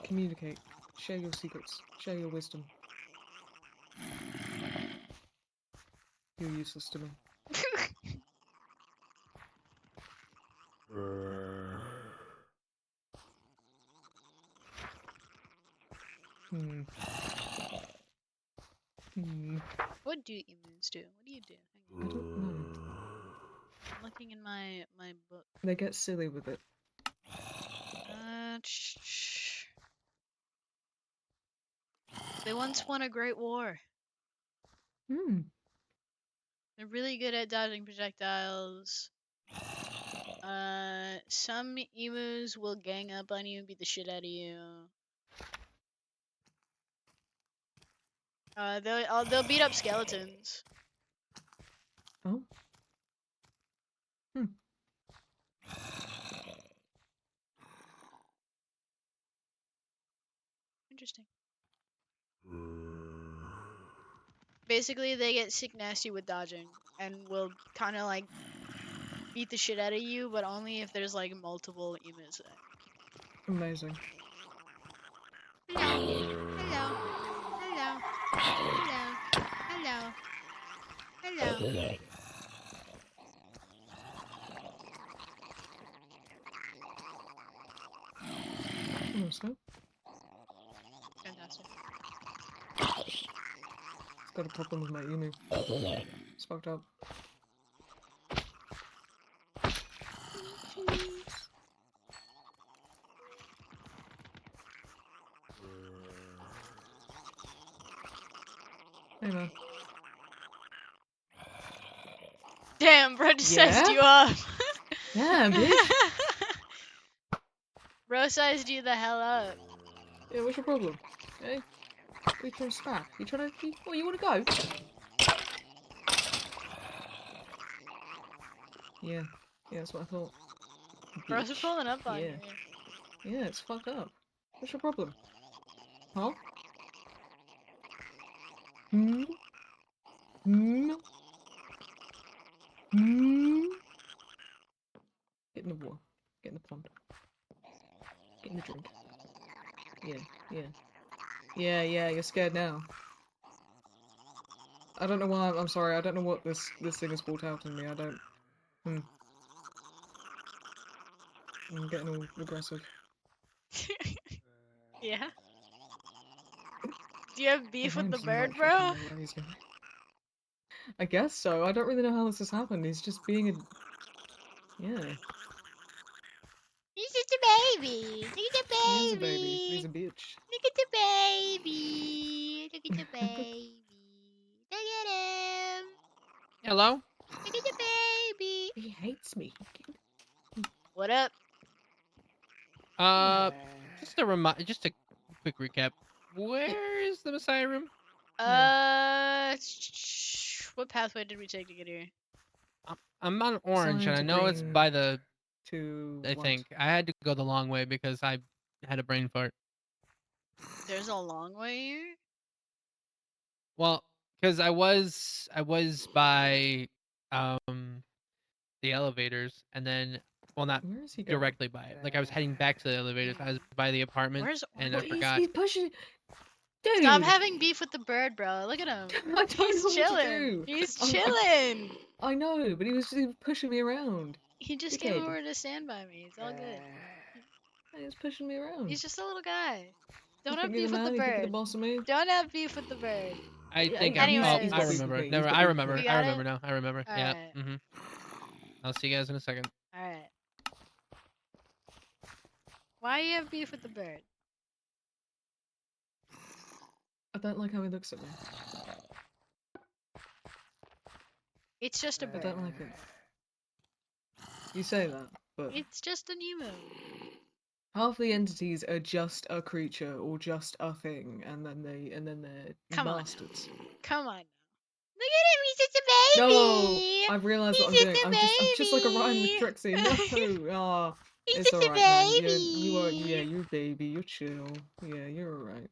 Communicate. Share your secrets. Share your wisdom. You're useless to me. Hmm. Hmm. What do emus do? What do you do? I don't know. I'm looking in my book. They get silly with it. They once won a great war. Hmm. They're really good at dodging projectiles. Some emus will gang up on you and beat the shit out of you. They'll beat up skeletons. Oh. Hmm. Interesting. Basically, they get sick nasty with dodging and will kind of like beat the shit out of you, but only if there's like multiple emus. Amazing. Hello. Hello. Hello. Hello. Hello. Hello. Also, Fantastic. got a problem with my emu. It's fucked up. Hey man. Damn, bro just sized Yeah? you up. Yeah, bitch. Bro sized you the hell up. Yeah, what's your problem? Hey? What are you trying to smack? You trying to... you wanna go? Yeah. Yeah, that's what I thought. Bro's Bitch. pulling up on Yeah. you. Yeah, it's fucked up. What's your problem? Huh? Hmm? Hmm? Hmm? Get in the water. Get in the pond. Get in the drink. Yeah, yeah. Yeah, you're scared now. I don't know why, I'm sorry, I don't know what this thing has brought out in me, I don't... I'm getting all aggressive. Yeah. Do you have beef with the Ryan's not bird, fucking bro? know where he's going. I guess so, I don't really know how this has happened, he's just being a... Yeah. He's just a baby. Look at the He is a baby, baby. he's a bitch. Look at the baby. Look at the baby. Look at him. Hello? Look at the baby. He hates me. What up? Just a quick recap. Where is the Messiah room? What pathway did we take to get here? I'm on orange, and Sign I to know it's green by the. to I what? think I had to go the long way because I had a brain fart. There's a long way here. Well, because I was by the elevators, and then not Where is he going? directly by it. Like I was heading back to the elevators. I was by the apartment, Where's and Orange? I forgot. He's pushing... Dude! Stop having beef with the bird, bro. Look at him. I don't He's know what to chilling. do. He's I'm- chilling. I know, but he was pushing me around. He just came Dickhead. over to stand by me. It's all good. He was pushing me around. He's just a little guy. You Don't think have you're beef the with the man? You think you're the bird. boss of me? Don't have beef with the bird. I think he's I got beef remember. with me. Never. He's got I beef remember. with me. You I got remember it? now. I remember. Yeah. Alright. Mhm. I'll see you guys in a second. Alright. Why you have beef with the bird? I don't like how he looks at me. It's just a I bird. don't like it. You say that, but It's just an emu. half the entities are just a creature or just a thing, and then they're Come on. bastards. Come on. Look at him. He's just a No, baby. I've realised what I'm He's doing. just a I'm just like a Ryan with baby. Trixie. No, ah, He's it's just a alright, man. You are, baby. you're a baby. You're chill. Yeah, you're alright.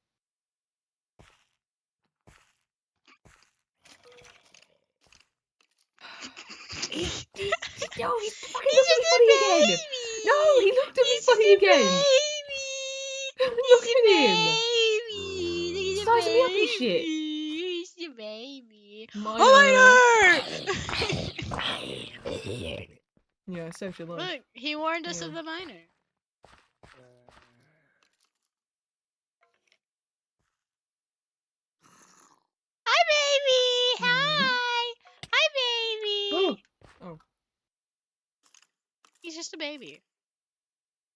No, he fucking He's looked at me just a funny again. baby. No, he looked at me He's just funny a again. baby. Look He's at a him. baby. Look at the Sizing me up and shit. baby. He's a baby. Minor. Oh my god! Yeah, I saved your life. Look, he warned us Yeah. of the minor. Hi, baby. Hi. Hi, baby. Oh. He's just a baby.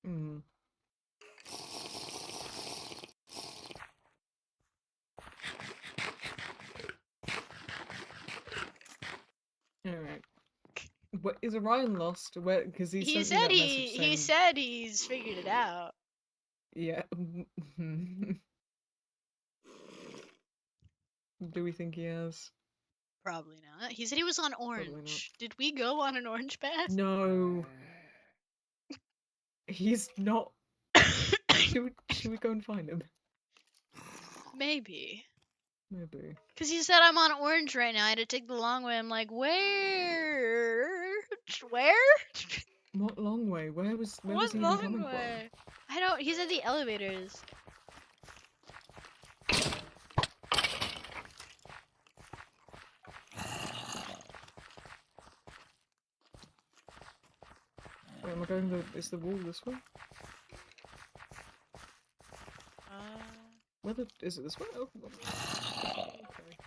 Mm. What is Orion lost? Where? Because he He sent me said that message saying. he said he's figured it out. Yeah. Do we think he has? Probably not. He said he was on Probably not. orange. Did we go on an orange path? No. He's not. Should we go and find him? Maybe. Maybe. Because he said I'm on orange right now. I had to take the long way. I'm like, where? Where? What long way? Where was What he even long coming way? I don't. He said the elevators. from? Am I going is the wall this way? Is it this way? Oh, okay.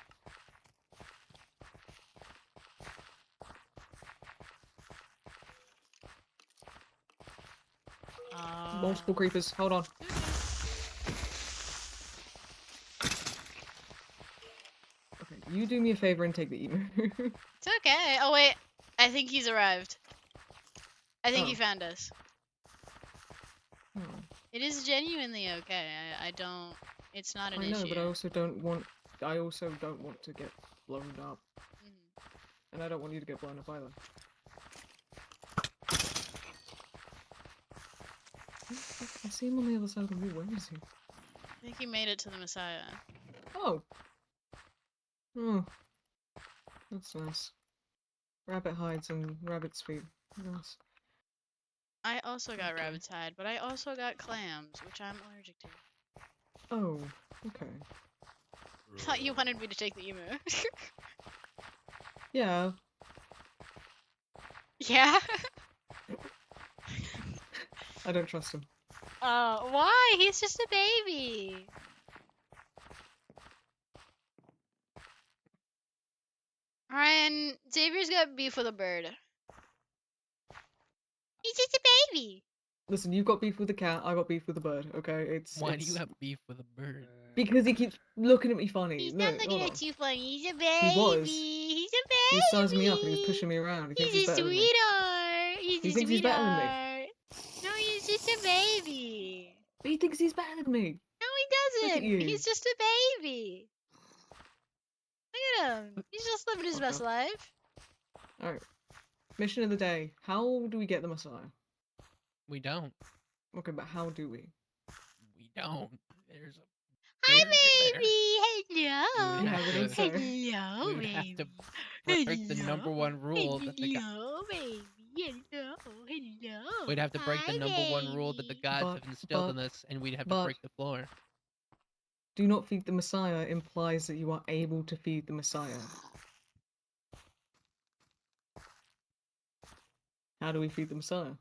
Multiple creepers. Hold on. Okay, you do me a favor and take the emu. It's okay. Oh wait, I think he's arrived. I think he found us. Oh. It is genuinely okay. I don't. It's not an issue. I know, but I also don't want. I also don't want to get blown up, and I don't want you to get blown up either. I see him on the other side of the wall. Where is he? I think he made it to the Messiah. Oh. Oh. That's nice. Rabbit hides and rabbit's feet. Nice. I also got rabbit's hide, but I also got clams, which I'm allergic to. Oh. Okay. I thought you wanted me to take the emu. Yeah. Yeah? I don't trust him. Why? He's just a baby. Ryan, Xavier's got beef with a bird. He's just a baby. Listen, you've got beef with the cat, I got beef with the bird, okay? Why do you have beef with a bird? Because he keeps looking at me funny. He's Look, not looking hold at on. you funny. He's a baby. He was. He's a baby. He was sizing me up and he was pushing me around. He thinks he's He's a better than me. sweetheart. He's He a thinks he's better than me. sweetheart. No, he's just a baby. But he thinks he's better than me. No, he Look at doesn't. you. He's just a baby. Look at him. He's just living his best life. Alright. Mission of the day. How do we get the Messiah? We don't. Okay, but how do we? We don't. There's a Hi, barrier there. baby. Hello. We would have to, Hello, we would baby. have to break the number one rule that the Hello, baby. Hello. Hello. we'd have to break the Hi, number one rule that the baby. gods have instilled in us, and we'd have to break the floor. Do not feed the Messiah implies that you are able to feed the Messiah. How do we feed the Messiah?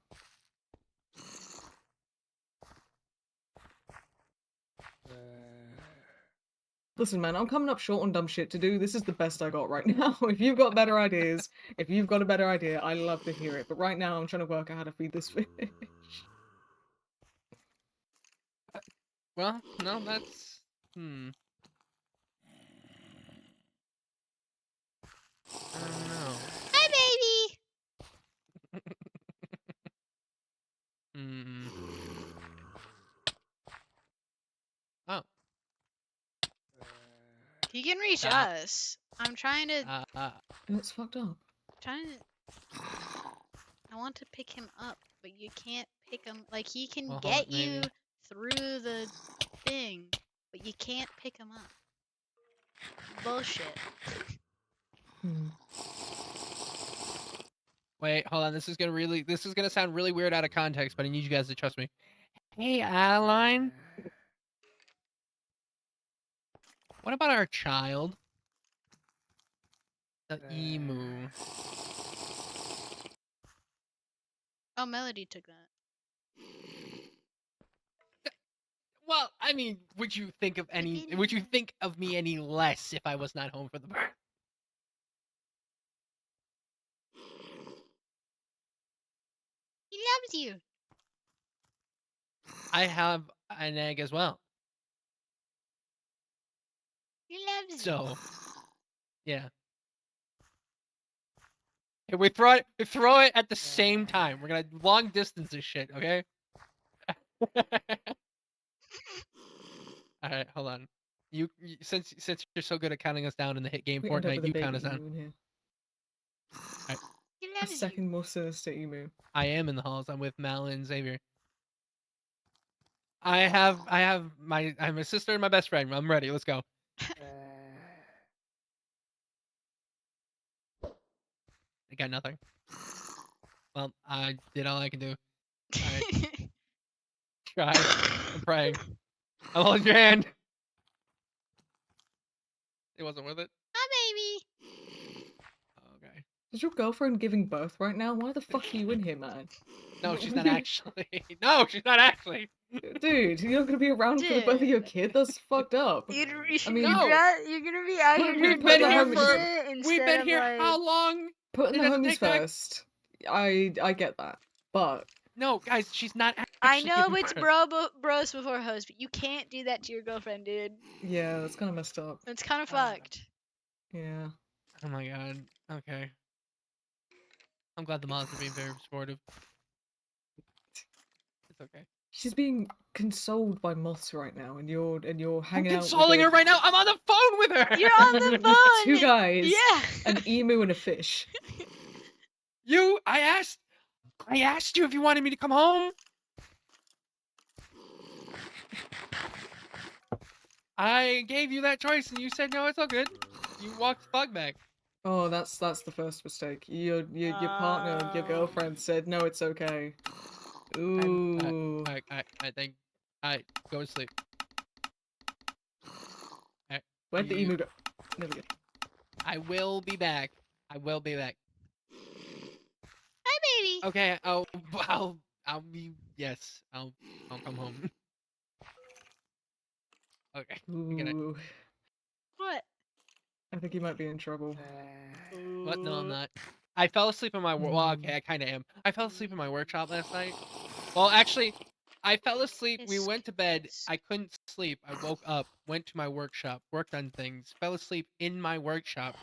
Listen, man, I'm coming up short on dumb shit to do. This is the best I got right now. If you've got better ideas, if you've got a better idea, I love to hear it. But right now, I'm trying to work out how to feed this fish. Well, no, that's I don't know. Hi, baby. Oh. He can reach Stop. us. I'm trying to. It's fucked up. Trying to. I want to pick him up, but you can't pick him. Like he can Well, hold get on, you maybe. through the thing, but you can't pick him up. Bullshit. Wait, hold on. This is gonna sound really weird out of context, but I need you guys to trust me. Hey, Adeline. What about our child? The emu. Oh, Melody took that. Well, I mean, would you think of me any less if I was not home for the birth? He loves you. I have an egg as well. He loves you. So, yeah. Okay, we throw it at the same time. We're gonna long distance this shit, okay? All right, hold on. Since you're so good at counting us down in the hit game We end up Fortnite, with a you baby count us down. emu in here. Right. He A loves you. second more sinister emu. I am in the halls. I'm with Mal and Xavier. I have my sister and my best friend. I'm ready. Let's go. I got nothing. Well, I did all I can do. All right. Try. I'm praying. I'm holding your hand. It wasn't worth it. Hi, baby. Okay. Is your girlfriend giving birth right now? Why the fuck are you in here, man? No, she's not actually. No, she's not actually. Dude, you're not gonna be around for the birth of your kid? That's fucked up. I mean, No. You're gonna be out here doing We've been dumb here shit We've instead been of here like. how long? putting the It doesn't homies take that- first. I get that, but No, guys, she's not actually. I know giving it's birth. bros before hoes, but you can't do that to your girlfriend, dude. yeah, that's kind of messed up. It's kind of fucked. Yeah. Oh my god. Okay. I'm glad the mods are being very supportive. It's okay. She's being consoled by moths right now, and you're I'm hanging out consoling with her right now. I'm on the phone with her. You're on the with phone. two guys, Yeah. an emu and a fish. I asked you if you wanted me to come home. I gave you that choice, and you said no. It's all good. You walked the dog back. Oh, that's the first mistake. Your partner, your girlfriend said no, it's okay. Ooh. I think. Go to sleep. Where'd the emu go? There we go. I will be back. I will be back. Hi, baby. Okay. I'll be. Yes. I'll come home. Okay. I get it. Ooh. What? I think he might be in trouble. What? No, I'm not. I fell asleep in my well, okay, I kind of am. I fell asleep in my workshop last night. Well, actually, I fell asleep. We went to bed. I couldn't sleep. I woke up, went to my workshop, worked on things, fell asleep in my workshop.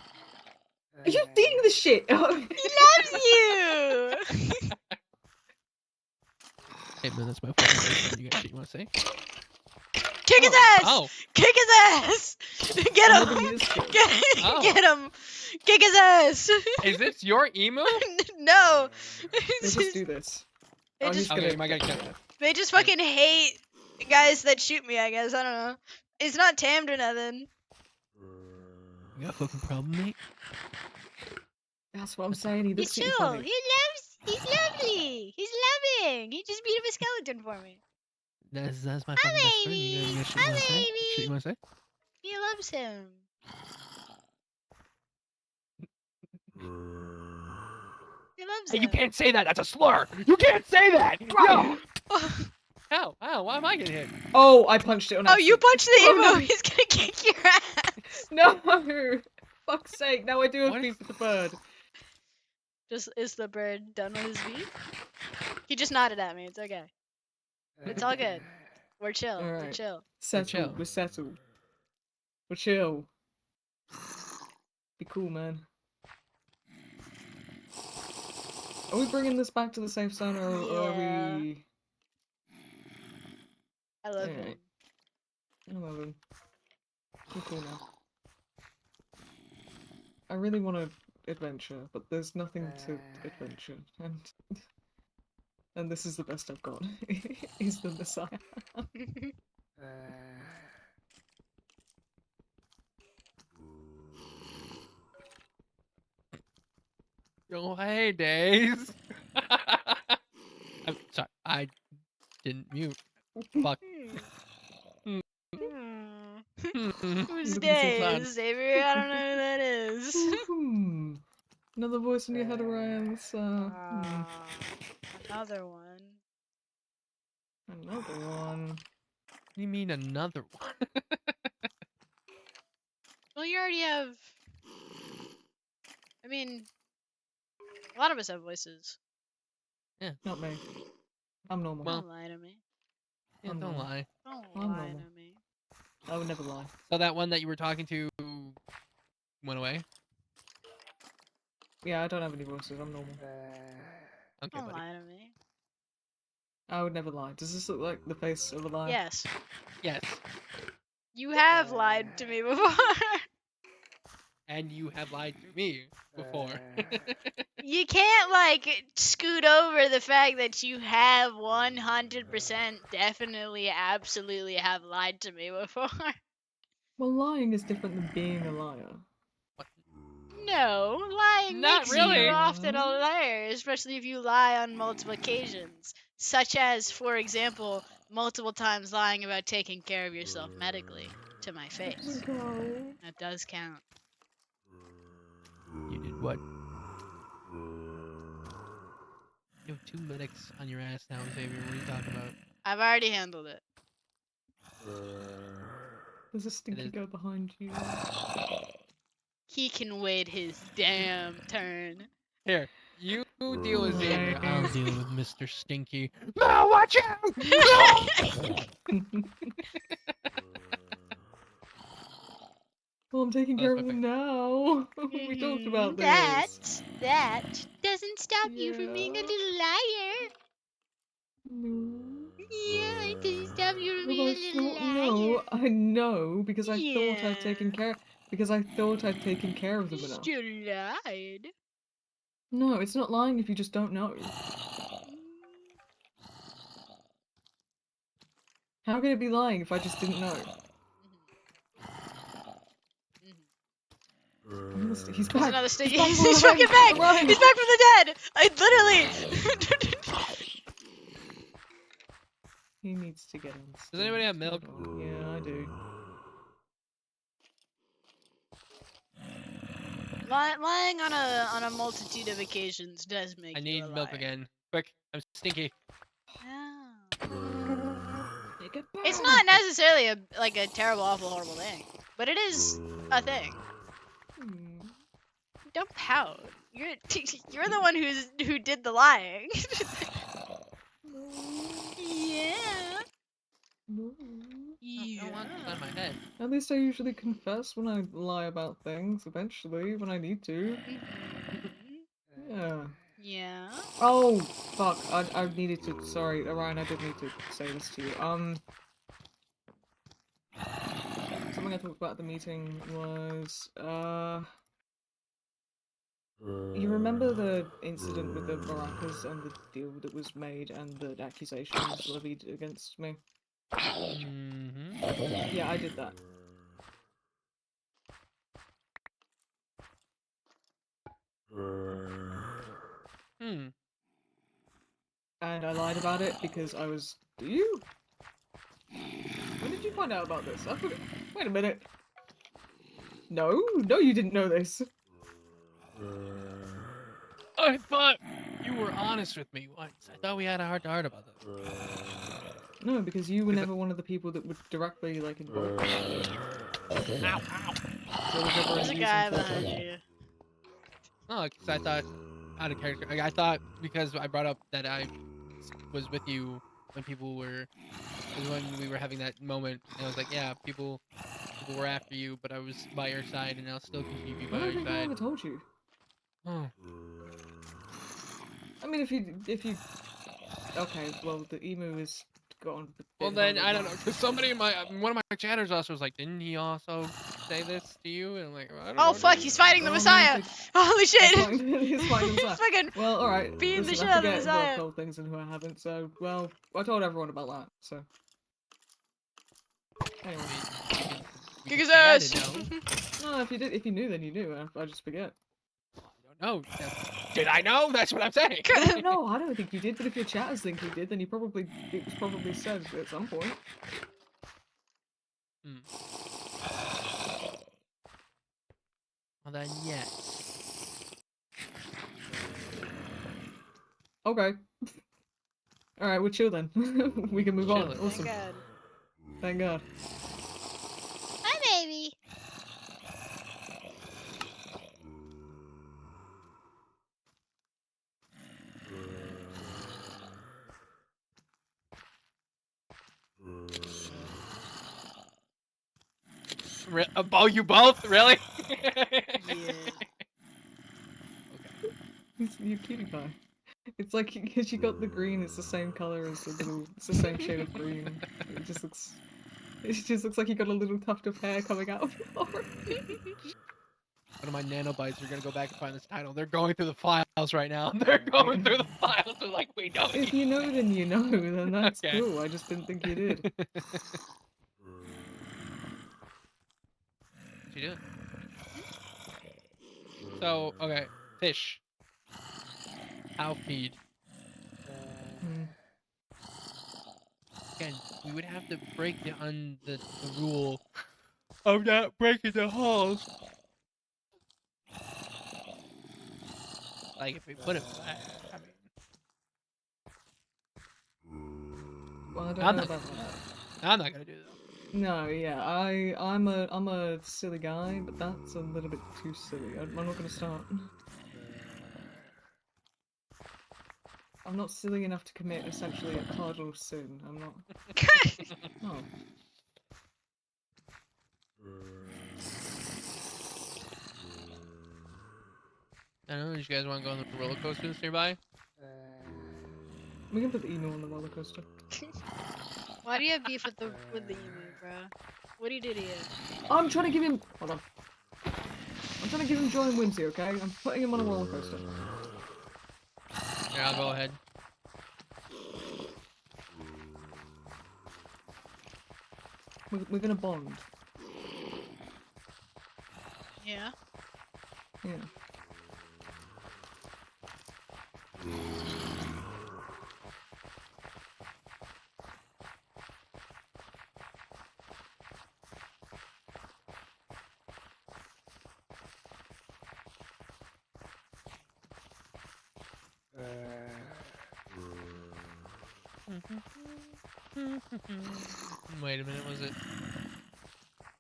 Are you seeing the shit? He loves you. Hey man, that's my fucking boyfriend. You got shit you want to say? Kick his ass! Oh. Kick his ass! Get him! Maybe he is killed. Oh. Get him! Kick his ass! Is this your emu? No. Let's just do this. They I'm just, just Okay, gonna. my guy. they just fucking hate guys that shoot me, I guess. I don't know. It's not tamed or nothing. You got a fucking problem, mate? That's what I'm saying. He He's looks at you chill. funny. He's lovely. He's loving. He just beat up a skeleton for me. That's my fucking best friend. You got shit you want to say? Shit you want to say? He loves him. He loves Hey, him. you can't say that. That's a slur. You can't say that. No. Ow! Why am I getting hit? Oh, I punched it on Oh, you accident. punched the emu. Oh, no. He's gonna kick your ass. No! Fuck's sake, now I do have What? beef with the bird. Just is the bird done with his beef? He just nodded at me. It's okay. It's all good. We're chill. We're Alright. chill. Settled, chill. we're settled. We're chill. Be cool, man. Are we bringing this back to the safe zone, or are Yeah. we... I love Alright. him. I love him. We're cool now. I really want to adventure, but there's nothing to adventure, and this is the best I've got. He's the Messiah. Oh, hey, Days. I'm sorry. I didn't mute. Fuck. Who's Look at the Days, Xavier? I don't know who that is. Hmm. Another voice in your head, Orion. That's, Another one. Another one. What do you mean another one? Well, you already have. I mean, a lot of us have voices. Not me. I'm normal. Well, Don't lie to me. Yeah, I'm don't normal. lie. Don't I'm lie normal. to me. I would never lie. So that one that you were talking to went away? Yeah, I don't have any voices. I'm normal. Okay, Don't buddy. lie to me. I would never lie. Does this look like the face of a liar? Yes. Yes. You have lied to me before. And you have lied to me before. You can't, like, scoot over the fact that you have 100% definitely, absolutely have lied to me before. Well, lying is different than being a liar. No, lying Not makes you really. often a liar, especially if you lie on multiple occasions. Such as, for example, multiple times lying about taking care of yourself medically to my face. That does count. You did what? You have 2 medics on your ass now, Xavier. What are you talking about? I've already handled it. There's a stinky guy behind you. He can wait his damn turn. Here, you deal with Xavier. I'll Nice. deal with Mr. Stinky. No, watch out! Well, I'm taking care of him now. We talked about this. That doesn't stop you from being a little liar. No. Yeah, it doesn't stop you from Well, being I a little thought liar. no. I know because I thought I'd taken Yeah. care. Because I thought I'd taken care of them enough. Still lied. No, it's not lying if you just don't know. How can it be lying if I just didn't know? He's There's back. another sticky. He's He's fucking back. Run. He's back from the dead. I literally. He needs to get in. Does anybody have milk? Yeah, I do. Lying on a multitude of occasions does make I you need a milk liar. again. Quick, I'm stinky. It's not necessarily a terrible, awful, horrible thing, but it is a thing. Don't pout. You're the one who did the lying. Yeah. I want this on my head. At least I usually confess when I lie about things, eventually, when I need to. Yeah. Yeah. Oh, fuck. I needed to. Sorry, Orion, I did need to say this to you. Something I talked about at the meeting was, you remember the incident with the maracas and the deal that was made and the accusations levied against me? Mm-hmm. Yeah, I did that. Hmm. And I lied about it because I was... Do you? When did you find out about this? I forgot... Wait a minute. No, you didn't know this. I thought you were honest with me once. I thought we had a heart-to-heart about that. No, because you were never one of the people that would directly, like, involve me. Ow, ow. So was never There's a any guy reason for behind it. you. No, because I thought, out of character, I thought because I brought up that I was with you when when we were having that moment, and I was like, yeah, people were after you, but I was by your side, and I'll still continue to be I by don't your think I side. ever told you. Oh. I mean, if you... Okay, well, the emu is gone. Well then, I don't know, because one of my chatters also was like, didn't he also say this to you? And I'm like, I don't know. Oh fuck, he's fighting the Oh, no, Messiah! Holy shit! He's fighting the He's Messiah. fucking Well, alright. beating the Listen, shit I out of the forget who I've Messiah. told things and who I haven't, so, well, I told everyone about that, so. Anyway. Kick his I ass! didn't know. No, if you knew, then you knew. I just forget. No, did I know? That's what I'm saying. No, I don't think you did, but if your chatters think you did, then it was probably said at some point. Well then, yes. Okay. Alright, we're chill then. We can move on. Chilling. Awesome. Thank God. Hi, baby. Oh, you both? Really? Yeah. It's your cutie pie. It's like because you got the green, it's the same color as the little. It's the same shade of green. It just looks. It just looks like you got a little tuft of hair coming out of your forehead. One of my nanobites are gonna go back and find this title. They're going through the files right now. They're going through the files. They're like, we know. If you know, then you know. Then that's Okay. cool. I just didn't think you did. What you doing? So, okay, fish. How feed? Again, we would have to break the rule of not breaking the halls. Like if we put it back, I mean. Well, I don't I'm know not about gonna do that. that. I'm not gonna do that. No, yeah, I'm a silly guy, but that's a little bit too silly. I'm not gonna start. I'm not silly enough to commit essentially a cardinal sin. I'm not. Oh. I don't know. Do you guys want to go on the roller coasters nearby? We can put the emu on the roller coaster. Why do you have beef with the emu, bro? What do you do to you? I'm trying to give him. Hold on. I'm trying to give him joy and whimsy, okay? I'm putting him on a roller coaster. Yeah, I'll go ahead. We're gonna bond. Yeah. Yeah. Wait a minute, was it?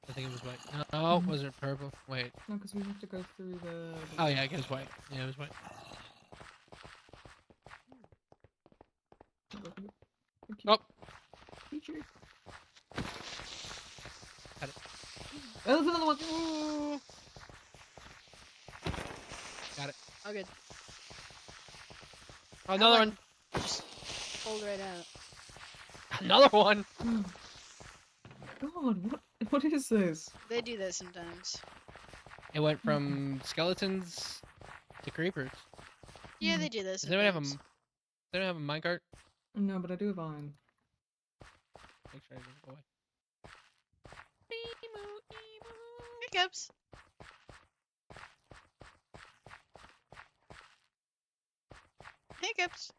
I think it was white. No, was it purple? Wait. No, because we have to go through the. Oh yeah, I guess white. Yeah, it was white. Oh. Got it. Oh, there's another one. Ooh. Got it. Oh, good. Oh, another one. Just pulled right out. Another one. God, what is this? They do that sometimes. It went from skeletons to creepers. Yeah, they do this. Does anyone have a? Does anyone have a minecart? No, but I do have iron. Make sure I didn't go away. Hiccups. Hiccups.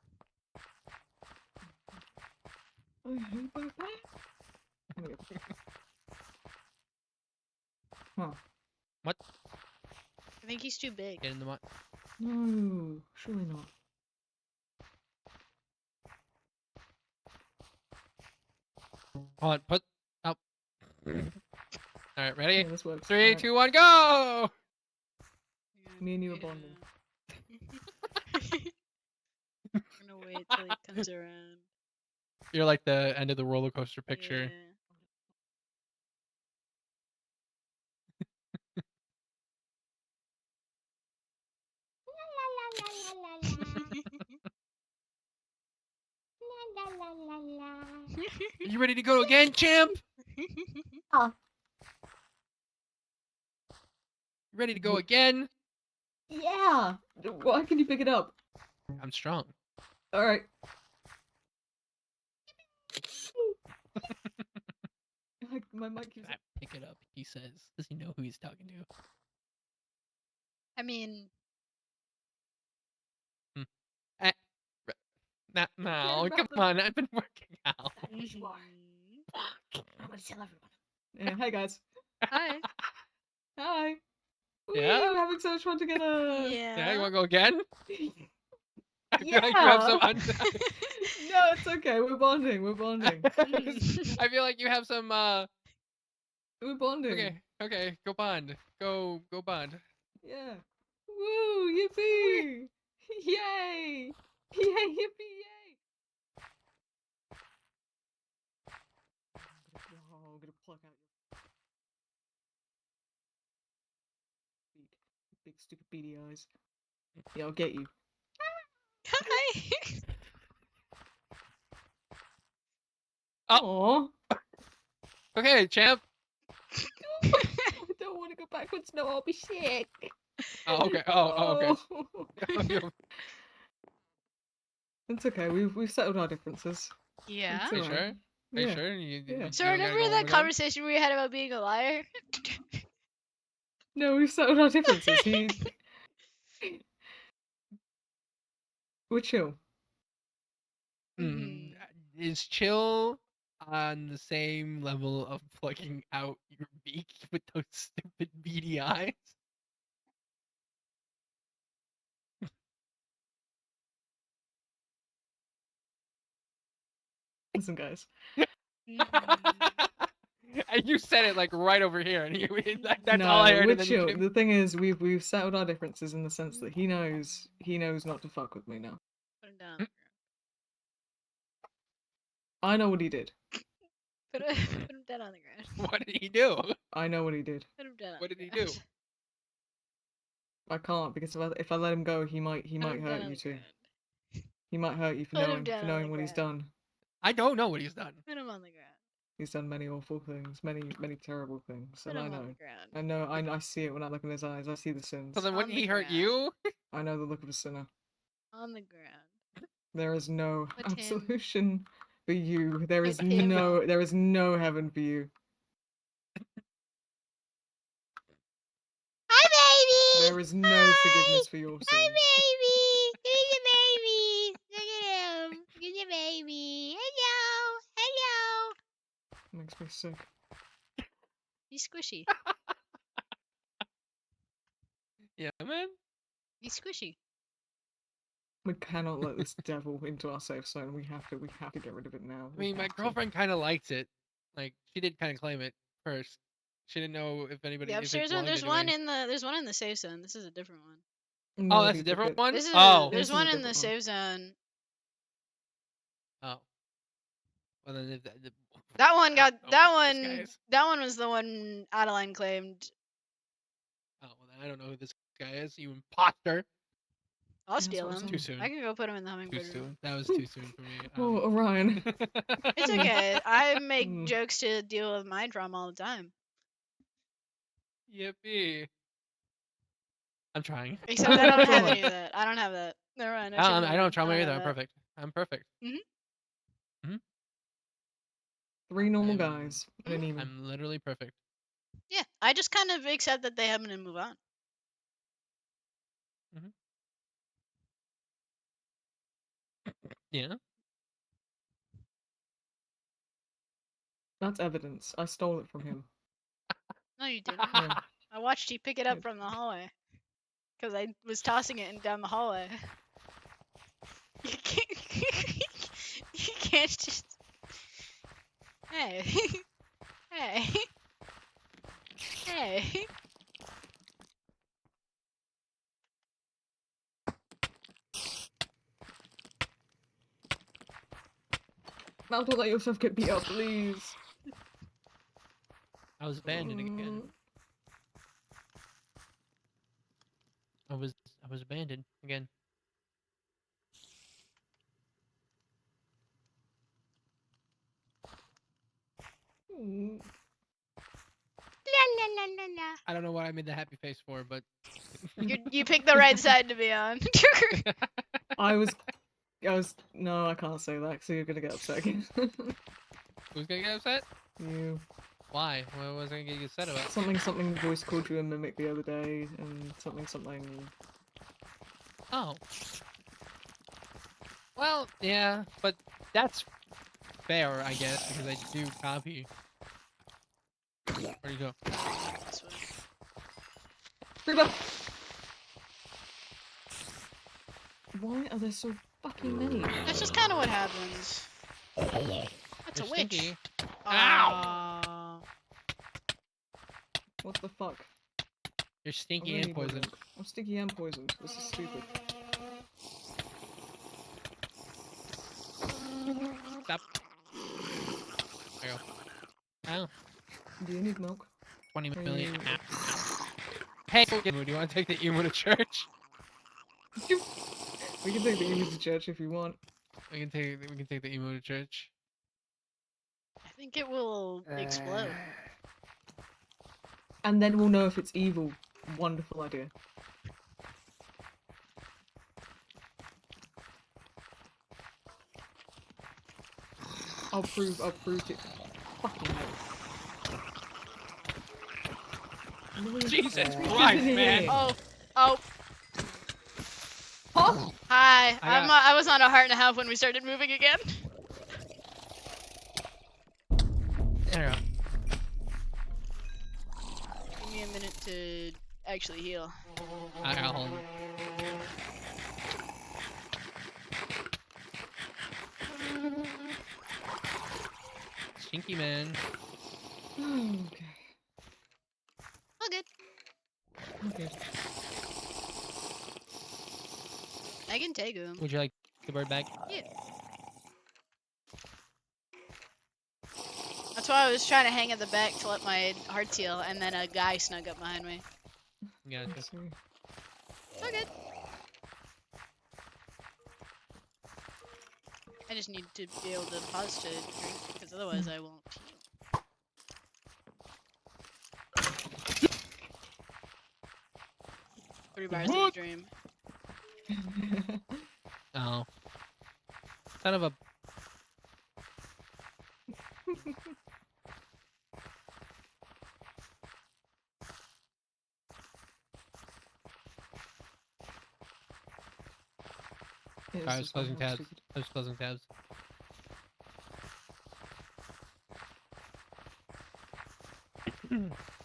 Huh. What? I think he's too big. Get in the mud. No, surely not. Hold on, put up. Alright, ready? Yeah, this works. 3, Right. 2, 1, go! Me and you are bonding. I'm gonna wait till he comes around. You're like the end of the roller coaster picture. Yeah. Are you ready to go again, champ? Huh. Ready to go again? Yeah! Why can you pick it up? I'm strong. Alright. My mic keeps. Pick it up, he says. Does he know who he's talking to? I mean, No, come on, I've been working out. I'm gonna tell everyone. Yeah, hi guys. hi. Hi. Yeah? We're having so much fun together. Yeah, you wanna go again? I feel Yeah. like you have some No, it's okay. We're bonding. We're bonding. I feel like you have some We're bonding. Okay, go bond. Go bond. Yeah. Woo! Yippee! Yay! Yay! Yippee! Yay! Oh, I'm gonna pluck out your big stupid beady eyes. Yeah, I'll get you. Oh. Okay, champ. I don't want to go backwards. No, I'll be sick. Oh, okay. Oh, okay. It's okay. We've settled our differences. Yeah. It's Are you alright. sure? Are you Yeah. sure? Yeah. So you don't gotta remember go that over again? conversation we had about being a liar? No, we've settled our differences. We're chill. Is chill on the same level of plucking out your beak with those stupid beady eyes? Listen, guys. And you said it like right over here, and that's all I No, heard. we're And then you chill. came... The thing is, we've settled our differences in the sense that he knows not to fuck with me now. Put him down. I know what he did. Put him down on the ground. What did he do? I know what he did. Put him down. What did he do? I can't because if I let him go, he might him hurt down on you the too. He might hurt you for Put him knowing down on the what he's ground. done. I don't know what he's done. Put him on the ground. He's done many awful things, many terrible things, Put and him I on know. the ground. I know. I see it when I look in his eyes. I see the sins. So then, On wouldn't the he hurt ground. you? I know the look of a sinner. On the ground. There is no Put him- absolution for you. There is Put him- no heaven for you. Hi, baby. There is no forgiveness for your Hi, sins. baby. Here's your baby. Look at him. Here's your baby. Hello. Hello. Makes me sick. He's squishy. Yeah, man. He's squishy. We cannot let this devil into our safe zone. We have to get rid of it now. I mean, my girlfriend kind of liked it. Like, she did kind of claim it first. She didn't know if anybody. The if it upstairs one. belonged There's to one anybody. there's one in the safe zone. This is a different one. Oh, that's a different one. This is Oh, there's one in the safe zone. Oh. Well, then That one got know that who this guy one. is. That one was the one Adeline claimed. Oh, well, then I don't know who this guy is. You imposter. I'll steal him. Too soon. I can go put him in the Too hummingbird room. soon. That was too soon for me. Oh, Orion. It's okay. I make jokes to deal with my trauma all the time. Yippee. I'm trying. Except I don't have any of that. I don't have that. Never mind. I don't have trauma I don't either. have I'm that. perfect. I'm perfect. Three normal guys and an emu. I'm literally perfect. Yeah, I just kind of accept that they happen and move on. Yeah. That's evidence. I stole it from him. No, you didn't. Yeah. I watched you pick it up from the hallway. Because I was tossing it down the hallway. You can't just... Hey. Hey. Hey. Now don't let yourself get beat up, please. I was abandoned again. I was abandoned again. La la la la la. I don't know what I made the happy face for, but You picked the right side to be on. I was no, I can't say that because you're gonna get upset again. Who's gonna get upset? You. Why? What was I gonna get upset about? Something voice called you a mimic the other day, and something. Oh. Well, yeah, but that's fair, I guess, because I do copy. Where'd you go? Reba! Why are there so fucking many? That's just kind of what happens. That's You're a witch. stinky. Ow! What the fuck? You're stinky I'm and poisoned. I'm stinky and poisoned. This is stupid. Stop. There you go. Ow. Do you need milk? 20 million. Hey, do you want to take the emu to church? We can take the emu to church if you want. We can take the emu to church. I think it will explode. And then we'll know if it's evil. Wonderful idea. I'll prove it. Fucking hell. Jesus Christ, man! Oh, oh. Huh? Hi, I was on a heart and a half when we started moving again. There you Give me a minute to actually heal. I'll hold it. Stinky man. Okay. All good. Okay. I can take him. Would you like the bird back? Yeah. That's why I was trying to hang at the back to let my heart heal, and then a guy snuck up behind me. Gotcha. It's all good. I just need to be able to pause to drink, because otherwise I won't heal. 3 bars of a dream. Oh. Son of a... I was closing tabs. I was closing tabs.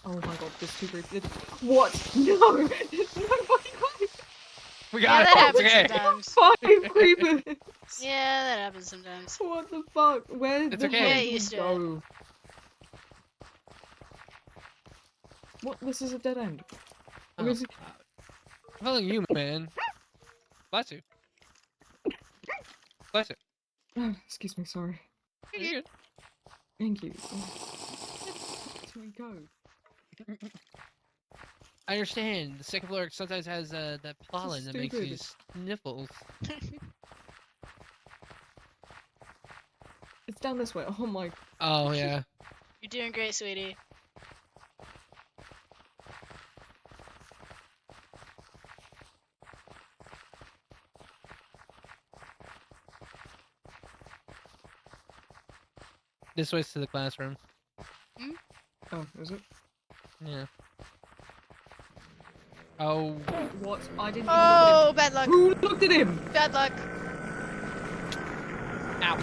Oh my god, this super. What? No! No, We Yeah, got that it! happens Okay! sometimes. 5 creepers! Yeah, that happens sometimes. What the fuck? Where It's the okay. hell Get did we used to it. go? What? This is a dead end. Oh, I'm telling you, man. Bless you. Bless you. Excuse me, sorry. You're good. Thank you. Where do we go? I understand. The second floor sometimes has that pollen that makes you sniffles. It's down this way. Oh my. Oh, yeah. You're doing great, sweetie. This way's to the classroom. Oh, is it? Yeah. Oh. What? I didn't. Oh, bad luck. Who looked at him? Bad luck. Ow.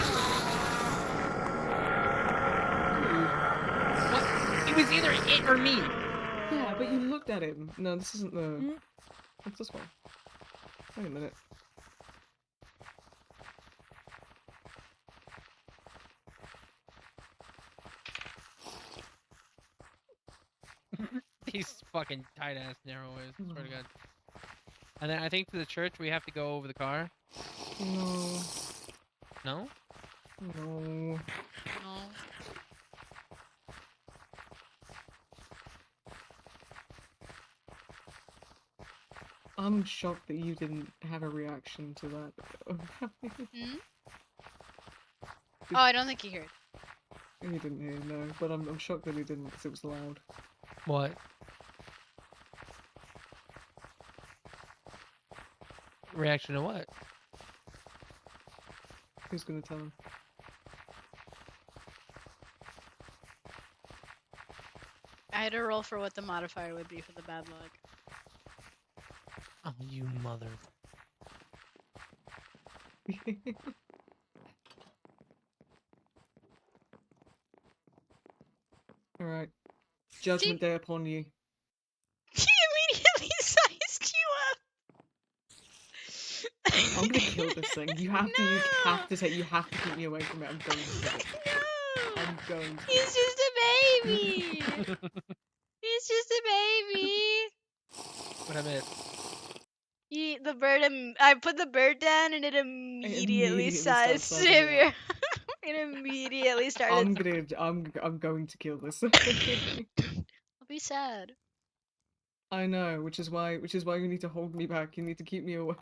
What? It was either it or me. Yeah, but you looked at him. No, this isn't the. What's this one? Wait a minute. These fucking tight ass narrow ways, I swear to God. And then I think for the church we have to go over the car. No. No? No. No. I'm shocked that you didn't have a reaction to that. Hmm? Oh, I don't think he heard. He didn't hear, no. But I'm shocked that he didn't because it was loud. What? Reaction to what? Who's gonna tell him? I had to roll for what the modifier would be for the bad luck. Oh, you mother. Alright. Judgment Day upon you. He immediately sized you up. I'm gonna kill this thing. You have to, you have to take, you have to keep me away from it. I'm going to kill it. No. I'm going to. He's just a baby. He's just a baby. What I meant. The bird. I put the bird down, and it immediately starts sized sizing Savior. up. It immediately started. I'm going to kill this. I'll be sad. I know, which is why you need to hold me back. You need to keep me away.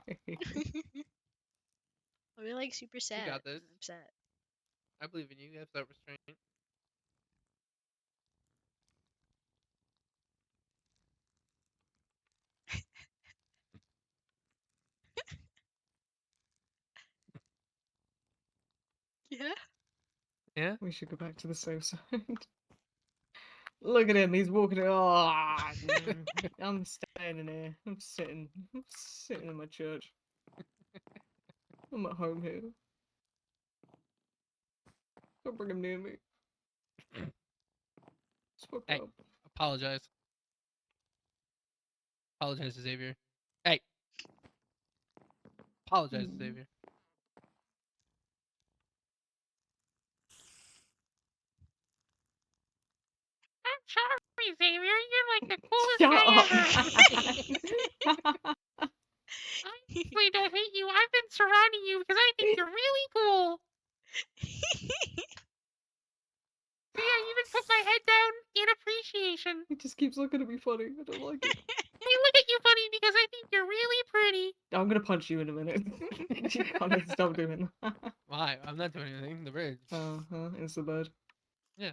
I'll be like super sad. You got this. I'm upset. I believe in you. You have self-restraint. Yeah. Yeah. We should go back to the safe side. Look at him. He's walking. Oh, I'm standing here. I'm sitting in my church. I'm at home here. Don't bring him near me. It's fucked Hey, up. apologize. Apologize to Xavier. Hey. Apologize to Xavier. I'm sorry, Xavier. You're like the coolest Shut guy up, ever. I actually don't hate you. I've been surrounding you because I think you're really cool. So yeah, you even put my head down in appreciation. He just keeps looking at me funny. I don't like it. I look at you funny because I think you're really pretty. I'm gonna punch you in a minute. You can't stop doing that. Why? I'm not doing anything. The bridge. Oh, it's the bird. Yeah.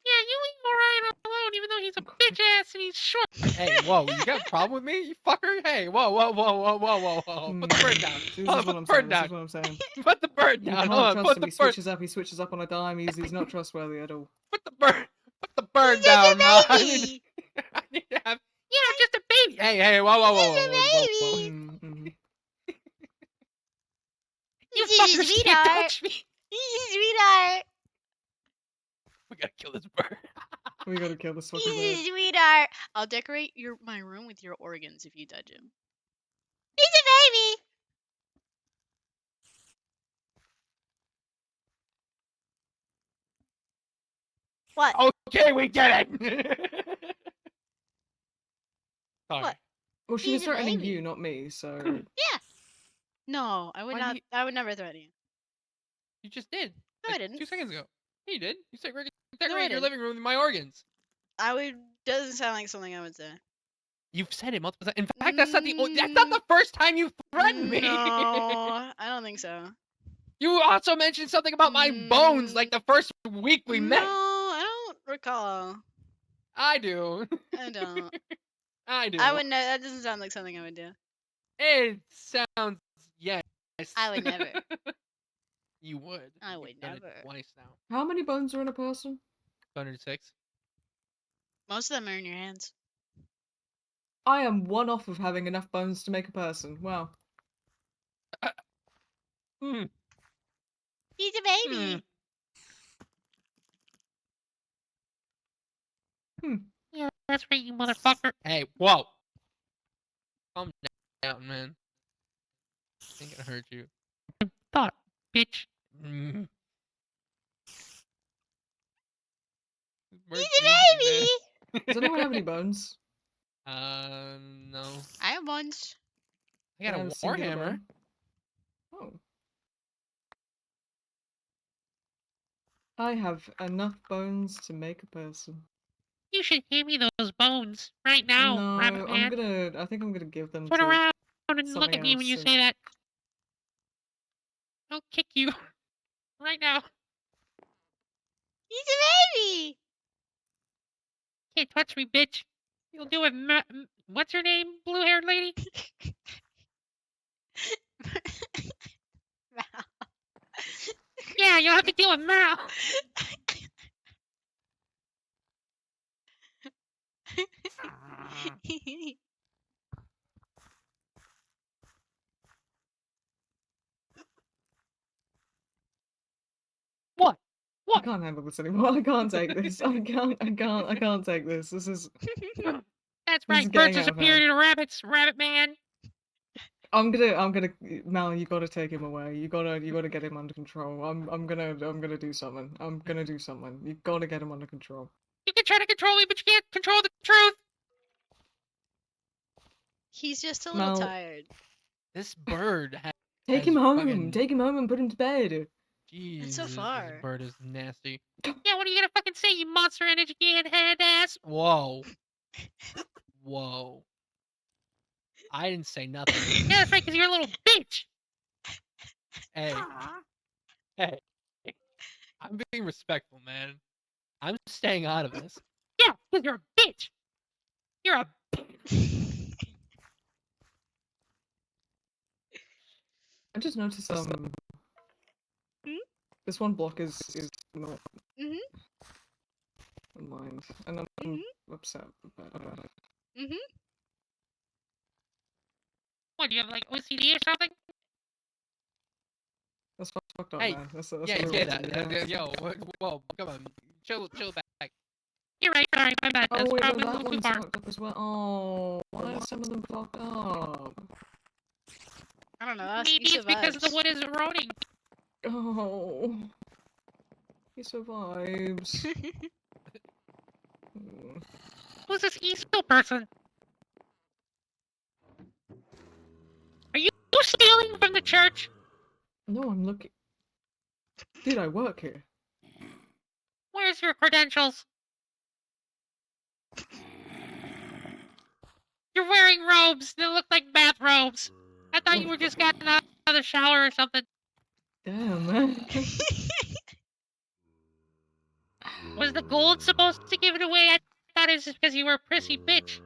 Yeah, you leave Orion alone, even though he's a bitch ass and he's short. Hey, whoa, you got a problem with me, you fucker? Hey, whoa. Put the bird down. This is Hold what on, I'm put the bird saying. This down. is what I'm saying. Put the bird You down. can't Hold on, trust put him. the He bird. switches up on a dime. He's not trustworthy at all. Put the bird down. I need to have. Yeah, I'm just a baby. Hey, whoa. You This is a fuckers can't sweetheart. touch me. This is a sweetheart. We gotta kill this bird. We gotta kill this fucking This bird. is a sweetheart. I'll decorate my room with your organs if you touch him. He's a baby. What? Okay, we get it. Sorry. What? Well, she was He's a threatening baby. you, not me. So Yeah. No, I would Why not. do you- I would never threaten you. You just did. No, I Like, didn't. 2 seconds ago. Yeah, you did. You said we're gonna No, I decorate your didn't. living room with my organs. I would. Doesn't sound like something I would say. You've said it multiple times. In fact, that's not the first time you threatened me. No, I don't think so. You also mentioned something about my bones like the first week we met. No, I don't recall. I do. I don't. I do. I would know. That doesn't sound like something I would do. It sounds yes. I would never. You would. I You've would done it never. twice now. how many bones are in a person? 106. Most of them are in your hands. I am one off of having enough bones to make a person. Wow. Hmm. He's a baby. Yeah, that's right, you motherfucker. Hey, whoa. Calm down, man. Ain't gonna hurt you. Thought, bitch. Mm. He's a baby. Does anyone have any bones? No. I have ones. I got I a have a singular warhammer. bone. Oh. I have enough bones to make a person. You should hand me those bones right now, No, Rabbit Man. I think I'm gonna give them Turn to around and look something at me when you else, say that. I'll kick you right now. He's a baby. Can't touch me, bitch. You'll do it. What's her name? Blue-haired lady. Yeah, you'll have to deal with Mal. What? I can't handle this anymore. I can't take this. I can't take this. This is That's This is right. getting Birds out of disappeared hand. into rabbits. Rabbit Man. I'm gonna Mal, you gotta take him away. You gotta get him under control. I'm gonna do something. I'm gonna do something. You gotta get him under control. You can try to control me, but you can't control the truth. He's just a little Mal, tired. This bird has take him home. fucking- Take him home and put him to bed. Jesus, so far. This bird is nasty. Yeah, what are you gonna fucking say, you monster energy head ass? Whoa. Whoa. I didn't say nothing. Yeah, that's right, because you're a little bitch. Hey, hey, I'm being respectful, man. I'm staying out of this. Yeah, because you're a bitch. You're a I just noticed this one block is not aligned, and I'm upset about it. What, do you have like OCD or something? That's fucked up, Hey, man. That's yeah, real say bad. that. Yo, whoa, come on, chill back. You're right, sorry, my bad. That's Oh wait, no, probably a that little too one's far. fucked up as well. Oh, why are some of them fucked up? I don't know. That's Maybe it's because the wood is eroding. Oh, he survives. Who's this Easter person? Are you stealing from the church? No, I'm looking. Dude, I work here. Where's your credentials? You're wearing robes that look like bathrobes. I thought you were just getting out of the shower or something. Damn, man. Was the gold supposed to give it away? I thought it was just because you were a prissy bitch.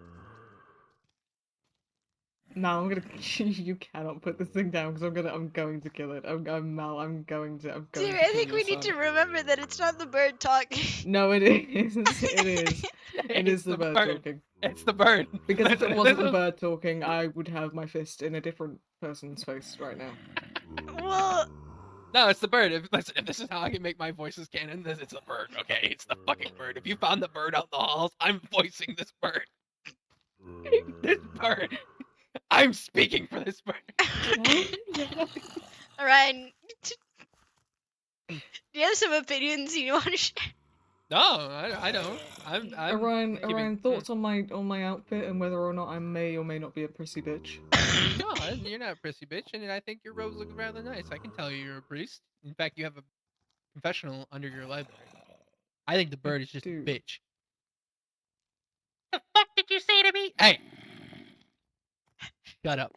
No, I'm gonna. You cannot put this thing down because I'm going to kill it. I'm Mal. I'm going to Dear, I kill think your we need son. to remember that it's not the bird talking. No, it is. It is. It is It's the bird talking. It's the bird. Because if it wasn't the bird talking, I would have my fist in a different person's face right now. Well, No, it's the bird. If this is how I can make my voices canon, it's the bird. Okay, it's the fucking bird. If you found the bird out in the halls, I'm voicing this bird. This bird. I'm speaking for this bird. Ryan, do you have some opinions you want to share? No, I don't. I'm Orion, giving- thoughts on my outfit and whether or not I may or may not be a prissy bitch. No, you're not a prissy bitch, and I think your robes look rather nice. I can tell you're a priest. In fact, you have a confessional under your library. I think the bird is just a bitch. The fuck did you say to me? Hey! Shut up.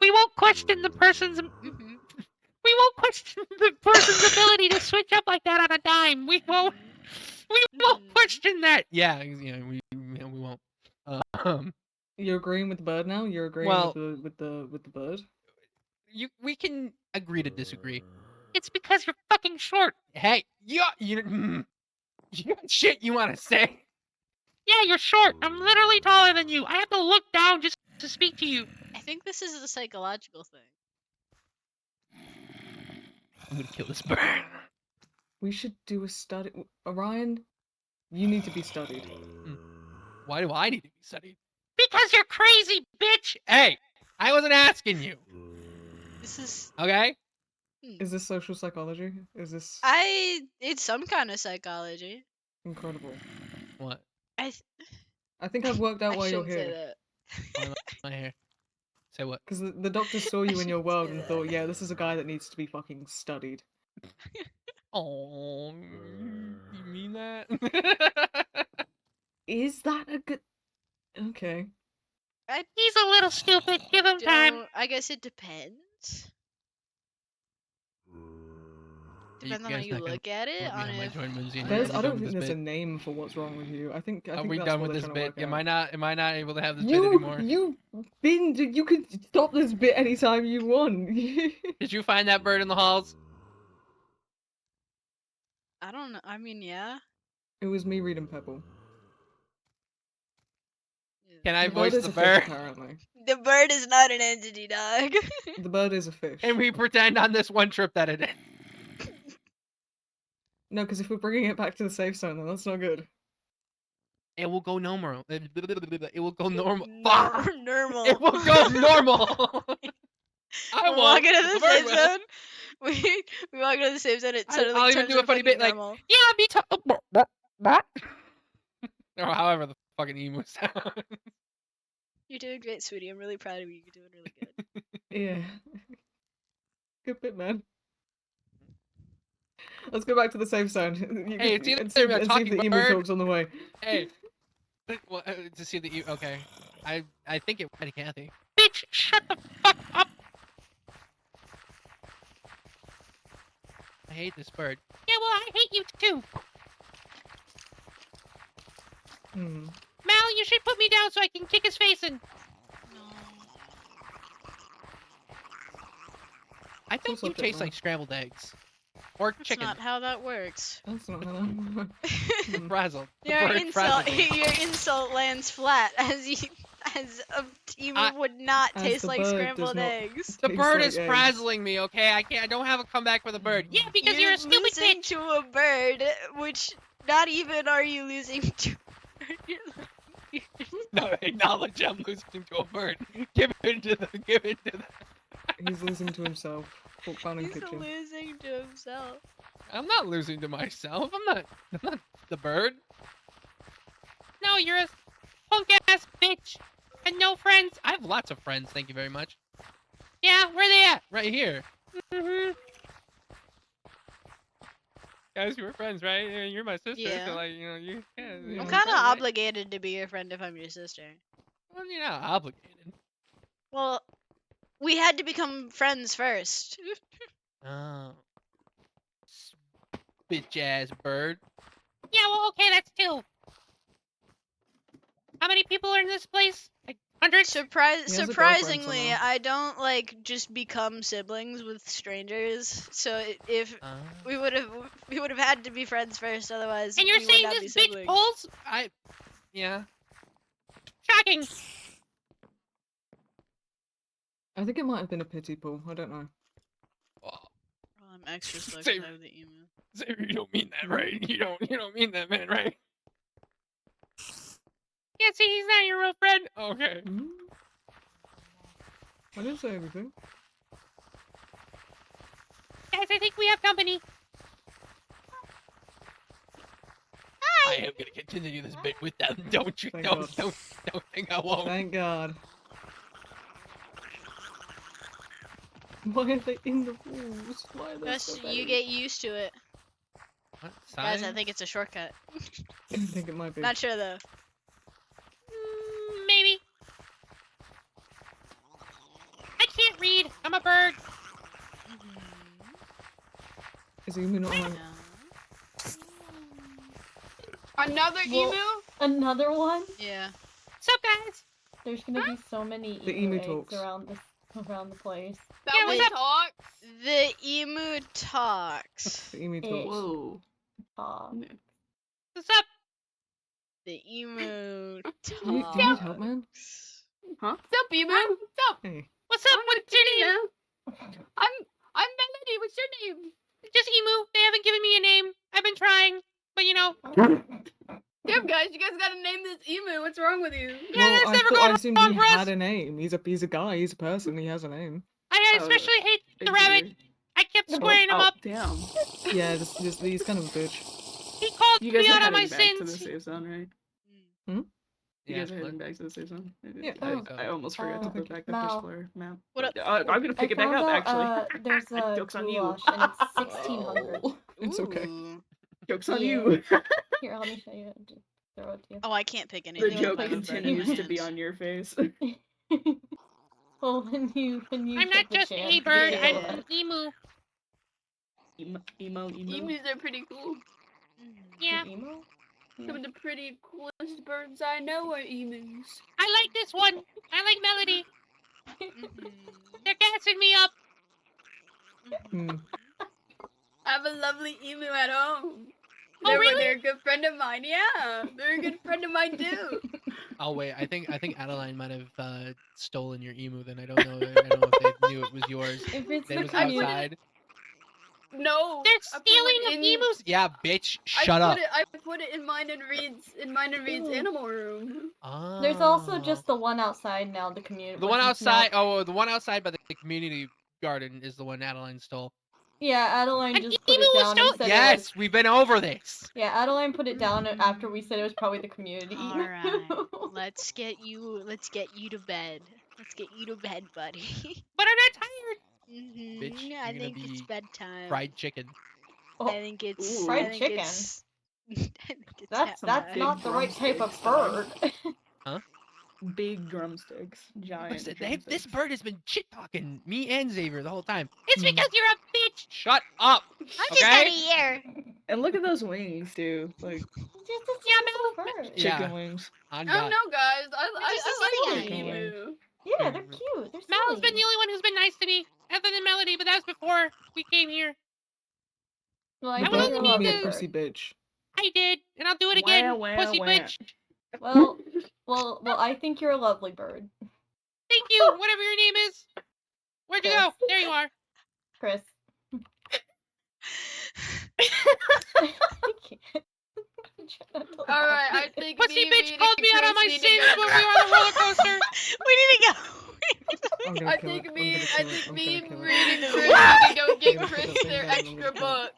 We won't question the person's. We won't question the person's ability to switch up like that on a dime. We won't. We won't question that. Yeah, we won't. You're agreeing with the bird now? You're agreeing Well- with the bird? We can agree to disagree. It's because you're fucking short. Hey, you got shit you want to say? Yeah, you're short. I'm literally taller than you. I have to look down just to speak to you. I think this is a psychological thing. I'm gonna kill this bird. We should do a study. Orion, you need to be studied. Why do I need to be studied? Because you're crazy, bitch. Hey, I wasn't asking you. This is Okay? Is this social psychology? Is this it's some kind of psychology. incredible? What? I think I've worked out I why you're shouldn't say here. that. Why am I here? Say what? Because the doctor saw you in your world and thought, yeah, this is a guy that needs to be fucking studied. Oh, you mean that? Is that a good? Okay. He's a little stupid. Give him time. I guess it depends. Depends on how you look at it. On if I don't think there's a name for what's wrong with you. I think Are that's we what done they're with this trying to bit? work Am out. I not able to have this bit anymore? You can stop this bit anytime you want. Did you find that bird in the halls? I don't know. I mean, yeah. It was me reading Pebble. Can I The bird voice is the a fish, bird? apparently. The bird is not an entity, dog. The bird is a fish. And we pretend on this one trip that it is. No, because if we're bringing it back to the safe zone, then that's not good. It will go normal. It will go normal. Normal. It will go normal. I We're won't. walking to The the bird safe will. zone. We walk into the safe zone. It suddenly I'll turns even do a to funny bit fucking like, normal. yeah, me or however the fucking emu sounds. You're doing great, sweetie. I'm really proud of you. You're doing really good. Yeah. Good bit, man. Let's go back to the safe zone. Hey, it's either and see if a the talking emu bird. talks on the way. Hey. Well, to see the emu. Okay. I think it went to Kathy. Bitch, shut the fuck up. I hate this bird. Yeah, well, I hate you too. Hmm. Mal, you should put me down so I can kick his face in. I think Cool you subject taste matter. like scrambled eggs. Or That's chicken. not how that works. That's not how that works. Frazzled. The Your bird insult, frazzled me. your insult lands flat as a emu would not As taste the like bird does scrambled not eggs. The taste bird like is eggs. frazzling me, okay? I don't have a comeback with a bird. Yeah, because you're a stupid losing bitch. to a bird, which not even are you losing to. No, acknowledge I'm losing to a bird. Give it to the. He's losing to himself. Pork bun and He's kitchen. losing to himself. I'm not losing to myself. I'm not the bird. No, you're a punk ass bitch. And no friends. I have lots of friends, thank you very much. Yeah, where they at? Right here. Mm-hmm. Guys, you were friends, right? You're my sister, Yeah. so like, you yeah, I'm we're kind friends, of right? obligated to be your friend if I'm your sister. Well, you're not obligated. Well, we had to become friends first. Oh. Bitch ass bird. Yeah, well, okay, that's two. How many people are in this place? Like hundreds? He has a girlfriend Surprisingly, somehow. I don't like just become siblings with strangers. So if we would have had to be friends first, otherwise And you're we would saying not be this bitch siblings. pulls? Yeah. Shocking. I think it might have been a pity pool. I don't know. Well, I'm extra stoked Same. to have the emu. Xavier, you don't mean that, right? You don't mean that, man, right? Yeah, see, he's not your real friend. Okay. Hmm? I didn't say anything. Guys, I think we have company. I am gonna continue this bit with them. Don't you? Thank Don't God. think I won't. Thank God. Why are they in the walls? Why are there so Just many? you get used to it, What? guys. I Signs? think it's a shortcut. I think it might be. Not sure though. Maybe. I can't read. I'm a bird. Is Emu not allowed? Another Well, emu? Another one? Yeah. What's up, guys? There's gonna be so many The emu emu eggs talks. around the place. That Yeah, one what's up? talks? The emu talks. The Emu It- talks. Whoa. What's up? The emu Do you need talks. help, man? Huh? What's up, emu? What's up? Hey. What's up? What's your name? I'm Melody. What's your name? Just Emu. They haven't given me a name. I've been trying, but you know. Damn, guys, you guys gotta name this emu. What's wrong with you? Yeah, Well, that's never I gone assumed wrong he for us. had a name. He's a guy. He's a person. He has a name. I especially hate the rabbit. I kept squaring him Oh, up. damn. Yeah, he's kind of a bitch. He called You guys me are out on my heading back to the sins. safe zone, right? Hmm? You Yeah, guys are what? heading back to the safe zone? Yeah. I almost forgot to put back the Mal. fish floor map. What up? I'm gonna pick it back found up, out, actually. there's a Joke's on you. goulash and it's 1600. It's okay. Ooh. Joke's on Yeah. you. Here, let me show you. Just throw it to you. Oh, I can't pick anything. The with joke my bird in my continues to be hands. on your face. Well, when you I'm take not the just chance, a you bird. take I'm a an emu. Emo. Emus are pretty cool. Yeah. emo? Some of the pretty coolest birds I know are emus. I like this one. I like Melody. They're gassing me up. Hmm. I have a lovely emu at home. Oh, really? They're a good friend of mine. Yeah, they're a good friend of mine too. Oh wait, I think Adeline might have stolen your emu. Then I don't know. I don't know if they knew it was yours. If it's They the was community, outside. No, They're I put stealing it the in- emus. Yeah, bitch. Shut up. I put it in mine and Reed's animal room. Oh. there's also just the one outside now. The community. the one outside. Oh, the one outside by the community garden is the one Adeline stole. Yeah, Adeline An just put emu it was down and stolen? said it was. Yes, we've been over this. Yeah, Adeline put it down after we said it was probably the community. All right, let's get you to bed. Let's get you to bed, buddy. But I'm not tired. Bitch, I you're gonna think it's be bedtime. Fried chicken. Oh, I think it's Ooh. fried I think chicken. It's, I think it's That's nap not time. the right type of Drumstick bird. Huh? big drumsticks, giant drumsticks. This bird has been shit talking me and Xavier the whole time. It's because you're a bitch. Shut up. I'm just out of here. And look at those wings, too. Like chicken wings. I don't know, guys. I like Chicken wings. Emu. Yeah, they're cute. They're Mal's silly. been the only one who's been nice to me, other than Melody, but that was before we came here. Well, I I will think only you're a need lovely to. Pussy bitch. I did, and I'll do it again. Pussy bitch. Well, I think you're a lovely bird. Thank you, whatever your name is. Where'd you go? There you are. Chris. Alright, I think Pussy me bitch meeting called me out on my Chris need to sins go. when we were on the roller coaster. We need to go. I think me reading Chris it. need to go get Chris their extra book.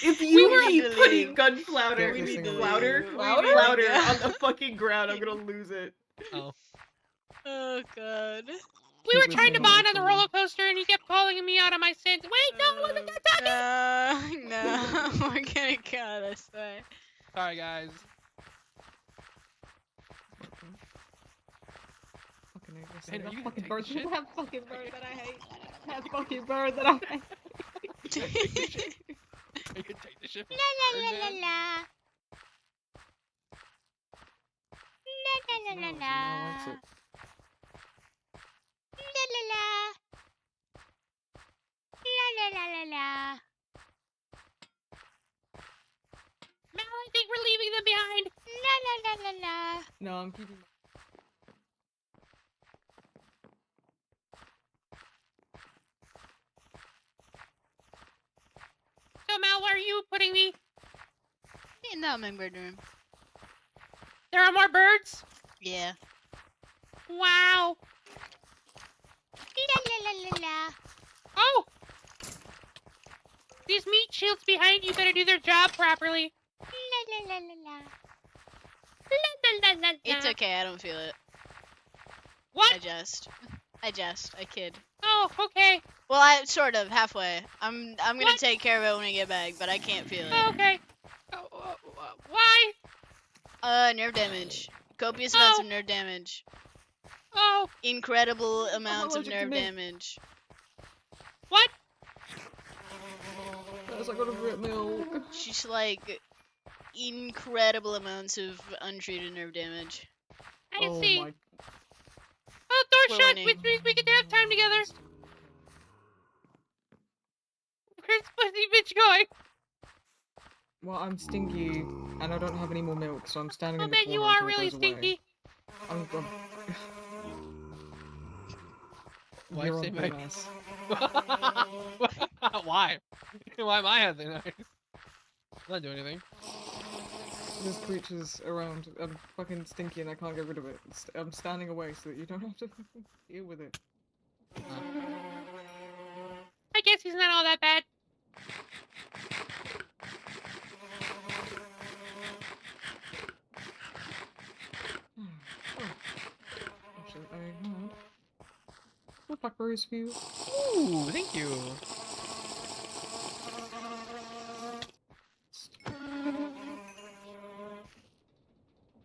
If you keep putting gunflouder, We need to louder, leave. louder on the fucking ground, I'm gonna lose it. Oh. Oh god. We were trying to bond on the roller coaster, and you kept calling me out on my sins. Wait, no, I wasn't that No, we're gonna go this way. Sorry, guys. That you fucking take bird. the shit? That fucking bird that I hate. That fucking bird that I hate. You can take the shit. La la la la la. La la la la la. La la la. La la la la la. Mal, I think we're leaving them behind. La la la la la. No, I'm keeping. So, Mal, where are you putting me? In the hummingbird room. There are more birds? Yeah. Wow. La la la la la. Oh! These meat shields behind you better do their job properly. La la la la la. La, la, la, la. It's okay, I don't feel it. What? I kid. Oh, okay. Well, I sort of halfway. I'm gonna take care of it when I get back, but I can't feel it. Okay. Why? Nerve damage. Copious amounts of nerve damage. Oh. Incredible amounts of allergic to nerve meat. damage. What? Guys, I got a drip milk. Just like incredible amounts of untreated nerve damage. I Oh see. my. Oh, door's We're shut, winning. which means we get to have time together. Where's Pussy bitch going? Well, I'm stinky, and I don't have any more milk, so I'm standing I in the bet corner you are until it really goes away. stinky. I'm Why You're say on my mess. Why? Why am I having nice? I'm not doing anything. There's creatures around. I'm fucking stinky and I can't get rid of it. I'm standing away so that you don't have to deal with it. I guess he's not all that bad. Actually, I had the blackberries for you. Ooh, thank you.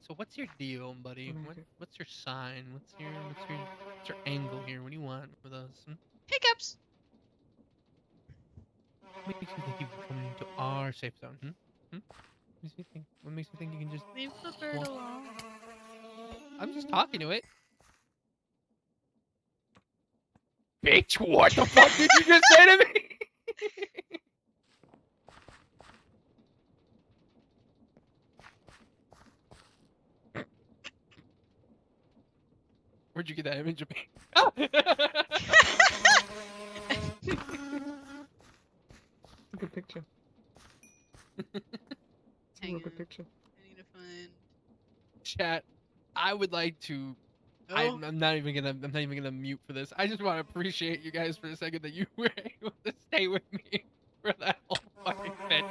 So what's your deal, buddy? What's your sign? What's your angle here? What do you want with us? Hiccups. What makes you think you've come into our safe zone? What makes you think you can just Leave the bird walk- alone. I'm just talking to it. Bitch, what the fuck did you just say to me? Where'd you get that image of me? Good picture. It's a real good picture. I need to find. Chat. I would like to. Oh. I'm not even gonna mute for this. I just want to appreciate you guys for a second that you were able to stay with me for that whole fucking bit.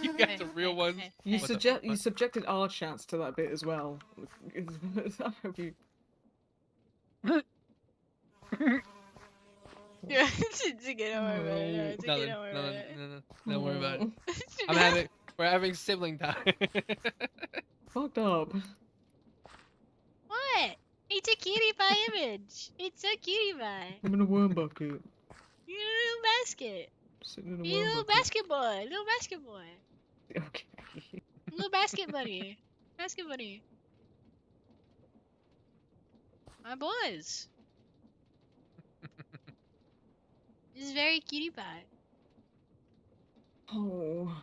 You guys are real ones. You What the you fuck? subjected our chats to that bit as well. I hope you. Yeah, to get over it. To Nothing. get over it. No, don't worry about it. We're having sibling time. Fucked up. It's a cutie pie image. It's a cutie pie. I'm in a worm bucket. You're in a little basket. Sitting in a You're a worm little bucket. basket boy. Little basket boy. Okay. Little basket buddy. Basket buddy. My boys. This is very cutie pie. Oh.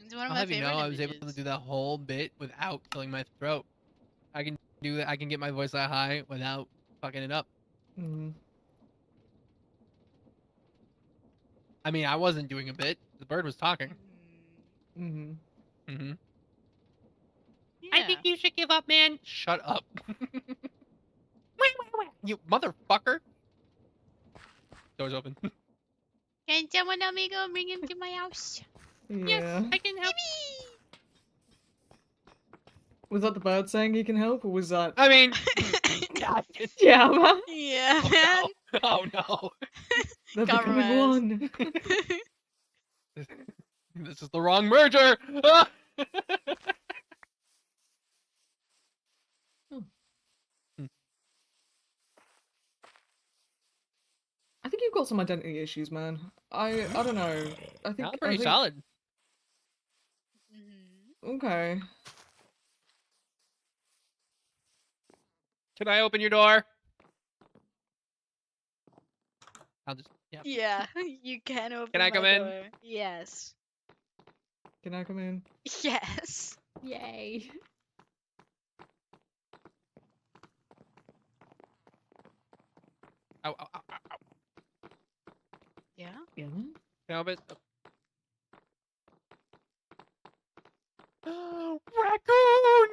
It's one of I'll my have you favorite know, I was able to images. do that whole bit without killing my throat. I can do that. I can get my voice that high without fucking it up. Mm. I mean, I wasn't doing a bit. The bird was talking. Mm-hmm. Mm-hmm. Yeah. I think you should give up, man. Shut up. You motherfucker. Door's open. Can someone help me go bring him to my house? Yeah. Yes, I can help. Was that the bird saying he can help, or was that? I mean, God, Yeah, man. Yeah, oh, man. no. Oh no. They're becoming Compromise. one. This is the wrong merger. Ah! I think you've got some identity issues, man. I don't know. I think Not pretty I think, solid. Okay. Can I open your door? I'll just, yeah. Yeah, you can open Can I my come in? door. Yes. Can I come in? Yes. Yay. Ow, ow, ow, ow, ow. Yeah? Yeah. Can I open it? Oh. Raccoon!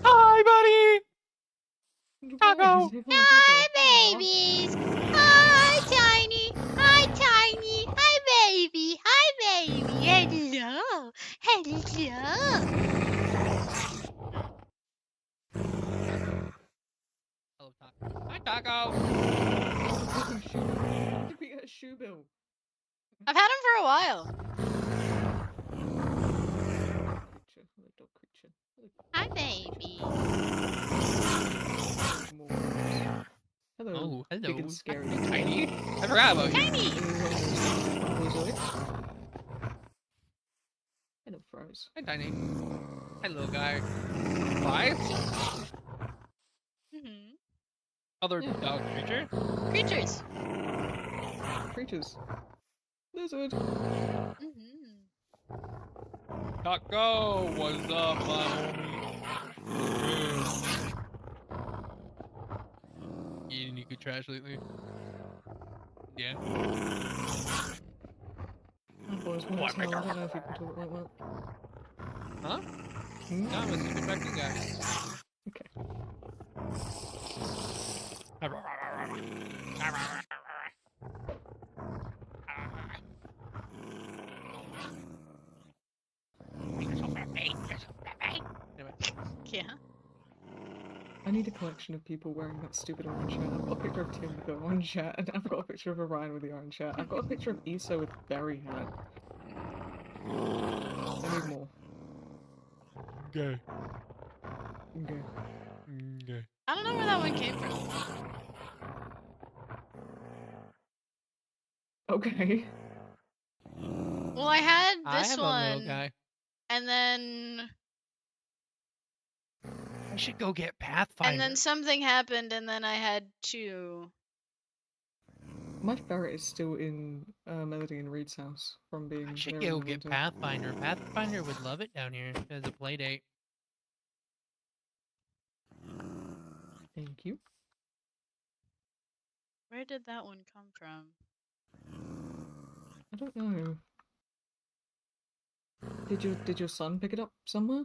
Hi, buddy! Taco! Hi, babies. Hi, Tiny. Hi, Tiny. Hi, baby. Hi, baby. Hello. Hello. Hello, Taco. Hi, Taco! When did we get a shoe bill? I've had him for a while. Creature, hello, dog creature. Hi, baby. Hello. Oh, hello. Big and scary. Tiny. I forgot about you. Tiny. Hello, Froze. Hi, Tiny. Hi, little guy. 5? Mm-hmm. Other dog creature. Creatures. Creatures. Lizard. Mm-hmm. Taco, what's up, my homie? You eating any good trash lately? Yeah. That boy's one as hell. I don't know if you can talk like that. Huh? Hmm? No, I'm a super raccoon guy. Okay. Anyway. Yeah. I need a collection of people wearing that stupid orange shirt. I've got a picture of Tim with the orange shirt, and I've got a picture of Orion with the orange shirt. I've got a picture of Issa with berry hat. I need more. Okay. Okay. Okay. I don't know where that one came from. Okay. Well, I had I this have a one, little guy. and then I should go get Pathfinder. something happened, and then I had two. My ferret is still in Melody and Reed's house from being I should there in go the get winter. Pathfinder. Pathfinder would love it down here as a play date. Thank you. Where did that one come from? I don't know. Did your son pick it up somewhere?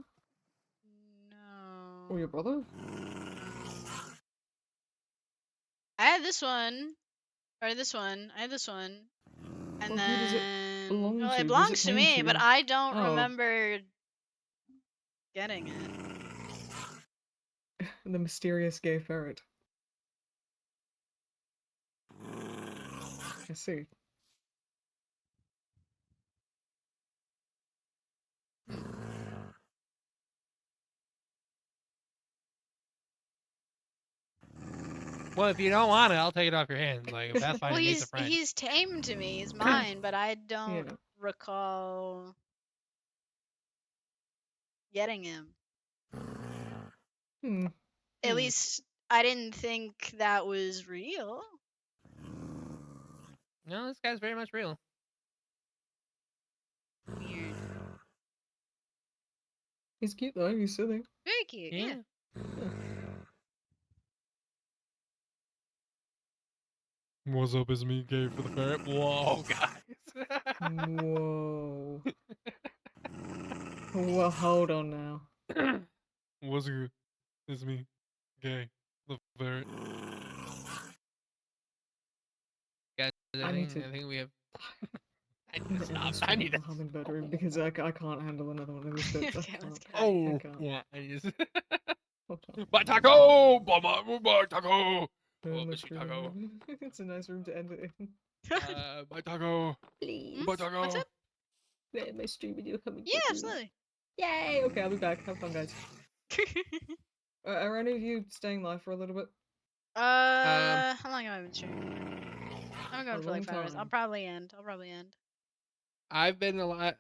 No. Or your brother? I had this one, or this one. I had this one, and Well, who does it then belong well, to? it Who's belongs it to came me, to? but I don't Oh. remember getting it. The mysterious gay ferret. I see. Well, if you don't want it, I'll take it off your hands. Like, a Well, Pathfinder needs a friend. he's tamed to me. He's mine, but I don't Yeah. recall getting him. Hmm. At least I didn't think that was real. No, this guy's very much real. Weird. He's cute though. He's silly. Very cute. Yeah. What's up, is me gay for the ferret? Whoa, guys. Whoa. Well, hold on now. What's good? It's me, gay, the ferret. Guys, I think we have. I need to stop. I need to. Hummingbird room because I can't handle another one of these bits. Okay, let's go. Oh, I can't. yeah. I just. Hold on. Buy taco! Buy taco! Oh, Much Mr. Taco. It's a nice room to end it in. Buy taco! Please. Buy taco! What's up? Yeah, my stream video coming. Yeah, absolutely. Yay! Okay, I'll be back. Have fun, guys. Are any of you staying live for a little bit? How long have I been streaming? I'm going A for like long 5 hours. I'll time. probably end. I've been alive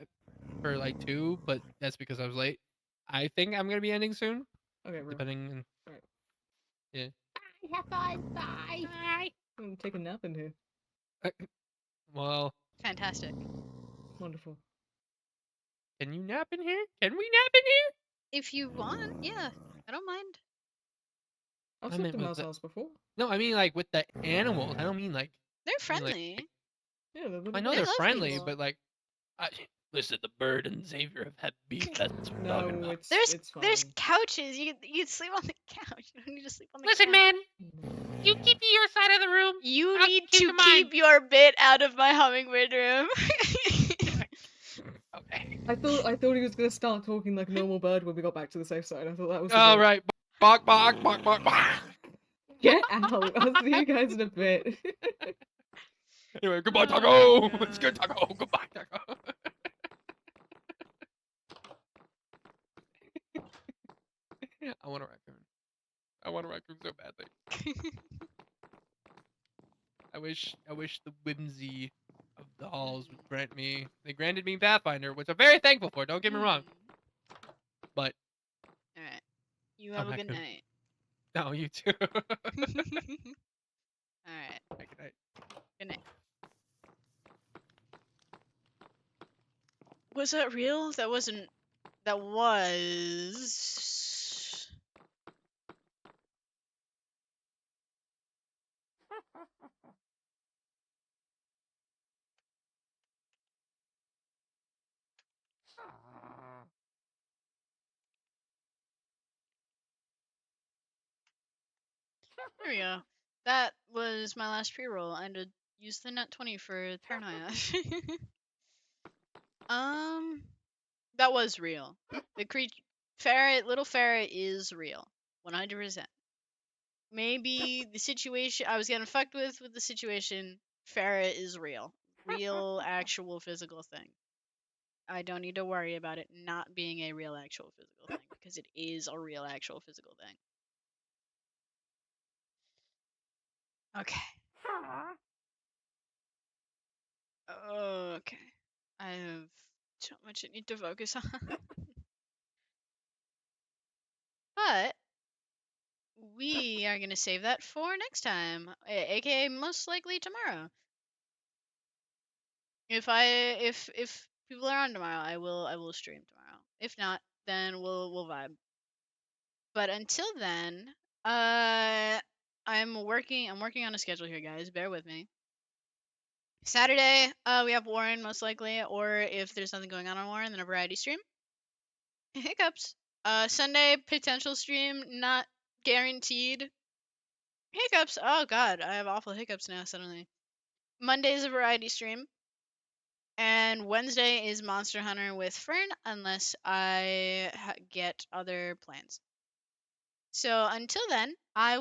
for like 2, but that's because I was late. I think I'm gonna be ending soon. Okay, bro. Depending. Alright. Yeah. Bye, have fun. Bye. Bye. I'm taking a nap in here. Well, Fantastic. Wonderful. can you nap in here? Can we nap in here? If you want, yeah. I don't mind. I've I slept meant in with mouse the- house before. No, I mean like with the animals. I don't mean like. They're I mean, like- friendly. Yeah, they're I know They they're love friendly, people. but like, listen, the bird and Xavier have had beef. That's what I'm talking No, about. it's fine. There's couches. You can sleep on the couch. You don't need to sleep on the Listen, couch. man. You keep to your side of the room. You I'll need keep to to mine. keep your bit out of my hummingbird room. Okay. I thought he was gonna start talking like a normal bird when we got back to the safe side. I thought that was. All right. Bark, bark, bark, bark, bark. Get out! I'll see you guys in a bit. Anyway, goodbye, Taco. Oh my It's good, Taco. Goodbye, Taco. I want a raccoon. I want a raccoon so badly. I wish the whimsy of the halls would grant me. They granted me Pathfinder, which I'm very thankful for. Don't get me wrong. But All right. You have a good raccoon. night. No, you too. All right. Good night. Good night. Was that real? That wasn't. That was. There we go. That was my last pre-roll. I had to use the nat 20 for paranoia. That was real. The little ferret is real. 100%. Maybe the situation I was getting fucked with the situation, ferret is real. Real, actual, physical thing. I don't need to worry about it not being a real, actual, physical thing, because it is a real, actual, physical thing. Okay. Okay. I have so much I need to focus on. But we are gonna save that for next time, aka most likely tomorrow. If people are on tomorrow, I will stream tomorrow. If not, then we'll vibe. But until then, I'm working on a schedule here, guys. Bear with me. Saturday, we have Warren most likely, or if there's nothing going on Warren, then a variety stream. Hiccups. Sunday potential stream, not guaranteed. Hiccups. Oh god, I have awful hiccups now suddenly. Monday's a variety stream. And Wednesday is Monster Hunter with Fern, unless I get other plans. So until then, I